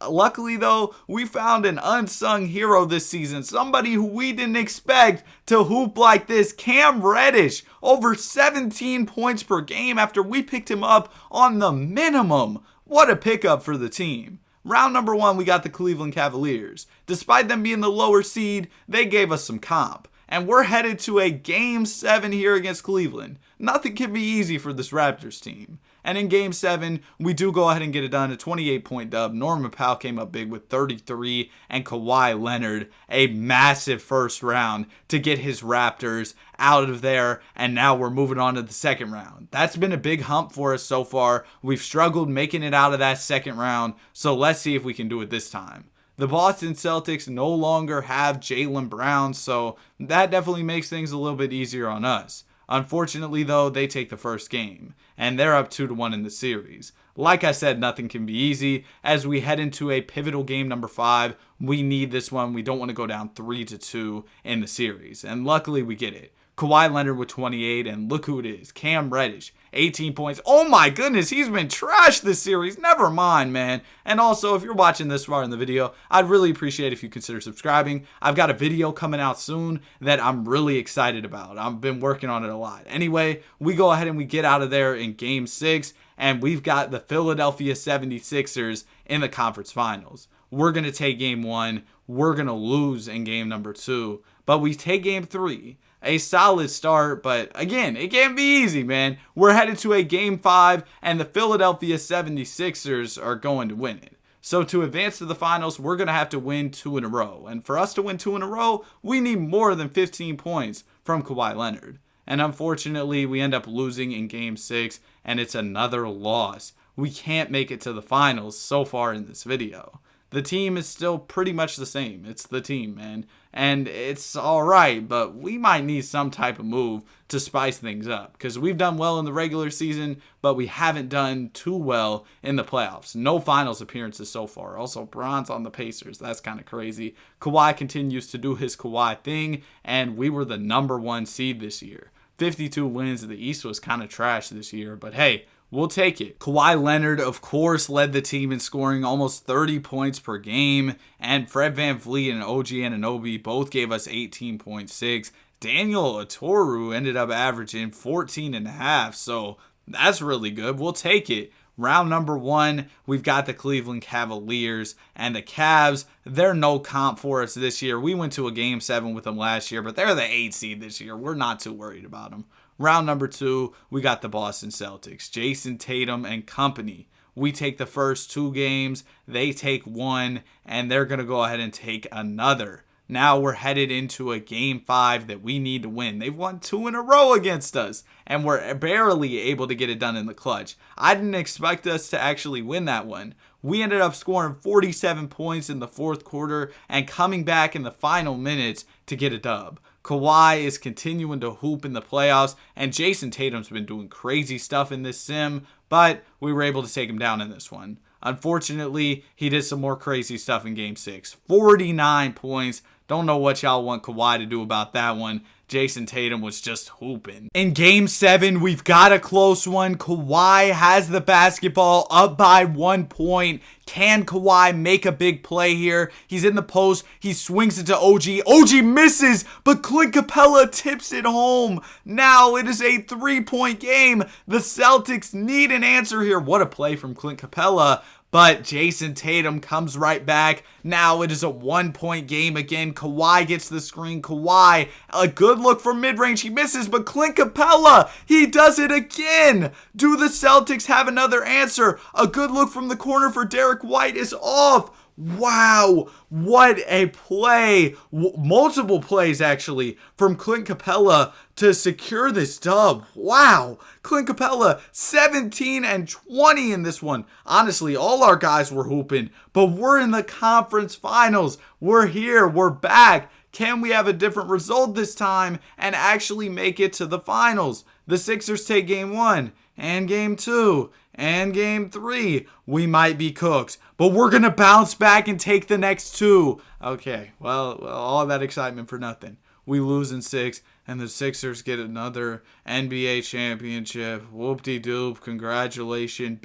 Luckily, though, we found an unsung hero this season, somebody who we didn't expect to hoop like this. Cam Reddish, over 17 points per game after we picked him up on the minimum. What a pickup for the team. Round number 1, we got the Cleveland Cavaliers. Despite them being the lower seed, they gave us some comp. And we're headed to a Game 7 here against Cleveland. Nothing can be easy for this Raptors team. And in Game 7, we do go ahead and get it done. A 28-point dub. Norman Powell came up big with 33. And Kawhi Leonard, a massive first round to get his Raptors out of there. And now we're moving on to the second round. That's been a big hump for us so far. We've struggled making it out of that second round. So let's see if we can do it this time. The Boston Celtics no longer have Jaylen Brown, so that definitely makes things a little bit easier on us. Unfortunately, though, they take the first game, and they're up 2-1 in the series. Like I said, nothing can be easy. As we head into a pivotal game number 5, we need this one. We don't want to go down 3-2 in the series, and luckily we get it. Kawhi Leonard with 28, and look who it is, Cam Reddish, 18 points. Oh my goodness, he's been trashed this series. Never mind, man. And also, if you're watching this far in the video, I'd really appreciate if you consider subscribing. I've got a video coming out soon that I'm really excited about. I've been working on it a lot. Anyway, we go ahead and we get out of there in Game 6, and we've got the Philadelphia 76ers in the conference finals. We're going to take Game 1. We're going to lose in Game number 2. But we take Game 3. A solid start, but again, it can't be easy, man. We're headed to a Game 5, and the Philadelphia 76ers are going to win it. So to advance to the finals, we're going to have to win 2 in a row. And for us to win 2 in a row, we need more than 15 points from Kawhi Leonard. And unfortunately, we end up losing in Game 6, and it's another loss. We can't make it to the finals so far in this video. The team is still pretty much the same. It's the team, man. And it's all right, but we might need some type of move to spice things up. Because we've done well in the regular season, but we haven't done too well in the playoffs. No finals appearances so far. Also, bronze on the Pacers. That's kind of crazy. Kawhi continues to do his Kawhi thing, and we were the number 1 seed this year. 52 wins. The East was kind of trash this year, but hey, we'll take it. Kawhi Leonard, of course, led the team in scoring almost 30 points per game. And Fred VanVleet and OG Anunoby both gave us 18.6. Daniel Atoru ended up averaging 14.5. So that's really good. We'll take it. Round number 1, we've got the Cleveland Cavaliers. And the Cavs, they're no comp for us this year. We went to a Game 7 with them last year, but they're the 8th seed this year. We're not too worried about them. Round number 2, we got the Boston Celtics, Jason Tatum and company. We take the first 2 games, they take 1, and they're going to go ahead and take another. Now we're headed into a Game 5 that we need to win. They've won 2 in a row against us, and we're barely able to get it done in the clutch. I didn't expect us to actually win that one. We ended up scoring 47 points in the 4th quarter and coming back in the final minutes to get a dub. Kawhi is continuing to hoop in the playoffs, and Jason Tatum's been doing crazy stuff in this sim, but we were able to take him down in this one. Unfortunately, he did some more crazy stuff in Game 6. 49 points. Don't know what y'all want Kawhi to do about that one. Jason Tatum was just hooping. In Game 7, we've got a close one. Kawhi has the basketball up by 1 point. Can Kawhi make a big play here? He's in the post. He swings it to OG. OG misses, but Clint Capella tips it home. Now it is a 3-point game. The Celtics need an answer here. What a play from Clint Capella. But Jason Tatum comes right back. Now it is a 1-point game again. Kawhi gets the screen. Kawhi, a good look from mid-range. He misses, but Clint Capella, he does it again. Do the Celtics have another answer? A good look from the corner for Derek White is off. Wow, what a play. Multiple plays, actually, from Clint Capella to secure this dub. Wow, Clint Capella, 17 and 20 in this one. Honestly, all our guys were hooping, but we're in the conference finals. We're here, we're back. Can we have a different result this time and actually make it to the finals? The Sixers take Game 1 and Game 2 and Game 3. We might be cooked, but we're going to bounce back and take the next 2. Okay, well, all that excitement for nothing. We lose in 6, and the Sixers get another NBA championship. Whoop-de-doop. Congratulations,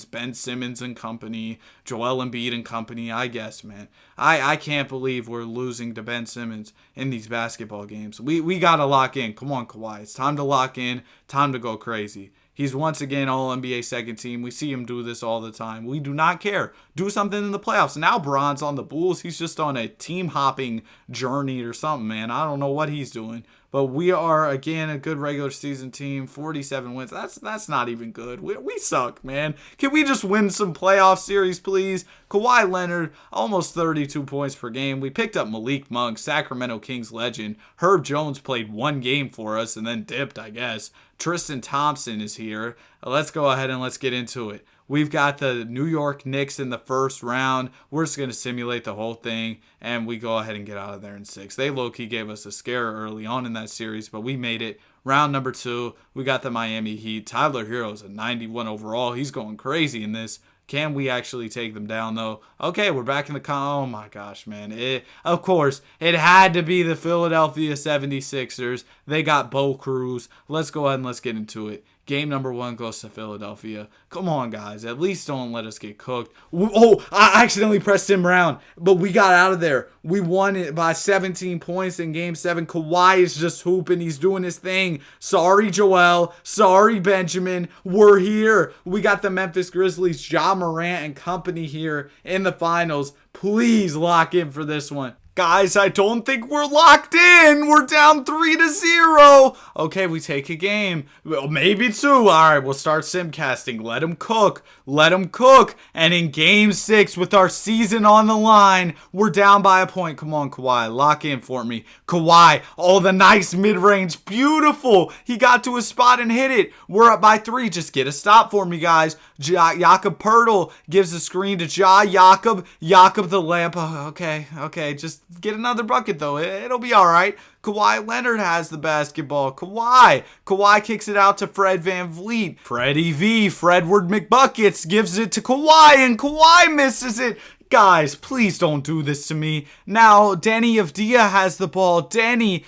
Ben Simmons and company. Joel Embiid and company, I guess, man. I can't believe we're losing to Ben Simmons in these basketball games. We got to lock in. Come on, Kawhi. It's time to lock in. Time to go crazy. He's once again All-NBA second team. We see him do this all the time. We do not care. Do something in the playoffs. Now Bron's on the Bulls. He's just on a team-hopping journey or something, man. I don't know what he's doing. But we are, again, a good regular season team. 47 wins. That's not even good. We suck, man. Can we just win some playoff series, please? Kawhi Leonard, almost 32 points per game. We picked up Malik Monk, Sacramento Kings legend. Herb Jones played 1 game for us and then dipped, I guess. Tristan Thompson is here. Let's go ahead and let's get into it. We've got the New York Knicks in the first round. We're just going to simulate the whole thing, and we go ahead and get out of there in 6. They low-key gave us a scare early on in that series, but we made it. Round number 2, we got the Miami Heat. Tyler Hero's a 91 overall. He's going crazy in this. Can we actually take them down, though? Okay, we're back in the oh my gosh, man. Of course, it had to be the Philadelphia 76ers. They got Bo Cruz. Let's go ahead and let's get into it. Game number 1 goes to Philadelphia. Come on, guys. At least don't let us get cooked. Oh, I accidentally pressed him around, but we got out of there. We won it by 17 points in Game 7. Kawhi is just hooping. He's doing his thing. Sorry, Joel. Sorry, Benjamin. We're here. We got the Memphis Grizzlies, Ja Morant and company here in the finals. Please lock in for this one. Guys, I don't think we're locked in. We're down 3-0. Okay, we take a game. Well, maybe 2. All right, we'll start simcasting. Let them cook. Let them cook. And in Game 6, with our season on the line, we're down by a point. Come on, Kawhi. Lock in for me. Kawhi. Oh, the nice mid-range. Beautiful. He got to his spot and hit it. We're up by 3. Just get a stop for me, guys. Jakob Poeltl gives the screen to Jakob. Jakob the lamp. Okay. Just get another bucket, though. It'll be all right. Kawhi Leonard has the basketball. Kawhi kicks it out to Fred VanVleet. Freddie V. Fredward McBuckets gives it to Kawhi, and Kawhi misses it. Guys, please don't do this to me. Now, Denny Avdia has the ball. Denny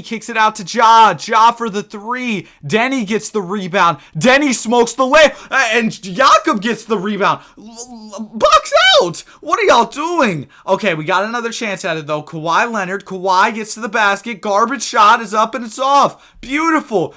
kicks it out to Ja for the 3. Denny gets the rebound. Denny smokes the layup, and Jakob gets the rebound. Box out! What are y'all doing? Okay, we got another chance at it, though. Kawhi Leonard. Kawhi gets to the basket. Garbage shot is up, and it's off. Beautiful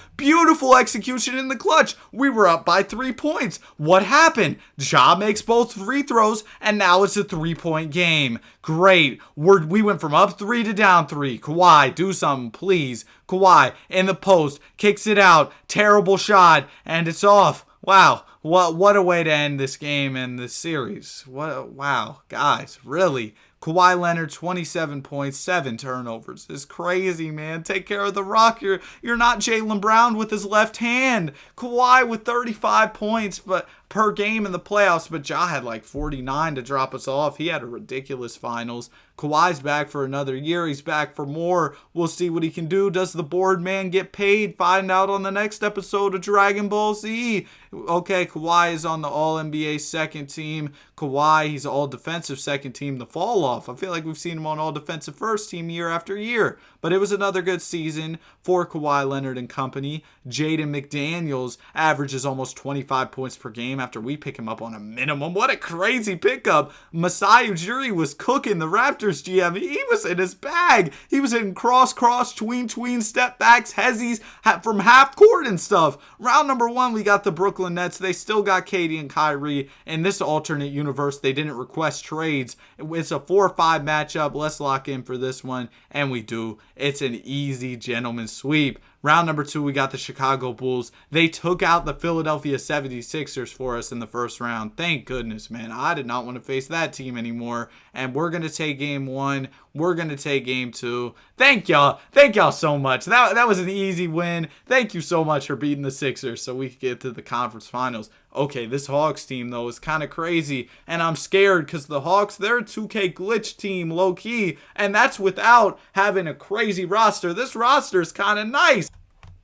execution in the clutch. We were up by 3 points. What happened? Ja makes both free throws, and now it's a 3-point game. Great. We went from up 3 to down 3. Kawhi, do something, please. Kawhi in the post, kicks it out. Terrible shot, and it's off. Wow. What a way to end this game and this series. Wow, guys, really. Kawhi Leonard, 27 points, 7 turnovers. It's crazy, man. Take care of the rock. You're not Jaylen Brown with his left hand. Kawhi with 35 points but per game in the playoffs, but Ja had like 49 to drop us off. He had a ridiculous finals. Kawhi's back for another year. He's back for more. We'll see what he can do. Does the board man get paid? Find out on the next episode of Dragon Ball Z. Okay, Kawhi is on the All-NBA second team. Kawhi, he's all-defensive second team. The fall-off, I feel like we've seen him on all-defensive first team year after year. But it was another good season for Kawhi Leonard and company. Jaden McDaniels averages almost 25 points per game after we pick him up on a minimum. What a crazy pickup. Masai Ujiri was cooking the Raptors GM. He was in his bag. He was in cross, tween, step backs, hezzies from half court and stuff. Round number 1, we got the Brooklyn Nets. They still got Katie and Kyrie. In this alternate universe, they didn't request trades. It's a 4-5 matchup. Let's lock in for this one. And we do. It's an easy gentleman's sweep. Round number 2, we got the Chicago Bulls. They took out the Philadelphia 76ers for us in the first round. Thank goodness, man. I did not want to face that team anymore. And we're going to take game 1. We're going to take game 2. Thank y'all. Thank y'all so much. That was an easy win. Thank you so much for beating the Sixers so we could get to the conference finals. Okay, this Hawks team, though, is kind of crazy. And I'm scared because the Hawks, they're a 2K glitch team, low-key. And that's without having a crazy roster. This roster is kind of nice.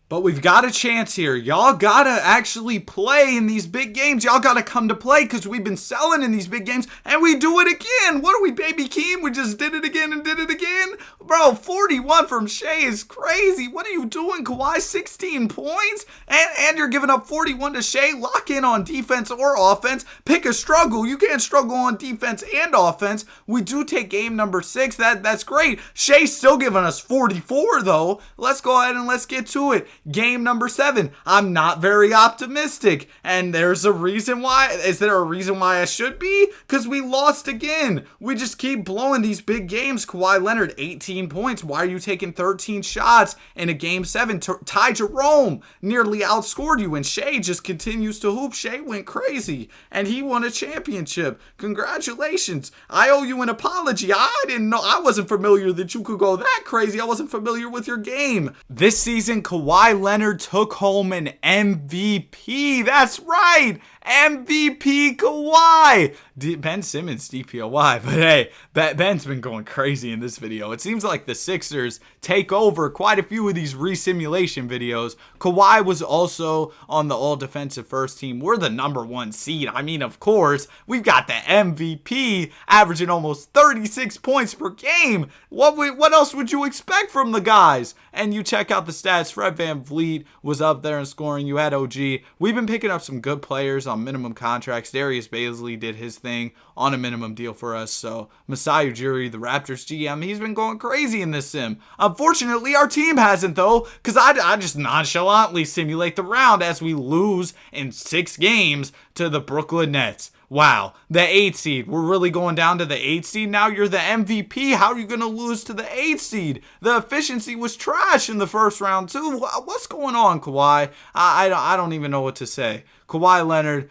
But we've got a chance here. Y'all gotta actually play in these big games. Y'all gotta come to play because we've been selling in these big games and we do it again. What are we, Baby Keem? We just did it again and did it again? Bro, 41 from Shea is crazy. What are you doing, Kawhi? 16 points? And you're giving up 41 to Shea? Lock in on defense or offense. Pick a struggle. You can't struggle on defense and offense. We do take game number 6. That's great. Shea's still giving us 44, though. Let's go ahead and let's get to it. Game number 7. I'm not very optimistic. And there's a reason why. Is there a reason why I should be? Because we lost again. We just keep blowing these big games. Kawhi Leonard, 18 points. Why are you taking 13 shots in a game 7? Ty Jerome nearly outscored you. And Shea just continues to hoop. Shea went crazy. And he won a championship. Congratulations. I owe you an apology. I didn't know. I wasn't familiar that you could go that crazy. I wasn't familiar with your game. This season, Kawhi Leonard took home an MVP. That's right. MVP Kawhi. Ben Simmons DPOY, but hey, Ben's been going crazy in this video. It seems like the Sixers take over quite a few of these re-simulation videos. Kawhi was also on the all-defensive first team. We're the #1 seed. I mean, of course, we've got the MVP averaging almost 36 points per game. What else would you expect from the guys? And you check out the stats. Fred VanVleet was up there in scoring. You had OG. We've been picking up some good players on minimum contracts. Darius Bazley did his thing on a minimum deal for us. So Masai Ujiri, the Raptors GM, he's been going crazy in this sim. Unfortunately, our team hasn't though, because I just nonchalantly simulate the round as we lose in 6 games to the Brooklyn Nets. Wow, the 8 seed. We're really going down to the 8 seed. Now you're the MVP. How are you going to lose to the 8 seed? The efficiency was trash in the first round too. What's going on, Kawhi? I don't even know what to say. Kawhi Leonard,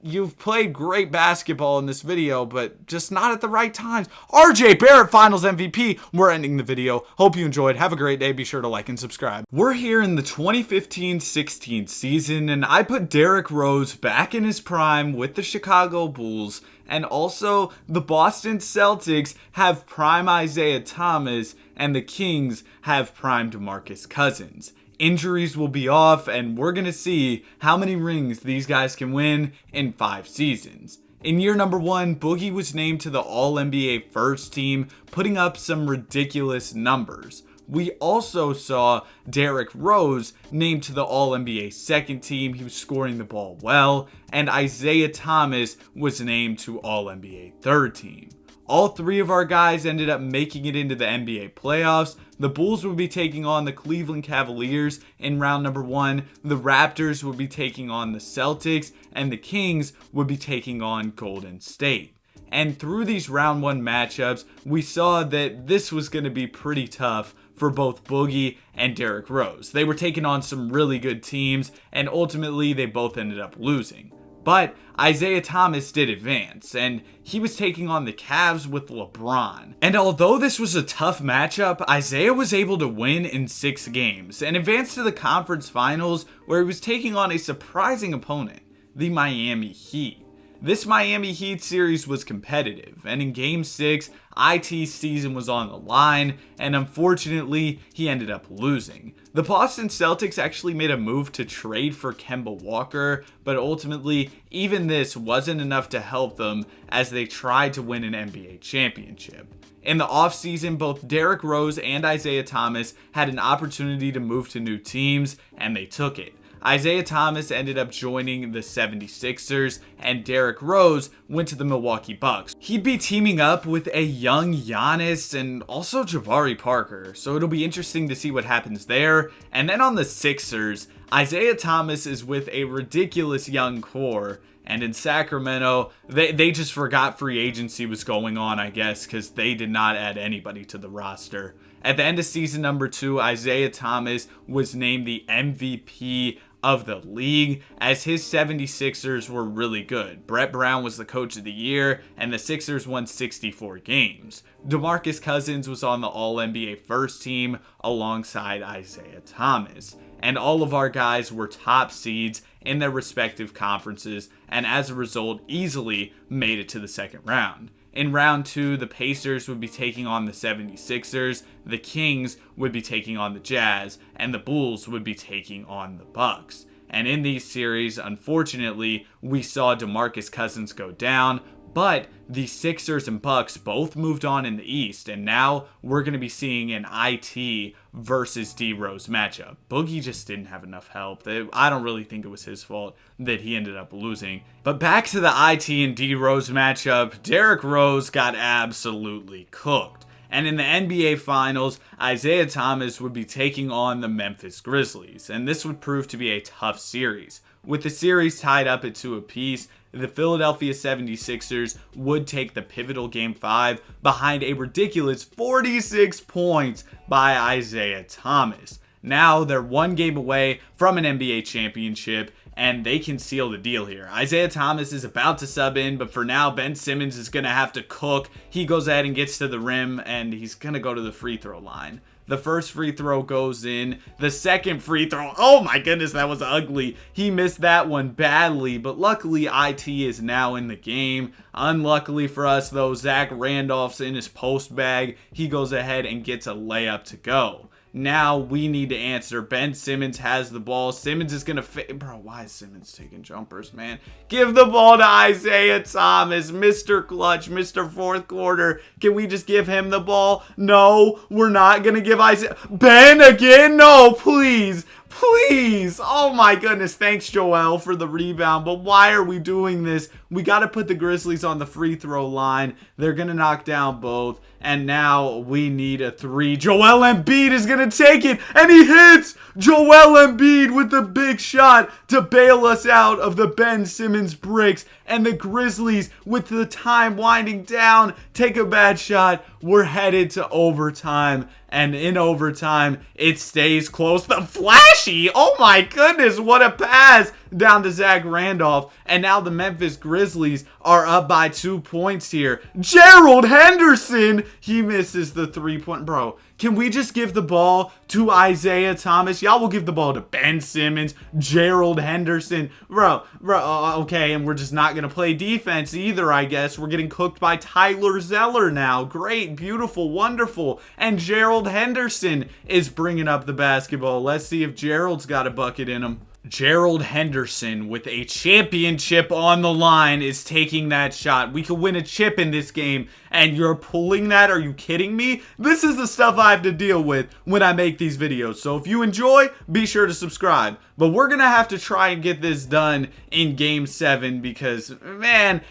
you've played great basketball in this video, but just not at the right times. RJ Barrett Finals MVP. We're ending the video. Hope you enjoyed. Have a great day. Be sure to like and subscribe. We're here in the 2015-16 season, and I put Derrick Rose back in his prime with the Chicago Bulls, and also the Boston Celtics have prime Isaiah Thomas, and the Kings have prime DeMarcus Cousins. Injuries will be off, and we're going to see how many rings these guys can win in 5 seasons. In year number 1, Boogie was named to the All-NBA first team, putting up some ridiculous numbers. We also saw Derrick Rose named to the All-NBA second team. He was scoring the ball well, and Isaiah Thomas was named to All-NBA third team. All 3 of our guys ended up making it into the NBA playoffs. The Bulls would be taking on the Cleveland Cavaliers in round number 1. The Raptors would be taking on the Celtics, and the Kings would be taking on Golden State. And through these round 1 matchups, we saw that this was going to be pretty tough for both Boogie and Derrick Rose. They were taking on some really good teams, and ultimately they both ended up losing. But Isaiah Thomas did advance, and he was taking on the Cavs with LeBron. And although this was a tough matchup, Isaiah was able to win in 6 games and advance to the conference finals, where he was taking on a surprising opponent, the Miami Heat. This Miami Heat series was competitive, and in Game 6, IT's season was on the line, and unfortunately, he ended up losing. The Boston Celtics actually made a move to trade for Kemba Walker, but ultimately, even this wasn't enough to help them as they tried to win an NBA championship. In the offseason, both Derrick Rose and Isaiah Thomas had an opportunity to move to new teams, and they took it. Isaiah Thomas ended up joining the 76ers, and Derrick Rose went to the Milwaukee Bucks. He'd be teaming up with a young Giannis and also Jabari Parker, so it'll be interesting to see what happens there. And then on the Sixers, Isaiah Thomas is with a ridiculous young core, and in Sacramento, they just forgot free agency was going on, I guess, because they did not add anybody to the roster. At the end of season number 2, Isaiah Thomas was named the MVP of the league, as his 76ers were really good. Brett Brown was the coach of the year, and the Sixers won 64 games. DeMarcus Cousins was on the All-NBA first team alongside Isaiah Thomas. And all of our guys were top seeds in their respective conferences, and as a result, easily made it to the second round. In round 2, the Pacers would be taking on the 76ers, the Kings would be taking on the Jazz, and the Bulls would be taking on the Bucks. And in these series, unfortunately, we saw DeMarcus Cousins go down, but the Sixers and Bucks both moved on in the East, and now we're going to be seeing an IT versus D-Rose matchup. Boogie just didn't have enough help. I don't really think it was his fault that he ended up losing. But back to the IT and D-Rose matchup, Derrick Rose got absolutely cooked. And in the NBA Finals, Isaiah Thomas would be taking on the Memphis Grizzlies, and this would prove to be a tough series. With the series tied up at 2 apiece, the Philadelphia 76ers would take the pivotal Game 5 behind a ridiculous 46 points by Isaiah Thomas. Now they're 1 game away from an NBA championship, and they can seal the deal here. Isaiah Thomas is about to sub in, but for now, Ben Simmons is going to have to cook. He goes ahead and gets to the rim, and he's going to go to the free throw line. The first free throw goes in. The second free throw, oh my goodness, that was ugly. He missed that one badly, but luckily IT is now in the game. Unluckily for us though, Zach Randolph's in his post bag. He goes ahead and gets a layup to go. Now we need to answer. Ben Simmons has the ball. Simmons is going to bro, why is Simmons taking jumpers, man? Give the ball to Isaiah Thomas, Mr. Clutch, Mr. Fourth Quarter. Can we just give him the ball? No, we're not going to give Isaiah. Ben again? No, please. Please. Oh my goodness. Thanks, Joel, for the rebound. But why are we doing this? We got to put the Grizzlies on the free throw line. They're going to knock down both. And now we need a three. Joel Embiid is going to take it. And he hits. Joel Embiid with the big shot to bail us out of the Ben Simmons bricks. And the Grizzlies, with the time winding down, take a bad shot. We're headed to overtime. And in overtime, it stays close. The flashy, oh my goodness, what a pass down to Zach Randolph. And now the Memphis Grizzlies are up by 2 points here. Gerald Henderson, he misses the 3-point. Bro, can we just give the ball to Isaiah Thomas? Y'all will give the ball to Ben Simmons, Gerald Henderson. Bro, okay, and we're just not going to play defense either, I guess. We're getting cooked by Tyler Zeller now. Great, beautiful, wonderful. And Gerald Henderson is bringing up the basketball. Let's see if Gerald's got a bucket in him. Gerald Henderson, with a championship on the line, is taking that shot. We could win a chip in this game, and you're pulling that? Are you kidding me? This is the stuff I have to deal with when I make these videos. So if you enjoy, be sure to subscribe. But we're going to have to try and get this done in Game 7 because, man,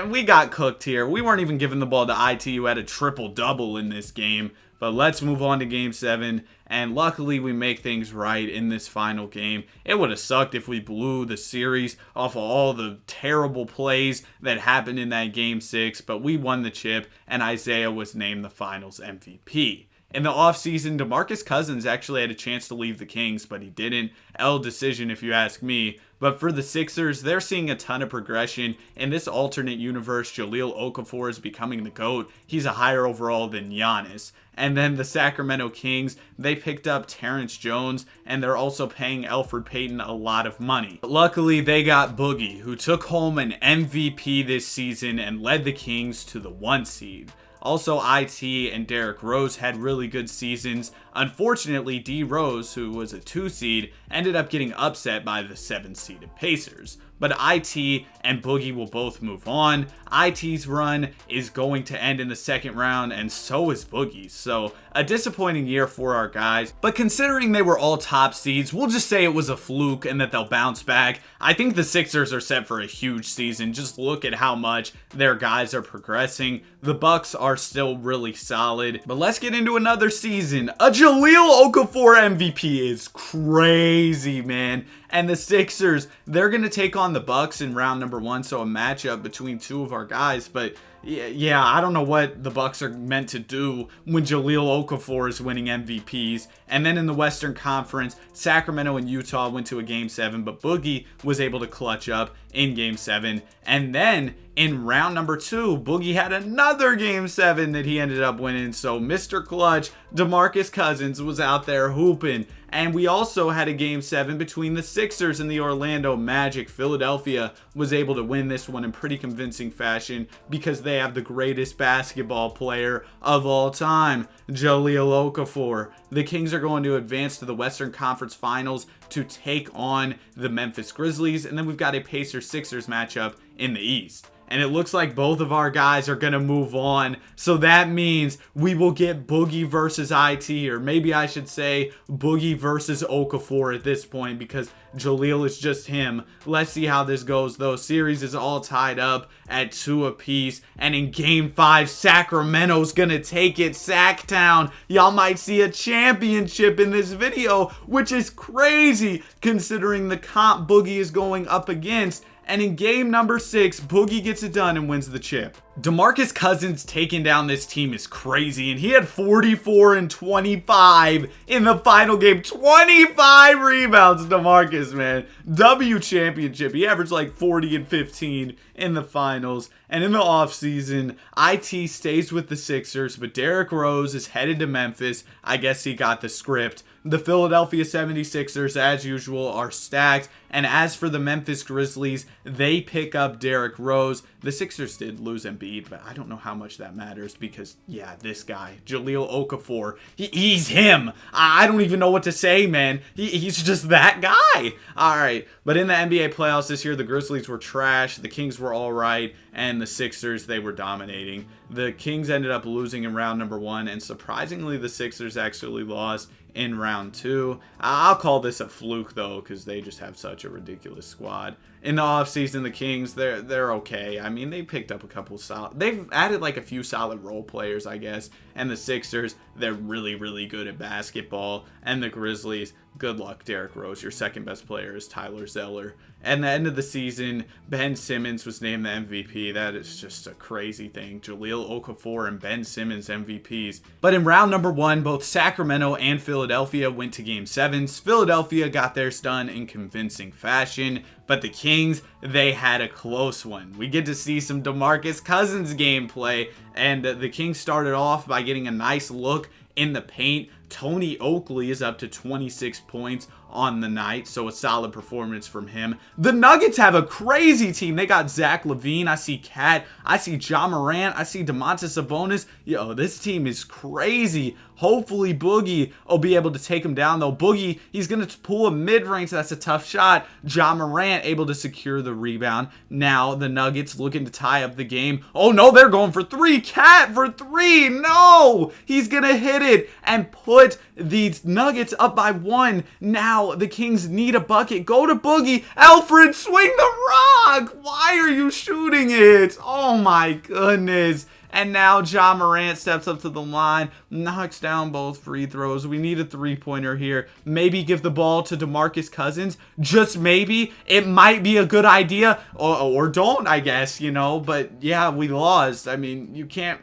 we got cooked here. We weren't even giving the ball to IT, who had a triple-double in this game. But let's move on to Game 7, and luckily we make things right in this final game. It would have sucked if we blew the series off of all the terrible plays that happened in that Game 6, but we won the chip, and Isaiah was named the Finals MVP. In the offseason, DeMarcus Cousins actually had a chance to leave the Kings, but he didn't. L decision if you ask me. But for the Sixers, they're seeing a ton of progression. In this alternate universe, Jahlil Okafor is becoming the GOAT. He's a higher overall than Giannis. And then the Sacramento Kings, they picked up Terrence Jones, and they're also paying Elfrid Payton a lot of money. But luckily, they got Boogie, who took home an MVP this season and led the Kings to the 1 seed. Also, IT and Derrick Rose had really good seasons. Unfortunately, D Rose, who was a 2 seed, ended up getting upset by the 7-seeded Pacers. But IT and Boogie will both move on. IT's run is going to end in the second round, and so is Boogie's. So, a disappointing year for our guys. But considering they were all top seeds, we'll just say it was a fluke and that they'll bounce back. I think the Sixers are set for a huge season. Just look at how much their guys are progressing. The Bucks are still really solid. But let's get into another season. A Jahlil Okafor MVP is crazy, man. And the Sixers, they're going to take on the Bucks in round number 1, so a matchup between two of our guys. But yeah, I don't know what the Bucks are meant to do when Jahlil Okafor is winning MVPs. And then in the Western Conference, Sacramento and Utah went to a Game 7, but Boogie was able to clutch up in Game 7. And then in round number 2, Boogie had another Game 7 that he ended up winning. So Mr. Clutch, DeMarcus Cousins, was out there hooping. And we also had a Game 7 between the Sixers and the Orlando Magic. Philadelphia was able to win this one in pretty convincing fashion because they have the greatest basketball player of all time, Jahlil Okafor. The Kings are going to advance to the Western Conference Finals to take on the Memphis Grizzlies. And then we've got a Pacers-Sixers matchup in the East. And it looks like both of our guys are going to move on. So that means we will get Boogie versus IT, or maybe I should say Boogie versus Okafor at this point because Jahlil is just him. Let's see how this goes though. Series is all tied up at 2 apiece. And in Game 5, Sacramento's going to take it. Sacktown. Y'all might see a championship in this video, which is crazy considering the comp Boogie is going up against. And in game number 6, Boogie gets it done and wins the chip. DeMarcus Cousins taking down this team is crazy, and he had 44 and 25 in the final game. 25 rebounds, DeMarcus, man. W championship. He averaged like 40 and 15 in the finals. And in the offseason, IT stays with the Sixers, but Derrick Rose is headed to Memphis. I guess he got the script. The Philadelphia 76ers, as usual, are stacked. And as for the Memphis Grizzlies, they pick up Derrick Rose. The Sixers did lose Embiid, but I don't know how much that matters because, yeah, this guy, Jahlil Okafor, he's him. I don't even know what to say, man. He's just that guy. All right, but in the NBA playoffs this year, the Grizzlies were trash. The Kings were all right. And the Sixers, they were dominating. The Kings ended up losing in round number 1, and surprisingly, the Sixers actually lost in round 2. I'll call this a fluke, though, because they just have such a ridiculous squad. In the offseason, the Kings, they're okay. I mean, they picked up a couple solid... They've added, like, a few solid role players, I guess. And the Sixers, they're really, really good at basketball. And the Grizzlies, good luck, Derrick Rose. Your second best player is Tyler Zeller. At the end of the season, Ben Simmons was named the MVP. That is just a crazy thing. Jahlil Okafor and Ben Simmons MVPs. But in round number 1, both Sacramento and Philadelphia went to Game 7s. Philadelphia got theirs done in convincing fashion. But the Kings, they had a close one. We get to see some DeMarcus Cousins gameplay. And the Kings started off by getting a nice look in the paint. Tony Oakley is up to 26 points on the night, so a solid performance from him. The Nuggets have a crazy team. They got Zach LaVine, I see Cat, I see Ja Morant, I see Domantas Sabonis. Yo, this team is crazy. Hopefully Boogie will be able to take him down, though. Boogie, he's going to pull a mid-range. That's a tough shot. Ja Morant able to secure the rebound. Now the Nuggets looking to tie up the game. Oh, no, they're going for 3. Cat for 3. No! He's going to hit it and put the Nuggets up by 1. Now the Kings need a bucket. Go to Boogie. Alfred, swing the rock. Why are you shooting it? Oh, my goodness. And now Ja Morant steps up to the line, knocks down both free throws. We need a three-pointer here. Maybe give the ball to DeMarcus Cousins. Just maybe. It might be a good idea. Or don't, I guess, you know. But, yeah, we lost. I mean, you can't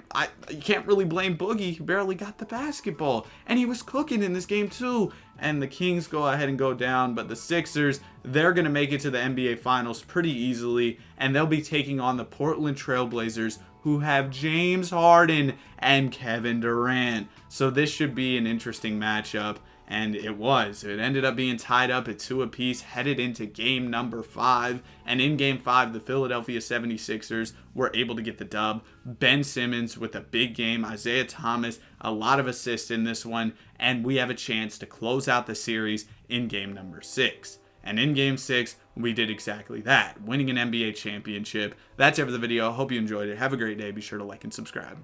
really blame Boogie. He barely got the basketball. And he was cooking in this game, too. And the Kings go ahead and go down. But the Sixers, they're going to make it to the NBA Finals pretty easily. And they'll be taking on the Portland Trail Blazers, who have James Harden and Kevin Durant. So this should be an interesting matchup. And it was. It ended up being tied up at 2 apiece, headed into game number 5. And in game 5, the Philadelphia 76ers were able to get the dub. Ben Simmons with a big game. Isaiah Thomas, a lot of assists in this one. And we have a chance to close out the series in game number 6. And in Game 6, we did exactly that, winning an NBA championship. That's it for the video. Hope you enjoyed it. Have a great day. Be sure to like and subscribe.